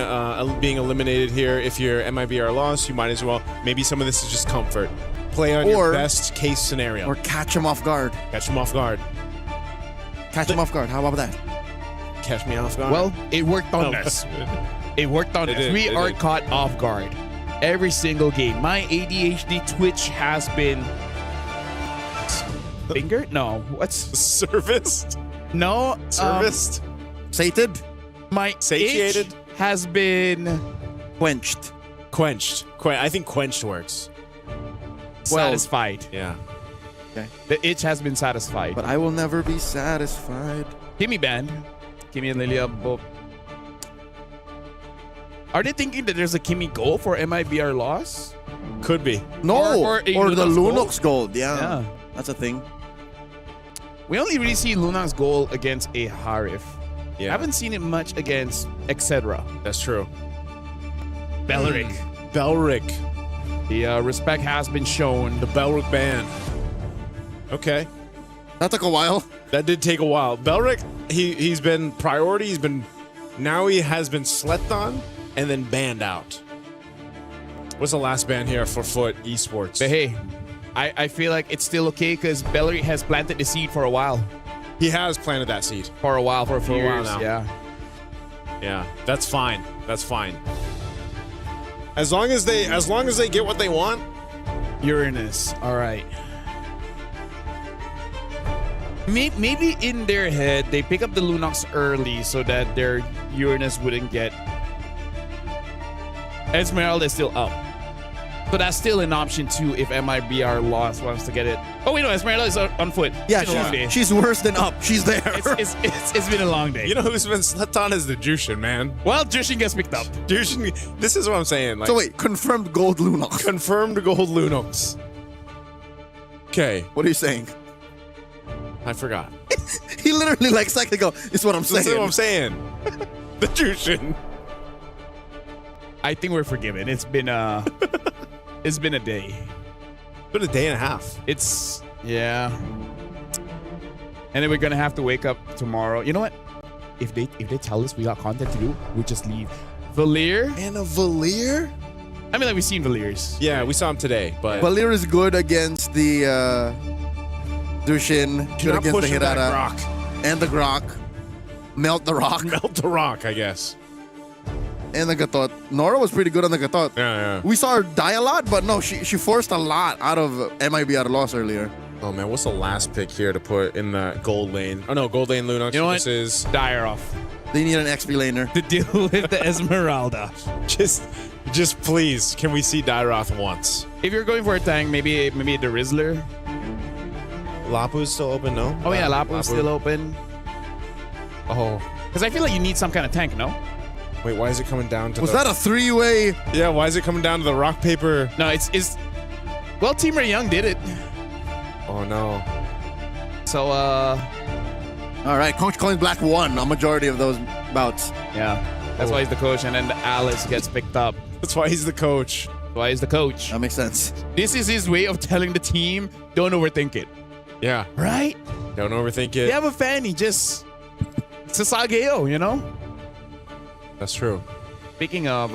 being eliminated here. If you're MIBR lost, you might as well. Maybe some of this is just comfort. Play on your best case scenario. Or catch him off guard. Catch him off guard. Catch him off guard. How about that? Catch me off guard. Well, it worked on us. It worked on us. We are caught off guard every single game. My ADHD twitch has been fingered? No. What's serviced? No. Serviced? Sated? My Satiated? itch has been quenched. Quenched. I think quenched works. Satisfied. Yeah. Okay. The itch has been satisfied. But I will never be satisfied. Kimmy band. Kimmy and Lilia both. Are they thinking that there's a Kimmy goal for MIBR loss? Could be. No. Or the Lunox gold. Yeah. That's a thing. We only really see Lunox goal against a Harif. Yeah. Haven't seen it much against etc. That's true. Belric. Belric. The respect has been shown. The Belric band. Okay. That took a while. That did take a while. Belric, he's been priority. Now he has been slept on and then banned out. What's the last ban here for Foot Esports? But hey, I feel like it's still okay because Bellery has planted the seed for a while. He has planted that seed. For a while, for a few years. Now. Yeah. Yeah, that's fine. That's fine. As long as they get what they want. Uranus. All right. Maybe in their head they pick up the Lunox early so that their Uranus wouldn't get. Esmeralda is still up. So that's still an option too if MIBR lost wants to get it. Oh wait, no, Esmeralda is on foot. Yeah, she's worse than up. She's there. It's been a long day. You know who's been slept on is the Jushin, man. Well, Jushin gets picked up. Jushin, this is what I'm saying. Like, so wait, confirmed gold Lunox. Confirmed gold Lunox. Okay. What are you saying? I forgot. He literally like a second ago. Is what I'm saying. This is what I'm saying. The Jushin. I think we're forgiven. It's been it's been a day. It's been a day and a half. It's yeah. And then we're gonna have to wake up tomorrow. You know what? If they tell us we got content to do, we just leave. Valir and a Valir. I mean, like we've seen Valirs. Yeah, we saw him today, but Valir is good against the Dushin, good against the Hirara rock and the Grok. Melt the rock. Melt the rock, I guess. And the Gatot. Nora was pretty good on the Gatot. Yeah. We saw her die a lot, but no, she forced a lot out of MIBR loss earlier. Oh man, what's the last pick here to put in the gold lane? Oh no, gold lane Lunox. You know this what? is Dire off. They need an XP laner to deal with the Esmeralda. Just please, can we see Dyroth once? If you're going for a tank, maybe the Rizzler. Lapu's still open, no? Oh yeah, Lapu's still open. Oh, because I feel like you need some kind of tank, no? Wait, why is it coming down to? Was that a three-way? Yeah, why is it coming down to the rock paper? No, it's. Well, Team Ray Young did it. Oh no. So all right, Coach Coin Black won a majority of those bouts. Yeah, that's why he's the coach, and then Alice gets picked up. That's why he's the coach. That's why he's the coach. That makes sense. This is his way of telling the team, don't overthink it. Yeah. Right? Don't overthink it. You have a fan, he just Sasageo, you know? That's true. Speaking of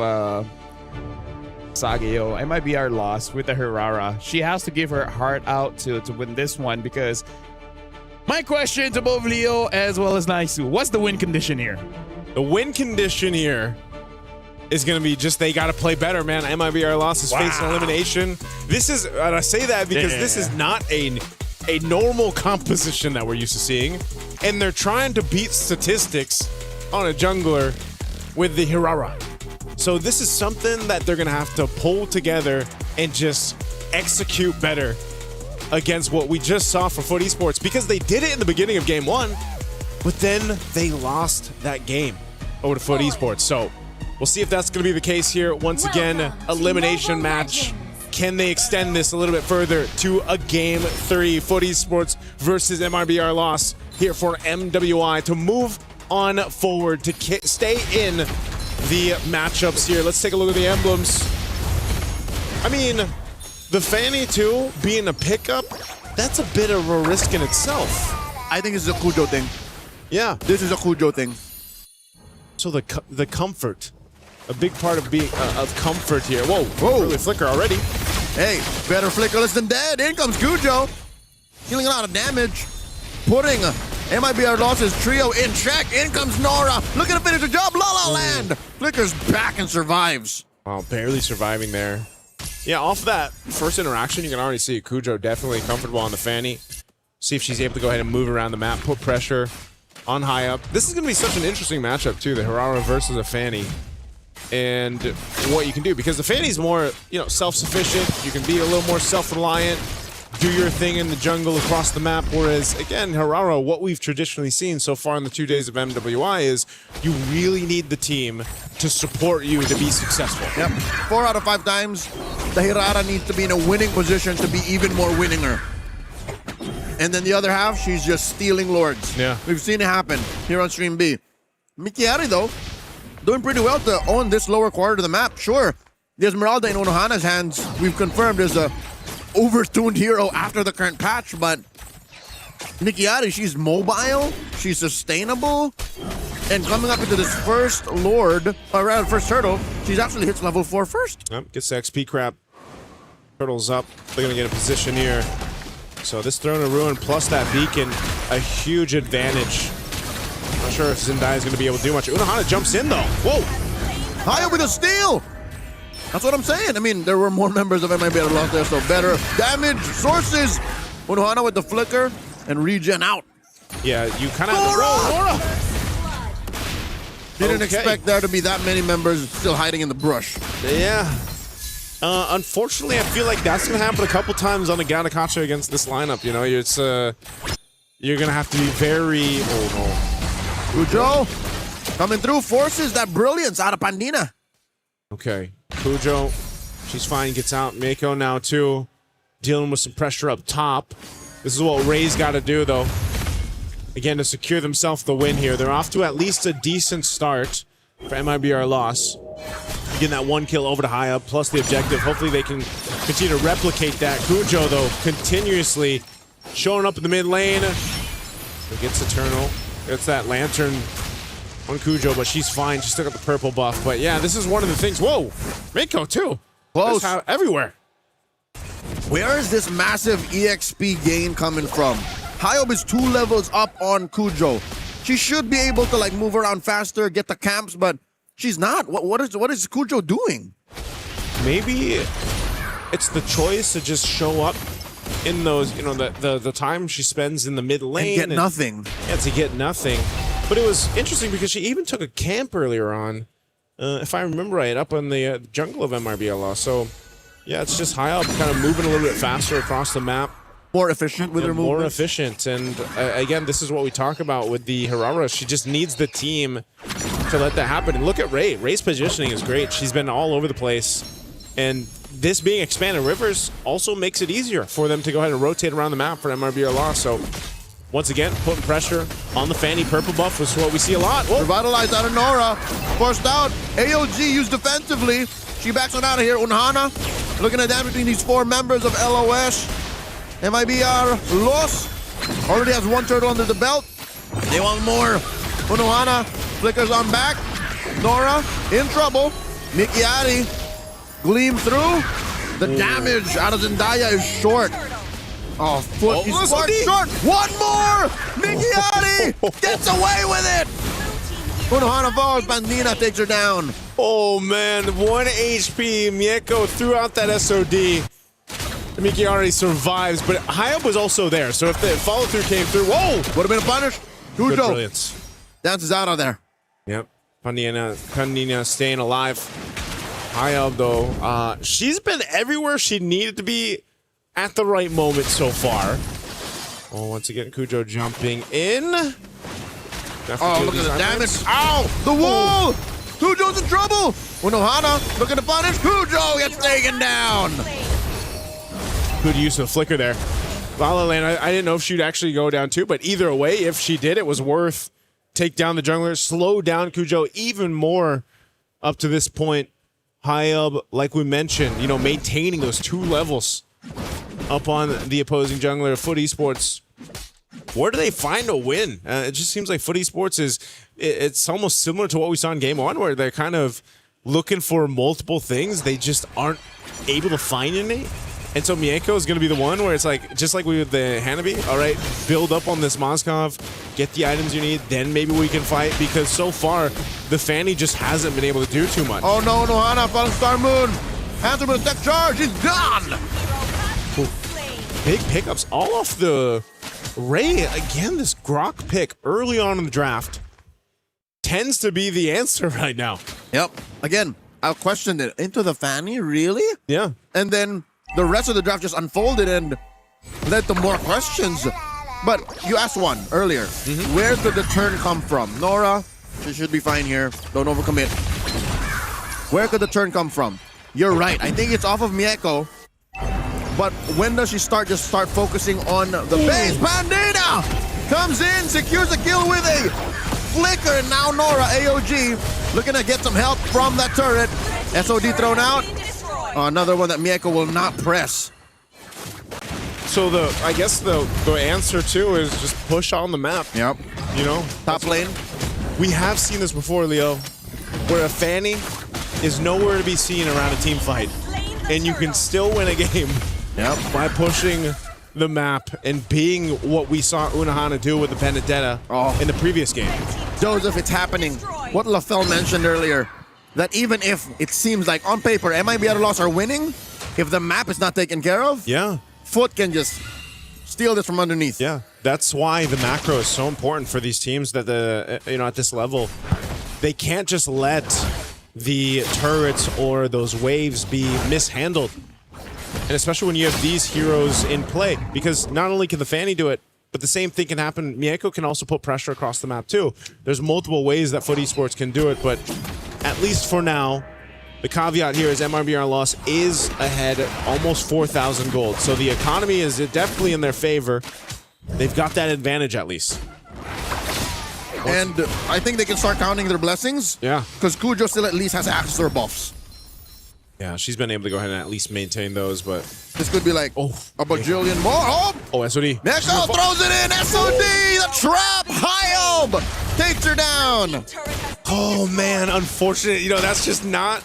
Sageo, it might be our loss with the Hirara. She has to give her heart out to win this one because my question to both Leo as well as Naisu, what's the win condition here? The win condition here is going to be just they got to play better, man. MIBR loss is facing elimination. This is, and I say that because this is not a normal composition that we're used to seeing. And they're trying to beat statistics on a jungler with the Hirara. So this is something that they're going to have to pull together and just execute better against what we just saw for Foot Esports, because they did it in the beginning of game one, but then they lost that game over to Foot Esports. So we'll see if that's going to be the case here. Once again, elimination match. Can they extend this a little bit further to a game 3? Foot Esports versus MIBR loss here for MWI to move on forward to stay in the matchups here. Let's take a look at the emblems. I mean, the Fanny 2 being a pickup, that's a bit of a risk in itself. I think this is a Kujo thing. Yeah. This is a Kujo thing. So the comfort, a big part of being of comfort here. Whoa, really flicker already. Hey, better flickerless than dead. In comes Kujo. Dealing a lot of damage. Putting MIBR losses trio in check. In comes Nora. Looking to finish the job. La La Land. Flickers back and survives. Wow, barely surviving there. Yeah, off that first interaction, you can already see Cujo definitely comfortable on the Fanny. See if she's able to go ahead and move around the map, put pressure on high up. This is going to be such an interesting matchup, too, the Hirara versus a Fanny. And what you can do, because the Fanny's more, self-sufficient. You can be a little more self-reliant, do your thing in the jungle across the map. Whereas, again, Hirara, what we've traditionally seen so far in the 2 days of MWI is you really need the team to support you to be successful. Yep. 4 out of 5 times, the Hirara needs to be in a winning position to be even more winninger. And then the other half, she's just stealing Lords. Yeah. We've seen it happen here on Stream B. Mikiari, though, doing pretty well to own this lower quarter of the map. Sure, the Esmeralda in Unohana's hands, we've confirmed, is a overtuned hero after the current patch, but Mikiari, she's mobile, she's sustainable, and coming up into this first Lord, or rather first turtle, she's actually hits level 4 first. Yep, gets the XP crap. Turtle's up. They're going to get a position here. So this Throne of Ruin plus that beacon, a huge advantage. Not sure if Zendaya is going to be able to do much. Unohana jumps in, though. Whoa! High with a steal! That's what I'm saying. I mean, there were more members of MIBR lost there, so better damage sources. Unohana with the flicker and regen out. Yeah, you kind of have to roll. Nora! Didn't expect there to be that many members still hiding in the brush. Yeah. Unfortunately, I feel like that's going to happen a couple times on the Ganakacha against this lineup. It's you're going to have to be very... Oh, no. Cujo coming through, forces that brilliance out of Pandina. Okay. Cujo, she's fine, gets out. Mako now, too, dealing with some pressure up top. This is what Ray's got to do, though. Again, to secure themselves the win here. They're off to at least a decent start for MIBR loss. Getting that 1 kill over to high up, plus the objective. Hopefully they can continue to replicate that. Cujo, though, continuously showing up in the mid lane. Gets Eternal. Gets that Lantern on Cujo, but she's fine. She still got the purple buff. But yeah, this is one of the things. Whoa! Mako, too. Close. Everywhere. Where is this massive EXP gain coming from? Hyob is 2 levels up on Cujo. She should be able to move around faster, get the camps, but she's not. What is Cujo doing? Maybe it's the choice to just show up in those, the time she spends in the mid lane. And get nothing. Yeah, to get nothing. But it was interesting because she even took a camp earlier on, if I remember right, up in the jungle of MRBLA. So, yeah, it's just high up, kind of moving a little bit faster across the map. More efficient with her movement. More efficient. And again, this is what we talk about with the Hirara. She just needs the team to let that happen. And look at Ray. Ray's positioning is great. She's been all over the place. And this being expanded rivers also makes it easier for them to go ahead and rotate around the map for MRBR loss. So once again, putting pressure on the Fanny purple buff was what we see a lot. Whoa. Revitalized out of Nora. Forced out. AOG used defensively. She backs on out of here. Unohana looking at that between these 4 members of LOS. MIBR lost. Already has 1 turtle under the belt. They want more. Unohana flickers on back. Nora in trouble. Mikiari gleam through. The damage out of Zendaya is short. Oh, foot is short. 1 more. Mikiari gets away with it. Unohana falls. Pandina takes her down. Oh, man. 1 HP. Mieko threw out that SOD. Mikiari survives, but Hayab was also there, so if the follow-through came through, whoa! Would have been a punish. Good brilliance. Dances out of there. Yep. Pandina staying alive. Hayab, though, she's been everywhere she needed to be at the right moment so far. Oh, once again, Cujo jumping in. Oh, look at the damage. Ow! The wall! Cujo's in trouble! Unohana looking to punish. Cujo gets taken down! Good use of the flicker there. La La Land, I didn't know if she'd actually go down too, but either way, if she did, it was worth take down the jungler, slow down Cujo even more up to this point. Hayab, like we mentioned, maintaining those 2 levels up on the opposing jungler. Foot Esports, where do they find a win? It just seems like Foot Esports it's almost similar to what we saw in Game 1, where they're kind of looking for multiple things. They just aren't able to find any. And so Mieko is going to be the one where it's like, just like we with the Hanabi, all right, build up on this Moskov, get the items you need, then maybe we can fight, because so far, the Fanny just hasn't been able to do too much. Oh no, Nohana, Fallen Star Moon. Answer with a tech charge, he's gone! Ooh. Big pickups all off the Ray. Again, this Grok pick early on in the draft tends to be the answer right now. Yep. Again, I'll question it. Into the Fanny, really? Yeah. And then the rest of the draft just unfolded and led to more questions. But you asked one earlier. Where did the turn come from? Nora, she should be fine here. Don't overcommit. Where could the turn come from? You're right. I think it's off of Mieko. But when does she start focusing on the base? Bandita comes in, secures a kill with a flicker, and now Nora, AOG, looking to get some help from that turret. SOD thrown out. Another one that Mieko will not press. So I guess the answer too is just push on the map. Yep. You know, top lane. We have seen this before, Leo, where a Fanny is nowhere to be seen around a team fight, and you can still win a game. Yep. By pushing the map and being what we saw Unahana do with the Benedetta in the previous game. Joseph, it's happening. What LaFell mentioned earlier, that even if it seems like on paper MIBR Loss are winning, if the map is not taken care of, Foot can just steal this from underneath. Yeah, that's why the macro is so important for these teams that at this level, they can't just let the turrets or those waves be mishandled. And especially when you have these heroes in play, because not only can the Fanny do it, but the same thing can happen. Mieko can also put pressure across the map too. There's multiple ways that Foot Esports can do it, but at least for now, the caveat here is MRBR Loss is ahead almost 4,000 gold. So the economy is definitely in their favor. They've got that advantage at least. And I think they can start counting their blessings. Yeah. Because Kujo still at least has access to her buffs. Yeah, she's been able to go ahead and at least maintain those, but... This could be like a bajillion more. Oh, SOD. Neko throws it in. SOD, the trap. Hyob takes her down. Oh, man, unfortunate. That's just not...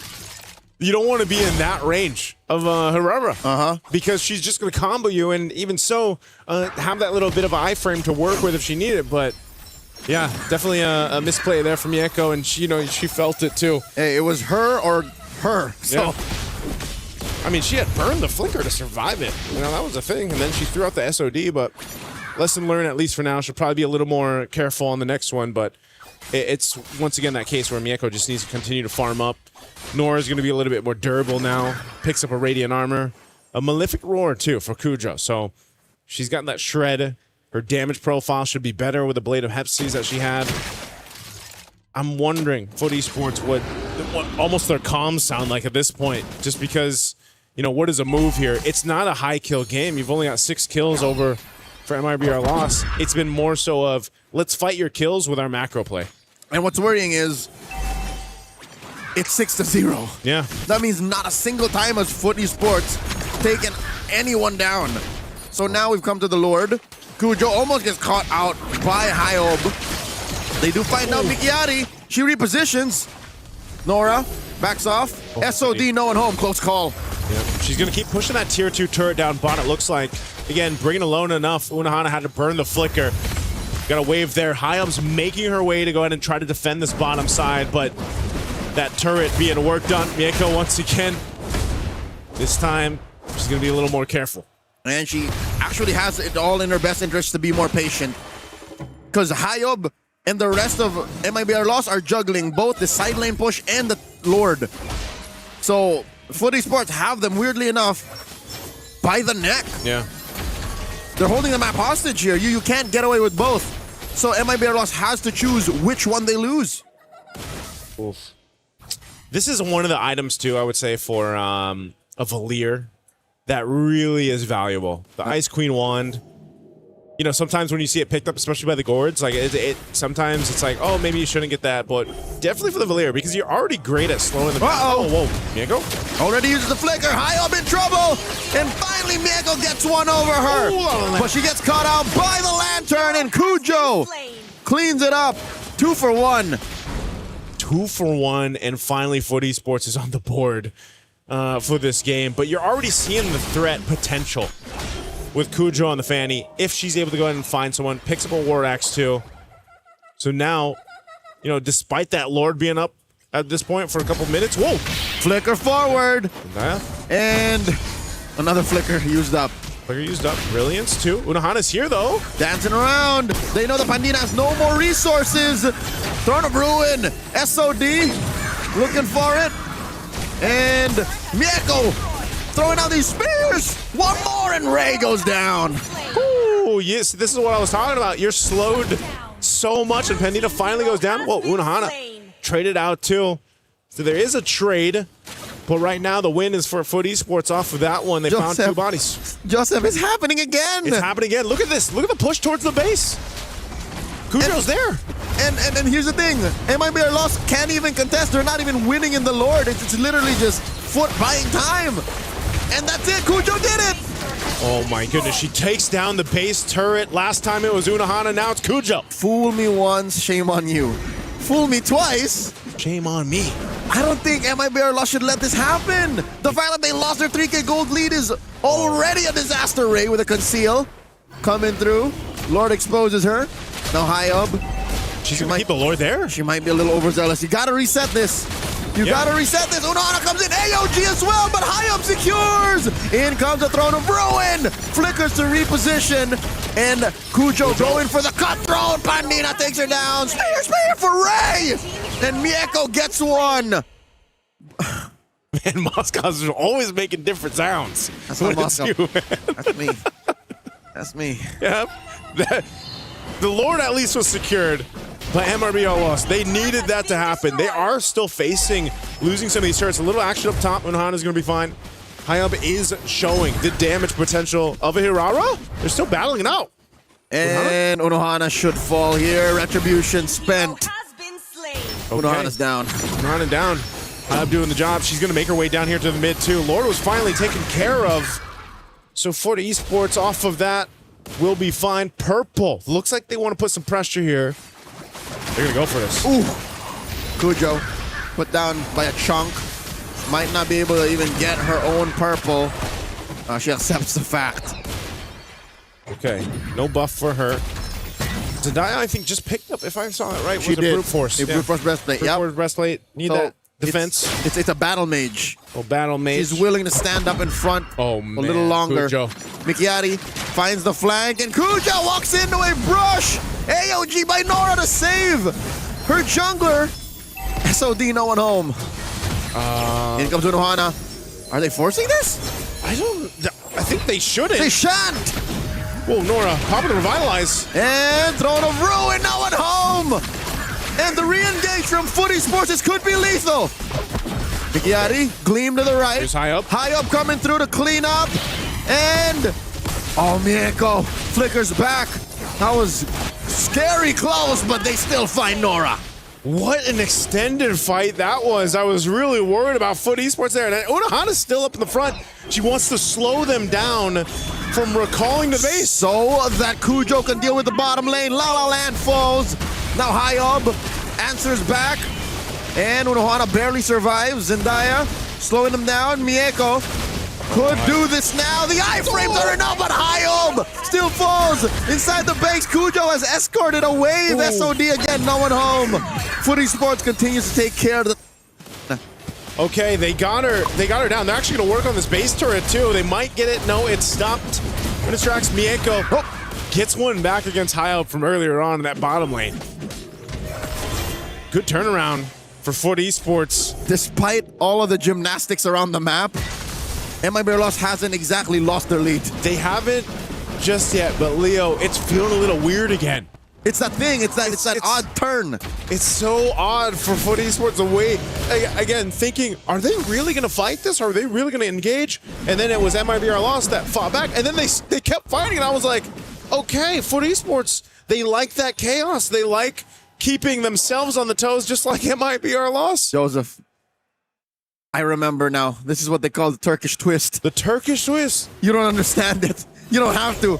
You don't want to be in that range of Herrera. Because she's just going to combo you, and even so, have that little bit of iframe to work with if she needed it, but... Yeah, definitely a misplay there from Mieko, and she felt it too. Hey, it was her or her. So, yeah. I mean, she had burned the flicker to survive it. That was a thing, and then she threw out the SOD. But lesson learned, at least for now. She'll probably be a little more careful on the next one. But it's once again that case where Mieko just needs to continue to farm up. Nora's going to be a little bit more durable now. Picks up a Radiant Armor, a Malefic Roar too for Kujo. So she's got that shred. Her damage profile should be better with the Blade of Hepsies that she had. I'm wondering, Foot Esports, what almost their comms sound like at this point. Just because, what is a move here? It's not a high kill game. You've only got 6 kills over for MRBR Loss. It's been more so of, let's fight your kills with our macro play. And what's worrying is, it's 6-0. Yeah. That means not a single time has Foot Esports taken anyone down. So now we've come to the Lord. Kujo almost gets caught out by Hyob. They do find out Mikiari. She repositions. Nora backs off. SOD, no one home. Close call. Yep. She's going to keep pushing that tier 2 turret down bot, it looks like. Again, bringing alone enough. Unahana had to burn the flicker. Got a wave there. Hyob's making her way to go ahead and try to defend this bottom side, but that turret being worked on. Mieko once again. This time, she's going to be a little more careful. And she actually has it all in her best interest to be more patient. Because Hyob and the rest of MIBR Loss are juggling both the side lane push and the Lord. So, Foot Esports have them, weirdly enough, by the neck. Yeah. They're holding the map hostage here. You can't get away with both. So MIBR Loss has to choose which one they lose. Oof. This is one of the items, too, I would say, for a Valier that really is valuable. The Ice Queen Wand. Sometimes when you see it picked up, especially by the Gourds, like sometimes it's like, oh, maybe you shouldn't get that, but definitely for the Valier, because you're already great at slowing them down. Oh, whoa. Mieko? Already uses the flicker. Hyob in trouble. And finally, Mieko gets one over her. But she gets caught out by the lantern, and Kujo cleans it up. 2 for 1. 2 for 1, and finally Foot Esports is on the board for this game, but you're already seeing the threat potential with Cujo on the Fanny. If she's able to go ahead and find someone, picks up a War Axe too. So now, you know, despite that Lord being up at this point for a couple minutes, whoa! Flicker forward. And another flicker used up. Flicker used up. Brilliance too. Unohana's here though. Dancing around. They know the Pandina has no more resources. Throne of Ruin. SOD looking for it. And Mieko throwing out these spears. One more and Ray goes down. Ooh, yes, this is what I was talking about. You're slowed so much and Pandina finally goes down. Whoa, Unohana traded out too. So there is a trade, but right now the win is for Foot Esports off of that one. They found 2 bodies. Joseph, it's happening again. It's happening again. Look at this. Look at the push towards the base. Cujo's there. And here's the thing. MIBR Lost can't even contest. They're not even winning in the Lord. It's literally just Foot buying time. And that's it. Cujo did it. Oh my goodness. She takes down the base turret. Last time it was Unohana. Now it's Cujo. Fool me once, shame on you. Fool me twice. Shame on me. I don't think MIBR Lost should let this happen. The fact that they lost their 3K gold lead is already a disaster, Ray, with a conceal. Coming through. Lord exposes her. Now high up. She's gonna keep the Lord there? She might be a little overzealous. You gotta reset this. You gotta reset this. Unohana comes in. AOG as well, but high up secures. In comes the Throne of Ruin. Flickers to reposition. And Cujo going for the cutthroat. Pandina takes her down. Spear for Ray. And Mieko gets one. Man, Moscow's always making different sounds. That's not Moscow. That's me. That's me. Yep. The Lord at least was secured, but MRBR lost. They needed that to happen. They are still facing losing some of these turrets. A little action up top. Unohana's going to be fine. High up is showing the damage potential of a Hirara. They're still battling it out. And Unohana should fall here. Retribution spent. Okay. Unohana's down. Unohana down. High up doing the job. She's going to make her way down here to the mid too. Lord was finally taken care of. So Porte Esports off of that will be fine. Purple. Looks like they want to put some pressure here. They're going to go for this. Ooh. Cujo put down by a chunk. Might not be able to even get her own purple. She accepts the fact. Okay. No buff for her. Zendaya, I think, just picked up, if I saw it right, She was a did. brute force. A brute force breastplate, Brute force breastplate. Need So that defense. It's a battle mage. Oh, battle mage. She's willing to stand up in front a little longer. Cujo. Mikiari finds the flank, and Cujo walks into a brush. AOG by Nora to save her jungler. SOD, no one home. In comes Unohana. Are they forcing this? I think they shouldn't. They shan't. Whoa, Nora, popping to revitalize. And Throne of Ruin, no one home. And the re-engage from Foot Esports could be lethal. Mikiari, gleam to the right. Here's high up. High up coming through to clean up. And Mieko flickers back. That was scary close, but they still find Nora. What an extended fight that was. I was really worried about Foot Esports there. And Unohana's still up in the front. She wants to slow them down from recalling the base. So that Cujo can deal with the bottom lane. La La Land falls. Now high up answers back. And Unohana barely survives. Zendaya slowing them down. Mieko could do this now. The iframes are enough, but Hyob still falls inside the base. Cujo has escorted a wave. SOD again, no one home. Foot Esports continues to take care of the... Okay, they got her down. They're actually going to work on this base turret too. They might get it. No, it's stopped. It distracts Mieko. Gets one back against Hyob from earlier on in that bottom lane. Good turnaround for Foot Esports. Despite all of the gymnastics around the map, MIBR Lost hasn't exactly lost their lead. They haven't just yet, but Leo, it's feeling a little weird again. It's that thing. It's that odd turn. It's so odd for Foot Esports the way, again, thinking, are they really going to fight this? Are they really going to engage? And then it was MIBR Lost that fought back, and then they kept fighting, and I was like, okay, Foot Esports, they like that chaos. They like keeping themselves on the toes just like MIBR Lost. Joseph, I remember now. This is what they call the Turkish twist. The Turkish twist? You don't understand it. You don't have to.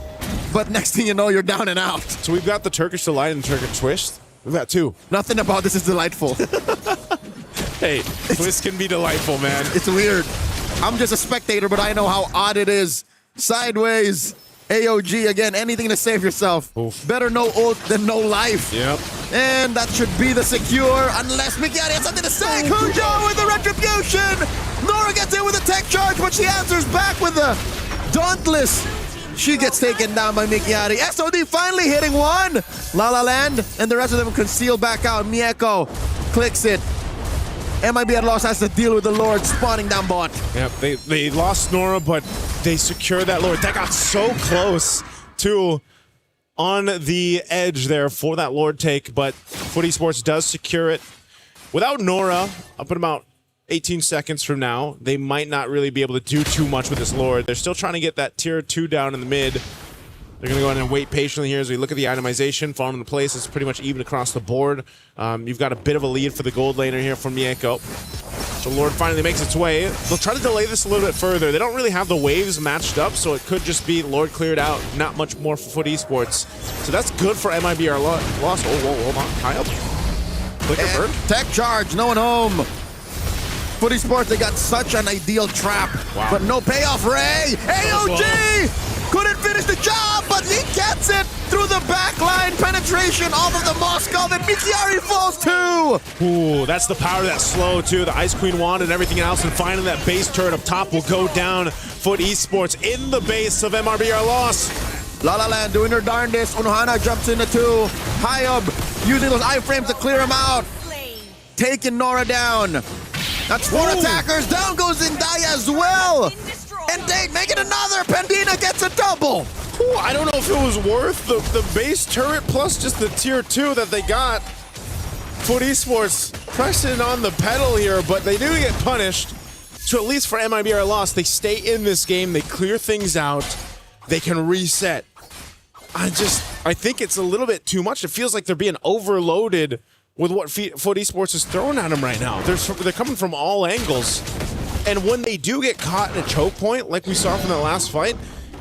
But next thing you know, you're down and out. So we've got the Turkish delight and the Turkish twist. We've got two. Nothing about this is delightful. Hey, twist can be delightful, man. It's weird. I'm just a spectator, but I know how odd it is. Sideways. AOG, again, anything to save yourself. Better no ult than no life. Yep. And that should be the secure, unless Mikiari has something to say. Kujo with the retribution. Nora gets in with a tech charge, but she answers back with the Dauntless. She gets taken down by Mikiari. SOD finally hitting one. La La Land, and the rest of them conceal back out. Mieko clicks it. MIB at loss has to deal with the Lord spawning down bot. Yep, they lost Nora, but they secured that Lord. That got so close to on the edge there for that Lord take, but Foot Esports does secure it. Without Nora, up in about 18 seconds from now, they might not really be able to do too much with this Lord. They're still trying to get that tier 2 down in the mid. They're going to go ahead and wait patiently here as we look at the itemization. Falling into place, it's pretty much even across the board. You've got a bit of a lead for the gold laner here from Mieko. So Lord finally makes its way. They'll try to delay this a little bit further. They don't really have the waves matched up, so it could just be Lord cleared out. Not much more for Foot Esports. So that's good for MIBR lost. Oh, whoa, hold on. High up. Flicker burn. Tech charge, no one home. Foot Esports, they got such an ideal trap, but no payoff. Ray, AOG couldn't finish the job, but he gets it through the backline penetration off of the Moscow. Then Mikiari falls too. Ooh, that's the power of that slow too. The Ice Queen wand and everything else, and finally that base turret up top will go down. Foot Esports in the base of MRBR loss. La La Land doing her darndest. Unohana jumps into two. Hayab using those iframes to clear him out. Taking Nora down. That's 4 attackers. Down goes Zendaya as well. And Date making another. Pandina gets a double. Ooh, I don't know if it was worth the base turret plus just the tier 2 that they got. Foot Esports pressing on the pedal here, but they do get punished. So at least for MIBR loss, they stay in this game. They clear things out. They can reset. I think it's a little bit too much. It feels like they're being overloaded with what Foot Esports is throwing at them right now. They're coming from all angles. And when they do get caught in a choke point, like we saw from that last fight,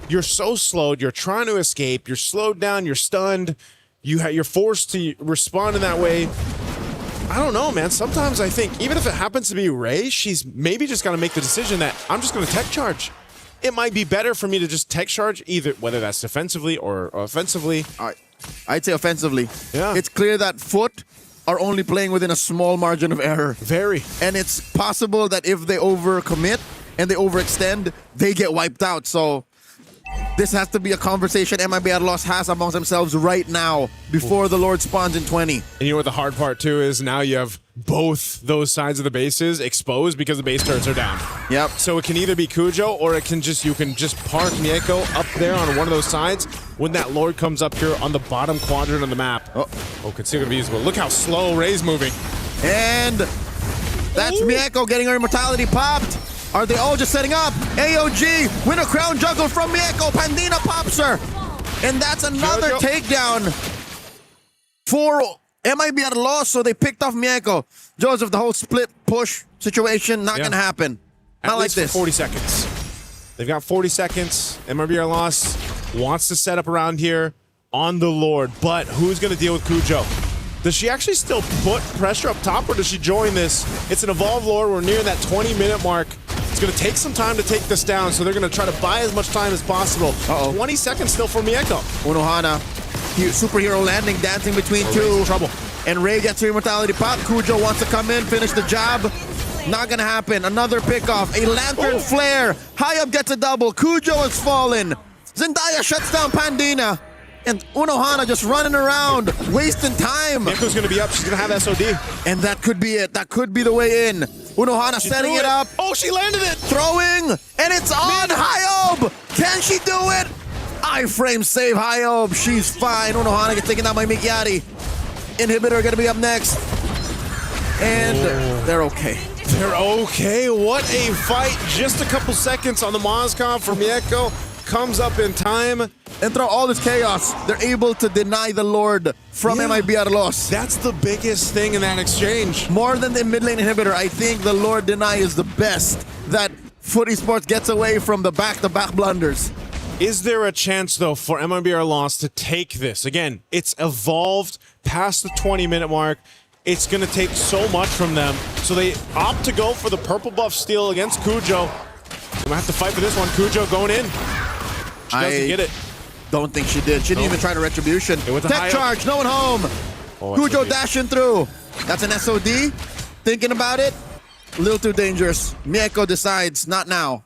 you're so slowed, you're trying to escape, you're slowed down, you're stunned, you're forced to respond in that way. I don't know, man. Sometimes I think, even if it happens to be Ray, she's maybe just got to make the decision that I'm just going to tech charge. It might be better for me to just tech charge, either whether that's defensively or offensively. I'd say offensively. Yeah. It's clear that Foot are only playing within a small margin of error. Very. And it's possible that if they overcommit and they overextend, they get wiped out. So this has to be a conversation MIB at loss has amongst themselves right now before the Lord spawns in 20. And you know what the hard part too is? Now you have both those sides of the bases exposed because the base turrets are down. Yep. So it can either be Kujo or you can just park Mieko up there on one of those sides when that Lord comes up here on the bottom quadrant of the map. Oh, it's still gonna be usable. Look how slow Ray's moving. And that's Mieko getting her immortality popped. Are they all just setting up? AOG, win a crown juggle from Mieko. Pandina pops her. And that's another takedown for MIB at a loss, so they picked off Mieko. Joseph, the whole split push situation, not going to happen. At Not like least for this. 40 seconds. They've got 40 seconds. MRBR loss wants to set up around here on the Lord, but who's going to deal with Kujo? Does she actually still put pressure up top, or does she join this? It's an evolved Lord. We're near that 20-minute mark. It's going to take some time to take this down, so they're going to try to buy as much time as possible. 20 seconds still for Mieko. Unohana, superhero landing, dancing between two. Trouble. And Ray gets her immortality pop. Kujo wants to come in, finish the job. Not going to happen. Another pickoff. A lantern flare. Hayab gets a double. Kujo has fallen. Zendaya shuts down Pandina. And Unohana just running around, wasting time. Mieko's going to be up. She's going to have SOD. And that could be it. That could be the way in. Unohana setting it up. Oh, she landed it. Throwing. And it's on Hayab. Can she do it? Iframe save Hayab. She's fine. Unohana gets taken down by Mikiari. Inhibitor going to be up next. And they're okay. They're okay. What a fight. Just a couple seconds on the Moscow for Mieko. Comes up in time. And through all this chaos, they're able to deny the Lord from MIB at a loss. That's the biggest thing in that exchange. More than the mid lane inhibitor, I think the Lord deny is the best that Foot Esports gets away from the back-to-back blunders. Is there a chance, though, for MIBR loss to take this? Again, it's evolved past the 20-minute mark. It's going to take so much from them. So they opt to go for the purple buff steal against Kujo. Gonna have to fight for this one. Cujo going in. She doesn't get it. Don't think she did. She didn't even try to retribution. Tech charge, no one home. Cujo dashing through. That's an SOD. Thinking about it, a little too dangerous. Mieko decides, not now.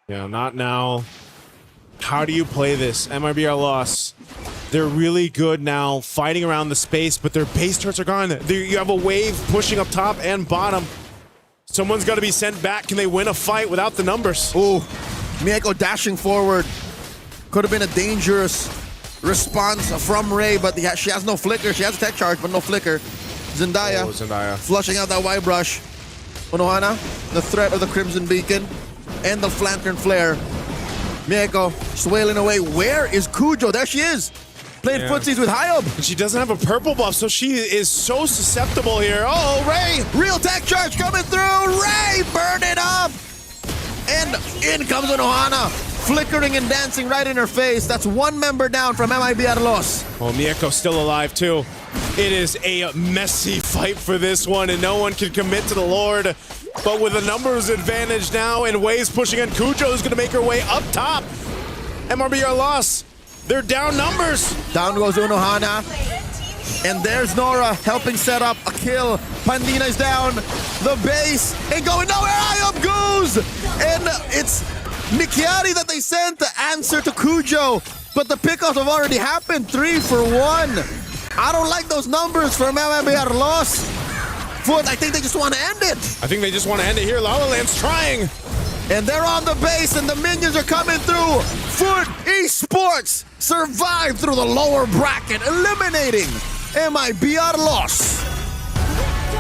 Yeah, not now. How do you play this? MRBR loss. They're really good now, fighting around the space, but their base turrets are gone. You have a wave pushing up top and bottom. Someone's got to be sent back. Can they win a fight without the numbers? Ooh, Mieko dashing forward. Could have been a dangerous response from Ray, but she has no flicker. She has a tech charge, but no flicker. Zendaya, flushing out that white brush. Unohana, the threat of the Crimson Beacon and the Lantern Flare. Mieko swailing away. Where is Cujo? There she is. Playing footsies with Hyob. And she doesn't have a purple buff, so she is so susceptible here. Oh, Ray! Real tech charge coming through. Ray, burn it up! And in comes Unohana, flickering and dancing right in her face. That's one member down from MIBR loss. Oh, Mieko's still alive too. It is a messy fight for this one, and no one can commit to the Lord. But with a numbers advantage now, and Waves pushing in, Cujo is going to make her way up top. MRBR loss. They're down numbers. Down goes Unohana. And there's Nora helping set up a kill. Pandina is down. The base ain't going nowhere. Hyob goes. And it's Mikiari that they sent to answer to Cujo. But the pickoffs have already happened. 3 for 1. I don't like those numbers from MMBR loss. Foot, I think they just want to end it. I think they just want to end it here. La La Land's trying. And they're on the base, and the minions are coming through. Foot Esports survived through the lower bracket, eliminating MIBR loss.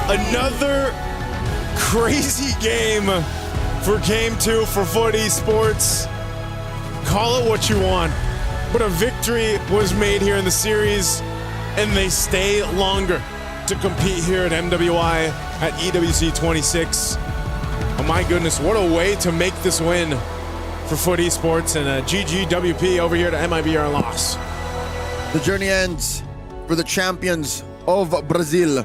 Another crazy game for Game 2 for Foot Esports. Call it what you want, but a victory was made here in the series, and they stay longer to compete here at MWI at EWC26. Oh my goodness, what a way to make this win for Foot Esports, and a GGWP over here to MIBR loss. The journey ends for the champions of Brazil.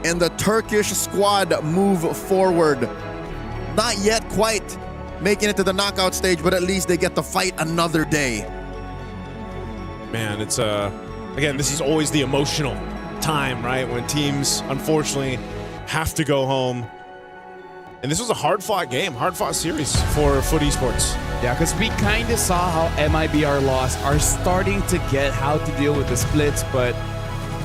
And the Turkish squad move forward. Not yet quite making it to the knockout stage, but at least they get to fight another day. Man, it's again, this is always the emotional time, right? When teams, unfortunately, have to go home. And this was a hard-fought game, hard-fought series for Foot Esports. Yeah, because we kind of saw how MIBR loss are starting to get how to deal with the splits, but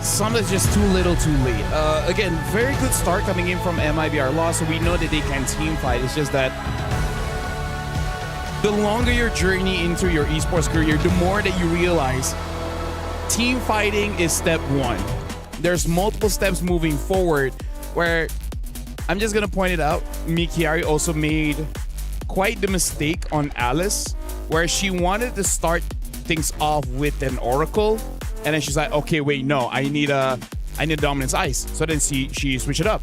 some is just too little too late. Again, very good start coming in from MIBR loss, so we know that they can team fight. It's just that the longer your journey into your esports career, the more that you realize team fighting is step one. There's multiple steps moving forward where, I'm just going to point it out, Mikiari also made quite the mistake on Alice, where she wanted to start things off with an Oracle, and then she's like, okay, wait, no, I need a Dominance Ice. So then she switched it up.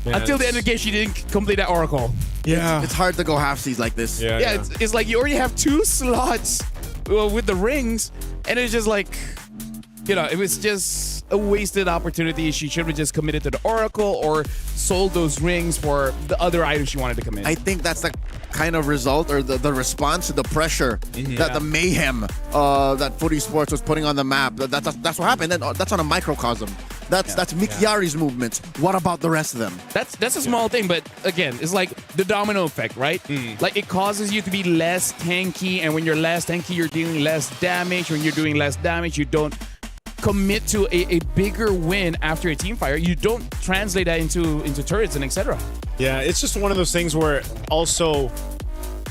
Man, until the end of the game, she didn't complete that Oracle. Yeah. It's hard to go halfsies like this. Yeah. It's like you already have 2 slots with the rings, and it's just like, you know, it was just a wasted opportunity. She should have just committed to the Oracle or sold those rings for the other items she wanted to commit. I think that's the kind of result or the response to the pressure that the mayhem that Foot Esports was putting on the map. That's what happened. That's on a microcosm. That's Mikiari's movements. What about the rest of them? That's a small thing, but again, it's like the domino effect, right? Like it causes you to be less tanky, and when you're less tanky, you're dealing less damage. When you're doing less damage, you don't commit to a bigger win after a team fire. You don't translate that into turrets and etc. Yeah, it's just one of those things where also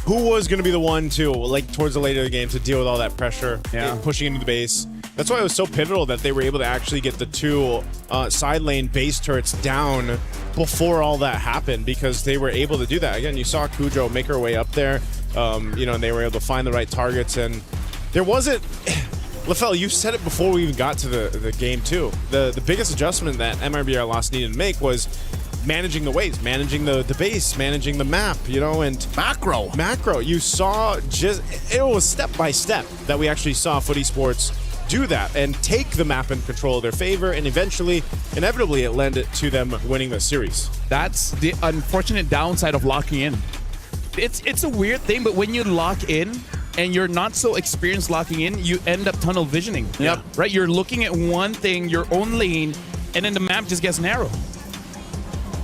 who was going to be the one to, like, towards the later of the game to deal with all that pressure and pushing into the base. That's why it was so pivotal that they were able to actually get the 2 side lane base turrets down before all that happened, because they were able to do that. Again, you saw Cujo make her way up there, you know, and they were able to find the right targets, and there wasn't... LaFell, you said it before we even got to the game too. The biggest adjustment that MRBR loss needed to make was managing the waves, managing the base, managing the map, you know, and macro. You saw it was step by step that we actually saw Foot Esports do that and take the map in control of their favor, and inevitably, it led it to them winning the series. That's the unfortunate downside of locking in. It's a weird thing, but when you lock in and you're not so experienced locking in, you end up tunnel visioning. Yep. Right? You're looking at one thing, your own lane, and then the map just gets narrow.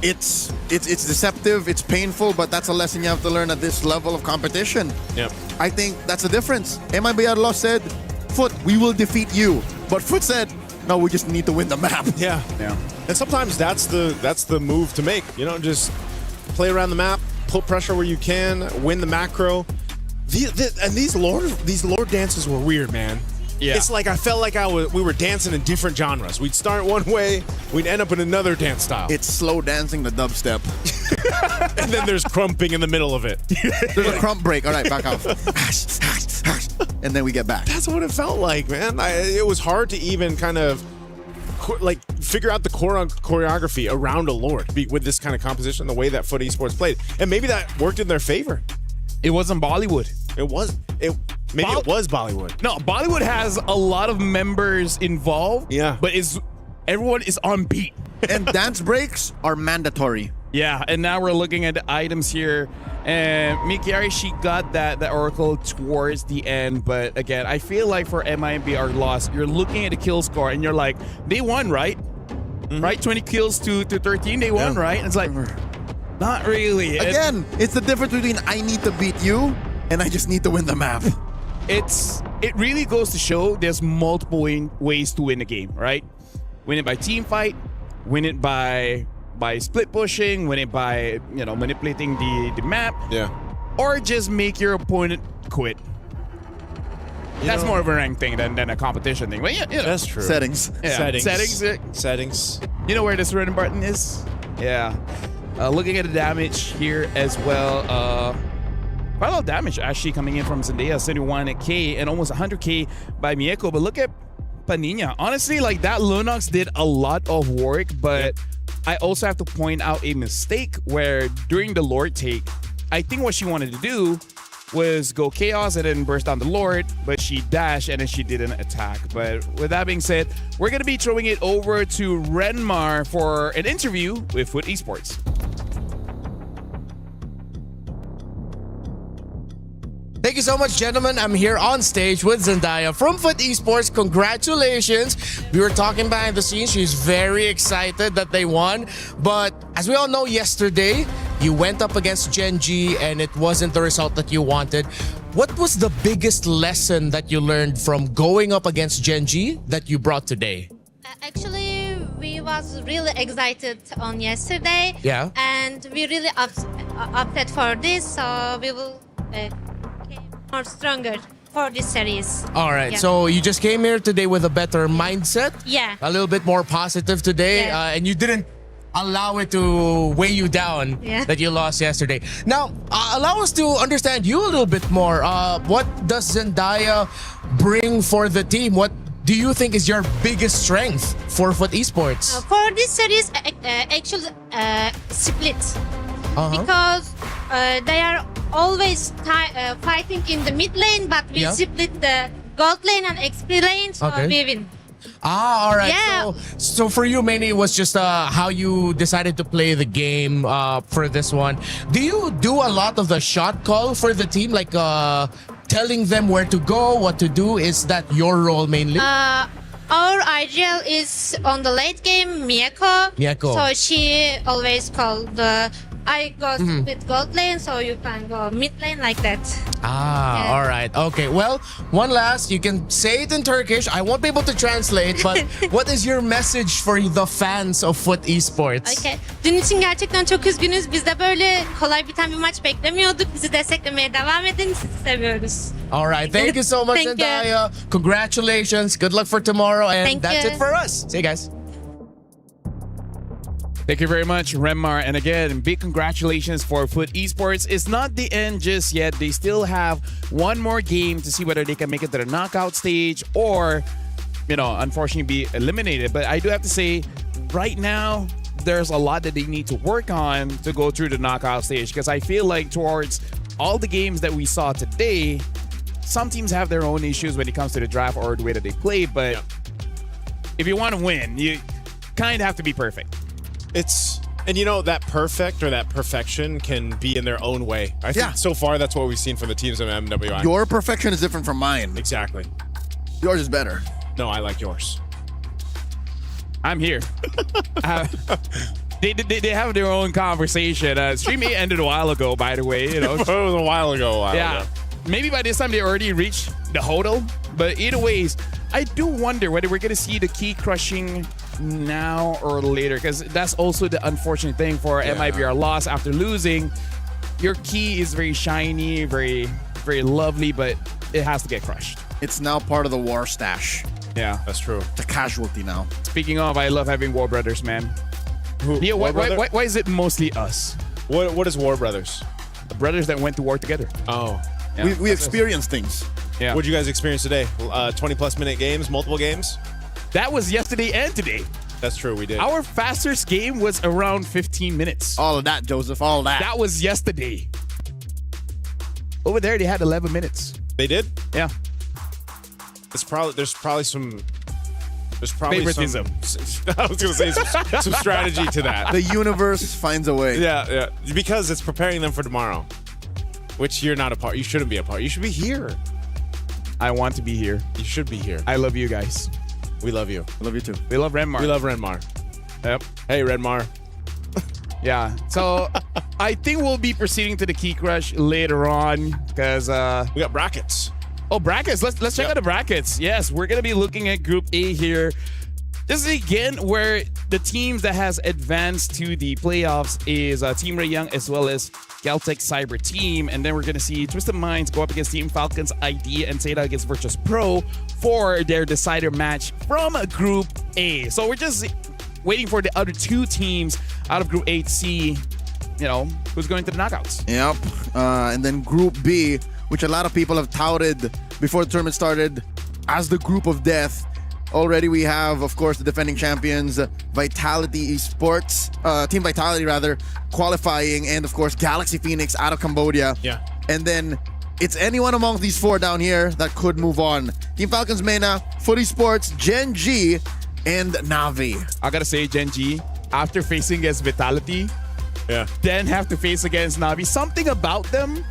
It's deceptive, it's painful, but that's a lesson you have to learn at this level of competition. Yep. I think that's the difference. MIBR Lost said, Foot, we will defeat you. But Foot said, no, we just need to win the map. Yeah. And sometimes that's the move to make. You know, just play around the map, put pressure where you can, win the macro. And these lore dances were weird, man. Yeah. It's like I felt like we were dancing in different genres. We'd start one way, we'd end up in another dance style. It's slow dancing the dubstep. And then there's crumping in the middle of it. There's a crump break. All right, back off. And then we get back. That's what it felt like, man. It was hard to even kind of figure out the choreography around a Lord with this kind of composition, the way that Foot Esports played. And maybe that worked in their favor. It wasn't Bollywood. It was Bollywood. No, Bollywood has a lot of members involved. Yeah. But everyone is on beat. And dance breaks are mandatory. Yeah, and now we're looking at the items here. And Mikiari, she got that Oracle towards the end. But again, I feel like for MIBR Lost, you're looking at the kill score and you're like, they won, right? Mm-hmm. Right? 20 kills to 13, they won, right? And it's like, not really. Again, it's the difference between I need to beat you and I just need to win the map. It really goes to show there's multiple ways to win a game, right? Win it by team fight, win it by split pushing, win it by manipulating the map, or just make your opponent quit. That's more of a ranked thing than a competition thing. But that's true. Settings. Yeah. Settings. You know where this random button is? Yeah. Looking at the damage here as well. Quite a lot of damage actually coming in from Zendaya, 71k and almost 100k by Mieko. But look at Panina. Honestly, that Lunox did a lot of work, but I also have to point out a mistake where during the Lord take, I think what she wanted to do was go Chaos and then burst down the Lord, but she dashed and then she didn't attack. But with that being said, we're going to be throwing it over to Renmar for an interview with Foot Esports. Thank you so much, gentlemen. I'm here on stage with Zendaya from Foot Esports. Congratulations. We were talking behind the scenes. She's very excited that they won. But as we all know, yesterday, you went up against Gen G and it wasn't the result that you wanted. What was the biggest lesson that you learned from going up against Gen G that you brought today? Actually, we was really excited on yesterday. Yeah. And we really upset for this. So we will... more stronger for this series. All right, so you just came here today with a better mindset. Yeah. A little bit more positive today, and you didn't allow it to weigh you down that you lost yesterday. Now, allow us to understand you a little bit more. What does Zendaya bring for the team? What do you think is your biggest strength for Foot Esports? For this series, actually split. Because they are always fighting in the mid lane, but we split the gold lane and XP lane, so we win. All right. Yeah. So for you, mainly, it was just how you decided to play the game for this one. Do you do a lot of the shot call for the team, like telling them where to go, what to do? Is that your role mainly? Our ideal is on the late game, Mieko. So she always call I go split gold lane, so you can go mid lane like that. All right. Okay. Well, one last. You can say it in Turkish. I won't be able to translate, but what is your message for the fans of Foot Esports? Okay. Dün için gerçekten çok üzgünüz. Biz de böyle kolay biten bir maç beklemiyorduk. Bizi desteklemeye devam edin. Sizi seviyoruz. All right. Thank you so much, Zendaya. Congratulations. Good luck for tomorrow. And that's it for us. See you guys. Thank you very much, Renmar. And again, big congratulations for Foot Esports. It's not the end just yet. They still have one more game to see whether they can make it to the knockout stage or, unfortunately be eliminated. But I do have to say, right now, there's a lot that they need to work on to go through the knockout stage, because I feel like towards all the games that we saw today, some teams have their own issues when it comes to the draft or the way that they play, but if you want to win, you kind of have to be perfect. And you know, that perfect or that perfection can be in their own way. I think so far that's what we've seen from the teams in MWI. Your perfection is different from mine. Exactly. Yours is better. No, I like yours. I'm here. They have their own conversation. Stream 8 ended a while ago, by the way. You know, it was a while ago. Maybe by this time they already reached the hodl. But either ways, I do wonder whether we're gonna see the key crushing now or later, because that's also the unfortunate thing for MIBR loss after losing. Your key is very shiny, very lovely, but it has to get crushed. It's now part of the war stash. Yeah, that's true. It's a casualty now. Speaking of, I love having War Brothers, man. Yeah, why is it mostly us? What is War Brothers? The brothers that went to war together. Oh. Yeah. We experienced things. Yeah. What'd you guys experience today? 20+ minute games, multiple games? That was yesterday and today. That's true, we did. Our fastest game was around 15 minutes. All of that, Joseph, all that. That was yesterday. Over there, they had 11 minutes. They did? Yeah. There's probably some favoritism. I was gonna say some strategy to that. The universe finds a way. Yeah, because it's preparing them for tomorrow, which you're not a part. You shouldn't be a part. You should be here. I want to be here. You should be here. I love you guys. We love you. I love you too. We love Renmar. We love Renmar. Yep. Hey, Renmar. Yeah. So I think we'll be proceeding to the key crush later on because we got brackets. Oh, brackets. Let's check out the brackets. Yes, we're gonna be looking at Group A here. This is again where the teams that has advanced to the playoffs is Team Ray Young as well as Galtech Cyber Team, and then we're gonna see Twisted Minds go up against Team Falcons ID and Zeta against Virtus Pro for their decider match from Group A. So we're just waiting for the other two teams out of Group A to see, you know, who's going to the knockouts. Yep. And then Group B, which a lot of people have touted before the tournament started as the group of death. Already we have, of course, the defending champions, Vitality Esports, Team Vitality rather, qualifying, and of course, Galaxy Phoenix out of Cambodia. Yeah. And then it's anyone among these four down here that could move on. Team Falcons Mena, Footy Sports, Gen G, and Navi. I gotta say, Gen G, after facing against Vitality, then have to face against Navi, something about them,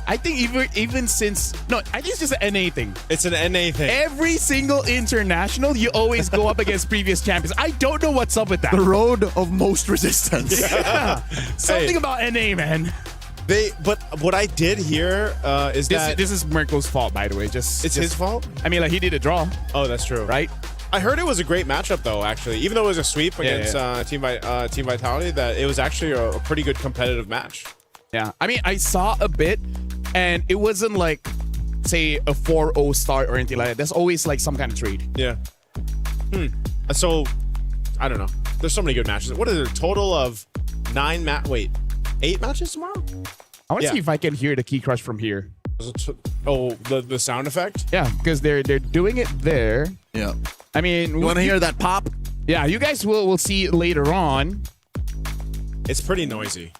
I think even since, no, I think it's just an NA thing. It's an NA thing. Every single international, you always go up against previous champions. I don't know what's up with that. The road of most resistance. Yeah. Something about NA, man. But what I did hear is that this is Mirko's fault, by the way. It's his fault. I mean, like, he did a draw. Oh, that's true. Right? I heard it was a great matchup, though. Actually, even though it was a sweep against Team Vitality, that it was actually a pretty good competitive match. Yeah, I mean, I saw a bit, and it wasn't like, say, a 4-0 start or anything like that. There's always like some kind of trade. Yeah. So, I don't know. There's so many good matches. What is it? A total of 8 matches tomorrow? I want to see if I can hear the key crush from here. Oh, the sound effect? Yeah, because they're doing it there. Yeah. I mean, you want to hear that pop? Yeah, you guys will see later on. It's pretty noisy.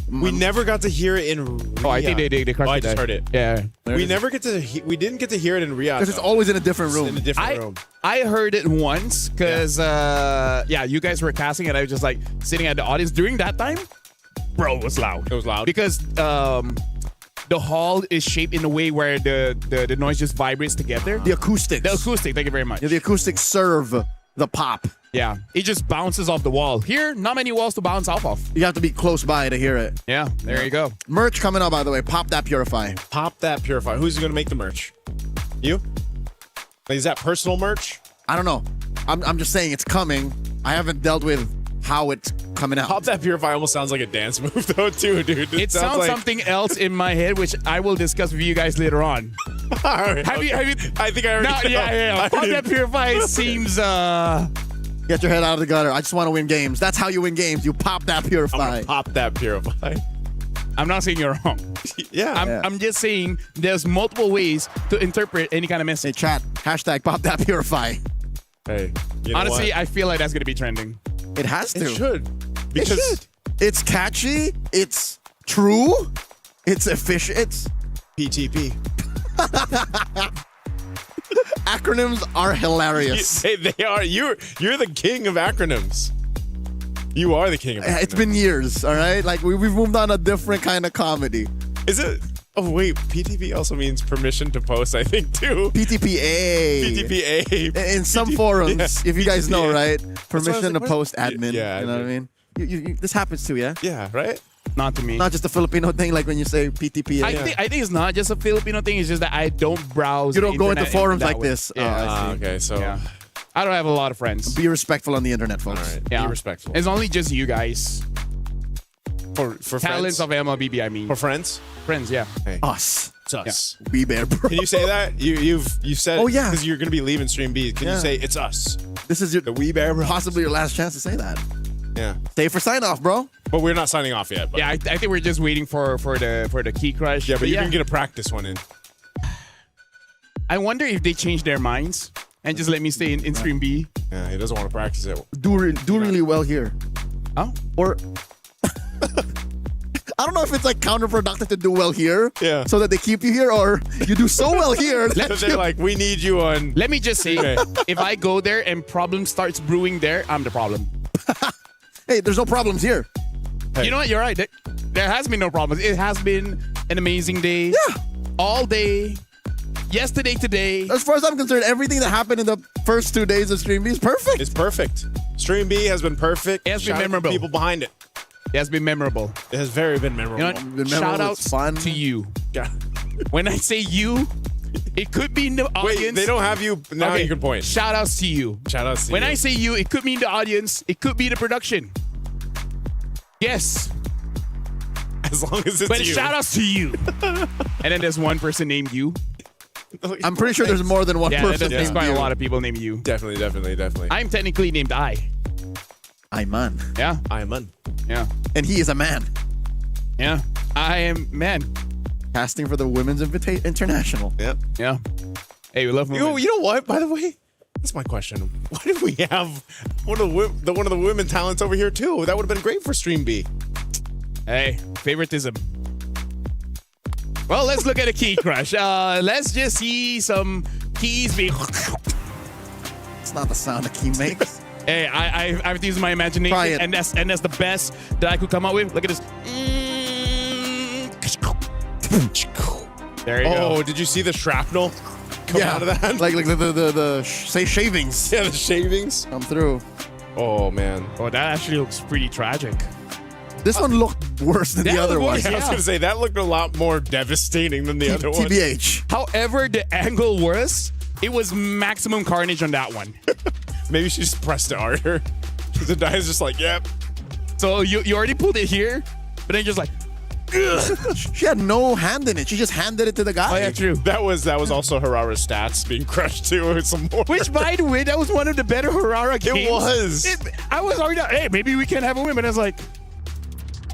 We never got to hear it in Riyadh. Oh, I think they crushed it. I just heard it. Yeah. We didn't get to hear it in Riyadh. Because it's always in a different room. In a different room. I heard it once because, you guys were casting and I was just like sitting at the audience. During that time, bro, it was loud. It was loud. Because the hall is shaped in a way where the noise just vibrates together. The acoustics. The acoustic, thank you very much. Yeah, the acoustics serve the pop. Yeah, it just bounces off the wall. Here, not many walls to bounce off of. You have to be close by to hear it. Yeah, there you go. Merch coming up, by the way. Pop That Purify. Pop That Purify. Who's going to make the merch? You? Is that personal merch? I don't know. I'm just saying it's coming. I haven't dealt with how it's coming out. Pop That Purify almost sounds like a dance move, though, too, dude. It sounds like something else in my head, which I will discuss with you guys later on. All right, have you? I think I already know. Yeah. Pop That Purify seems... Get your head out of the gutter. I just want to win games. That's how you win games. You pop that purify. Pop that purify. I'm not saying you're wrong. I'm just saying there's multiple ways to interpret any kind of message. Hey, chat. Hashtag pop that purify. Hey, you know honestly, what? I feel like that's going to be trending. It has to. It should. Because it's catchy. It's true. It's efficient. PTP. Acronyms are hilarious. They are. You're the king of acronyms. You are the king of acronyms. It's been years, all right? Like, we've moved on a different kind of comedy. Is it? Oh, wait. PTP also means permission to post, I think, too. PTPA. PTPA. In some forums, if you guys know, right? Permission to like, post admin. Yeah, you know what I mean? You, this happens too, yeah? Yeah, right? Not to me. Not just a Filipino thing, like when you say PTPA. I think it's not just a Filipino thing. It's just that I don't browse. You don't go into internet forums that like way. this. Yeah. Okay, so... Yeah. I don't have a lot of friends. Be respectful on the internet, folks. All right, Yeah. be respectful. It's only just you guys. For Talents friends? of MLBB, I mean. For friends? Friends, yeah. Hey. Us. It's us. We bear, bro. Can you say that? You said Oh, yeah. because you're going to be leaving Stream B. Can you say it's us? This is your The We Bear Bros. possibly your last chance to say that. Yeah. Stay for sign off, bro. But we're not signing off yet. But Yeah, I think we're just waiting for the key crush. yeah, but you can get a practice one in. I wonder if they change their minds and just let me stay in Stream B. Yeah, he doesn't want to practice it. Do really well here. Oh? Or I don't know if it's like counterproductive to do well here, so that they keep you here, or you do so well here. So they're like, we need you on. Let me just say, if I go there and problem starts brewing there, I'm the problem. Hey, there's no problems here. You know what? You're right. There has been no problems. It has been an amazing day. Yeah. All day. Yesterday, today. As far as I'm concerned, everything that happened in the first 2 days of Stream B is perfect. It's perfect. Stream B has been perfect. It has been Shout out to memorable. People behind it. It has been memorable. It has very been memorable. You know what? Shout outs to you. Yeah. When I say you, it could be in the audience. Wait, they don't have you. Now Okay, you can point. Shout outs to you. Shout outs to When you. I say you, it could be in the audience. It could be the production. Yes. As long as it's But you. shout outs to you. And then there's one person named you. I'm pretty sure there's more than one person There's named quite you. a lot of people named you. Definitely. I'm technically named I. man. Yeah. man. Yeah. And he is a man. Yeah. I am man. Casting for the Women's International. Yep. Yeah. Hey, we love women. You know what? By the way, that's my question. Why did we have one of the women talents over here too? That would have been great for Stream B. Hey, favoritism. Well, let's look at a key crush. Let's just see some keys being. It's not the sound a key makes. Hey, I have to use my imagination, Try it. and that's the best that I could come up with. Look at this. There you go. Oh, did you see the shrapnel come out of that? Like the say shavings. Yeah, the shavings come through. Oh man. Oh, that actually looks pretty tragic. This one looked worse than the other one. Yeah, I was gonna say that looked a lot more devastating than the other one. TBH. However, the angle was, it was maximum carnage on that one. Maybe she just pressed it harder. The die is just like, yep. So you already pulled it here, but then just like, ugh. She had no hand in it. She just handed it to the guy. Oh yeah, true. That was also Harara's stats being crushed too with some more. Which, by the way, that was one of the better Harara games. It was. I was already, hey, maybe we can have a win, but I was like,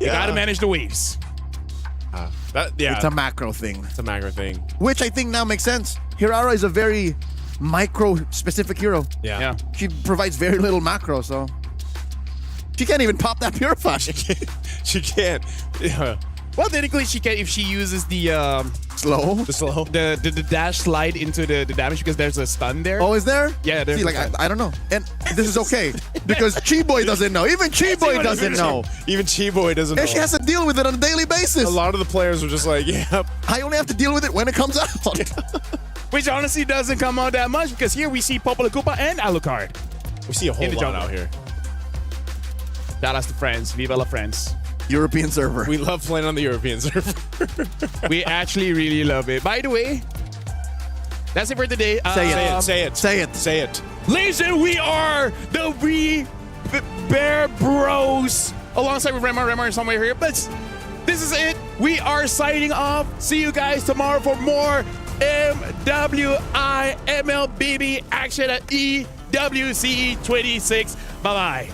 you gotta manage the waves. It's a macro thing. It's a macro thing. Which I think now makes sense. Hirara is a very micro-specific hero. Yeah. She provides very little macro, so she can't even pop that Purify. She can't. Yeah. Well, technically, she can if she uses the slow, the dash slide into the damage because there's a stun there. Oh, is there? Yeah, there's See, like I don't know, and this is okay because Chi-Boy doesn't know. Even Chi-Boy doesn't know. Even Chi-Boy doesn't know. And she has to deal with it on a daily basis. A lot of the players were just like, yep. I only have to deal with it when it comes out. Which honestly doesn't come out that much because here we see Popula Koopa and Alucard. We see a whole lot out here. Shout out to France. Viva la France. European server. We love playing on the European server. We actually really love it. By the way, that's it for today. Say it. Listen, we are the Bear Bros. Alongside with Remar is somewhere here. But this is it. We are signing off. See you guys tomorrow for more MWI MLBB action at EWC26. Bye-bye.